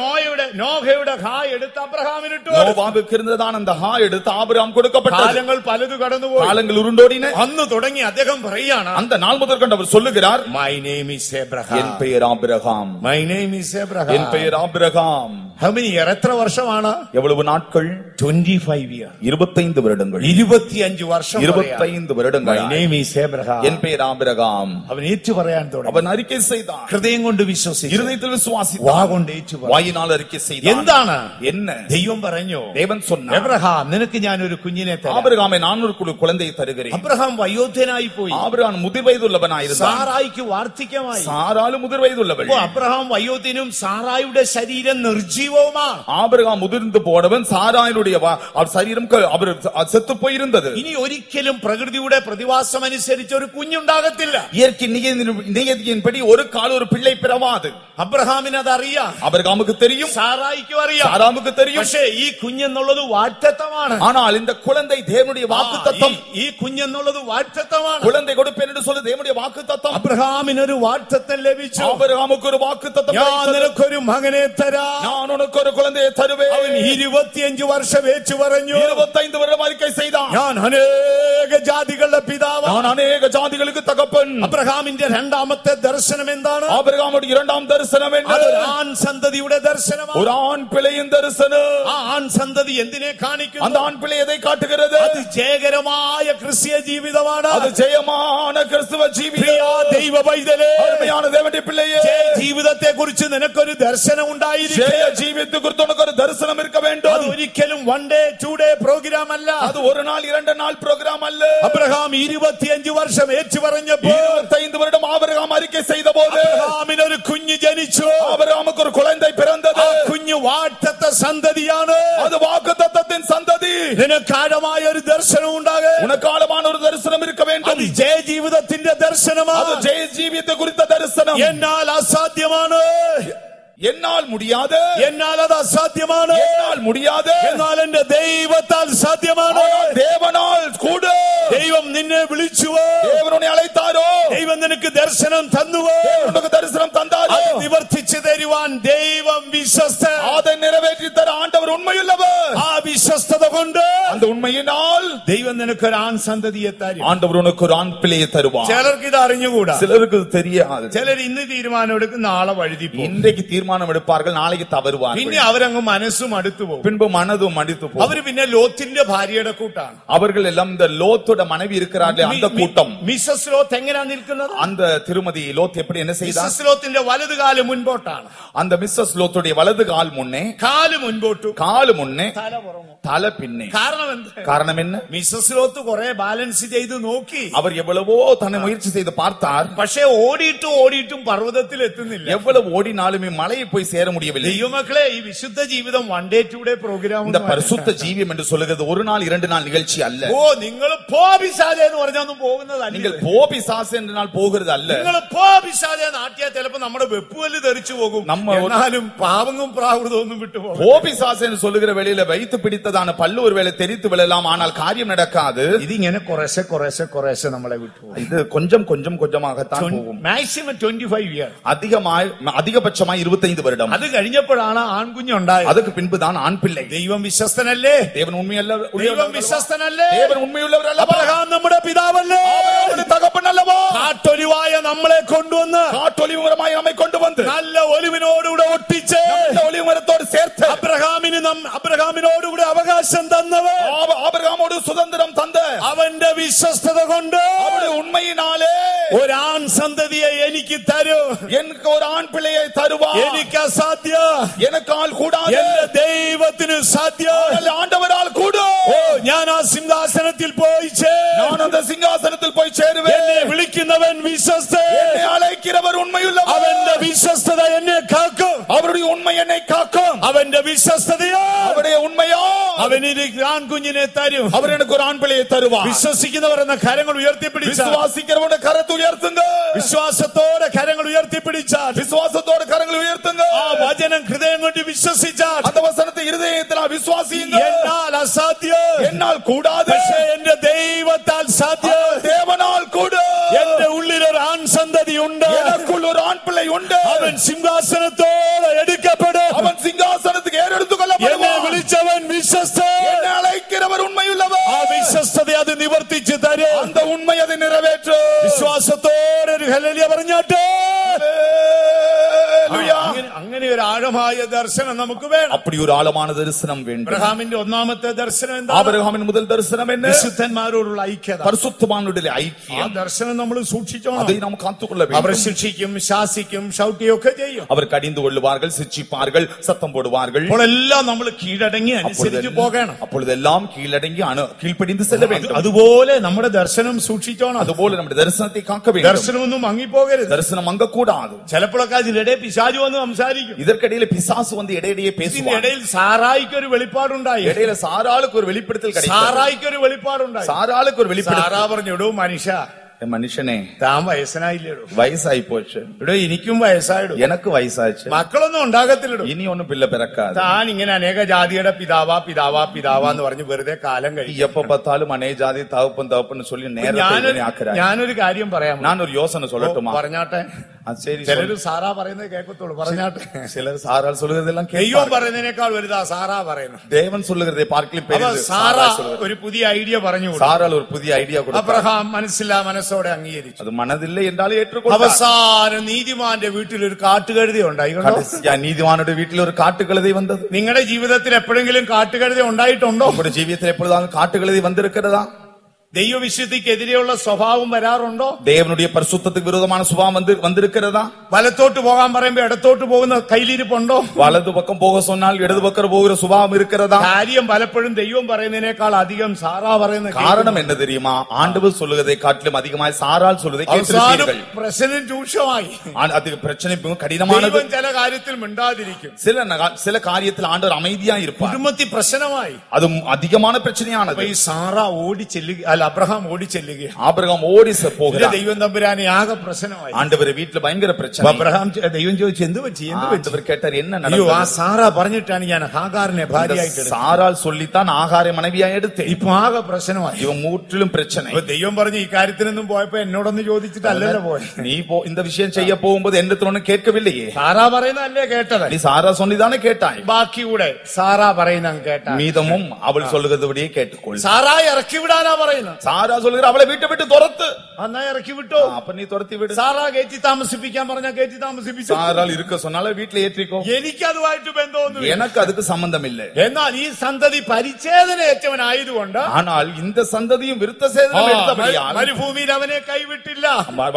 നോഹയുടെ ഹായ് എടുത്ത് അബ്രഹാമിനിട്ടു. நோவாவுக்கு இருந்ததான அந்த ஹா எடுத்து ஆபிரகாம் கொடுக்கப்பட்டது. കാലങ്ങൾ പലത് കടന്നുപോയി. காலங்கள் உருண்டோடின. അന്ന് തുടങ്ങി അദ്ദേഹം പറയാണ്, அந்த நாள் முதல் கொண்டு அவர் சொல்லுகிறார், മൈ നെയിം ഈസ് என் എബ്രഹാം. பெயர் ஆபிரகாம். മൈ നെയിം ഈസ് என் എബ്രഹാം. பெயர் ஆபிரகாம். How many years? എത്ര വർഷമാണ്? எவ்வளவு நாட்கள்? 25 years. 25 வருடங்கள். 25 വർഷം. 25 வருடங்கள். My name is Abraham. என் பெயர் ஆபிரகாம். അവൻ ഏറ്റു പറയാൻ തുടങ്ങി. அவன் அறிக்கை செய்தான். ഹൃദയം കൊണ്ട് വിശ്വസിച്ചു. இருதயத்தில் விசுவாசித்தான். വാ കൊണ്ട് ഏറ്റു പറഞ്ഞു. வாயினால் அறிக்கை செய்தான். എന്താണ്? என்ன? ദൈവം പറഞ്ഞു, தேவன் சொன்னார், എബ്രഹാം നിനക്ക് ഞാൻ ഒരു കുഞ്ഞിനെ തരാം. ஆபிரகாமே நான் ஒரு குழந்தையை தருகிறேன். അബ്രഹാം വയോധനായി പോയി. ஆபிரகாம் முதிர் வயதுள்ளவனாயிருந்தான். സാറായിക്ക് വാർദ്ധക്യമായി. சாராலும் முதிர் வயதுள்ளவள். അപ്പോൾ അബ്രഹാം വയോധനും സാറായുടെ ശരീരം നിർജീവവുമാണ്. ஆபிரகாம் முதிர்ந்து போனவன், சாராயினுடைய சரீரம் அவர் செத்து போயிருந்தது. ഇനി ഒരിക്കലും പ്രകൃതിയുടെ പ്രതിവാസം അനുസരിച്ച് ഒരു കുഞ്ഞുണ്ടാകത്തില്ല. இயற்கை நியதியின்படி ஒரு கால் ஒரு பிள்ளை பிறவாது. അബ്രഹാമിന് അതറിയാം. ஆபிரகாமுக்கு தெரியும், സാറായിക്കും അറിയാം. சாராமுக்கு தெரியும். പക്ഷേ ഈ കുഞ്ഞെന്നുള്ളത് വാഗ്ദത്തമാണ്. ஆனால் இந்த குழந்தை தேவனுடைய வாக்குத்தத்தம். ഈ കുഞ്ഞെന്നുള്ളത് വാഗ്ദത്തമാണ്. குழந்தை கொடுப்பேன் என்று சொல்லி தேவனுடைய வாக்குத்தத்தம். അബ്രഹാമിനൊരു വാഗ്ദത്തം ലഭിച്ചു. ஆபிரகாமுக்கு ஒரு வாக்குத்தத்தம். ഞാൻ നിനക്കൊരു മകനെ തരാം. நான் உனக்கு ஒரு குழந்தையை தருவேன். അവൻ 25 വർഷം ഏച്ചു പറഞ്ഞു. 25 வருடம் அறிக்கை செய்தான். ഞാൻ അനേക ജാതികളുടെ പിതാവാണ്. நான் அநேக ஜாதிகளுக்கு தகப்பன். അബ്രഹാമിന്റെ രണ്ടാമത്തെ ദർശനം എന്താണ്? ஆபிரகாமுடைய இரண்டாம் தரிசனம் என்ன? അതൊരു ആൺ സന്തതിയുടെ ദർശനമാണ്. ஒரு ஆண் பிள்ளையின் தரிசனம். ആ ആൺ സന്തതി എന്തിനെ കാണിക്കുന്നു? அந்த ஆண் பிள்ளை எதை காட்டுகிறது? അത് ജയ ജയകരമായ ക്രിസ്തീയ ജീവിതമാണ്. അത് ജയമാണ് ക്രിസ്തുവ ജീവിതം. പ്രിയ ദൈവ പൈതലേ, അരുമയാണ് ദേവന്റെ പിള്ളയെ, ജീവിതത്തെ കുറിച്ച് നിനക്കൊരു ദർശനം ഉണ്ടായിരിക്കും. ജയ ജീവിതത്തെ കുറിച്ച് ഉനക്കൊരു ദർശനം இருக்க வேண்டும். അത് ഒരിക്കലും 1 day 2 day പ്രോഗ്രാം അല്ല. അത് ഒരു നാൾ 2 നാൾ പ്രോഗ്രാം അല്ല. അബ്രഹാം 25 വർഷം ഏറ്റു പറഞ്ഞപ്പോൾ 25 வருடம் ആബ്രഹാം അറിക്കை ചെയ്തപ്പോൾ അബ്രഹാമിന് ഒരു കുഞ്ഞ് ജനിച്ചു. ആബ്രഹാമുക്ക് ഒരു കുഴந்தை പിറന്നത്. കുഞ്ഞ് വാഗ്ദത്ത സന്തതിയാണ്. അത് വാഗ്ദത്തത്തിൻ സന്തതി. നിനക്ക് ആഴമായ ഒരു ദർശനം ഉണ്ടാകെ. ഉനക്ക് ആഴமான ഒരു ദർശനം இருக்க வேண்டும். അത് ജയ ജീവിതത്തിന്റെ ദർശനമാണ്. അത് ജയ ജീവിതത്തെ കുറിച്ച ദർശനം. എന്നാൽ അസാധ്യമാണ്, എന്നാൽ മുടിയാതെ, എന്നാൽ അത് അസാധ്യമാണ്, എന്നാൽ മുടിയാതെ, എന്നാൽ എന്റെ ദൈവത്താൽ സാധ്യമാണ്. ദേവനാൽ കൂടെ. ദൈവം നിന്നെ വിളിച്ചുവോ? ദേവനെ അழைத்தாரോ? ദൈവം നിനക്ക് ദർശനം തന്നുവോ? ഉനക്ക് ദർശനം തந்தாரോ? അത് നിവർത്തിച്ചു തരുവാൻ ദൈവം വിശ്വസ്തൻ. அதை நிறைவேற்றி தர ஆண்டவர் உண்மையுள்ளவர். ആ വിശ്വസ്തത കൊണ്ട്, அந்த உண்மையினால் ദൈവം നിനക്ക് ഒരു ആൺ സന്തതിയെ തരും. ஆண்டவர் உனக்கு ஒரு ஆண் பிள்ளையை தருவார். ചിലർക്ക് ഇത് അറിഞ്ഞുകൂടാ. சிலருக்கு இது தெரியாது. ചിലർ ഇന്ന് തീരുമാനം എടുക്കും, നാളെ വഴുതി പോകും. இன்றைக்கு தீர்மானம் எடுப்பார்கள், நாளைக்கு தவறுவார்கள். പിന്നെ അവരങ്ങ് മനസ്സും അടുത്തു പോകും. பின்பு மனதும் மடித்து போகும். അവര് പിന്നെ ലോത്തിന്റെ ഭാര്യയുടെ കൂട്ടാണ്. அவர்கள் எல்லாம் இந்த லோத்தோட மனைவி இருக்கிறார்களே அந்த கூட்டம். മിസസ് ലോത്ത് എങ്ങനെയാ നിൽക്കുന്നത്? அந்த திருமதி லோத் எப்படி என்ன செய்தார்? മിസസ് ലോത്തിന്റെ വലതു കാല് മുൻപോട്ടാണ്. அந்த மிஸ்ஸஸ் லோத்துடைய வலது கால் முன்னே, കാല് മുൻപോട്ടു, காலு முன்னே, തല പുറമോ. தலை பின்னே. കാരണം എന്ത്? காரணம் என்ன? മിസസ് ലോത്ത് കുറെ ബാലൻസ് ചെയ്ത് നോക്കി. அவர் எவ்வளவோ தன்னை முயற்சி செய்து பார்த்தார். പക്ഷേ ഓടിയിട്ടും പർവ്വതത്തിൽ എത്തുന്നില്ല. எவ்வளவு ஓடினாலுமே மலையை போய் சேர முடியவில்லை. ദൈവമക്കളെ, ഈ വിശുദ്ധ ജീവിതം 1 day 2 day പ്രോഗ്രാം. இந்த பரிசுத்த ஜீவியம் என்று சொல்லுகிறது ஒரு நாள் 2 நாள் நிகழ்ச்சி அல்ல. ഓ, നിങ്ങൾ പോപിശാചേ എന്ന് പറഞ്ഞൊന്നും പോകുന്നതല്ല. நீங்கள் போபிசாசு என்ற நாள் போகிறது அல்ல. നിങ്ങൾ പോപിശാചേ നാട്ടിയാൽ ചിലപ്പോ നമ്മുടെ വെപ്പുവല് തെറിച്ചു പോകും. എന്നാലും പാവങ്ങും പ്രാകൃതമൊന്നും വിട്ടുപോകും. போபிசாசு என்று சொல்லுகிற வேளையில வைத்து பிடித்ததான பல்லு ஒருவேளை தெரித்து விழலாம், ஆனால் காரியம் நடக்காது. ഇതിങ്ങനെ കുറേശ്ശെ നമ്മളെ വിട്ടുപോകും. இது கொஞ்சம் கொஞ்சம் கொஞ்சமாகத்தான் போகும். Maximum 25 years. அதிகபட்சமாய் 25 வருடம். അത് കഴിഞ്ഞപ്പോഴാണ് ആൺകുഞ്ഞുണ്ടായത്. அதுக்கு பின்புதான் ஆண் பிள்ளை. ദൈവം വിശ്വസ്തനല്ലേ? தேவன் உண்மையல்ல? ദൈവം വിശ്വസ്തനല്ലേ? தேவன் உண்மையுள்ளவர் அல்லவா? അബ്രഹാം നമ്മുടെ പിതാവല്ലേ? ஆபிரகாமுடைய தகப்பன் அல்லவா? കാട്ടൊലിവായ നമ്മളെ കൊണ്ടുവന്ന്, காட்டொலிவு மரமாய் நம்மை கொண்டு வந்து നല്ല ഒലിവിനോടുകൂടെ ഒട്ടിച്ച് ஒலிவு மரத்தோடு சேர்த்து അബ്രഹാമിനോടുകൂടെ അവകാശം തന്നവൻ, ஆபிரகாமோடு சுதந்திரம் தந்த അവന്റെ വിശ്വസ്തത കൊണ്ട് அவருடைய உண்மையினாலே ഒരാൺ സന്തതിയെ എനിക്ക് തരൂ. எனக்கு ஒரு ஆண் பிள்ளையை தருவார். എനിക്ക് അസാധ്യ, எனக்கால் கூடாது, എന്റെ ദൈവത്തിന് സാധ്യ. ஆண்டவரால் கூடும். ഓ, ഞാൻ ആ സിംഹാസനത്തിൽ പോയി நான் அந்த சிங்காசனத்தில் போய் சேருவேன். എന്നെ വിളിക്കുന്നവൻ വിശ്വസ്തൻ. என்னை அழைக்கிறவர் உண்மையுள்ளவர். അവന്റെ വിശ്വസ്തത എന്നെ കാക്കും. அவருடைய உண்மை என்னை காக்கும். അവന്റെ വിശ്വസ്തതയോ, அவருடைய ഉണ്മയോ അവനൊരു ആൺകുഞ്ഞിനെ തരും. அவர் எனக்கு ஒரு ஆண் பிள்ளையை தருவார். വിശ്വസിക്കുന്നവർ എന്ന കരങ്ങൾ ഉയർത്തിപ്പിടിച്ച, விசுவாசிக்கிறவனுடைய கரத்தை உயர்த்துங்க. വിശ്വാസത്തോടെ കരങ്ങൾ ഉയർത്തിപ്പിടിച്ചാൽ, விசுவாசத்தோட கரங்களை உயர்த்துங்க. ആ വചനം ഹൃദയം കൊണ്ട് വിശ്വസിച്ചാൽ, அந்த வசனத்தை இருதயத்தில் விசுவாசியுங்க. എന്നാൽ അസാധ്യം, என்னால் കൂടാതെ, പക്ഷേ എന്റെ ദൈവത്താൽ സാധ്യം. தேவனால் கூடும். എന്റെ ഉള്ളിൽ ഒരു ആൺ സന്തതി ഉണ്ട്. எனக்குள் ஒரு ஆண் பிள்ளை உண்டு. അവൻ സിംഹാസനത്തോടെ എടുക്കപ്പെടും. அவன் சிங்காசனத்துக்கு ஏறெடுத்துக் എന്നെ கொள்ளப்படுவான். വിളിച്ചവൻ വിശ്വസ്തൻ. என்னை அழைக்கிறவர் உண்மையுள்ளவர். ആ വിശ്വസ്തത അത് നിവർത്തിച്ചു തരും. அந்த உண்மை அதை நிறைவேற்றும். വിശ്വാസത്തോടെ ഒരു ഹല്ലേലൂയ പറഞ്ഞാട്ടെ. ഹല്ലേലൂയ. അങ്ങനെ ഒരു ആഴമായ ദർശനം നമുക്ക് വേണം. அப்படி ஒரு ஆழமான தரிசனம் வேண்டும். അബ്രഹാമിന്റെ ഒന്നാമത്തെ ദർശനം എന്താണ്? ஆபிரகாமின் முதல் தரிசனம் என்ன? വിശുദ്ധന്മാരോടുള്ള ഐക്യത. பரிசுத்தவான்களுடைய ആ ஐக்கியம். ദർശനം നമ്മൾ സൂക്ഷിച്ചോണം. அதை நாம் காத்துக்கொள்ள അവർ வேண்டும். ശിക്ഷിക്കും, ശാസിക്കും, ഷൗട്ടിയൊക്കെ ചെയ്യും. அவர் கடிந்து கொள்ளுவார்கள், சிட்சிப்பார்கள், சத்தம் போடுவார்கள். അപ്പോഴെല്ലാം നമ്മൾ കീഴടങ്ങി അനുസരിച്ച് പോകണം. அப்பொழுதெல்லாம் கீழடங்கி கீழ்ப்படிந்து செல்ல வேண்டும். അതുപോലെ നമ്മുടെ ദർശനം സൂക്ഷിച്ചോണം. അതുപോലെ നമ്മുടെ ദർശനത്തെ കാക്ക வேண்டும். ദർശനമൊന്നും മങ്ങിപ്പോകരുത്. ദർശനം മങ്ങക്കൂടാതെ. ചിലപ്പോഴൊക്കെ അതിനിടെ പിശാചു വന്ന് സംസാരിക്കും. இதற்கிடையில பிசாசு வந்து இடையிடையே பேசுவார். ഇതിനിടയിൽ സാറായിക്ക് ഒരു വെളിപ്പാടുണ്ടായി. இடையில சாராளுக்கு ஒரு வெளிப்படுத்தல் கிடைக்கும். സാറായിക്ക് ഒരു വെളിപ്പാടുണ്ടായി. சாராளுக்கு ஒரு வெளிப்படுத்தல். സാറാ പറഞ്ഞു, "എടോ മനുഷ്യ, மனுஷனே, താൻ വയസ്സനായില്ലേടോ? வயசாயி போச்சு. എടോ എനിക്കും വയസ്സായിടും. எனக்கு വയസ്സാச்சு. മക്കളൊന്നും ഉണ്ടാകത്തില്ലടോ. ഇനി ഒന്നും പിള്ള പിറക്കാതെ. താൻ ഇങ്ങനെ അനേക ജാതിയുടെ പിതാവാന്ന് പറഞ്ഞ് വെറുതെ കാലം കഴിയും. எப்ப பார்த்தாலும் அநேக ஜாதி தகப்பன் தகப்பன்னு சொல்லி நேரத்தை ஆக்குறாங்க. ഞാനൊരു കാര്യം പറയാം. நான் ஒரு யோசனை சொல்லட்டுமா? പറഞ്ഞാട്ടെ. சரி, ചിലര് സാറാ പറയുന്നത് കേൾക്കത്തുള്ളൂ. പറഞ്ഞാട്ടെ. சிலர் சாரால் சொல்லுகிறதெல்லாம் ദൈവം പറയുന്നതിനേക്കാൾ വലുതാ സാറാ പറയുന്നത്. தேவன் சொல்லுகிறதை பார்க்கலும் பெரியது. സാറാ ഒരു പുതിയ ഐഡിയ പറഞ്ഞു. சாரால் ஒரு புதிய ஐடியா கொடுத்தார். അബ്രഹാം മനസ്സോടെ അംഗീകരിച്ചു. அது மனதில்லை என்றாலும் ஏற்றுக்கொண்டார். അവസാനം നീതിമാന്റെ വീട്ടിൽ ഒരു കാട്ടുകഴുതി ഉണ്ടായി. நீதிமானுடைய வீட்டில் ஒரு காட்டுக்கழுதை வந்தது. നിങ്ങളുടെ ജീവിതത്തിൽ എപ്പോഴെങ്കിലും കാട്ടുകഴുതി ഉണ്ടായിട്ടുണ്ടോ? உங்களுடைய ஜீவியத்தில் எப்பொழுதாவது காட்டுக்கழுதை வந்திருக்கிறதா? ദൈവവിശുദ്ധിക്കെതിരെയുള്ള സ്വഭാവം വരാറുണ്ടോ? தேவனுடைய பரிசுத்தத்துக்கு விரோதமான சுபாவம் வந்திருக்கிறதா? വലത്തോട്ട് പോകാൻ പറയുമ്പോ ഇടത്തോട്ട് പോകുന്ന കയ്യിലിരിപ്പുണ്ടോ? வலது பக்கம் போக சொன்னால் இடது பக்கம் போகிற சுபாவம் இருக்கிறதா? കാര്യം പലപ്പോഴും ദൈവം പറയുന്നതിനേക്കാൾ അധികം സാറാ പറയുന്ന காரணம் என்ன தெரியுமா? ஆண்டவர் சொல்லுவதை காட்டிலும் அதிகமாய் சாரால் சொல்வதை கேட்டிருப்பீர்கள். പ്രശ്നം രൂക്ഷമായി. அது பிரச்சனை கடினமானது. ചില കാര്യത്തിൽ മിണ്ടാതിരിക്കും, சில காரியத்தில் ஆண்டவர் அமைதியா இருப்பார். കുടുംബത്തിൽ പ്രശ്നമായി. அது அதிகமான பிரச்சனையானது. ഈ സാറ ഓടി ചെല്ലുക, അല്ല അബ്രഹാം ഓടി ചെല്ലുക. ஆபிரகாம் ഓടി പോകുക. ദൈവം തമ്പുരാനെ ആകെ പ്രശ്നമായി. ஆண்டவர் வீட்டுல பயங்கர பிரச்சனை. അബ്രഹാം ദൈവം ചോദിച്ചു എന്ത് പറ്റി? ஆண்டவர் கேட்டார் என்ன അയ്യോ ആ நடந்தது? സാറ പറഞ്ഞിട്ടാണ് ഞാൻ ഹാഗാറിനെ ഭാര്യയായിട്ട് എടുത്തത്. சாரால் சொல்லித்தான் ஆகாரை மனைவியா எடுத்தேன். ഇപ്പൊ ആകെ പ്രശ്നമായി. இவன் முற்றிலும் பிரச்சனை. ദൈവം പറഞ്ഞു ഈ കാര്യത്തിനൊന്നും പോയപ്പോ എന്നോടൊന്ന് ചോദിച്ചിട്ടല്ലല്ലോ പോയി. நீ இந்த விஷயம் செய்ய போகும்போது என்னிடத்தில் ஒன்னும் கேட்கவில்லையே. സാറാ പറയുന്നല്ലേ കേട്ടത്? நீ சாரா சொன்னிதானே கேட்டாய். ബാക്കി കൂടെ സാറാ പറയുന്ന കേട്ട மீதமும் அவள் சொல்லுகிறபடியே கேட்டுக்கொள். സാറാ ഇറക്കി വിടാനാ പറയുന്നത്. சாரா சொல்லுகிற அவளை வீட்டை விட்டு துரத்து. എന്നാ ഇറക്കി വിട്ടോ. அப்ப நீ துரத்தி விடு. സാറാ കയറ്റി താമസിപ്പിക്കാൻ പറഞ്ഞ കയറ്റി താമസിപ്പിച്ചു. சாரால் இருக்க சொன்னால வீட்டுல ஏற்றிக்கோ. എനിക്കതുമായിട്ട് ബന്ധമൊന്നും எனக்கு அதுக்கு சம்பந்தம் இல்லை. എന്നാൽ ഈ സന്തതി പരിച്ഛേദന ഏറ്റവനായതുകൊണ്ട്, ஆனால் இந்த சந்ததியும் விருத்த சேதனம் எடுத்தபடியால் മരുഭൂമിയിൽ അവനെ കൈവിട്ടില്ല.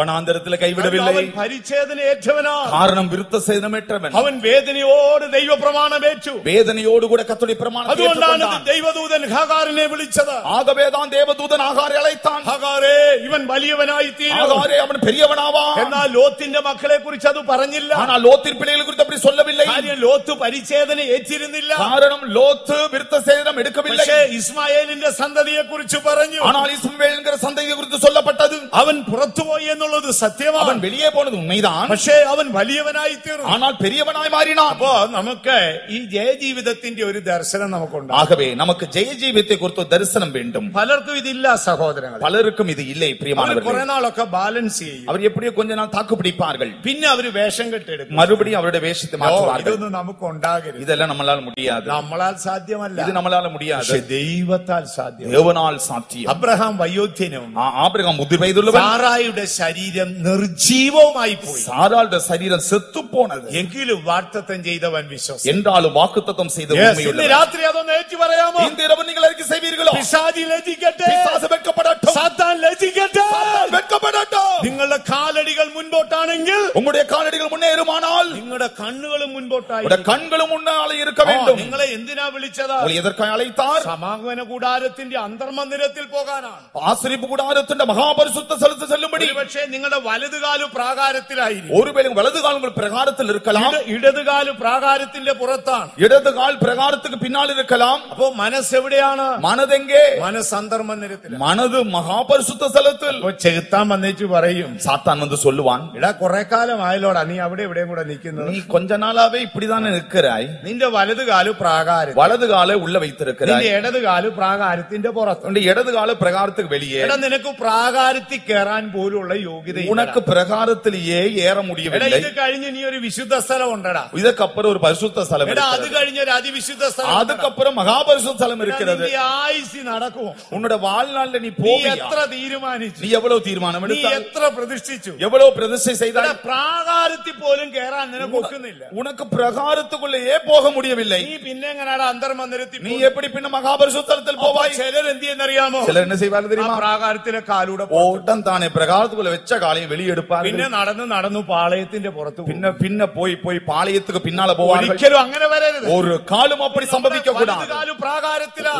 வனாந்தரத்தில் கைவிடவில்லை. അവൻ പരിച്ഛേദന ഏറ്റവനാ. காரணம் விருத்த சேதனம் ஏற்றவன். അവൻ വേദനയോട് ദൈവപ്രമാണം ഏറ്റു. வேதனையோடு கூட கர்த்தருடைய பிரமாணத்தை അതുകൊണ്ടാണ് ஏற்றுக்கொண்டான். ദൈവദൂതൻ ഹാഗാറിനെ വിളിച്ചത്. ஆகவேதான் தேவதூதன் ஆகாரை அழைத்தான். ഹാഗാറേ ഇവൻ വലിയവനായി തീരും. ஆகாரே அவன் பெரியவனாவான். എന്നാൽ ലോത്തിന്റെ മക്കളെ കുറിച്ച് അത് പറഞ്ഞില്ല. ஆனால் லோத்தின் பிள்ளைகளை குறித்து அப்படி சொல்லவில்லை. കാര്യം ലോത്ത് പരിച്ഛേദന ഏറ്റിരുന്നില്ല. காரணம் லோத்து விருத்த சேதனம் எடுக்கவில்லை. പക്ഷേ ഇസ്മായേലിന്റെ സന്തതിയെ കുറിച്ച് പറഞ്ഞു. ஆனால் இஸ்மவேல் என்கிற சந்ததியை குறித்து சொல்லப்பட்டது. അവൻ പുറത്തുപോയി എന്നുള്ളത് സത്യമാണ്. அவன் வெளியே போனது உண்மைதான். പക്ഷേ അവൻ വലിയവനായി തീർന്നു. ஆனால் பெரியவனாய் மாறினான். അപ്പോ നമുക്ക് ഈ ജയജീവിതത്തിന്റെ ഒരു ദർശനം നമുക്കുണ്ട്. ஆகவே நமக்கு ஜெய ஜீவியத்தை குறித்த தரிசனம் வேண்டும். പലർക്കും ഇതില്ല സഹോദരങ്ങൾ. பலருக்கும் இது இல்லை അവർ பிரியமானவர்களே. കുറെ നാളൊക്കെ ബാലൻസ് ചെയ്യും. அவர் எப்படியோ கொஞ்ச நாள் தாக்கு பிடிப்பார்கள். പിന്നെ അവര് വേഷം കെട്ടെടുക്കും. மறுபடியும் அவருடைய வேஷத்தை மாற்றுவார்கள். ഇതൊന്നും നമുക്ക് ഉണ്ടാകരുത്. இதெல்லாம் நம்மளால முடியாது. നമ്മളാൽ സാധ്യമല്ല. இது நம்மளால முடியாது. പക്ഷേ ദൈവത്താൽ സാധ്യം. தேவனால் சாத்தியம். അബ്രഹാം വയോധ്യനും ஆபிரகாம் முதிர் வயதுள்ளவன். സാറായുടെ ശരീരം നിർജീവമായി പോയി. சாராளுடைய சரீரம் செத்து போனது. എങ്കിലും വാഗ്ദത്തം ചെയ്തവൻ വിശ്വസിച്ചു. என்றாலும் வாக்குத்தத்தம் செய்த ഇന്ന് உண்மையுள்ளவன். രാത്രി അതൊന്ന് ഏറ്റു പറയാമോ? இந்த இரவு நீங்கள் அறிக்கை செய்வீர்களோ? പിശാചി ലജ്ജിക്കട്ടെ. பிசாசு வெட்கப்படட்டும். സാത്താൻ ലജ്ജിക്കട്ടെ. சாத்தான் வெட்கப்படட்டும். നിങ്ങളുടെ കാലടികൾ മുൻപോട്ടാണെങ്കിൽ, உங்களுடைய காலடிகள் முன்னேறுமானால் നിങ്ങളുടെ കണ്ണുകളും മുൻപോട്ടായി. உங்களுடைய கண்களும் முன்னாலே இருக்க வேண்டும். നിങ്ങളെ എന്തിനാ വിളിച്ചത്? உங்களை எதற்காக அழைத்தார்? സമാഗമന കൂടാരത്തിന്റെ അന്തർമന്ദിരത്തിൽ പോകാനാണ്. ஆசரிப்பு கூடாரத்தின் மகாபரிசுத்த ஸ்தலத்தில் செல்லும்படி. പക്ഷേ നിങ്ങളുടെ വലതുകാലു പ്രാകാരത്തിലായിരിക്കും. ஒருவேளை வலது கால் உங்கள் பிரகாரத்தில் இருக்கலாம். ഇടതുകാലു പ്രാകാരത്തിന്റെ പുറത്താണ്. இடது கால் பிரகாரத்துக்கு பின்னால் இருக்கலாம். അപ്പോ മനസ്സെവിടെയാണ്? மனதெங்கே? മനസ്സ് അന്തർമന്ദിരത്തിലാണ്. மனது மகாபரிசுத்த ஸ்தலத்தில். അപ്പൊ ചെകുത്താൻ വന്നേച്ചു പറയും, சாத்தான் வந்து சொல்லுவான், എടാ കുറെ കാലമായല്ലോടാ നീ അവിടെ എവിടെയും കൂടെ നിൽക്കുന്നത്. நீ கொஞ்ச நாளாவே இப்படிதானே நிற்கிறாய். നിന്റെ വലതുകാലു പ്രാകാരം, வலது காலை உள்ள வைத்திருக்கிறாய். നിന്റെ ഇടതുകാലു പ്രാകാരത്തിന്റെ പുറത്ത്. உன்னுடைய இடது கால பிரகாரத்துக்கு வெளியே. എടാ നിനക്ക് പ്രാകാരത്തിൽ കയറാൻ പോലുള്ള യോഗ്യത. உனக்கு பிரகாரத்திலேயே ஏற முடியவில்லை. ഇത് കഴിഞ്ഞ് നീ ഒരു വിശുദ്ധ സ്ഥലം ഉണ്ടടാ. இதுக்கப்புறம் ஒரு பரிசுத்த ஸ்தலம் എടാ അത് இருக்கிறது. കഴിഞ്ഞ ഒരു അതിവിശുദ്ധ സ്ഥലം. அதுக்கப்புறம் மகாபரிசுத்த ஸ்தலம் இருக்கிறது. നിന്റെ ആയുസ് നടക്കുമോ? உன்னோட வாழ்நாள்ல நீ നീ போவியா? എത്ര തീരുമാനിച്ചു? நீ எவ்வளவு தீர்மானம் നീ எடுத்தாய்? എത്ര പ്രതിഷ്ഠിച്ചു? எவ்வளவு பிரதிஷ்டை செய்தாய்? പ്രാകാരത്തിൽ പോലും കയറാൻ നിനക്ക് ഒക്കുന്നില്ല. உனக்கு பிரகாரத்துக்குள்ளேயே போக முடியவில்லை. നീ പിന്നെ എങ്ങനെയാടാ അന്തർമന്ദിരത്തിൽ? நீ எப்படி பின்ன மகாபரிசுத்த ஸ்தலத்தில் போவாய்? ചിലർ എന്ത് ചെയ്യുന്നറിയാമോ? சிலர் என்ன செய்வார்கள் ആ தெரியுமா? പ്രാകാരത്തിലെ കാലൂടെ ஓட்டம் தானே பிரகாரத்துக்குள்ள வெச்ச காலையும் வெளியே எடுப்பார்கள். പിന്നെ നടന്നു പാളയത്തിന്റെ പുറത്ത് പോകും. பின்ன போய் பாளையத்துக்கு பின்னால போவார்கள். ഒരിക്കലും അങ്ങനെ വരരുത്. ஒரு കാലും அப்படி சம்பவிக்க கூடாது. വലതുകാലു പ്രാകാരത്തിലാ.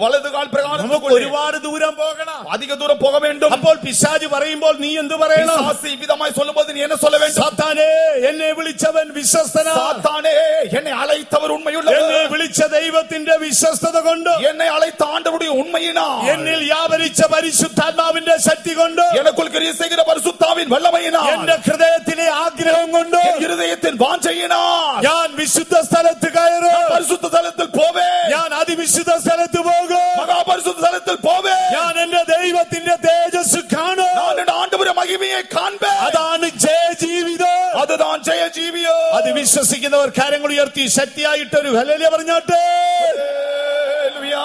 வலது கால் നമുക്ക് பிரகாரத்துக்குள்ளே ഒരുപാട് ദൂരം പോകണം. அதிக தூரம் போக வேண்டும். അപ്പോൾ പിശാച് പറയുമ്പോൾ നീ എന്ത് പറയണം? பிசாசு இவ்விதமாய் சொல்லும்போது நீ என்ன சொல்ல வேண்டும்? സാത്താനേ എന്നെ വിളിച്ചവൻ വിശ്വസ്തനാ. சாத்தானே என்னை அழைத்தவர் உண்மையுள்ளவர். എന്നെ വിളിച്ച ദൈവത്തിന്റെ വിശ്വസ്തത കൊണ്ട്, என்னை அழைத்த ஆண்டவருடைய உண்மையினால், എന്നിൽ വ്യാപരിച്ച പരിശുദ്ധാത്മാവിന്റെ ശക്തി കൊണ്ട്, எனக்குள் கிரியை செய்கிற பரிசுத்தாவின் வல்லமையினால், എന്റെ ഹൃദയത്തിലെ ആഗ്രഹം കൊണ്ട്, என் இருதயத்தின் வாஞ்சையினால் ഞാൻ വിശുദ്ധ സ്ഥലത്ത് കയറും. பரிசுத்த ஸ்தலத்தில் போவேன். ഞാൻ അതിവിശുദ്ധ സ്ഥലത്ത് പോകും. மகாபரிசுத்த ஸ்தலத்தில் போவேன். ഞാൻ എന്റെ ദൈവത്തിന്റെ തേജസ് കാണും. நான் என் ஆண்டவருடைய மகிமையை காண்பேன். അതാണ് ജയജീവിതം. அதுதான் ஜெய ஜீவியம். അത് വിശ്വസിക്കുന്നവർ കരങ്ങൾ ഉയർത്തി ശക്തിയായിട്ടൊരു ഹല്ലേലൂയ പറഞ്ഞാട്ടെ. ஹல்லேலூயா.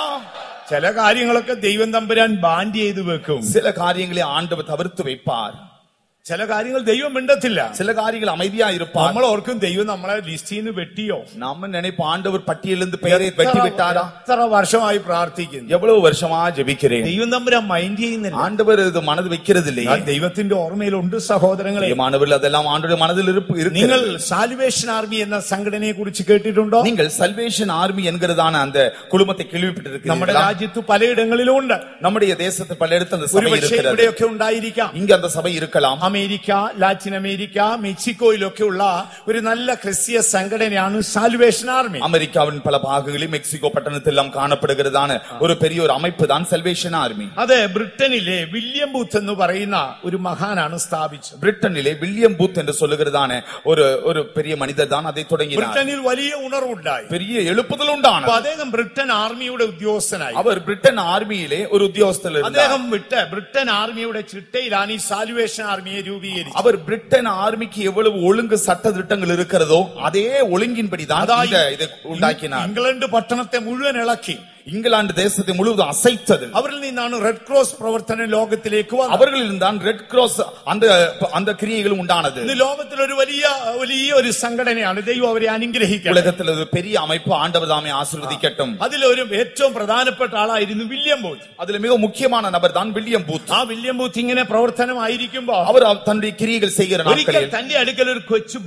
ചില കാര്യങ്ങളൊക്കെ ദൈവം തമ്പുരാൻ ബാൻഡ് ചെയ്ത് വെക്കും. சில காரியங்களை ஆண்டவர் தவிர்த்து வைப்பார். ചില കാര്യങ്ങൾ ദൈവം മിണ്ടത്തില്ല. சில காரியங்கள் அமைதியா இருப்பார். നമ്മൾ ഓർക്കും ദൈവം നമ്മളെ ലിസ്റ്റിൽ നിന്ന് വെട്ടിയോ. நம்ம நினைப்போம் ஆண்டவர் பட்டியலிருந்து பெயரை வெட்டி விட்டாரா. എത്ര വർഷമായി പ്രാർത്ഥിക്കുന്നു, எவ்வளவு வருஷமா ஜெபிக்கிறேன். ദൈവം തമ്പുരാൻ മൈൻഡ് ചെയ്യുന്നില്ല. ஆண்டவர் இது மனது வைக்கிறது இல்லையே. ദൈവത്തിന്റെ ഓർമ്മയിലുണ്ട് സഹോദരങ്ങളെ. மாணவர்கள் அதெல்லாம் ஆண்டவருடைய மனதில் இருக்கிறது. നിങ്ങൾ സാൽവേഷൻ ആർമി എന്ന സംഘടനയെ കുറിച്ച് കേട്ടിട്ടുണ്ടോ? நீங்கள் சல்வேஷன் ஆர்மி என்கிறதான அந்த குழுமத்தை கேள்விப்பட்டிருக்கிறீர்களா? നമ്മുടെ രാജ്യത്ത് പലയിടങ്ങളിലും ഉണ്ട്. நம்முடைய தேசத்தில் பல இடத்துல அந்த சபை இருக்கிறது. ഇവിടെയൊക്കെ ഉണ്ടായിരിക്കാം. இங்க அந்த சபை இருக்கலாம். അമേരിക്ക, ലാറ്റിൻ അമേരിക്ക, മെക്സിക്കോയിലൊക്കെ ഉള്ള ഒരു നല്ല ക്രിസ്തീയ സംഘടനയാണ് സാൽവേഷൻ ആർമി. அமெரிக்காவின் பல பாகங்களில் மெக்சிகோ பட்டணத்திலும் காணப்படுகிறதான ஒரு பெரிய ஒரு அமைப்பு தான் சல்வேஷன் ஆர்மி. അത് ബ്രിട്ടനിലെ വില്യം ബൂത്ത് എന്ന് പറയുന്ന ഒരു മഹാനാണ് സ്ഥാപിച്ചത്. பிரிட்டனிலே வில்லியம் பூத் என்று சொல்லுகிறதான ஒரு பெரிய மனிதர் தான் அதை தொடங்கினார். ബ്രിട്ടനിൽ വലിയ ഉണർവുണ്ടായി, பெரிய எழுப்புதல் உண்டானது. അദ്ദേഹം ബ്രിട്ടൻ ആർമിയുടെ ഉദ്യോഗസ്ഥനായി. அவர் பிரிட்டன் ஆர்மியிலே ஒரு உத்தியோகஸ்தர் இருந்தார். അദ്ദേഹം വിട്ട് ബ്രിട്ടൻ ആർമിയുടെ ചിട്ടയിലാണ് ഈ സാൽവേഷൻ ആർമിയെ രൂപീകരിച്ചത്. அவர் பிரிட்டன் ஆர்மிக்கு எவ்வளவு ஒழுங்கு சட்ட திட்டங்கள் இருக்கிறதோ அதே ஒழுங்கின்படிதான் இதை உண்டாக்கினார். ഇംഗ്ലണ്ട് പട്ടണത്തെ മുഴുവൻ ഇളക്കി, இங்கிலாந்து தேசத்தை முழுவதும் அசைத்தது. അവരിൽ നിന്നാണ് റെഡ് ക്രോസ് പ്രവർത്തനം ലോകത്തിലേക്ക് വന്നത്. அவர்களில் இருந்தான் ரெட் கிராஸ் அந்த கிரியைகளும் உண்டானது. ഇന്ന് ലോകത്തിൽ ഒരു വലിയ ഒരു സംഘടനയാണ്. ദൈവം അവരെ അനുഗ്രഹിക്കട്ടെ. உலகத்தில் ஒரு பெரிய அமைப்பு ஆண்டவர் தாமே ஆசீர்வதிக்கட்டும். അതിലൊരു ഏറ്റവും പ്രധാനപ്പെട്ട ആളായിരുന്നു വില്യം ബൂത്ത്. அதில் மிக முக்கியமான நபர் தான் வில்லியம் பூத். ആ വില്യം ബൂത്ത് ഇങ്ങനെ പ്രവർത്തനമായിരിക്കുമ്പോൾ அவர் தன்னுடைய கிரியைகள் செய்கிற நாட்களில் തന്റെ അടുക്കൽ ഒരു കൊച്ചു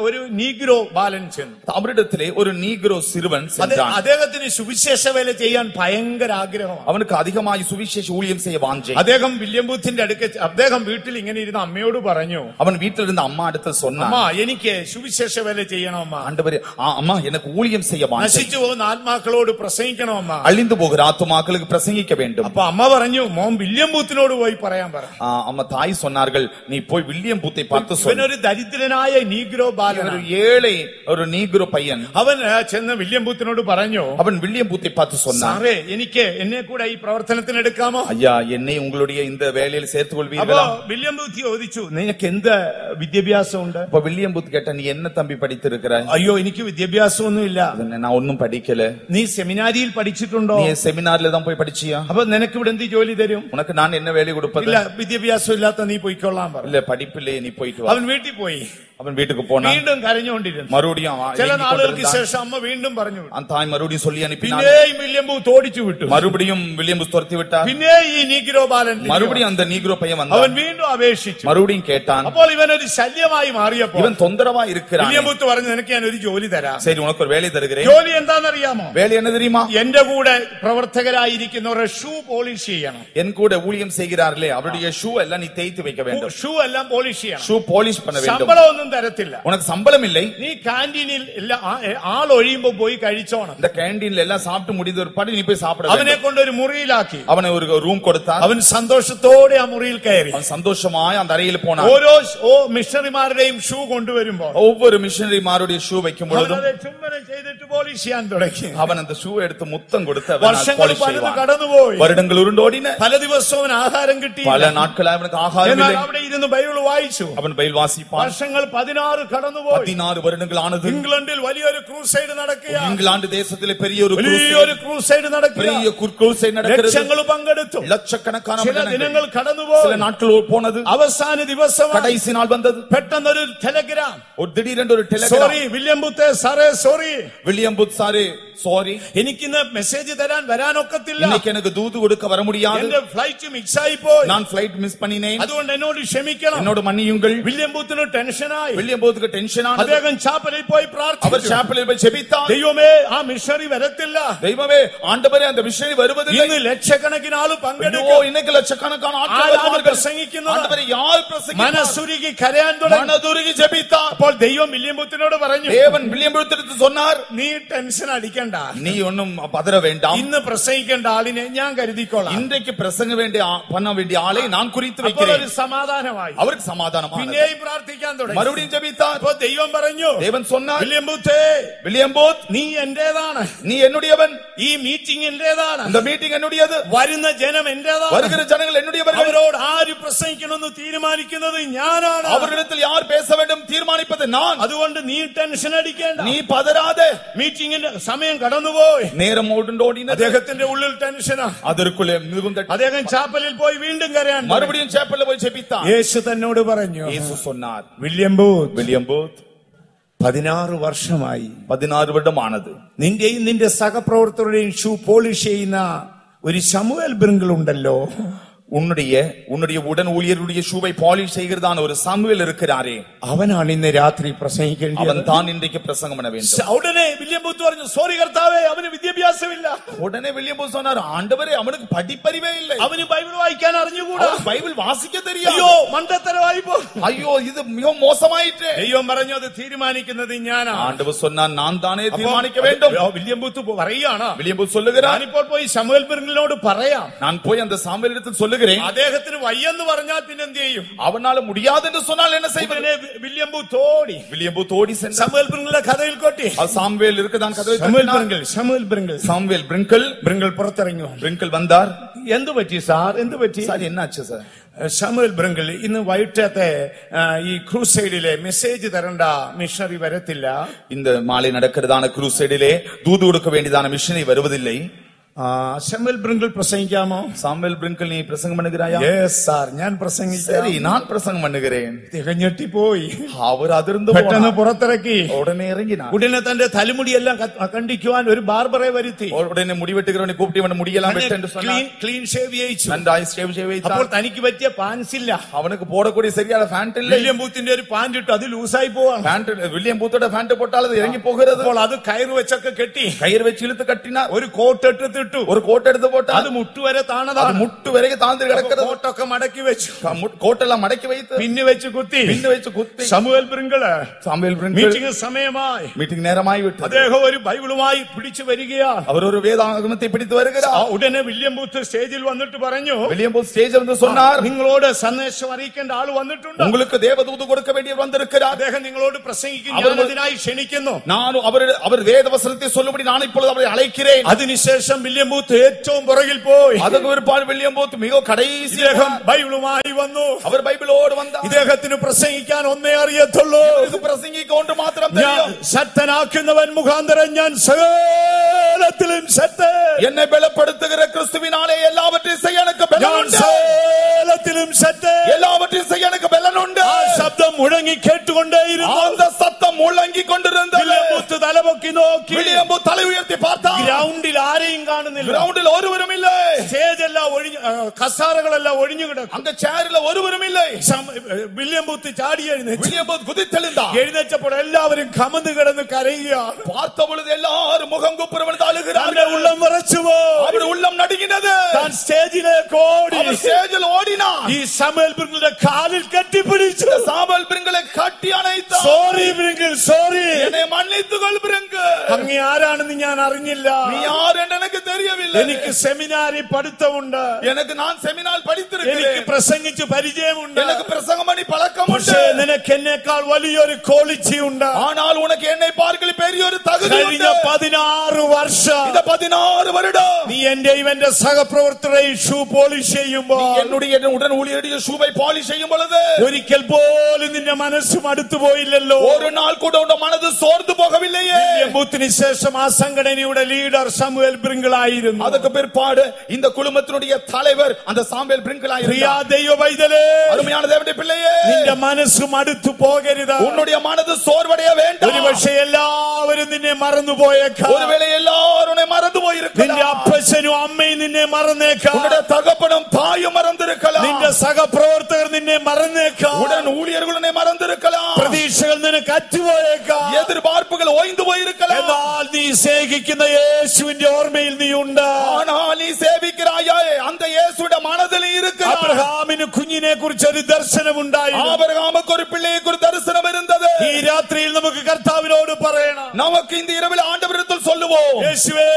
ഒരു നീഗ്രോ ബാലൻ ചെന്നു. அவரிடத்திலே ஒரு நீக்ரோ சிறுவன் சென்றான். അദ്ദേഹത്തിന് സുവിശേഷ വേല ചെയ്യാൻ ഭയങ്കര ആഗ്രഹമാണ്. அவனுக்கு அதிகமாய் சுவிசேஷ ஊழியம் செய்ய வாஞ்சை. അദ്ദേഹം വില്യം ബൂത്തിന്റെ അടുക്ക അദ്ദേഹം വീട്ടിൽ ഇങ്ങനെ ഇരുന്ന് അമ്മയോട് പറഞ്ഞു, அவன் வீட்டில் இருந்த அம்மா அடுத்து சொன்னான், അമ്മ എനിക്ക് സുവിശേഷ വേല ചെയ്യണം അമ്മ. ஆண்டவரே அம்மா எனக்கு ஊழியம் செய்ய வாஞ்சை. നശിച്ചു പോകുന്ന ആത്മാക്കളോട് പ്രസംഗിക്കണം അമ്മ. அழிந்து போகிற ஆத்துமாக்களுக்கு பிரசங்கிக்க வேண்டும். അപ്പൊ അമ്മ പറഞ്ഞു, മോൻ വില്യം ബൂത്തിനോട് പോയി പറയാൻ പറഞ്ഞു. அம்மா தாய் சொன்னார்கள், நீ போய் வில்லியம் பூத்தை பார்த்து சொல். ഇവനൊരു ദരിദ്രനായ നീഗ്രോ ബാലൻ, ஒரு ஏழை ஒரு நீக்ரோ பையன். അവൻ ചെന്ന് വില്യം ബൂത്തിനോട് പറഞ്ഞു, அவன் வில்லியம் பூத்தை பார்த்து சொன்னான், സാറേ എനിക്ക് എന്നെ കൂടെ ഈ പ്രവർത്തനത്തിന് എടുക്കാമോ? ஐயா என்னை உங்களுடைய இந்த வேலையில் சேர்த்துக் അപ്പൊ கொள்வீர்களா? വില്യം ബൂത്ത് ചോദിച്ചു, നിനക്ക് എന്ത് വിദ്യാഭ്യാസം ഉണ്ട്? அப்ப வில்லியம் பூத் கேட்டா, நீ என்ன தம்பி படித்திருக்கிறாய்? അയ്യോ എനിക്ക് വിദ്യാഭ്യാസമൊന്നുമില്ല. நான் ഒന്നും പഠിക്കல. നീ സെമിനാരിയിൽ പഠിച്ചിട്ടുണ്ടോ? நீ செமினார்ல தான் போய் படிச்சியா? അപ്പൊ നിനക്ക് ഇവിടെ എന്ത് ജോലി തരും? உனக்கு நான் என்ன வேலை கொடுப்பது? ഇല്ല, വിദ്യാഭ്യാസം ഇല്ലാത്ത നീ പോയിക്കൊള്ളാൻ പറഞ്ഞു. இல்ல படிப்பில்லையே, நீ போயிட்டு வா. അവൻ വീട്ടിൽ പോയി. அவன் வீட்டுக்கு போனான். വീണ്ടും കരഞ്ഞുകൊണ്ടിരുന്നു. மறுபடியும் ചില നാളുകൾക്ക് ശേഷം അമ്മ വീണ്ടും പറഞ്ഞു, அந்த தாய் மறுபடியும் சொல்லி அனுப்பினார். പിന്നെയും വില്യം ബൂത്ത് ഓടിച്ചു വിട്ടു. மறுபடியும் வில்லியம் பூத் துரத்தி விட்டார். പിന്നെ ഈ നീഗ്രോ ബാലൻ மறுபடியும் அந்த நீக்ரோ பையன் അവൻ வந்தான். വീണ്ടും അപേക്ഷിച്ചു. மறுபடியும் கேட்டான். അപ്പോൾ ഇവനൊരു ശല്യമായി മാറിയപ്പോൾ இவன் தொந்தரவா இருக்கிறான். വില്യം ബൂത്ത് പറഞ്ഞു, നിനക്ക് ഞാൻ ഒരു ജോലി തരാം. சரி, உனக்கு ஒரு வேலை தருகிறேன். ജോലി എന്താണെന്നറിയാമോ? வேலை என்ன தெரியுமா? എന്റെ കൂടെ പ്രവർത്തകരായിരിക്കുന്നവരുടെ ഷൂ പോളിഷ് ചെയ്യണം. என் கூட ஊழியம் செய்கிறார்களே அவருடைய ஷூ எல்லாம் நீ தேய்த்து வைக்க வேண்டும். ഷൂ എല്ലാം പോളിഷ് ചെയ്യണം. ஷூ பாலிஷ் பண்ண வேண்டும். ശമ്പളം ഒന്നും തരത്തില്ല. உனக்கு சம்பளம் இல்லை. നീ കാന്റീനിൽ ആൾ ഒഴിയുമ്പോ പോയി കഴിച്ചോണം. இந்த கேண்டீன்ல எல்லாம் சாப்பிட்டு முடிந்த ஒரு படி நீ போய் சாப்பிட അവനെ வேண்டும். കൊണ്ട് ഒരു മുറിയിലാക്കി. அவனை ஒரு ரூம் கொடுத்தார். അവൻ സന്തോഷത്തോടെ ആ മുറിയിൽ കയറി. அவன் சந்தோஷமாய் அந்த அறையில் போனான். ഓരോ മിഷണറിമാരുടെയും ഷൂ കൊണ്ടുവരുമ്പോ ஒவ்வொரு மிஷனரிமாருடைய ஷூ வைக்கும் பொழுதும் അവനത് ചുംബനം ചെയ്തിട്ട് പോളിഷ് ചെയ്യാൻ തുടങ്ങി. அவன் அந்த ஷூ எடுத்து முத்தம் கொடுத்து വർഷങ്ങൾ പലത് കടന്നുപോയി. வருடங்கள் உருண்டோடின. പല ദിവസവും അവൻ ആഹാരം കിട്ടി. பல நாட்களாக அவனுக்கு ஆகாரம் എന്നാൽ இல்லை. അവിടെ ഇരുന്ന് ബൈബിൾ വായിച്ചു. அவன் பைபிள் வாசிப்பான். വർഷങ്ങൾ 16 കടന്നുപോയി. 16 வருடங்கள் ஆனது. ഇംഗ്ലണ്ടിൽ വലിയൊരു ക്രൂസൈഡ് നടക്കുകയാണ്. இங்கிலாந்து தேசத்திலே பெரிய ஒரு ക്രൂസൈഡ് നടക്കുകയാണ്. பெரிய crusade நடக்கிறது. ലക്ഷങ്ങൾ പങ്കെടുത്തു. லட்சக்கணக்கான ചില ஜனங்கள். ദിനങ്ങൾ കടന്നുപോയി. சில நாட்கள் போனது. അവസാന ദിവസം கடைசி நாள் வந்தது. പെട്ടെന്നൊരു ടെലഗ്രാം. ஒரு திடீரென்று ஒரு டெலிகிராம். സോറി വില്യം ബൂത്ത് സാറേ, സോറി வில்லியம் பூத் சாரே சாரி, എനിക്കിന്ന് മെസ്സേജ് തരാൻ വരാനൊക്കത്തില്ല. இன்னைக்கு எனக்கு தூது கொடுக்க வர முடியாது. എന്റെ ഫ്ലൈറ്റ് മിക്സ് ആയി പോയി. நான் ஃளைட் மிஸ் பண்ணினேன். അതുകൊണ്ട് എന്നോട് ക്ഷമിക്കണം. என்னோட மன்னியுங்கள். വില്യം ബൂത്തിന് ടെൻഷനായി. வில்லியம் பூத்துக்கு டென்ஷன் ஆனது. അദ്ദേഹം ചാപ്പലിൽ പോയി அவர் പ്രാർത്ഥിച്ചു. சாப்பலில் போய் ஜெபித்தார். ദൈവമേ ആ മിഷണറി വരത്തില്ല. தெய்வமே ஆண்டவரே அந்த மிஷனரி வருவதில்லை. ഇന്ന് ലക്ഷക്കണക്കിന് ആള് ஐயோ, പങ്കെടുക്കും. இன்னைக்கு லட்சக்கணக்கான ஆட்கள் ആരാണ് வருவார்கள். പ്രസംഗിക്കുന്നത്? ஆண்டவரே யார் பிரசங்கிப்பார்? മനസ്സുരുകി കരയാൻ തുടങ്ങി. மனதுருகி ஜெபித்தார். അപ്പോൾ ദൈവം വില്യം ബൂത്തിനോട് പറഞ്ഞു, தேவன் வில்லியம் பூத்திற்கு சொன்னார், നീ ടെൻഷൻ അടിക്കണ്ട. நீ ஒன்னும் பதற வேண்டாம். ഇന്ന് പ്രസംഗിക്കേണ്ട ആളിനെ ഞാൻ കരുതിക്കോളാം. இன்றைக்கு பிரசங்க பண்ண வேண்டிய ஆளை நான் குறித்து അപ്പോൾ வைக்கிறேன். ഒരു സമാധാനമായി. அவருக்கு சமாதானமானது. പിന്നെയും പ്രാർത്ഥിക്കാൻ തുടങ്ങി. மறுபடியும் ஜெபித்தார். അപ്പോൾ ദൈവം പറഞ്ഞു, தேவன் சொன்னார், വില്യം ബൂത്തേ, வில்லியம் பூத் നീ എന്റേതാണ്. நீ என்னுடையவன். ഈ മീറ്റിംഗ് എന്റേതാണ്. இந்த மீட்டிங் என்னுடையது. വരുന്ന ജനം എന്റേതാണ്. வருகிற ஜனங்கள் என்னுடையவர்கள். അവരോട് ആര് പ്രസംഗിക്കണമെന്ന് തീരുമാനിക്കുന്നത് ഞാനാണ്. அவரிடத்தில் யார் பேச வேண்டும் தீர்மானிப்பது நான். അതുകൊണ്ട് നീ ടെൻഷൻ അടിക്കേണ്ട. நீ பதறாதே. മീറ്റിംഗിന്റെ സമയം കടന്നുപോയി. നേരം ഓടിനത്. അദ്ദേഹത്തിന്റെ ഉള്ളിൽ ടെൻഷനാ. അതற்குள்ளே மிகவும் അദ്ദേഹം ചാപ്പലിൽ പോയി വീണ്ടും കരയാൻ. മറുപടിയും ചാപ്പലിൽ പോയി ജെപിത്താൻ. യേശു തന്നോട് പറഞ്ഞു, യേശു சொன்னார், വില്യം ബൂത്ത് 16 വർഷമായി, 16 வருடமானது നിന്റെയും നിന്റെ സഹപ്രവർത്തകരുടെയും ഷൂ പോളിഷ് ചെയ്യുന്ന ഒരു ശമൂവേൽ ബ്രിങ്കിൾ ഉണ്ടല്ലോ. உன்னுடைய உடன் ஊழியருடைய ஷூவை பாலிஷ் செய்கிறதான ஒரு சாமுவேல் இருக்கிறாரே, അവനാണ് ഇന്ന് രാത്രി പ്രസംഗിക്കേണ്ടത്. அவன் தான் இன்றைக்கு பிரசங்கம் பண்ண வேண்டும். ഉടനെ വില്യം ബൂത്ത് പറഞ്ഞു, സോറി കർത്താവേ, അവന് വിദ്യാഭ്യാസമില്ല. உடனே வில்லியம் பூத் சொன்னார், ஆண்டவரே அவனுக்கு படிப்பறிவே இல்லை, അവന് ബൈബിൾ വായിക്കാൻ അറിഞ്ഞുകൂടാ, பைபிள் வாசிக்க தெரியாது. അയ്യോ മണ്ടത്തരമായി പോ, ஐயோ இது மிகவும் மோசமாயிற்று. ദൈവം പറഞ്ഞു, അത് തീരുമാനിക്കുന്നത് ഞാനാ. ஆண்டவர் சொன்னார், நான் தானே தீர்மானிக்க வேண்டும். വില്യം ബൂത്ത് പറയുകയാണ്, வில்லியம் பூத் சொல்லுகிறார், ഞാനിപ്പോൾ പോയി ശമൂവേൽ ബ്രിങ്കിളിനോട് പറയാം, நான் போய் அந்த சாமுவேலிடத்தில் சொல்லுகிறேன், അദ്ദേഹത്തിന് വയ്യെന്ന് പറഞ്ഞാൽ പിന്നെ എന്ത് ചെയ്യും? அவனால முடியாது என்று சொன்னால் என்ன செய்வது? വില്യം ബൂത്ത് ഓടി, வில்லியம் பூத் ஓடி சென்றார். ശമൂവേൽ ബ്രിങ്കിളിന്റെ കഥയിൽ കൊട്ടി. சாமுவேல் இருக்குதான் கதவை ശമൂവേൽ சாமுவேல் பிரிங்கிள் പുറത്തിറങ്ങി. பிரிங்கிள் வந்தார். എന്ത് പറ്റി സാർ, എന്ത് പറ്റി சார் என்னாச்சு சார்? ശമൂവേൽ ബ്രിങ്കിൾ ഇന്ന് വൈകിട്ടത്തെ ഈ ക്രൂസൈഡിലെ മെസ്സേജ് തരണ്ട മിഷണറി വരത്തില്ല. இந்த மாலை நடக்கிறதான ക്രൂസൈഡിலே தூது கொடுக்க வேண்டியதான மிஷனரி வருவதில்லை. ശമൂവേൽ ബ്രിങ്കിൾ പ്രസംഗിക്കാമോ? സാമുവേൽ ബ്രിങ്കിൾ നീ പ്രസംഗം பண்ணுகிறாயா? യെസ് സാർ, ഞാൻ പ്രസംഗിക്കാം. சரி நான் பிரசங்கம் பண்ணுகிறேன். തികഞ്ഞെട്ടിപ്പോയി. அவர் அதிர்ந்து പെട്ടെന്ന് പുറത്തിറക്കി. உடனே இறங்கினார். ഉടനെ തന്റെ തലമുടിയെല്ലാം കണ്ടിക്കുവാൻ ഒരു ബാർബറെ വരുത്തി. உடனே முடி வெட்டுகிறவனை கூப்பிட்டு இவன் முடியெல்லாம் வெட்டு என்று சொன்னார். ക്ലീൻ ഷേവ് ചെയ്യിച്ചു. நன்றாய் ஷேவ் செய்தார். അപ്പോൾ തനിക്ക് പറ്റിയ പാൻസ് ഇല്ല, அவனுக்கு போடக்கூடிய சரியான பேண்ட் இல்லை. വില്യം ബൂത്തിന്റെ ഒരു പാന്റ് ഇട്ടു, അത് ലൂസായി പോവാണ്. பேண்ட் வில்லியம் பூத்தோட பேண்ட் போட்டால் அது இறங்கி போகிறது. അപ്പോൾ അത് കയറ് വെച്ചൊക്കെ കെട്ടി, கயிறு வச்சு இழுத்து கட்டினார். ഒരു കോട്ട് എടുത്തിട്ടു, ஒரு கோட் எடுத்து போட்டார். അത് മുട്ടുവരെ താണതാണ്. முட்டு வரைக்கும் தாழ்ந்து கிடக்கிறது. കോട്ടൊക്കെ മടക്കി വെച്ചു, கோட்டெல்லாம் மடக்கி வைத்து പിന്നെ വെച്ച് കുത്തി. ശമൂവേൽ ബ്രിങ്കിൾ മീറ്റിംഗ് സമയമായി, மீட்டிங் நேரமாய் விட்டது. അദ്ദേഹം ഒരു ബൈബിളുമായി പിടിച്ചു വരികയാണ്. அவர் ஒரு வேதாகமத்தை பிடித்து வருகிறார். ഉടനെ വില്യം ബൂത്ത് സ്റ്റേജിൽ വന്നിട്ട് പറഞ്ഞു, வில்லியம் பூத் ஸ்டேஜ் வந்து சொன்னார், നിങ്ങളോട് സന്ദേശം അറിയിക്കേണ്ട ആൾ വന്നിട്ടുണ്ട്, உங்களுக்கு தேவதூது கொடுக்க வேண்டியவர் வந்திருக்கிறார். അദ്ദേഹം നിങ്ങളോട് പ്രസംഗിക്കും, ഞാൻ അതിനായി ക്ഷണിക്കുന്നു. நான் அவர் வேதவசனத்தை சொல்லும்படி நான் இப்பொழுது அவரை அழைக்கிறேன். അതിനുശേഷം വില്യം ബൂത്ത് ഏറ്റവും പുറകിൽ പോയി. அதுக்கு ஒருபாடு வில்லியம் பூத் மிக கடைசி ബൈബിളുമായി വന്നു. அவர் ബൈബിളോട് വந்தார். ഇദ്ദേഹത്തിന് പ്രസംഗിക്കാൻ ഒന്നേ അറിയത്തുള്ളൂ, പ്രസംഗിക്ക കൊണ്ട് മാത്രം தெரியும். ശക്തനാക്കുന്നവൻ മുഖാന്തരം ഞാൻ സകലത്തിലും ശക്തൻ. എന്നെ ബലപ്പെടുത്തുகிற ക്രിസ്തുവിനാலே எல்லாவற்றையும் செய்ய எனக்கு பலனுண்டு. സകലത്തിലും ശക്തൻ. எல்லாவற்றையும் செய்ய எனக்கு பலனுண்டு. ആ ശബ്ദം മുഴങ്ങി കേട്ടുകൊണ്ടേയിരുന്നു. அந்த சத்தம் முழங்கி கொண்டிருந்தது. വില്യം ബൂത്ത് തലപൊക്കി നോക്കി. വില്യം ബൂത്ത് തല ഉയർത്തി பார்த்தார். ഗ്രൗണ്ടിൽ ആരെയും കാണുന്നില്ല. ഗ്രൗണ്ടിൽ ഒരുവരും ഇല്ല. സ്റ്റേജ് എല്ലാം ഒഴിഞ്ഞു, കസാരകളെല്ലാം ഒഴിഞ്ഞു കിടക്കും. അങ്ക ചെയറിൽ ഒരുവരും ഇല്ല. വില്യം ബൂത്ത് ചാടി എഴുന്നേറ്റു. വില്യം ബൂത്ത് കുതിച്ചെഴുந்தார். എഴുന്നേറ്റപ്പോൾ എല്ലാവരും കമന്ന് കിടന്ന് കരയുകയാണ്. பார்த்த பொழுது எல்லாரும் முகம் குப்புற விழுந்து அழுகிறார்கள். ഉള്ളം വിറച്ചുപോയി. അവരുടെ ഉള്ളം നടുങ്ങിനത്. താൻ സ്റ്റേജിലേക്ക് ഓടി. അവൻ സ്റ്റേജിൽ ഓടിനാൻ. ഈ ശമൂവേൽ ബ്രിങ്കിളിന്റെ കാലിൽ കെട്ടിപ്പിടിച്ചു. സാമുവേൽ ബ്രിങ്കിളെ കട്ടി അണയിത്താൻ. സോറി ബ്രിങ്കിൾ, സോറി, എന്നെ മன்னித்துകൊள் ബ്രിങ്കിൾ. അങ്ങ് ആരാണെന്ന് ഞാൻ അറിഞ്ഞില്ല. നീ ആരെന്ന് എനിക്ക് തെரியவில்லை. എനിക്ക് സെമിനാരിൽ പഠിത്തമുണ്ട്. എനിക്ക് ഞാൻ സെമിനാർ പഠിച്ചിരിക്കുന്നു. എനിക്ക് പ്രസംഗിച്ച് പരിചയമുണ്ട്. എനിക്ക് പ്രസംഗം പണി പഴക്കമുണ്ട്. പക്ഷേ നിനക്ക് എന്നേക്കാൾ വലിയൊരു ക്വാളിറ്റി ഉണ്ട്. ஆனால் உனக்கு என்னை பார்க்கல பெரிய ஒரு தகுதி ഉണ്ട്. കഴിഞ്ഞ 16 വർഷം, இந்த 16 வருடம் നീ എന്റെയും എന്റെ സഹപ്രവർത്തകരെയും ഷൂ പോളിഷ് ചെയ്യുമ്പോൾ, என்னுடைய உடன் ஊழியருடைய ஷூவை பாலிஷ் செய்யும் பொழுது ഒരിക്കൽ പോലും നിന്റെ മനസ്സ് മടുത്തു പോയില്ലല്ലോ. ஒரு நாள் கூட உன் மனது சோர்ந்து போகவில்லையே. വില്യം ബൂത്തിന് ശേഷം ആ സംഘടനയുടെ ലീഡർ ശമൂവേൽ ബ്രിങ്കിൾ ആയിരുന്നു. அதுக்கு பிற்பாடு இந்த குழுமத்தினுடைய தலைவர் அந்த சாமுவேல் பிரிங்கிள் പ്രിയ ஆயிருந்தார். ദൈവ പൈതലേ, அருமையான தேவனுடைய பிள்ளையே, നിന്റെ മനസ്സ് മടുത്തു പോകരുത്. உன்னுடைய மனது சோர்வடைய வேண்டாம். ഒരുപക്ഷെ എല്ലാവരും നിന്നെ മറന്നുപോയേക്കാം. ஒருவேளை எல்லாரும் உன்னை மறந்து போயிருக்கலாம். നിന്റെ അപ്പച്ചനും അമ്മയും നിന്നെ മറന്നേക്കാം. உன்னுடைய தகப்பனும் தாயும் மறந்திருக்கலாம். നിന്റെ സഹപ്രവർത്തകർ നിന്നെ മറന്നേക്കാം. உடன் ஊழியர்கள் உன்னை மறந்திருக்கலாம். പ്രതീക്ഷകൾ നിനക്ക് അറ്റുപോയേക്കാം. எதிர்பார்ப்புகள் ஓய்ந்து போயிருக்கலாம். എന്നാൽ നീ സേവിക്കുന്ന യേശുവിന്റെ ഓർമ്മയിൽ നീ ഉണ്ട്. ஆனால் நீ சேவிக்கிறாயே அந்த இயேசுவின் மனதில் இருக்கிறாய். അബ്രഹാമിന് കുഞ്ഞിനെ കുറിച്ച് ഒരു ദർശനമുണ്ടായിരുന്നു. ஆபிரகாமுக்கு ஒரு பிள்ளையை குறித்து தரிசனம் இருந்தது. ഈ രാത്രിയിൽ നമുക്ക് കർത്താവിനോട് പറയണം, நமக்கு இந்த இரவில் ஆண்டவரிடத்தில் சொல்லுவோம், യേശുവേ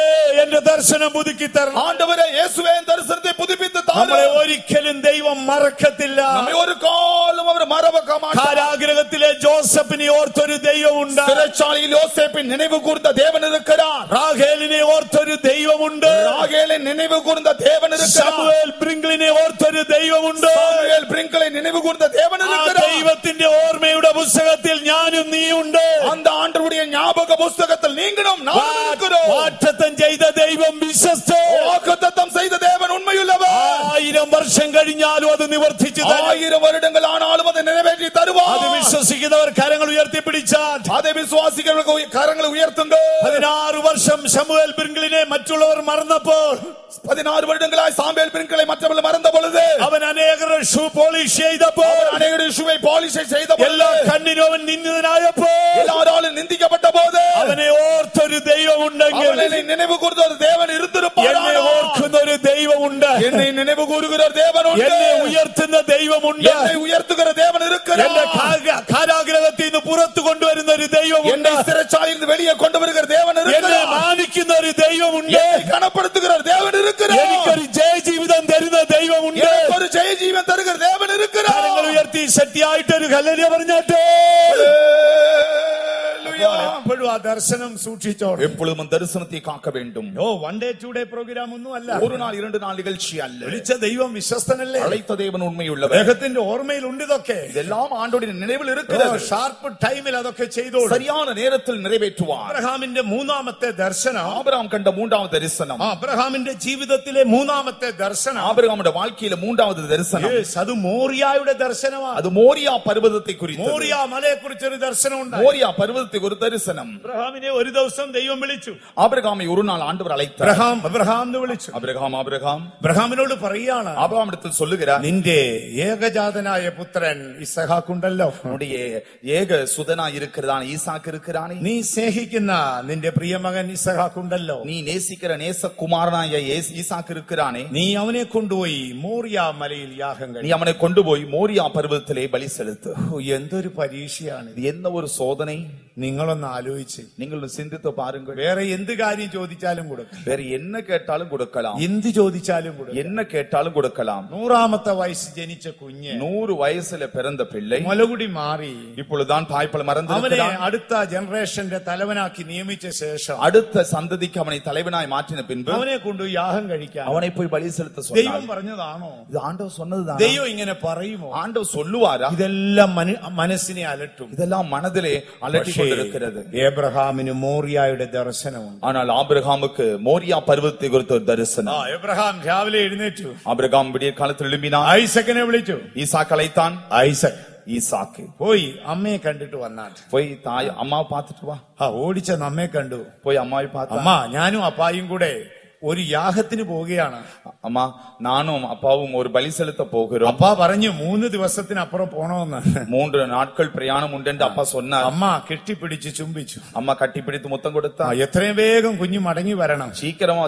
എന്റെ ദർശനം പുതുക്കി തരണം. ஆண்டவரே இயேசுவே என் தரிசனத்தை புதுப்பித்து നമ്മളെ ഒരിക്കലും ദൈവം മറക്കത്തില്ല. നമ്മെ ഒരു കാലം അവർ മറവക മാட்டார். കാരാഗൃഹത്തിലെ ജോസഫിനെ ഓർത്തൊരു ദൈവമുണ്ട്. சிறைச்சாலையில் யோசேப்பின் நினைவு கூர்ந்த தேவன் இருக்கிறார். റാഹേലിനെ ഓർത്തൊരു ദൈവമുണ്ട്. ராகேலை நினைவு கூர்ந்த தேவன் இருக்கிறார். ശമൂവേൽ ബ്രിങ്ക്ലിനെ ഓർത്തൊരു ദൈവമുണ്ട്. சாமுவேல் பிரிங்கலை நினைவு கூர்ந்த தேவன் இருக்கிறார். ദൈവത്തിന്റെ ഓർമ്മയുടെ പുസ്തകത്തിൽ ഞാനും നീയുണ്ട്. அந்த ஆண்டவருடைய ஞாபக புத்தகத்தில் நீங்களும் நானும் இருக்கிறோம். വാഗ്ദത്തം ചെയ്ത ദൈവം വിശ്വസ്തൻ. வாக்குத்தத்தம் செய்த தேவன் உண்மையுள்ளவர். 1000 വർഷം കഴിഞ്ഞാലും അത് നിവർത്തിച്ചു തരും. 1000 வருடங்கள் ஆனாலும் அதை நிறைவேற்றி தருவார். അത് വിശ്വസിക്കുന്നവർ കരങ്ങൾ ഉയർത്തിപ്പിടിച്ചാൽ அதை വിശ്വാസികളുടെ കരങ്ങൾ ഉയർത്തുക. 16 വർഷം ശമൂവേൽ ബ്രിങ്ക്ലിനെ മറ്റുള്ളവർ മറന്നപ്പോൾ 16 வருடங்களாய் சாமுவேல் பிரிங்கலை மற்றவர்கள் மறந்த பொழுது അവൻ അനേകരുടെ ഷൂ പോളിഷ് ചെയ്തപ്പോൾ அநேகருடைய ஷூவை பாலிஷ் செய்த എല്ലാ കണ്ണിനും അവൻ നിന്ദിതനായപ്പോൾ எல்லாராலும் நிந்திக்கப்பட்ட போது അവനെ ഓർത്തൊരു ദൈവമുണ്ടെങ്കിൽ அவனை நினைவு கூர்ந்த ஒரு தேவன் இருந்திருப்பார். എന്നെ ഓർക്കുന്ന ഒരു ദൈവമുണ്ട്. என்னை நினைவு கூறுகிற ஒரு தேவன் உண்டு. എന്നെ ഉയർത്തുന്ന ദൈവമുണ്ട്. என்னை உயர்த்துகிற தேவன் இருக்கிறார். എന്നെ കാരാഗൃഹത്തിൽ നിന്ന് പുറത്തു കൊണ്ടുവരുന്ന ഒരു ദൈവമുണ്ട്. என்னை சிறைச்சாலையில் இருந்து வெளியே கொண்டு வருகிற தேவன் എന്നെ இருக்கிறார். മാനിക്കുന്ന ഒരു ദൈവമുണ്ട്. என்னை கனப்படுத்துகிற ஒரு தேவன் இருக்கிறார். എനിക്കൊരു ജയജീവിതം തരുന്ന ദൈവമുണ്ട്. எனக்கு ஒரு ஜெய ஜீவன் தருகிற தேவன் இருக்கிறார். കരങ്ങൾ ഉയർത്തി ശക്തിയായിട്ടൊരു ഹല്ലേലൂയ പറഞ്ഞാട്ടെ. എപ്പോഴും ആ ദർശനം സൂക്ഷിച്ചോളൂ. எப்பொழுதும் அந்த தரிசனத்தை காக்க வேண்டும். ഓ 1 day 2 day പ്രോഗ്രാം ഒന്നും അല്ല. ஒரு நாள் 2 நாள் நிகழ்ச்சி அல்ல. വിളിച്ച ദൈവം വിശ്വസ്തനല്ലേ? அழைத்த தேவன் உண்மையுள்ளவர். അദ്ദേഹത്തിന്റെ ഓർമ്മയിൽ ഉണ്ട് ഇതൊക്കെ. இதெல்லாம் ஆண்டவருடைய நினைவில் இருக்கிறது. ഷാർപ്പ് ടൈമിൽ അതൊക്കെ ചെയ്തോളൂ. சரியான நேரத்தில் நிறைவேற்றுவார். അബ്രഹാമിന്റെ മൂന്നാമത്തെ ദർശനം, ஆபிரகாம் கண்ட மூன்றாவது தரிசனம், അബ്രഹാമിന്റെ ജീവിതത്തിലെ മൂന്നാമത്തെ ദർശനം, ஆபிரகாமுடைய வாழ்க்கையில மூன்றாவது தரிசனம், അത് മോറിയായുടെ ദർശനമാണ്. அது மோரியா பர்வதத்தை குறித்து. മോറിയ മലയെ കുറിച്ചൊരു ദർശനം ഉണ്ടായി. மோரியா பர்வதத்தை ஒரு தரிசனம். അബ്രഹാമിനെ ഒരു ദിവസം ദൈവം വിളിച്ചു. ஆபிரகாமை ஒரு நாள் ஆண்டவர் அழைத்தார். അബ്രഹാം എന്ന് വിളിച്ചു. ஆபிரகாம் അബ്രഹാമിനോട് പറയാണ്, ஆபிரகாமிடத்தில் சொல்லுகிறார், നിന്റെ ഏകജാതനായ പുത്രൻ ഇസഹാക്കുണ്ടല്ലോ, உன்னுடைய ஏக சுதனா இருக்கிறதான ஈசாக்கு இருக்கிறானே, നീ സ്നേഹിക്കുന്ന നിന്റെ പ്രിയമകൻ ഇസഹാക്കുണ്ടല്ലോ, நீ நேசிக்கிற நேசகுமாரனாய ஈசாக்கு இருக்கிறானே, നീ അവനെ കൊണ്ടുപോയി മോറിയ മലയിൽ യാഗം நீ കഴി. அவனை கொண்டு போய் மோரியா பர்வதத்திலே பலி செலுத்து. എന്തൊരു പരീക്ഷയാണ് இது என்ன ஒரு சோதனை. നിങ്ങളൊന്ന് ആലോചിച്ച്. நீங்கள் சிந்தித்து பாருங்கள். വേറെ എന്ത് കാര്യം ചോദിച്ചാലും കൊടുക്കും, வேற என்ன கேட்டாலும் கொடுக்கலாம், എന്ത് ചോദിച്ചാലും കൊടുക്കും. என்ன கேட்டாலும் கொடுக்கலாம். 100ാമത്തെ വയസ്സ് ജനിച്ച കുഞ്ഞ് 100 വയസ്സിல பிறந்த பிள்ளை മുലകുടി മാറി இப்பொழுதுதான் தாய்ப்பால் അവനെ மறந்திருக்கிறான். അടുത്ത ജനറേഷന്റെ തലവനാക്കി നിയമിച്ച ശേഷം அடுத்த சந்ததிக்கு அவனை தலைவனாய் மாற்றின பின்பு അവനെ കൊണ്ട് യാഗം കഴിക്കാൻ அவனை போய் பலி செலுத்த ദൈവം சொன்னார். പറഞ്ഞതാണോ? இது ஆண்டவர் சொன்னதுதான். ദൈവം ഇങ്ങനെ പറയുമോ? ஆண்டவர் சொல்லுவாரா? ഇതെല്ലാം മനസ്സിനെ അലട്ടും. இதெல்லாம் மனதிலே அலட்டி கொண்டிருக்கிறது. ഏബ്രഹാമിന് മോറിയായുടെ ദർശനമുണ്ട്. ஆனால் ஆபிரகாமுக்கு மோரியா பர்வதத்தை குறித்த ஒரு தரிசனம். എബ്രഹാം രാവിലെ എഴുന്നേറ്റു. ஆபிரகாம் விடிய காலத்தில் எழும்பினான். ഐസക്കിനെ വിളിച്ചു. ஈசாக்கு அழைத்தான். ഐസക് ஈசாக்கு പോയി അമ്മയെ കണ്ടിട്ട് വന്നാട്ട്. போய் தாய் அம்மாவை பார்த்துட்டு வா. ഓടിച്ച നമ്മെ കണ്ടു. போய் அம்மாவை பார்த்தா, അമ്മ ഞാനും അപ്പായും കൂടെ ഒരു യാഗത്തിന് പോവുകയാണ്. அம்மா நானும் அப்பாவும் ஒரு பலி செலுத்த போகிறோம். അപ്പാ പറഞ്ഞു 3 ദിവസത്തിനപ്പുറം പോണോന്ന്. 3 நாட்கள் பிரயாணம் உண்டு என்று அப்பா சொன்னார். അമ്മ കെട്ടിപ്പിടിച്ച് ചുംബിച്ചു. அம்மா கட்டிப்பிடித்து முத்தம் கொடுத்தா, എത്രയും വേഗം കുഞ്ഞു മടങ്ങി വരണം. சீக்கிரம்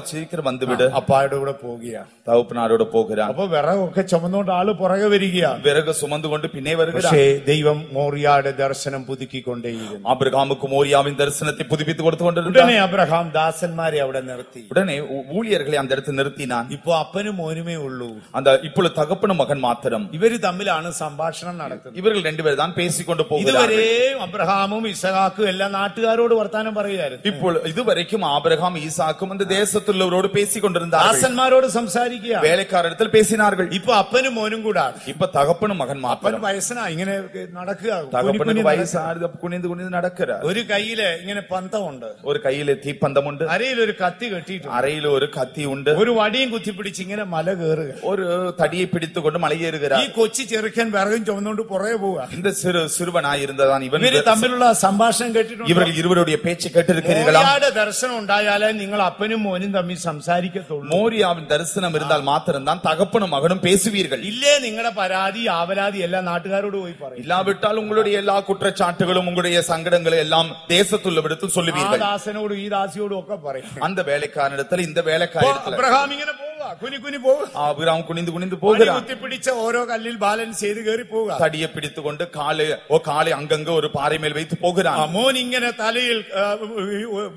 வந்து விடு. അപ്പായുടെ കൂടെ പോവുകയാണ്. தகப்பனாரோட போகிறான். അപ്പൊ വിറകൊക്കെ ചുമന്നുകൊണ്ട് ആള് പുറകെ വരികയാണ്. விறகு சுமந்து கொண்டு பின்னே வருகிறான். പക്ഷേ ദൈവം മോറിയായുടെ ദർശനം പുതുക്കിക്കൊണ്ടേയിരുന്നു. ஆபிரகாமுக்கு மோரியாவின் தரிசனத்தை புதுப்பித்து கொடுத்து கொண்டிருந்தான். ഉടനെ അബ്രഹാം ദാസന്മാരെ അവിടെ നിർത്തി. உடனே ஊழியர்களை அந்த இடத்தில் நிறுத்தினான். ഇപ്പൊ അപ്പനും മോനുമേ ഉള്ളൂ. அந்த இப்பொழுது தகப்பனும் மகன் மாத்திரம். ഇവര് തമ്മിലാണ് സംഭാഷണം നടത്തുന്നത്. இவர்கள் 2 பேர் தான் பேசிக்கொண்டு போகிறார்கள். ഇതുവരെ അബ്രഹാമും ഇസഹാക്കും എല്ലാ നാട്ടുകാരോട് വർത്താനം പറയുകയായിരുന്നു. ഇപ്പോൾ இதுவரைக்கும் ஆபிரகாம் ஈசாக்கும் அந்த தேசத்துள்ளவரோடு பேசிக் கொண்டிருந்தார்கள். ദാസന്മാരോട് സംസാരിക്കുക. வேலைக்காரரிடத்தில் பேசினார்கள். ഇപ്പൊ അപ്പനും മോനും കൂടാണ്. இப்ப தகப்பனும் மகன் അപ്പൻ மாத்திரம். വയസ്സനാ ഇങ്ങനെ നടക്കുക. தகப்பனுக்கு வயசானது குனிந்து குனிந்து நடக்கிறார். ഒരു കയ്യില് ഇങ്ങനെ പന്തമുണ്ട്. ஒரு கையில தீப்பந்தம் உண்டு. അരയിൽ ഒരു കത്തി കെട്ടിയിട്ടുണ്ട്. அறையில ஒரு கத்தி உண்டு. ഒരു വടിയും കുത്തിപ്പിടിച്ച് ഇങ്ങനെ മല കയറുക. ஒரு தடியை பிடித்துக் கொண்டு மலையேறுகிறார். ഈ കൊച്ചു ചെറുക്കൻ വിറകും ചുമന്നുകൊണ്ട് പുറകെ പോവുക. இந்த சிறுவனாய் இருந்ததான் இவன். ഇവര് തമ്മിലുള്ള സംഭാഷണം കേട്ടിട്ടുണ്ട്. இவர்கள் இருவருடைய பேச்சு கேட்டிருக்கிறீர்களா? മോറിയായുടെ ദർശനം ഉണ്ടായാലേ നിങ്ങൾ അപ്പനും മോനും തമ്മിൽ സംസാരിക്കത്തുള്ളൂ. மோரியாவின் தரிசனம் இருந்தால் மாத்திரம்தான் தகப்பனும் மகனும் பேசுவீர்கள். ഇല്ലേ നിങ്ങളുടെ പരാതി ആവലാതി എല്ലാ നാട്ടുകാരോട് പോയി പറയും. இல்லாவிட்டால் உங்களுடைய எல்லா குற்றச்சாட்டுகளும் உங்களுடைய சங்கடங்களை எல்லாம் தேசத்துள்ளவிடத்தில் ആ சொல்லுவீர்கள். ദാസനോടും ഈ ദാസിയോടും ഒക്കെ പറയും. அந்த വേലക്കാരനിടത്തിൽ இந்த வேலைக்காரனிடத்தில் അബ്രഹാം ഇങ്ങനെ പോവുക. കുനി പോവുക. ஆபிரகாம் குனிந்து குனிந்து போகிறான். കുത്തിപ്പിടിച്ച ഓരോ കല്ലിൽ ബാലൻസ് ചെയ്ത് കയറി പോവുക. தடியை பிடித்துக் கொண்டு காலை அங்கங்க ஒரு பாறை மேல் வைத்து போகிறான். മോൻ ഇങ്ങനെ തലയിൽ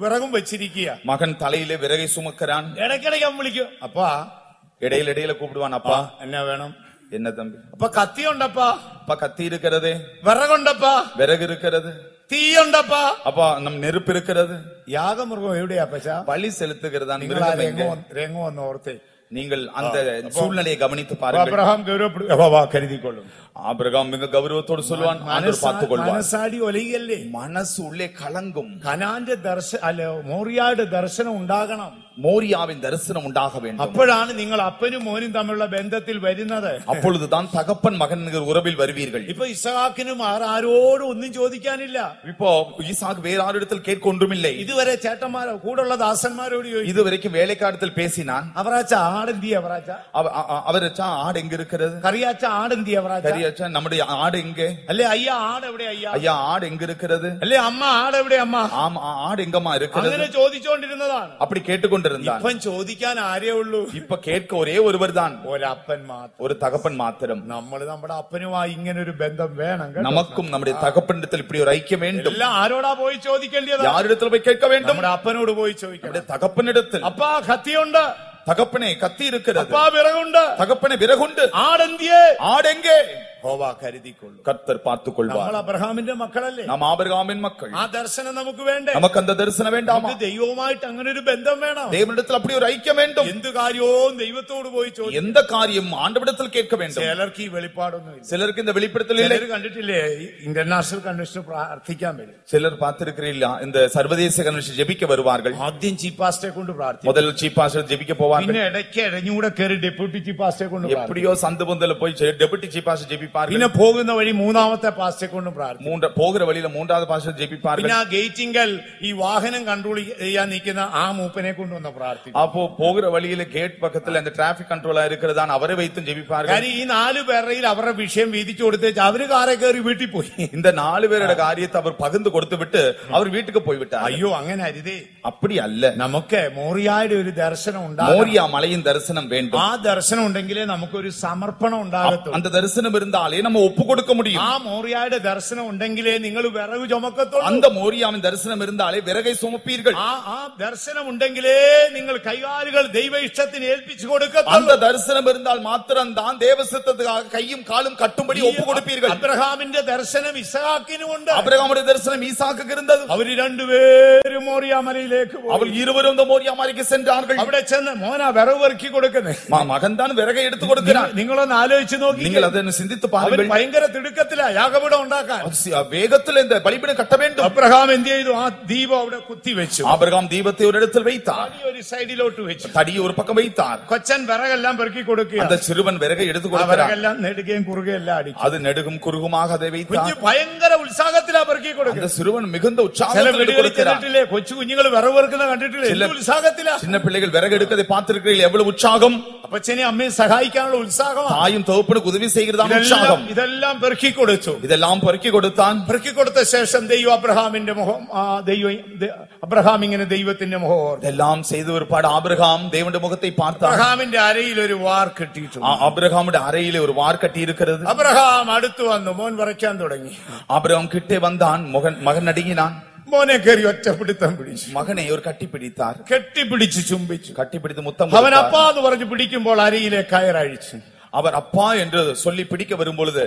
വിറകും വെച്ചിരിക്കുക. மகன் தலையிலே விறகை சுமக்கிறான். ഇടയ്ക്കിടയ്ക്ക് അവൻ വിളിക്കും, അപ്പാ இடையில கூப்பிடுவான், அப்பா என்ன வேணும்? என்ன தம்பி? அப்ப கத்தி உண்டப்பா. அப்பா கத்தி இருக்கிறது. விறகுண்டப்பா. விறகு இருக்கிறது. തീ ഉണ്ടപ്പാ. அப்பா நம் நெருப்பு இருக்கிறது. യാഗമൃഗം എവിടെയാ പച്ചാ? பலி செலுத்துகிறதான் രംഗം ഒന്ന് ഓർത്തേ. நீங்கள் அந்த சூழ்நிலையை கவனித்து பாருங்கள். அபிரகாம் கருதிக்கொள்ளும். ஆபிரகாம் மிக கௌரவத்தோடு சொல்வான், ஆண்டவர் பார்த்துக் கொள்வார். മനസ്സാടി ഒലയല്ലേ, மனசு உள்ளே கலங்கும். കനാന്റെ മോറിയായുടെ ദർശനം ഉണ്ടാകണം. மோரியாவின் தரிசனம் உண்டாக வேண்டும். അപ്പോഴാണ് നിങ്ങൾ അപ്പനും മോനും തമ്മിലുള്ള ബന്ധത്തിൽ വരുന്നത്. அப்பொழுதுதான் தகப்பன் மகன் உறவில் வருவீர்கள். ഇപ്പൊ ഇസഹാക്കിനും ആരോടും ഒന്നും ചോദിക്കാനില്ല. இப்போ ஈசாக்கு வேற ஆரிடத்தில் கேட்க ஒன்றுமில்லை. ഇതുവരെ ചേട്ടന്മാരോ കൂടെയുള്ള ദാസന്മാരോട് ചോദിച്ചു. இதுவரைக்கும் வேலைக்காரத்தில் பேசினான். അവറാച്ച ആടെന്തി, അവറാച്ച அவரச்சா ஆடு எங்க இருக்கிறது? കറിയാച്ച ആടെന്തി, അവറാച്ച கரியாச்சா நம்முடைய ஆடு எங்கே? അല്ലേ അയ്യ ആട് എവിടെ? അയ്യ ஐயா ஆடு எங்க இருக்கிறது? അല്ലേ അമ്മ ആട് എവിടെ? അമ്മ ஆமா ஆடு எங்கம்மா இருக்கிறது? അങ്ങനെ ചോദിച്ചുകൊണ്ടിരുന്നതാണ്. அப்படி கேட்டுக்கொண்டிருந்தான். ഇപ്പം ചോദിക്കാൻ ആരേ ഉള്ളൂ? இப்ப கேட்க ஒரே ஒருவர் தான், ഒരപ്പൻ മാത്രം, ஒரு தகப்பன் மாத்திரம். നമ്മൾ നമ്മുടെ അപ്പനുമായി ഇങ്ങനെ ഒരു ബന്ധം വേണം. நமக்கும் நம்முடைய தகப்பனிடத்தில் இப்படி ஒரு ஐக்கியம் வேண்டும். എല്ലാം ആരോടാ പോയി ചോദിക്കേണ്ടത്? யாரிடத்தில் போய் கேட்க வேண்டும்? നമ്മുടെ അപ്പനോട് പോയി ചോദിക്കണം. நம்முடைய தகப்பனிடத்தில். അപ്പാ കത്തിയുണ്ട്, தகப்பனே கத்தி இருக்கிறது. അപ്പാ വിറകുണ്ട്, தகப்பனே விறகுண்டு. ആടെന്തിയേ? ஆடெங்கே? ഹോവാ കരുതിക്കൊള്ളു. கர்த்தர் பார்த்துக் கொள்வார். നമ്മൾ അബ്രഹാമിന്റെ മക്കളല്ലേ? நாம் ஆபிரகாமின் மக்கள். ആ ദർശനം നമുക്ക് വേണ്ടേ? நமக்கு அந்த தரிசனம் வேண்டாமா? ദൈവവുമായിട്ട് അങ്ങനെ ഒരു ബന്ധം വേണം. தேவனிடத்தில் அப்படி ஒரு ஐக்கியம் வேண்டும். എന്ത് കാര്യവും ദൈവത്തോട് പോയി ചോദിക്കും. எந்த காரியம் ஆண்டவரிடத்தில் கேட்க வேண்டும். ചിലർക്ക് ഈ വെളിപ്പാടൊന്നും, சிலருக்கு இந்த வெளிப்படுத்தல் இல்லை. കണ്ടിട്ടില്ലേ ഇന്റർനാഷണൽ കൺവെൻഷൻ പ്രാർത്ഥിക്കാൻ വരും. சிலர் பார்த்திருக்கிறீர்களா, இந்த சர்வதேச கன்வென்ஷன் ஜெபிக்க வருவார்கள். ആദ്യം ചീഫ് പാസ്റ്ററെ കൊണ്ട് പ്രാർത്ഥിക്കും. முதல் சீஃப் பாஸ்டர் ஜெபிக்க போவார்கள். പിന്നെ ഇടയ്ക്ക് ഇടഞ്ഞൂടെ കയറി ഡെപ്യൂട്ടി ചീഫ് പാസ്റ്ററെ കൊണ്ട് எப்படியோ சந்து பொந்தல போய் டெபுட்டி சீஃப் பாஸ்டர் ஜெபிப்பார்கள். പിന്നെ പോകുന്ന വഴി മൂന്നാമത്തെ പാസ്റ്ററെ കൊണ്ട് പ്രാർത്ഥിക്കും. போகிற வழியில மூன்றாவது பாஸ்டர் ஜெபிப்பார்கள். പിന്നെ ആ ഗേറ്റിങ്കൽ ഈ വാഹനം കൺട്രോൾ ചെയ്യാൻ നിൽക്കുന്ന ആ മൂപ്പനെ കൊണ്ടുവന്ന് പ്രാർത്ഥിക്കും. அப்போ போகிற வழியில கேட் பக்கத்துல அந்த டிராபிக் கண்ட்ரோலா இருக்கிறதான் அவரை வைத்து ஜெபிப்பார்கள். കാര്യം ഈ 4 പേരുടെ അവരുടെ വിഷയം വീതിച്ചു കൊടുത്തേച്ച് അവര് കാറെ കയറി വീട്ടിൽ പോയി. இந்த 4 பேரோட காரியத்தை அவர் பகிர்ந்து கொடுத்து விட்டு அவர் வீட்டுக்கு போய்விட்டார். അയ്യോ അങ്ങനെ അരുതേ, அப்படி அல்ல. നമുക്ക് മോറിയായുടെ ഒരു ദർശനം ഉണ്ടാകും. மோரியா மலையின் தரிசனம் வேண்டும். ആ ദർശനം ഉണ്ടെങ്കിലേ നമുക്കൊരു സമർപ്പണം ഉണ്ടാകത്തുള്ളൂ. அந்த தரிசனம் இருந்தாலே நம்ம ஒப்பு கொடுக்க முடியும். ആ മോറിയായുടെ ദർശനം ഉണ്ടെങ്കിലേ നിങ്ങൾ വിറക് ചുമക്കത്തുള്ളൂ. அந்த மோரியாவின் தரிசனம் இருந்தாலே விறகை சுமப்பீர்கள். ആ ദർശനം ഉണ്ടെങ്കിലേ നിങ്ങൾ കൈകാലുകൾ ദൈവ ഇഷ്ടത്തിന് ഏൽപ്പിച്ചു കൊടുക്കത്തുള്ളൂ. அந்த தரிசனம் இருந்தால் மாத்திரம் தான் தேவ சித்தத்துக்காக கையும் காலும் கட்டும்படி ஒப்பு கொடுப்பீர்கள். അബ്രഹാമിന്റെ ദർശനം ഇസഹാക്കിനുമുണ്ട്. அபிரகாமுடைய தரிசனம் ஈசாக்குக்கு இருந்தது. അവര് രണ്ടുപേരും മോറിയ മലയിലേക്ക് പോയി. அவர்கள் இருவரும் அந்த மோரியா மலைக்கு சென்றார்கள். അവിടെ ചെന്ന് മോനാ വിറവ് പെറുക്കി കൊടുക്കുന്നേ. மகன் தான் விறகை எடுத்து கொடுக்கிறான். നിങ്ങളൊന്ന് ആലോചിച്ച് നോക്കി. நீங்கள் அதை சிந்தித்து பாருங்கள். ഭയങ്കര തിടുക്കത്തിലാ യാഗപീഠം ഉണ്ടാക്കാൻ. வேகத்தில் இந்த பலிபீடம் கட்ட வேண்டும். അബ്രഹാം എന്ത് ചെയ്തു? ആ ദീപം അവിടെ കുത്തി വെച്ചു. ஆபிரகாம் தீபத்தை ஒரு இடத்தில் வைத்தார். ഒരു സൈഡിലോട്ട് വെച്ചു. தடியை ஒரு பக்கம் வைத்தார். കൊച്ചൻ വിറകെല്ലാം പെറുക്കി കൊടുക്കുക. அந்த சிறுவன் விறகை எடுத்து கொடுக்கிறார். വിറകെല്ലാം നെടുകയും കുറുകയെല്ലാം അടിക്കും. அது நெடுகும் குறுகுமாக அதை வைத்தார். ഭയങ്കര ഉത്സാഹത്തിലാ പെറുക്കി കൊടുക്കുക. அந்த சிறுவன் மிகுந்த ചില உற்சாகத்தில் വീടുകളിൽ கொடுக்கிறார். ചെന്നിട്ടില്ലേ കൊച്ചു കുഞ്ഞുങ്ങൾ വിറവ് പെറുക്കുന്ന കണ്ടിട്ടില്ലേ? ഉത്സാഹത്തിലാ. சின்ன பிள்ளைகள் விறகு எடுக்கதை பார்த்திருக்கிறீர்கள், எவ்வளவு உற்சாகம். അപ്പച്ചനെ അമ്മയെ സഹായിക്കാനുള്ള ഉത്സാഹമാണ്. தாயும் தகப்பனுக்கு உதவி செய்கிறதான உற்சாகம். ഇതെല്ലാം പെറുക്കി കൊടുത്തു. இதெல்லாம் பெருக்கி கொடுத்தான். പെറുക്കി കൊടുത്ത ശേഷം ദൈവം അബ്രഹാമിന്റെ മുഖം അബ്രഹാം ഇങ്ങനെ ദൈവത്തിന്റെ മുഖം ഓർത്തു. இதெல்லாம் செய்து ஒருபாடு ஆபிரகாம் தேவனுடைய முகத்தை பார்த்தான். അബ്രഹാമിന്റെ അരയിൽ ഒരു വാർ കെട്ടിയിട്ടുണ്ട്. ஆபிரகாமுடைய அறையிலே ஒரு வார் கட்டி இருக்கிறது. അബ്രഹാം അടുത്തു വന്നു. മോൻ വരയ്ക്കാൻ തുടങ്ങി. ஆபிரகாம் கிட்டே வந்தான். மகன் நடுங்கினான். മോനെ കയറി ഒറ്റപ്പിടുത്തം പിടിച്ചു. மகனை ஒரு கட்டி பிடித்தார். കെട്ടിപ്പിടിച്ച് ചുംബിച്ചു. கட்டிப்பிடித்து முத்தம் അവൻ கொடுத்தார். അപ്പാ എന്ന് പറഞ്ഞ് പിടിക്കുമ്പോൾ അരയിലെ കയറഴിച്ചു. அவர் அப்பா என்று சொல்லி பிடிக்க வரும்பொழுது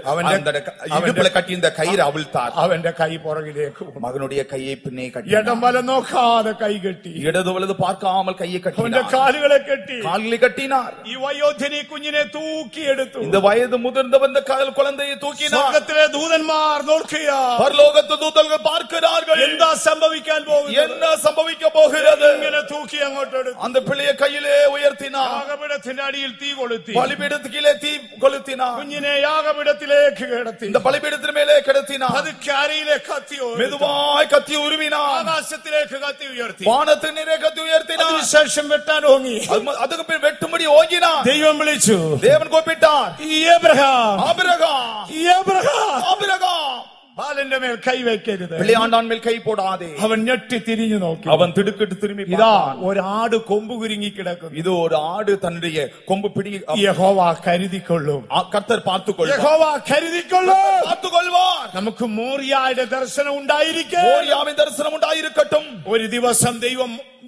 இடுப்புல கட்டி இந்த கயிறு அவிழ்த்தார். അവന്റെ കൈ പുറകിലേക്ക്. மகனுடைய கையை பின்னே கட்டி, ഇടം വലം നോക്കാതെ കൈ കെട്ടി. இடது வலது பார்க்காமல் கையை അവന്റെ கட்டினார். കാലുകളെ കെട്ടി. கால்களை கட்டினார். ഈ വയോധനെ കുഞ്ഞിനെ തൂക്കിയെടുത്തു. இந்த வயது முதிர்ந்தவந்த குழந்தையை தூக்கினார். സ്വർഗ്ഗത്തിലെ ദൂതന്മാർ നോക്കുക. பரலோகத்து தூதர்கள் பார்க்கிறார்கள். എന്താ സംഭവിക്കാൻ പോകുന്നത്? என்ன சம்பவிக்க போகிறது? ഇങ്ങനെ തൂക്കി അങ്ങോട്ട് എടുത്തു. அந்த பிள்ளையை கையிலே உயர்த்தினார். യാഗപീഠത്തിന്റെ അടിയിൽ തീ കൊളുത്തി. பலிபீடத்துக்கு தீ கொளுத்தினார். കുഞ്ഞിനെ യാഗപീഠത്തിലേക്ക് കിടത്തി. இந்த பலிபீடத்தின் மேலே கிடத்தினார். അത് കരയിലെ കത്തി மெதுவாய் கத்தி உருவினார். ആകാശത്തിലേക്ക് കത്തി ഉയർത്തി. வானத்தின் நேரே கத்தி உயர்த்தினார். അതിനുശേഷം വെട്ടാൻ ഓങ്ങി. அதுக்கு பின் வெட்டும்படி ஓங்கினார். ദൈവം വിളിച്ചു. தேவன் கூப்பிட்டார். ഏബ്രഹാം, ஆபிரகாம், ഏബ്രഹാം. ஆபிரகாம். ബാലന്റെ മേൽ കൈവയ്ക്കരുത്. பிள்ளையாண்டான் மேல் கை போடாதே. അവൻ ഞെട്ടി തിരിഞ്ഞു നോക്കി. அவன் திடுக்கிட்டு திரும்பி ഇതാ பார்த்தான். ഒരാട് കൊമ്പ് കുരുങ്ങി കിടക്കുന്നു. இது ஒரு ஆடு தன்னுடைய கொம்பு பிடி യഹോവ കരുതിക്കൊള്ളും. கர்த்தர் பார்த்துக்கொள்வார். യഹോവ കരുതിക്കൊള്ളും. பார்த்துக்கொள்வார். നമുക്ക് മോറിയായുടെ ദർശനം ഉണ്ടായിരിക്കും. மோரியாவின் தரிசனம் உண்டாயிருக்கட்டும். ഒരു ദിവസം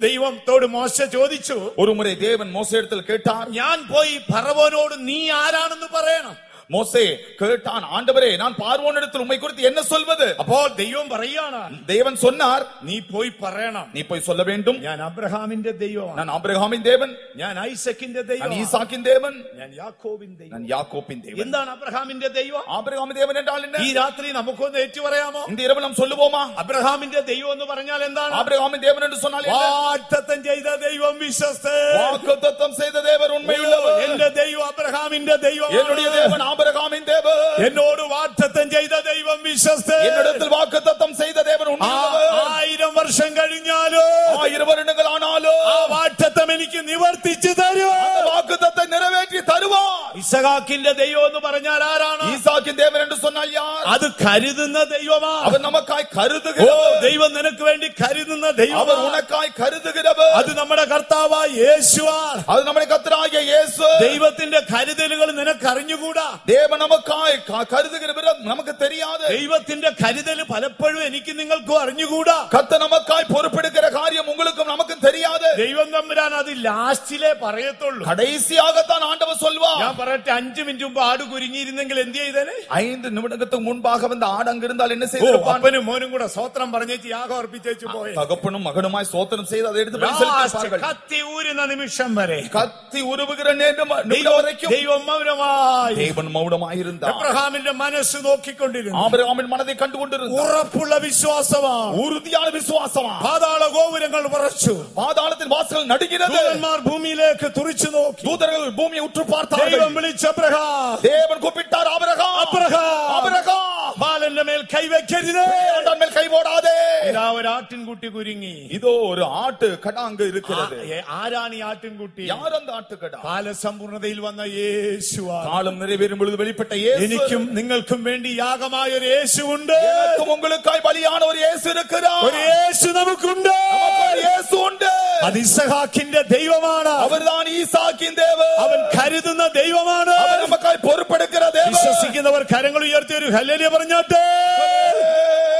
ദൈവത്തോട് മോശ ചോദിച്ചു. ஒரு முறை தேவன் மோசேயிடத்தில் கேட்டார். ഞാൻ പോയി ഫറവോനോട് നീ ആരാണെന്ന് പറയണം. மோசே கேட்டான், ஆண்டவரே நான் பார்வோனிடத்தில் உம்மை குறித்து என்ன சொல்வது? അപ്പോൾ ദൈവം പറയാണ്, தேவன் சொன்னார், നീ പോയി പറയണം, நீ போய் சொல்ல வேண்டும், ഞാൻ അബ്രഹാമിന്റെ ദൈവമാണ്, நான் ஆபிரகாமின் தேவன், ഞാൻ ഐസക്കിന്റെ நான் ദൈവമാണ്, ஈசாக்கின் தேவன், ഞാൻ യാക്കോബിൻ ദൈവം. நான் யாக்கோபின் தேவன். എന്താണ് അബ്രഹാമിന്റെ ദൈവം? ஆபிரகாமின் தேவன் என்றால் என்ன? ഈ രാത്രി നമുക്കൊന്ന് ഏറ്റുപറയാമോ? இந்த இரவு நாம் சொல்லுவோமா? അബ്രഹാമിന്റെ ദൈവം എന്ന് പറഞ്ഞാൽ എന്താണ്? ஆபிரகாமின் தேவன் என்று சொன்னால் என்ன? വാഗ്ദത്തം ചെയ്ത ദൈവം വിശ്വസ്തൻ. வாக்குத்தத்தம் செய்த தேவன் உண்மையுள்ளவர். എന്റെ ദൈവം അബ്രഹാമിന്റെ ദൈവം. என்னுடைய தேவன் ஆபிரகாமின் தேவன். എന്നോട് വാഗ്ദത്തം ചെയ്ത ദൈവം വിശ്വസ്തൻ. என்னிடத்தில் வாக்குத்தத்தம் செய்த தேவன் உண்மையுള്ളவர். 1000 വർഷം കഴിഞ്ഞാലോ 1000 வருடங்கள் ஆனாலும் ആ വാഗ്ദത്തം എനിക്ക് നിവർത്തിച്ചു തരും. அந்த வாக்குத்தத்தை நிறைவேற்றி தருவார். ഇസഹാക്കിന്റെ ദൈവം എന്ന് പറഞ്ഞാൽ ആരാണ്? ஈசாக்கின் தேவன் என்று சொன்னால் யார்? അത് കരുതുന്ന ദൈവമാണ്. அவர் நமக்காய் ഓ, കരുതുகிறவர். ദൈവം നിനക്ക് വേണ്ടി കരുതുന്ന ദൈവം. அவர் உனக்காய் കരുതുகிறவர். അത് നമ്മുടെ കർത്താവായ യേശുവാണ്. அது നമ്മുടെ കർത്താവായ യേശു. ദൈവത്തിന്റെ കരുതലുകൾ നിനക്ക് അറിഞ്ഞുകൂടാ. தேவன் நமக்காய் കരുതുகிறவர் നമുക്ക് தெரியாது. ദൈവത്തിന്റെ കരുതൽ പലപ്പോഴും എനിക്ക് നിങ്ങൾക്കും അറിഞ്ഞുകൂടാ. கர்த்தர் நமக்காய் பொறுப்பெடுக்கிற காரியம் உங்களுக்கும் நமக்கும் தெரியாது. ദൈവം തമ്പുരാൻ അത് ലാസ്റ്റിലേ പറയത്തുള്ളൂ. கடைசியாகத்தான் ஆண்டவர் சொல்வார். ഞാൻ പറയട്ടെ, 5 മിനിറ്റ് മുമ്പ് ആട് കുരുങ്ങിയിരുന്നെങ്കിൽ എന്ത് ചെയ്തേനെ? 5 நிமிடத்துக்கு முன்பாக வந்த ஆடு அங்க இருந்தால் என்ன ഓ, செய்திருப்பான்? അപ്പനും മോനും കൂടെ സ്വോത്രം പറഞ്ഞേച്ച് യാഗം അർപ്പിച്ചേച്ചു പോയി. தகப்பனும் மகனுமாய் ஸ்தோத்திரம் செய்து அதை எடுத்து பலி செலுத்தினார்கள். കത്തി ഊരുന്ന നിമിഷം വരെ கத்தி உருவுகிற நிமிடம் வரைக்கும் ദൈവം മൗനമായി. தேவன் மௌனமாயிருந்தார். അബ്രഹാമിന്റെ മനസ്സ് നോക്കിക്കൊണ്ടിരുന്നു. ஆபிரகாமின் மனதை கண்டுகொண்டிருந்தார். ഉറപ്പുള്ള വിശ്വാസമാണ്. உறுதியான விசுவாசமா. പാതാള ഗോപുരങ്ങൾ വിറച്ചു. பாதாளத்தின் வாசல்கள் நடுங்கினது. ദൂതന്മാർ ഭൂമിയിലേക്ക് തുറിച്ചു നോക്കി. தூதர்கள் பூமியை உற்று பார்த்தார்கள். ദൈവം വിളിച്ച അബ്രഹാം. தேவன் கூப்பிட்டார், ஆபிரகாம், അബ്രഹാം, ஆபிரகாம், ബാലന്റെ മേൽ കൈവയ്ക്കരുത്. ஆண்டவன் மேல் கை போடாதே. ഇതാ ഒരു ആട്ടിൻകുട്ടി കുരുങ്ങി. இதோ ஒரு ஆட்டு கடா அங்க இருக்கிறது. ആരാണ് ഈ ആട്ടിൻകുട്ടി? யார் அந்த ആട്ടുകട? കാലസമ്പൂർണതയിൽ വന്ന യേശുവാണ്. காலம் நிறைவேறும் பொழுது வெளிப்பட்ட இயேசு. എനിക്കും നിങ്ങൾക്കും വേണ്ടി യാഗമായ ഒരു യേശുവുണ്ട്. எனக்கும் உங்களுக்காய் பலியான ஒரு இயேசு இருக்கிறார். ഒരു യേശു നമുക്കുണ്ട്. நமக்கு ஒரு இயேசு உண்டு. അത് ഇസഹാക്കിന്റെ ദൈവമാണ്. அவர்தான் ஈசாக்கின் தேவன். അവൻ കരുതുന്ന ദൈവമാണ്. அவர் நமக்காய் பொறுப்பெடுக்கிற தேவன். വിശ്വസിക്കുന്നവർ കരങ്ങൾ ഉയർത്തി ഒരു ഹല്ലേലൂയ പറഞ്ഞാട്ടെ.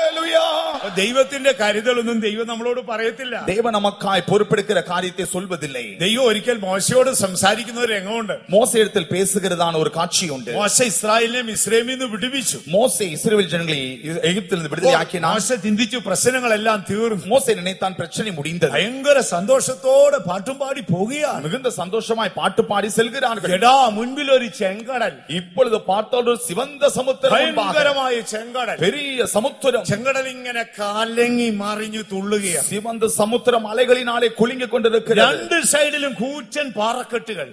ஹல்லேலூயா. ദൈവത്തിന്റെ കരുതലൊന്നും ദൈവം നമ്മളോട് പറയത്തില്ല. தேவன் நமக்காய் பொறுப்பெடுக்கிற காரியத்தை சொல்வதில்லை. ദൈവം ഒരിക്കൽ മോശയോട് സംസാരിക്കുന്ന ഒരു രംഗമുണ്ട്. மோசேயிடத்தில் பேசுகிறதான ஒரு காட்சி உண்டு. മോശ ഇസ്രായേലിനെ മിസ്രൈമിൽ നിന്ന് വിടുവിച്ചു. மோசே இஸ்ரவேல் ஜனங்களை எகிப்திலிருந்து விடுதலையாக்கினார். മോശ ചിന്തിച്ചു, പ്രശ്നങ്ങളെല്ലാം തീർന്നു. மோசே நினைத்தான் பிரச்சனை முடிந்தது. ഭയങ്കര സന്തോഷത്തോടെ പാട്ടും പാടി പോകുകയാണ്. மிகுந்த சந்தோஷமாய் பாட்டு பாடி செல்கிறார்கள். എടാ, മുൻപിൽ ഒരു ചെങ്കടൽ, இப்பொழுது பார்த்தால் ஒரு சிவந்த சமுத்திரம், ഭയങ്കരമായ ചെങ്കടൽ. பெரிய சமுத்திரம். ചെങ്കടൽ ഇങ്ങനെ കലങ്ങി മറിഞ്ഞു തുള്ളുകയാണ്. சிவந்த சமுத்திரம் அலைகளினாலே குலுங்கிக் கொண்டிருக்கிறது. 2 സൈഡിലും കൂറ്റൻ പാറക്കെട്ടുകൾ.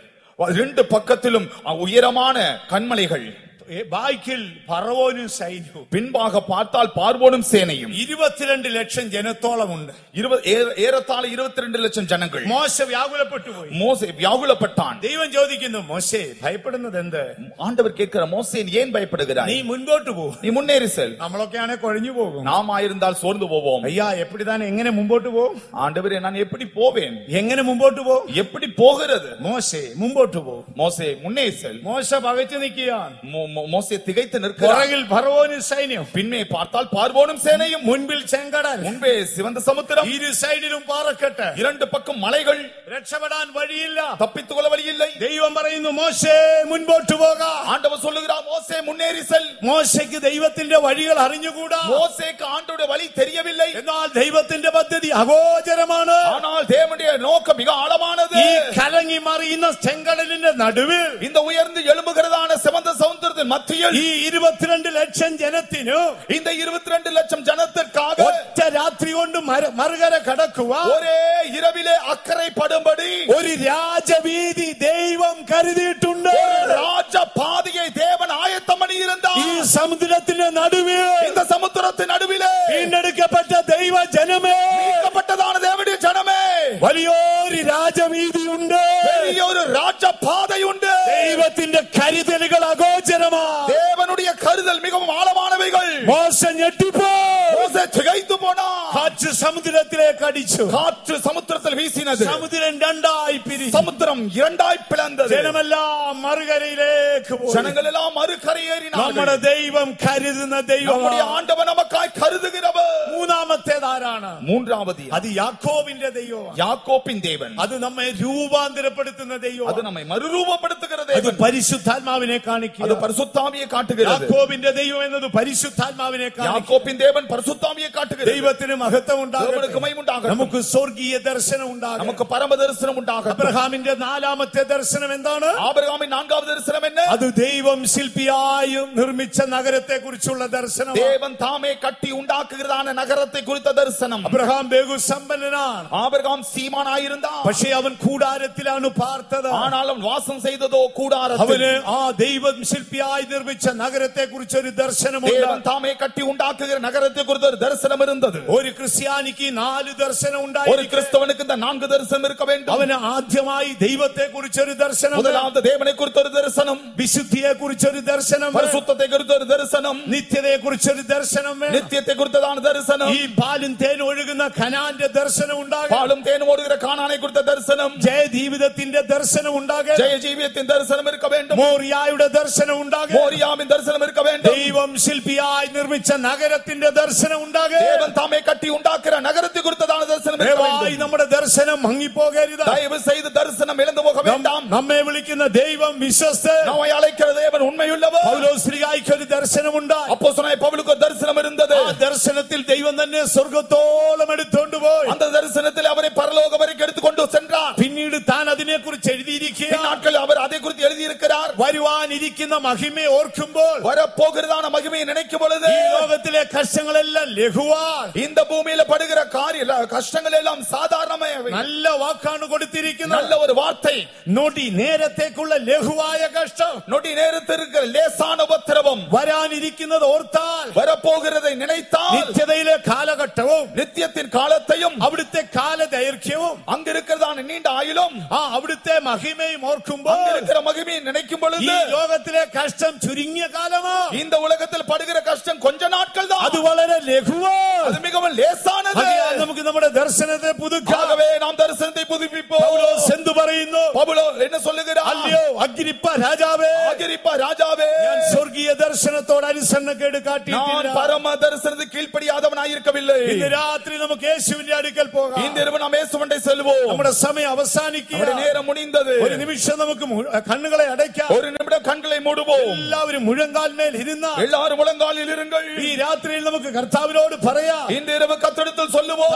2 பக்கத்திலும் உயரமான கண்மலைகள். ബാക്കിൽ ഫറവോനും സൈന്യവും. பின்பாக பார்த்தால் பார்வோனும் சேனையும். 22 ലക്ഷം ജനത്തോളമുണ്ട്. ஏறத்தாழ 22 லட்சம் ஜனங்கள். മോശ വ്യാകുലപ്പെട്ടു പോയി. மோசே வியாகுலப்பட்டான். ദൈവം ചോദിക്കുന്നു, മോശേ ഭയപ്പെടുന്നത് എന്ത്? ஆண்டவர் கேட்கிற, மோசே நீ ஏன் பயப்படுகிறாய்? നീ മുൻപോട്ട് പോ. நீ முன்னேறி செல். നമ്മളൊക്കെയാണെ കൊഴിഞ്ഞു പോകും. நாம் ஆயிருந்தால் சோர்ந்து போவோம். അയ്യാ, എപ്പിടിതാൻ എങ്ങനെ മുമ്പോട്ട് പോകും? ஆண்டவரே நான் எப்படி போவேன்? എങ്ങനെ മുമ്പോട്ട് പോകും? எப்படி போகிறது? മോശേ മുമ്പോട്ട് പോകും. மோசே முன்னேறி செல். മോശ പകച്ചു നിൽക്കുകയാണ്. மோசே திகைத்து நிற்கிறார். പുറകിൽ ഫറവോനും സൈന്യം. பின்னே பார்த்தால் பார்வோனும் சேனையும். മുൻപിൽ ചെങ്കടൽ. முன்பே சிவந்த சமுத்திரம். 2 സൈഡിലും പാറക്കെട്ട്. 2 பக்கம் மலைகள். രക്ഷപ്പെടാൻ വഴിയില്ല. தப்பித்துக் கொள்ள வழி இல்லை. ദൈവം പറയുന്നു, മോശേ മുൻപോട്ട് പോകാം. ஆண்டவர் சொல்லுகிறார், மோசே முன்னேறி செல். മോശയ്ക്ക് ദൈവത്തിന്റെ വഴികൾ അറിഞ്ഞുകൂടാ. மோசேக்கு ஆண்டவருடைய வழி தெரியவில்லை. എന്നാൽ ദൈവത്തിന്റെ പദ്ധതി അഗോചരമാണ്. ஆனால் தேவனுடைய நோக்கம் மிக ஆழமானது. ഈ കലങ്ങി മറിയുന്ന ചെങ്കടലിന്റെ നടുവിൽ, இந்த உயர்ந்து எழும்புகிறதான சிவந்த சமுத்திரத்தின் மத்தியில் ഈ 22 ലക്ഷം ജനത്തിനു, இந்த 22 லட்சம் ஜனத்திற்காக ഒറ്റ രാത്രി കൊണ്ട് മറുകര കടക്കുവാൻ ஒரே இரவிலே அக்கறை படும்படி ഒരു രാജവീതി ദൈവം കരുതിയിട്ടുണ്ട്. ராஜ பாதையை தேவன் ஆயத்தம் பண்ணியிருந்தார். ഈ സമുദ്രത്തിന്റെ നടുവിൽ, இந்த சமுத்திரத்தின் நடுவிலே വീണ്ടെടുക്കപ്പെട്ട ദൈവ ജനമേ, மீட்கப்பட்டதான தேவனுடைய ஜனமே, വലിയൊരു രാജവീതിയുണ്ട്. பெரிய ஒரு ராஜ பாதை உண்டு. ദൈവത്തിന്റെ കരുതലുകൾ അഗോചരമാണ്. தேவனுடைய கருதல் மிகவும் ஆழமானவைகள். മോശ ഞെട്ടിപ്പോയി. மோசே திகைத்து போனான். കാറ്റ് സമുദ്രത്തിലേക്ക് അടിച്ചു. காற்று சமுத்திரத்தில் வீசினது. സമുദ്രം രണ്ടായി പിരിഞ്ഞു. சமுத்திரம் இரண்டாய் பிளந்தது. ജനമെല്ലാം മറുകരയിലേക്ക് പോയി. ஜனங்கள் எல்லாம் மறுகரையேறினார்கள். നമ്മുടെ ദൈവം കരുതുന്ന ദൈവം. நம்முடைய ஆண்டவர் நமக்காய் கருதுகிறவர். മൂന്നാമത്തേതാരാണ്? மூன்றாவது അത് യാക്കോബിന്റെ ദൈവമാണ്. யாக்கோப்பின் தேவன். അത് നമ്മെ രൂപാന്തരപ്പെടുത്തുന്ന ദൈവം. அது நம்மை மறுரூபப்படுத்துகிற അത് தேவன். പരിശുദ്ധാത്മാവിനെ കാണിക്കുക. அது பரிசுத்தாவியை காட்டுகிறது. യാക്കോബിന്റെ ദൈവം എന്നത് പരിശുദ്ധാത്മാവിനെ കാണിക്കുക. யாக்கோப்பின் தேவன் பரிசுத்தாவியை காட்டுகிறது. ദൈവത്തിന് മഹത്വം தேவனுக்கு மகிமை ഉണ്ടാകട്ടെ. உண்டாகட்டும். നമുക്ക് സ്വർഗീയ ദർശനം ഉണ്ടാകട്ടെ. நமக்கு பரம தரிசனம் உண்டாகட்டும். അബ്രഹാമിന്റെ നാലാമത്തെ ദർശനം എന്താണ്? ஆபிரகாமின் நான்காவது தரிசனம் என்ன? അത് ദൈവം ശില്പിയായും നിർമ്മിച്ച നഗരത്തെ കുറിച്ചുള്ള ദർശനം. தேவன் தாமே கட்டி உண்டாக்குகிறதான நகரத்தை குறித்த தரிசனம். അബ്രഹാം ബഹുസമ്പന്നനാണ്. ஆபிரகாம் சீமானாயிருந்தான். പക്ഷേ അവൻ കൂടാരത്തിലാണ് പാർത്തത്. ஆனால் அவன் வாசம் செய்ததோ கூடாரத்தில். അവന് ആ ദൈവം ശില്പിയായി നിർമ്മിച്ച നഗരത്തെ കുറിച്ച് ഒരു ദർശനമുണ്ട്. தேவன் தாமே கட்டி உண்டாக்குகிற நகரத்தை குறித்த ஒரு தரிசனம் இருந்தது. ഒരു ക്രിസ്ത്യാനിക്ക് 4 ദർശനം ஒரு ഉണ്ടായി. கிறிஸ்தவனுக்கு இந்த 4 தரிசனம் இருக்க வேண்டும். അവന് ആദ്യമായി ദൈവത്തെ കുറിച്ചൊരു ദർശനം, முதலாவது தேவனை குறித்த ஒரு தரிசனம், വിശുദ്ധിയെ കുറിച്ചൊരു ദർശനം, பரிசுத்தத்தை குறித்த ஒரு தரிசனம், നിത്യതയെ കുറിച്ചൊരു ദർശനം വേണം. நித்தியத்தை குறித்ததான தரிசனம், ഈ പാലും തേനും ഒഴുകുന്ന കനാന്റെ ദർശനം ഉണ്ടാകണം. பாலும் தேனும் ஓடுகிற கானானை குறித்த தரிசனம், ജയ ജീവിതത്തിന്റെ ദർശനം ഉണ്ടാകണം. ஜெய ஜீவியத்தின் தரிசனம் இருக்க வேண்டும். മോറിയായുടെ ദർശനം ഉണ്ടാകണം. மோரியாவின் தரிசனம் இருக்க வேண்டும். ദൈവം ശില്പിയായി നിർമ്മിച്ച നഗരത്തിന്റെ ദർശനം ഉണ്ടാകണം. தேவன் தாமே கட்டி உண்டாக்குற நகரத்தை குறித்ததான தரிசனம் இருக்க ദയവായി வேண்டும். നമ്മുടെ ദർശനം മങ്ങിപ്പോകരുത്. தயவு செய்து தரிசனம் இழந்து போக வேண்டாம். നമ്മെ വിളിക്കുന്ന ദൈവം വിശ്വസ്തൻ. நம்மை அழைக்கிற தேவன் உண்மையுள்ளவர். പൗലോസ്ലീഹായ്ക്ക് ഒരു ദർശനമുണ്ടായി. அப்போஸ்தலனாയ பவுலுக்கு ஒரு தரிசனம் இருந்தது. ആ ദർശനത്തിൽ ദൈവം തന്നെ സ്വർഗ്ഗത്തോളം എടുത്തുകൊണ്ടുപോയി. அந்த தரிசனத்தில் அவரை பரலோகம் வரைக்கும் எடுத்துக்கொண்டு சென்றார். പിന്നീട് താൻ അതിനെക്കുറിച്ച് എഴുതിയിരിക്കുക. நாட்கள் அவர் அதை குறித்து எழுதியிருக்கிறார். വരുവാനിരിക്കുന്ന മഹിമയെ ഓർക്കുമ്പോൾ வரப்போகிறதான மகிமையை நினைக்கும் பொழுது ഈ ലോകത്തിലെ കഷ്ടങ്ങളെല്ലാം ലഘുവാണ്. இந்த பூமியில படுகிற கஷ்டங்கள் எல்லாம் சாதாரணமானவை. നല്ല വാക്കാണ് കൊടുത്തിരിക്കുന്നത്. நல்ல ஒரு வார்த்தை. നൊടി നേരത്തേക്കുള്ള ലഘുവായ കഷ്ടം. நொடி நேரத்திற்கு லேசான உபத்திரவம். വരാനിരിക്കുന്നത് ഓർത്താൽ வரப்போகிறதை நினைத்தால் നിത്യതയിലെ കാലഘട്ടവും நித்தியத்தின் காலத்தையும் അവിടുത്തെ കാലദൈർഘ്യവും அங்க இருக்கிறதான நீண்ட ஆயுளும் അവിടുത്തെ മഹിമയും அங்க ഓർക്കുമ്പോൾ இருக்கிற மகிமையை நினைக்கும் ഈ பொழுது ലോകത്തിലെ കഷ്ടം ചുരുങ്ങിയ കാലമോ, இந்த உலகத்தில் படுகிற கஷ்டம் கொஞ்ச நாட்கள் தான். അത് വളരെ ലഘുവോ. அது மிகவும் லேசானது. അതിനാൽ നമുക്ക് നമ്മുടെ ദർശനത്തെ പുതുക്കാം. ஆகவே நாம் தரிசனத்தை புதுப்பிப்போம். പൗലോസ് എന്തു പറയുന്നു? பவுலோ என்ன சொல்லுகிறார்? അല്ലയോ അഗ്രിപ്പ രാജാവേ, அகிரிப்பா ராஜாவே, ഞാൻ സ്വർഗീയ ദർശനത്തോട് അനുസരണക്കേട് நான் കാട്ടിയിട്ടില്ല. பரம தரிசனத்துக்கு கீழ்ப்படியாதவனாய் இருக்கவில்லை. ഇന്ന് രാത്രി നമുക്ക് യേശുവിന്റെ അടുക്കൽ പോകാം. இந்த இரவு நாம் இயேசுவண்டை செல்வோம். നമ്മുടെ സമയം അവസാനിക്കുക. நம்முடைய நேரம் முடிந்தது. ഒരു നിമിഷം നമുക്ക് കണ്ണുകളെ അടയ്ക്കാം. ஒரு நிமிடம் கண்களை மூடுவோம். എല്ലാവരും മുഴങ്കാൽമേൽ ഇരുന്ന எல்லாரும் முழங்காலில் இருங்கள். ഈ രാത്രിയിൽ നമുക്ക് കർത്താവിനോട് പറയാം, இந்த இரவு கர்த்தரிடத்தில் சொல்லுவோம்,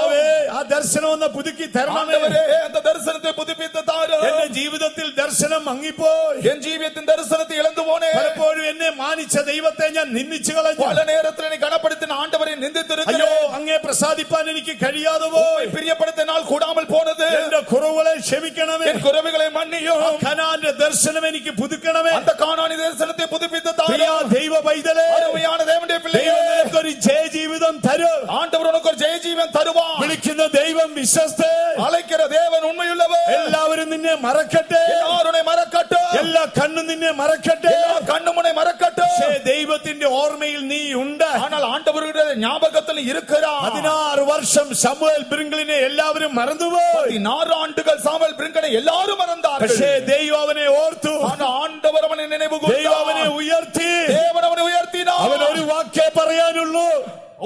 ആ ദർശനം ഒന്ന് പുതുക്കി തരണമേ. ஆண்டவரே அந்த தரிசனத்தை புதுப்பித்து தாரும். എന്റെ ജീവിതത്തിൽ ദർശനം മങ്ങിപ്പോയി. என் ஜீவியத்தின் தரிசனத்தை இழந்து போனேன். പലപ്പോഴും എന്നെ മാനിച്ച ദൈവത്തെ ഞാൻ നിന്ദിച്ചു കളഞ്ഞു. பல நேரத்தில் என்னை கனப்படுத்தின ஆண்டவரை நிந்தித்திருக்கிறேன். അയ്യോ, അങ്ങേ പ്രസാദിപ്പാൻ എനിക്ക് കഴിയാതെ പോയി. பிரியப்படுத்தினால் கூடாமல் போனது. എന്റെ കുറവുകളെ ക്ഷമിക്കണമേ. என் குறைவுகளை மன்னியும். കനാന്റെ ദർശനം എനിക്ക് പുതുക്കണമേ. அந்த கானானி தரிசனத்தை புதுப்பித்து പ്രിയ தாரும். ദൈവ പൈതലേ, அருமையான தேவனுடைய பிள்ளையே, ദൈവം നിനക്കൊരു ജയ ജീവിതം തരും. ஆண்டவர் உனக்கு ஒரு ஜெய ஜீவன் தருவார். വിളിക്കുന്ന ദൈവം വിശ്വസ്തൻ. அழைக்கிற தேவன் உண்மையுள்ளவர். എല്ലാവരും നിന്നെ മറക്കട്ടെ. எல்லாரும் உன்னை மறக்கட்டும். എല്ലാ കണ്ണും നിന്നെ മറക്കട്ടെ. எல்லா கண்ணும் உன்னை மறக்கட்டும். പക്ഷേ ദൈവത്തിന്റെ ഓർമ്മയിൽ നീ ഉണ്ട്. ஆனால் ஆண்டவருடைய ஞாபகத்தில் இருக்கிறார். 16 വർഷം ശമൂവേൽ ബ്രിങ്ക്ലിനെ എല്ലാവരും മറന്നുപോയി. 16 ஆண்டுகள் சாமுவேல் பிரிங்கனை எல்லாரும் மறந்தார்கள். പക്ഷേ ദൈവം അവനെ ഓർത്തു. ஆனால் ஆண்டவர் அவனை நினைவு ദൈവം അവനെ கூர்ந்தார். ഉയർത്തി. தேவன் அவனை உயர்த்தினார். അവൻ ഒരു വാക്കേ പറയാനുള്ളൂ,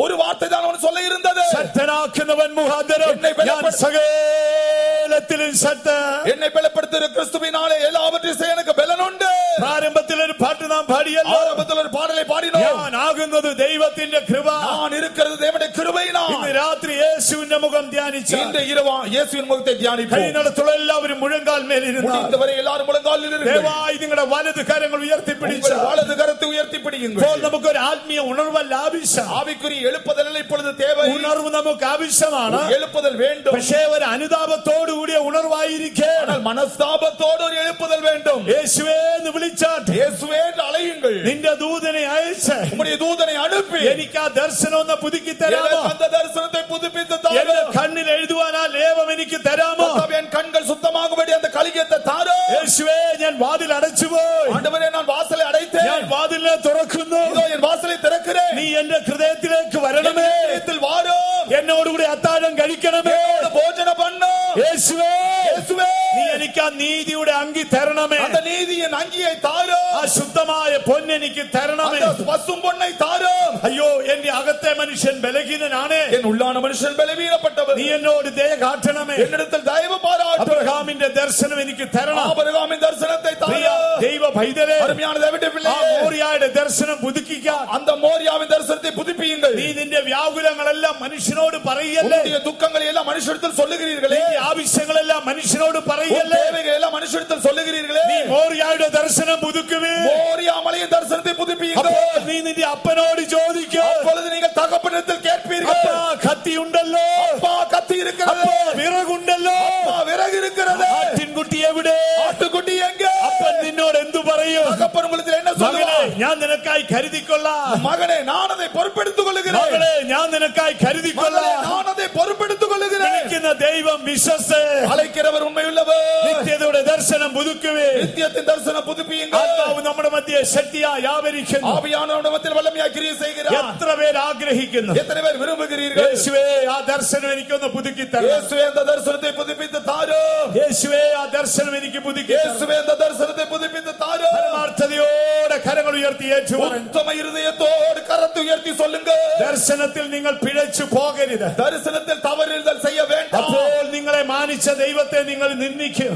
ஒரு வார்த்தை தான் அவன் சொல்ல இருந்தது. ശക്തനാക്കുന്നവൻ മുഖാന്തരം ഞാൻ സകലത്തിലും ശക്തൻ. என்னை பலப்படுத்துகிற கிறிஸ்துவினாலே எல்லாவற்றையும் செய்ய எனக்கு பலன் உண்டு. പ്രാരംഭത്തിൽ ഒരു പാട്ട് നാം പാടിയല്ലോ, ஆரம்பத்தில் ஒரு பாடலை பாடினோம். ഞാൻ ആകുന്നത് ദൈവത്തിന്റെ കൃപ. நான் இருக்கிறது தேவனுடைய கிருபையினால். ഇന്ന് രാത്രി യേശുവിന്റെ മുഖം ധ്യാനിച്ച இந்த இரவு இயேசுவின் முகத்தை தியானிப்போம். കഴിയുന്നിടത്തോളം എല്ലാവരും മുഴങ്കാൽ മേലിരുന്ന முடிந்தவரை எல்லாரும் முழங்காலில் இருங்கள். ദയവായി നിങ്ങളുടെ വലത് കരങ്ങൾ ഉയർത്തിപ്പിടിച്ച உங்கள் வலது கரத்தை உயர்த்தி பிடியுங்கள். ഇപ്പോൾ നമുക്കൊരു ആത്മീയ ഉണർവല്ല ആവശ്യം. ஆவிக்குரிய எழுப்புதல் இப்பொழுது தேவை. ഉണർവ് നമുക്ക് ആവശ്യമാണ്. எழுப்புதல் வேண்டும். പക്ഷേ ഒരു അനുതാപത്തോടു കൂടിയ ഉണർവായിരിക്കണം. ஆனால் மனஸ்தாபத்தோடு ஒரு எழுப்புதல் வேண்டும். യേശുവേ എന്ന് വിളിച്ചാട്ട് இயேசுவே என்று அழையுங்கள். നിന്റെ ദൂതനെ അയച്ച് உம்முடைய தூதனை அனுப்பி എനിക്ക് ആ ദർശനം ഒന്ന് പുതുക്കി തരാമോ? எனக்கு அந்த தரிசனத்தை புதுப்பித்து എന്റെ தாரும். കണ്ണിൽ എഴുതുവാൻ ആ ലേപം എനിക്ക് തരാമോ? என் கண்கள் சுத்தமாகும்படி அந்த கலிகத்தை தாரும். യേശുവേ ഞാൻ വാതിൽ അടച്ചുപോയി. ஆண்டவரே நான் வாசலை அடைத்தேன். ഞാൻ വാതിലിനെ തുറക്കുന്നു. இதோ என் வாசலை திறக்கிறேன். നീ എന്റെ ഹൃദയത്തിലേക്ക് വരണമേ. இதயத்தில் வாரும். എന്നോടുകൂടി അത്താഴം കഴിക്കണമേ. ഭോജനം பண்ணு. യേശുവേ യേശുവേ നീ എനിക്ക് ആ നീതിയുടെ അങ്കി തരണമേ. அந்த நீதியின் அங்கியை தாரும். ആ ശുദ്ധമായ പൊന്നെനിക്ക് തരണമേ. அந்த பசும் பொன்னை தாரும். അയ്യോ എന്റെ അകത്തെ മനുഷ്യൻ ബലഹീനനാണ്. என் உள்ளான மனுஷன் பலவீனப்பட்டவன். നീ എന്നോട് ദയ കാട്ടണമേ. என்னிடத்தில் தயவு பாராட்டு. അബ്രഹാമിന്റെ ദർശനം എനിക്ക് തരണം. ஆபிரகாமின் தரிசனத்தை தாரும். ദൈവ പൈതലേ அருமையான தேவனுடைய ആ பிள்ளையே മോരിയായുടെ ദർശനം പുതുക്കിക്കാൻ அந்த மோரியாவின் தரிசனத்தை புதுப்பியுங்கள். നീ നിന്റെ വ്യാകുലങ്ങളെല്ലാം മനുഷ്യനോട് പറയല്ലേ. உங்களுடைய துக்கங்களை எல்லாம் மனுஷனிடத்தில் சொல்லுகிறீர்களே. നിന്റെ ആവശ്യങ്ങളെല്ലാം മനുഷ്യനോട് പറയല്ലേ. தேவைகளை எல்லாம் மனுஷனிடத்தில் சொல்லுகிறீர்களே. നീ മോരിയായുടെ ദർശനം പുതുക്കുവേ. மோரியா மலையின் தரிசனத்தை புதுப்பியுங்கள். അപ്പോൾ നീ നിന്റെ അപ്പനോട് ചോദിക്കും. அப்பொழுது நீங்கள் தகப்பனிடத்தில் கேட்பீர்கள். അപ്പാ കത്തി ഉണ്ടല്ലോ. அப்பா கத்தி இருக்கிறது. അപ്പാ വിറകുണ്ടല്ലോ. அப்பா விறகு இருக்கிறது. ആട്ടിൻകുട്ടി എവിടെ? ஆட்டுக்குட்டி எங்கே? അപ്പൻ നിന്നോട് എന്തു പറയും? தகப்பன் உங்களுக்கு என்ன മകനെ சொல்லுவார்? ഞാൻ നിനക്കായി കരുതിക്കൊള്ളാം. மகனே நான் அதை பொறுப்பெடுத்துக் கொள்ளுகிறேன். മകളെ ഞാൻ നിനക്കായി மகனே കരുതിക്കൊള്ളാം. நான் அதை பொறுப்பெடுத்துக் கொள்ளுகிறேன். വിളിക്കുന്ന ദൈവം വിശ്വസ്തൻ. அழைக்கிறவர் உண்மையுள்ளவர். നിത്യതയുടെ ദർശനം പുതുക്കുവേ. நித்தியத்தின் தரிசனம் புதுப்பியுங்கள். ആത്മാവ് നമ്മുടെ മധ്യേ ശക്തിയായി ആവരിക്കുന്നു. ஆவியானவருடைய மத்தியில் வல்லமையாய் கிரியை செய்கிறார். എത്ര പേർ ആഗ്രഹിക്കുന്നു? எத்தனை பேர் விரும்புகிறீர்கள்? യേശുവേ ആ ദർശനം എനിക്കൊന്ന് പുതുക്കി തരണം. இயேசுவே அந்த தரிசனத்தை புதுப்பித்து தாரும். യേശുവേ ആ ദർശനം എനിക്ക് പുതുക്കി തരണം. இயேசுவே அந்த தரிசனத்தை புதுப்பித்து தாரும். പരമാർത്ഥതയോടെ കരങ്ങൾ ഉയർത്തി ഏറ്റുപറയുന്നു. உத்தம இருதயத்தோடு கரத்தை உயர்த்தி சொல்லுங்க. ദർശനത്തിൽ നിങ്ങൾ പിഴച്ചു പോകരുത്. தரிசனத்தில் தவறுதல் செய்ய வேண்டாம். അപ്പോൾ നിങ്ങളെ മാനിച്ച ദൈവത്തെ നിങ്ങൾ നിന്ദിക്കും.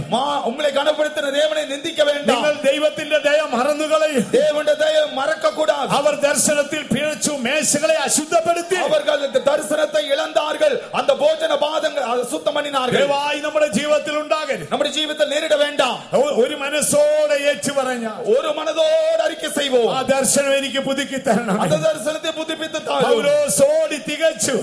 உங்களை கனப்படுத்தின தேவனை நிந்திக்க வேண்டாம். നിങ്ങൾ ദൈവത്തിന്റെ ദയ മറന്നുകളയും. தேவனுடைய தயவை மறக்க கூடாது. അവർ ദർശനത്തിൽ പിഴച്ചു മേശകളെ അശുദ്ധപ്പെടുത്തി. அவர்கள் தரிசனத்தை இழந்தார்கள். அந்த போஜன பாதங்கள் அசுத்தம் பண்ணினார்கள். ദയവായി നമ്മുടെ ജീവിതത്തിൽ ഉണ്ടാകരുത്. നമ്മുടെ ജീവിതത്തിൽ നേരിட വേண்டாം. ഒരു മനസ്സോടെ ഏറ്റുപറഞ്ഞ ഒരു മനതോട് അറിക്കை செய்வோம். ആ ദർശനം എനിക്ക് പുതുക്കി തരണം. அந்த தரிசனத்தை புதுப்பித்து தாரும். പൗലോസ് ഓടി തികച്ചു.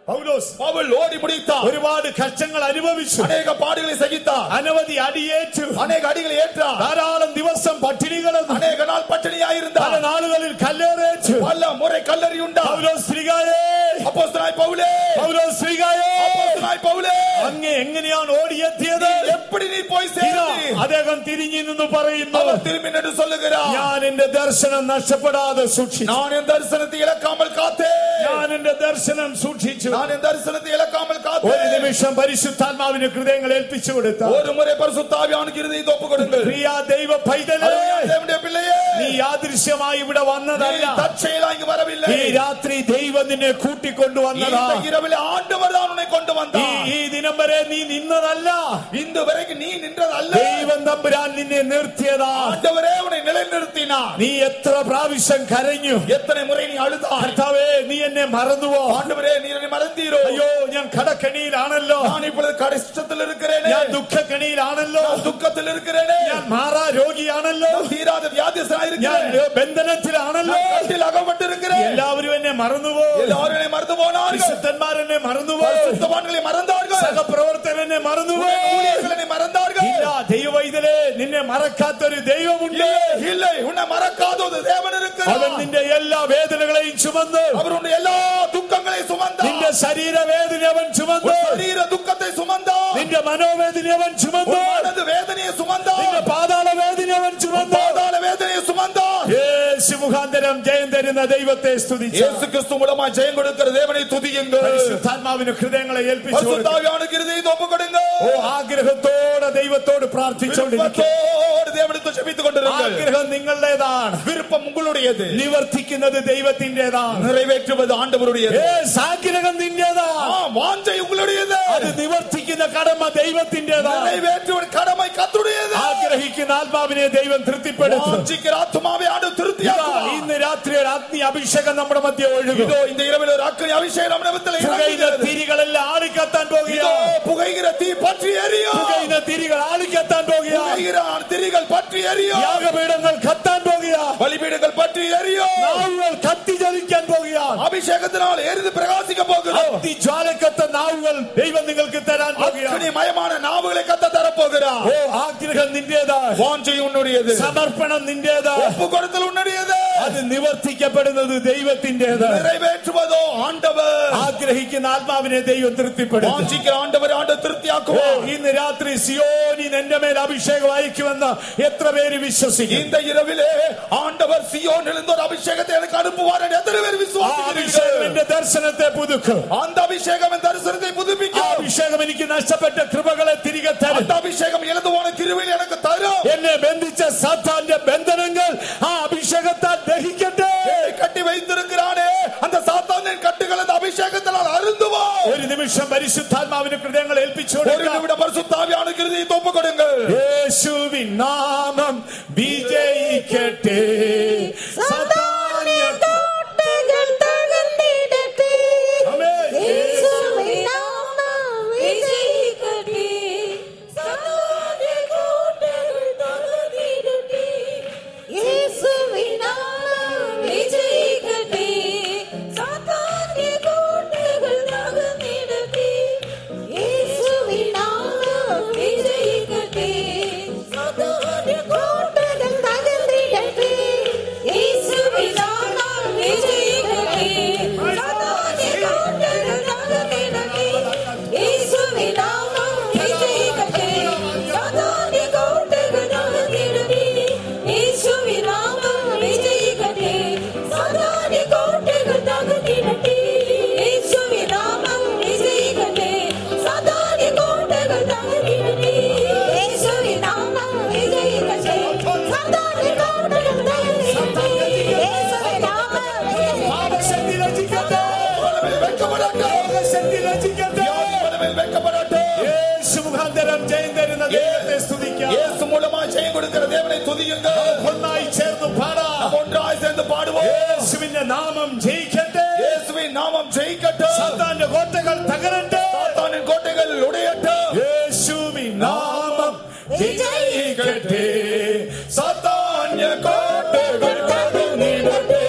പൗൽ ஓடி முடித்தார். ഒരുപാട് കഷ്ടങ്ങൾ അനുഭവിച്ചു. அநேக பாடுகளை சகித்தார். അനവധി അടിയേറ്റു. அநேக அடிகளை ஏற்றார். ധാരാളം ദിവസം പട്ടിണി കിടന്നു. அநேக நாள் பட்டினியாயிருந்தார். പല നാളുകളിൽ കല്ലേറേറ്റു. பல முறை கல்லறி உண்டார். പൗലോസ് ശ്രീകായേ, அப்போஸ்தலனாய் பவுலே, പൗലോസ് ശ്രീകായേ, அப்போஸ்தலனாய் பவுலே, അങ്ങ് എങ്ങനെയാണ് ഓടിയെത്തിയത്? எப்படி നീ പോയി ഇതാ, சேர்ந்தீ? അദ്ദേഹം തിരിഞ്ഞു നിന്ന് പറയുന്നു, அவர் திரும்பி நின்று சொல்லுகிறார், ഞാൻ എന്റെ ദർശനം നഷ്ടപ്പെടാതെ സൂക്ഷിച്ചു. நான் என் தரிசனத்தை இழக்காமல் காத்தேன். ഞാൻ എന്റെ ദർശനം സൂക്ഷിച്ചു. நான் என் தரிசனத்தை இழக்காமல் ഒരു காத்தேன். നിമിഷം പരിശുദ്ധാത്മാവിന് ഹൃദയങ്ങൾ ഏൽപ്പിച്ചു കൊടുത്ത ஒரு முறை பரிசுத்த ஆவியானவருக்கு இருதயத்தை ஒப்புக் கொடுங்கள். പ്രിയ ദൈവ പൈതലേ, அருமையான தேவனுடைய பிள்ளையே, നീ യാദൃശ്യമായി ഇവിടെ വന്നതല്ല. நீ தற்செயலாய் இங்கு வரவில்லை. ഈ രാത്രി ദൈവം നിന്നെ കൂട്ടിക്കൊണ്ടുവന്നതാ. இந்த இரவில் ஆண்டவர் தான் உன்னை கொண்டு வந்தார். ഈ ദിനം വരെ നീ നിന്നതല്ല. இந்த வரைக்கும் நீ நின்றதல்ல. ദൈവം തമ്പുരാൻ നിന്നെ നിർത്തിയതാ. ஆண்டவரே உன்னை நிலைநிறுத்தினார். നീ എത്ര പ്രാവശ്യം കരഞ്ഞു. எத்தனை முறை நீ அழுதாய். കർത്താവേ, നീ എന്നെ മറന്നുവോ? ஆண்டவரே நீ என்னை மறந்தீரோ? അയ്യോ, ഞാൻ കടക്കണിയിലാണല്ലോ. நான் இப்பொழுது கஷ்டத்தில் இருக்கிறேனே. ഞാൻ ദുഃഖക്കണിയിലാണല്ലോ. நான் துக்கத்தில் இருக்கிறேனே. ഞാൻ മാറാ രോഗിയാണല്ലോ. நான் தீராத வியாதியஸ்தனாய் ഞാൻ இருக்கிறேன். ബന്ധനത്തിലാണല്ലോ. நான் கட்டில் அகப்பட்டிருக்கிறேன். എല്ലാവരും എന്നെ മറന്നുവോ? எல்லாரும் என்னை மறந்து போனார்கள். വിശുദ്ധന്മാർ എന്നെ മറന്നുവോ? பரிசுத்தவான்களை மறந்தார்கள். സഹപ്രവർത്തകർ എന്നെ മറന്നുവോ? ஊழியர்கள் என்னை மறந்தார்கள். ഇല്ല, ദൈവവൈതലേ, നിന്നെ മറക്കാത്തൊരു ദൈവമുണ്ട്. இல்லை, உன்னை மறக்காத ஒரு தேவன் അവൻ இருக்கிறார். നിന്റെ എല്ലാ വേദനകളെയും ചുമന്നു. அவர் உன்னுடைய எல்லா துக்கங்களையும் சுமந்தார். നിന്റെ ശരീരവേദന അവൻ ചുമന്നു. உன் சரீர துக்கத்தை சுமந்தார். നിന്റെ മനോവേദന അവൻ ചുമന്നു. உன் மனது வேதனையை சுமந்தார். നിന്റെ പാതാള വേദന അവൻ ചുമന്നു. பாதாள வேதனையை சுமந்தார். യേശു മുഖാന്തരം ജയം തരുന്ന ദൈവത്തെ സ്തുതിച്ചു. இயேசு கிறிஸ்து மூலமா ஜெயம் கொடுக்கிற தேவனை துதியுங்கள். പരിശുദ്ധാത്മാവിന് ഹൃദയങ്ങളെ ഏൽപ്പിച്ചു കൊടുക്കുക. பரிசுத்தாவியானவருக்கு இருதயத்தை ஒப்புக் கொடுங்க. ഓ, ആഗ്രഹത്തോടെ ദൈവത്തോട് പ്രാർത്ഥിച്ചുകൊണ്ടിരിക്കുക. விருப்பத்தோடு தேவனிடத்தில் ஜெபித்துக் கொண்டிருங்கள். ആഗ്രഹം നിങ്ങളുടേതാണ്. விருப்பம் உங்களுடையது. നിവർത്തിക്കുന്നത് ദൈവത്തിന്റേതാണ്. நிறைவேற்றுவது ஆண்டவருடையது. ആഗ്രഹം നിന്റേതാണ്. வாஞ்சை உங்களுடையது. അത് നിവർത്തിക്കുന്ന കടമ ദൈവത്തിന്റേതാണ്. நிறைவேற்றுவது கடமை கர்த்தருடையது. ആഗ്രഹിക്കുന്ന ആത്മാവിനെ ദൈവം തൃപ്തിപ്പെടുത്തും. வாஞ்சிக்கிற ஆத்துமாவை ஆண்டவர் திருப்தியாக்குவார். ഇന്ന് രാത്രി ഒരു ആത്മീയ അഭിഷേകം നമ്മുടെ മധ്യ ഒഴുകും. இதோ இந்த இரவில் ஒரு அக்கினி அபிஷேகம் நம்ம நிமித்தம் പുകയുന്ന இறங்குகிறது. തിരികളെല്ലാം ആളിക്കത്താൻ இதோ പോകുകയാണ്. புகைகிற தீ பற்றி எரியும். പുകയുന്ന തിരികൾ ആളിക്കത്താൻ പോകുകയാണ്. புகைகிற திரிகள் பற்றி எரியும். യാഗപീഠങ്ങൾ കത്താൻ പോകുകയാണ്. பலிபீடங்கள் பற்றி எரியும். നാവുകൾ കത്തി ജ്വലിക്കാൻ പോകുകയാണ്. அபிஷேகத்தினால் எரிந்து பிரகாசிக்க போகிறது. അഗ്നിജ്വാലക്കത്ത നാവുകൾ ദൈവം നിങ്ങൾക്ക് തരാൻ പോകുകയാണ്. அக்னிமயமான நாவுகளை கத்த தரப்போகிறார். ഓ, ആഗ്രഹം നിന്റേതാണ്. வாஞ்சை உன்னுடையது. സമർപ്പണം നിന്റേതാണ്. ஒப்பு கொடுத்தல் உன்னுடையது. അത് നിവർത്തിക്കപ്പെടുന്നത് ദൈവത്തിന്റേതാണ്. நிறைவேற்றுவதோ ஆண்டவர். ആഗ്രഹിക്കുന്ന ആത്മാവിനെ ദൈവം തൃപ്തിപ്പെടുത്തും. வாஞ்சிக்கிற ஆண்டவர் ஆண்டு திருப்தியாக்குவார். ഇന്ന് രാത്രി സിയോനിൽ എന്റെ മേൽ അഭിഷേകം അയക്കുമെന്ന് എത്ര പേര് വിശ്വസിക്കും? இந்த இரவிலே ஆண்டவர் சியோனிலிருந்து ஒரு அபிஷேகத்தை எனக்கு அனுப்புவார் என்று எத்தனை பேர் விசுவாசிக்கிறீர்கள்? എന്റെ ദർശനത്തെ പുതുക്കും. அந்த அபிஷேகம் என் தரிசனத்தை புதுப்பிக்கும். അഭിഷേകം എനിക്ക് നഷ്ടപ്പെട്ട കൃപകളെ തിരികെ തരും. அந்த அபிஷேகம் இழந்து போன கிருபையை எனக்கு தரும். എന്നെ ബന്ധിച്ച സാത്താന്റെ ബന്ധനങ്ങൾ ആ അഭിഷേകത്താൽ ദഹിക്കട്ടെ. கட்டி வைத்திருக்கிறானே அந்த சாத்தானின் கட்டுகள் அந்த அபிஷேகத்தால் அருந்துவோம். ഒരു നിമിഷം പരിശുദ്ധാത്മാവിന്റെ ഹൃദയങ്ങൾ ഏൽപ്പിച്ചു ஒரு நிமிடம் பரிசுத்தாவியான கிருபையை ஒப்புக் கொடுங்கள். യേശുവിൻ നാമം വിജയിക്കട്ടെ. സാത്താന്യ കോട്ടകൾ തകർന്നിടട്ടെ. യേശുവിൻ നാമം വിജയിക്കട്ടെ. സാത്താന്യ കോട്ടകൾ തകർന്നിടട്ടെ. യേശുവിൻ നാമം വിജയിക്കട്ടെ. സാത്താന്യ കോട്ടകൾ തകർന്നിടട്ടെ. യേശുവിൻ നാമം വിജയിക്കട്ടെ. സാത്താന്യ കോട്ടകൾ തകർന്നിടട്ടെ. യേശുവിൻ നാമം വിജയിക്കട്ടെ. സാത്താന്യ കോട്ടകൾ തകർന്നിടട്ടെ. യേശുവിൻ നാമം വിജയിക്കട്ടെ. സാത്താന്യ കോട്ടകൾ തകർന്നിടട്ടെ. യേശുവിൻ നാമം വിജയിക്കട്ടെ. സാത്താന്യ കോട്ടകൾ തകർന്നിടട്ടെ. യേശുവിൻ നാമം വിജയിക്കട്ടെ. സാത്താന്യ കോട്ടകൾ തകർന്നിടട്ടെ. യേശുവിൻ നാമം വിജയിക്കട്ടെ. സാത്താന്യ കോട്ടകൾ തകർന്നിടട്ടെ. യേശുവിൻ നാമം വിജയിക്കട്ടെ. പാപശക്തി രചിക്കട്ടെ. പാപശക്തി രചിക്കട്ടെ. യേശു മുഖാന്തരം ജയം തരുന്ന ദൈവത്തെ സ്തുതിക്കാം. இயேசு மூலமா ஜெயம் கொடுக்கிற தேவனை துதியுங்கள். ഒന്നായി ചേർന്ന് പാടാം. ஒன்றாய் சேர்ந்து பாடுவோம். യേശുവിന്റെ നാമം ജയിക്കട്ടെ. இயேசுவின் நாமம் ஜெயிக்கட்டும். സാത്താന്റെ കോട്ടകൾ തകരട്ടെ. சாத்தானின் கோட்டைகள் உடையட்டும். യേശുവിൻ നാമം വിജയിക്കട്ടെ. സാത്താന്യ കോട്ടകൾ തകർന്നിടട്ടെ.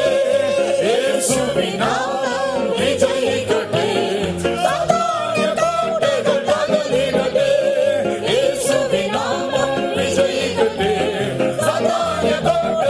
യേശുവിൻ നാമം വിജയിക്കട്ടെ. സാത്താന്യ കോട്ടകൾ തകർന്നിടട്ടെ. യേശുവിൻ നാമം വിജയിക്കട്ടെ. സാത്താന്യ കോട്ടകൾ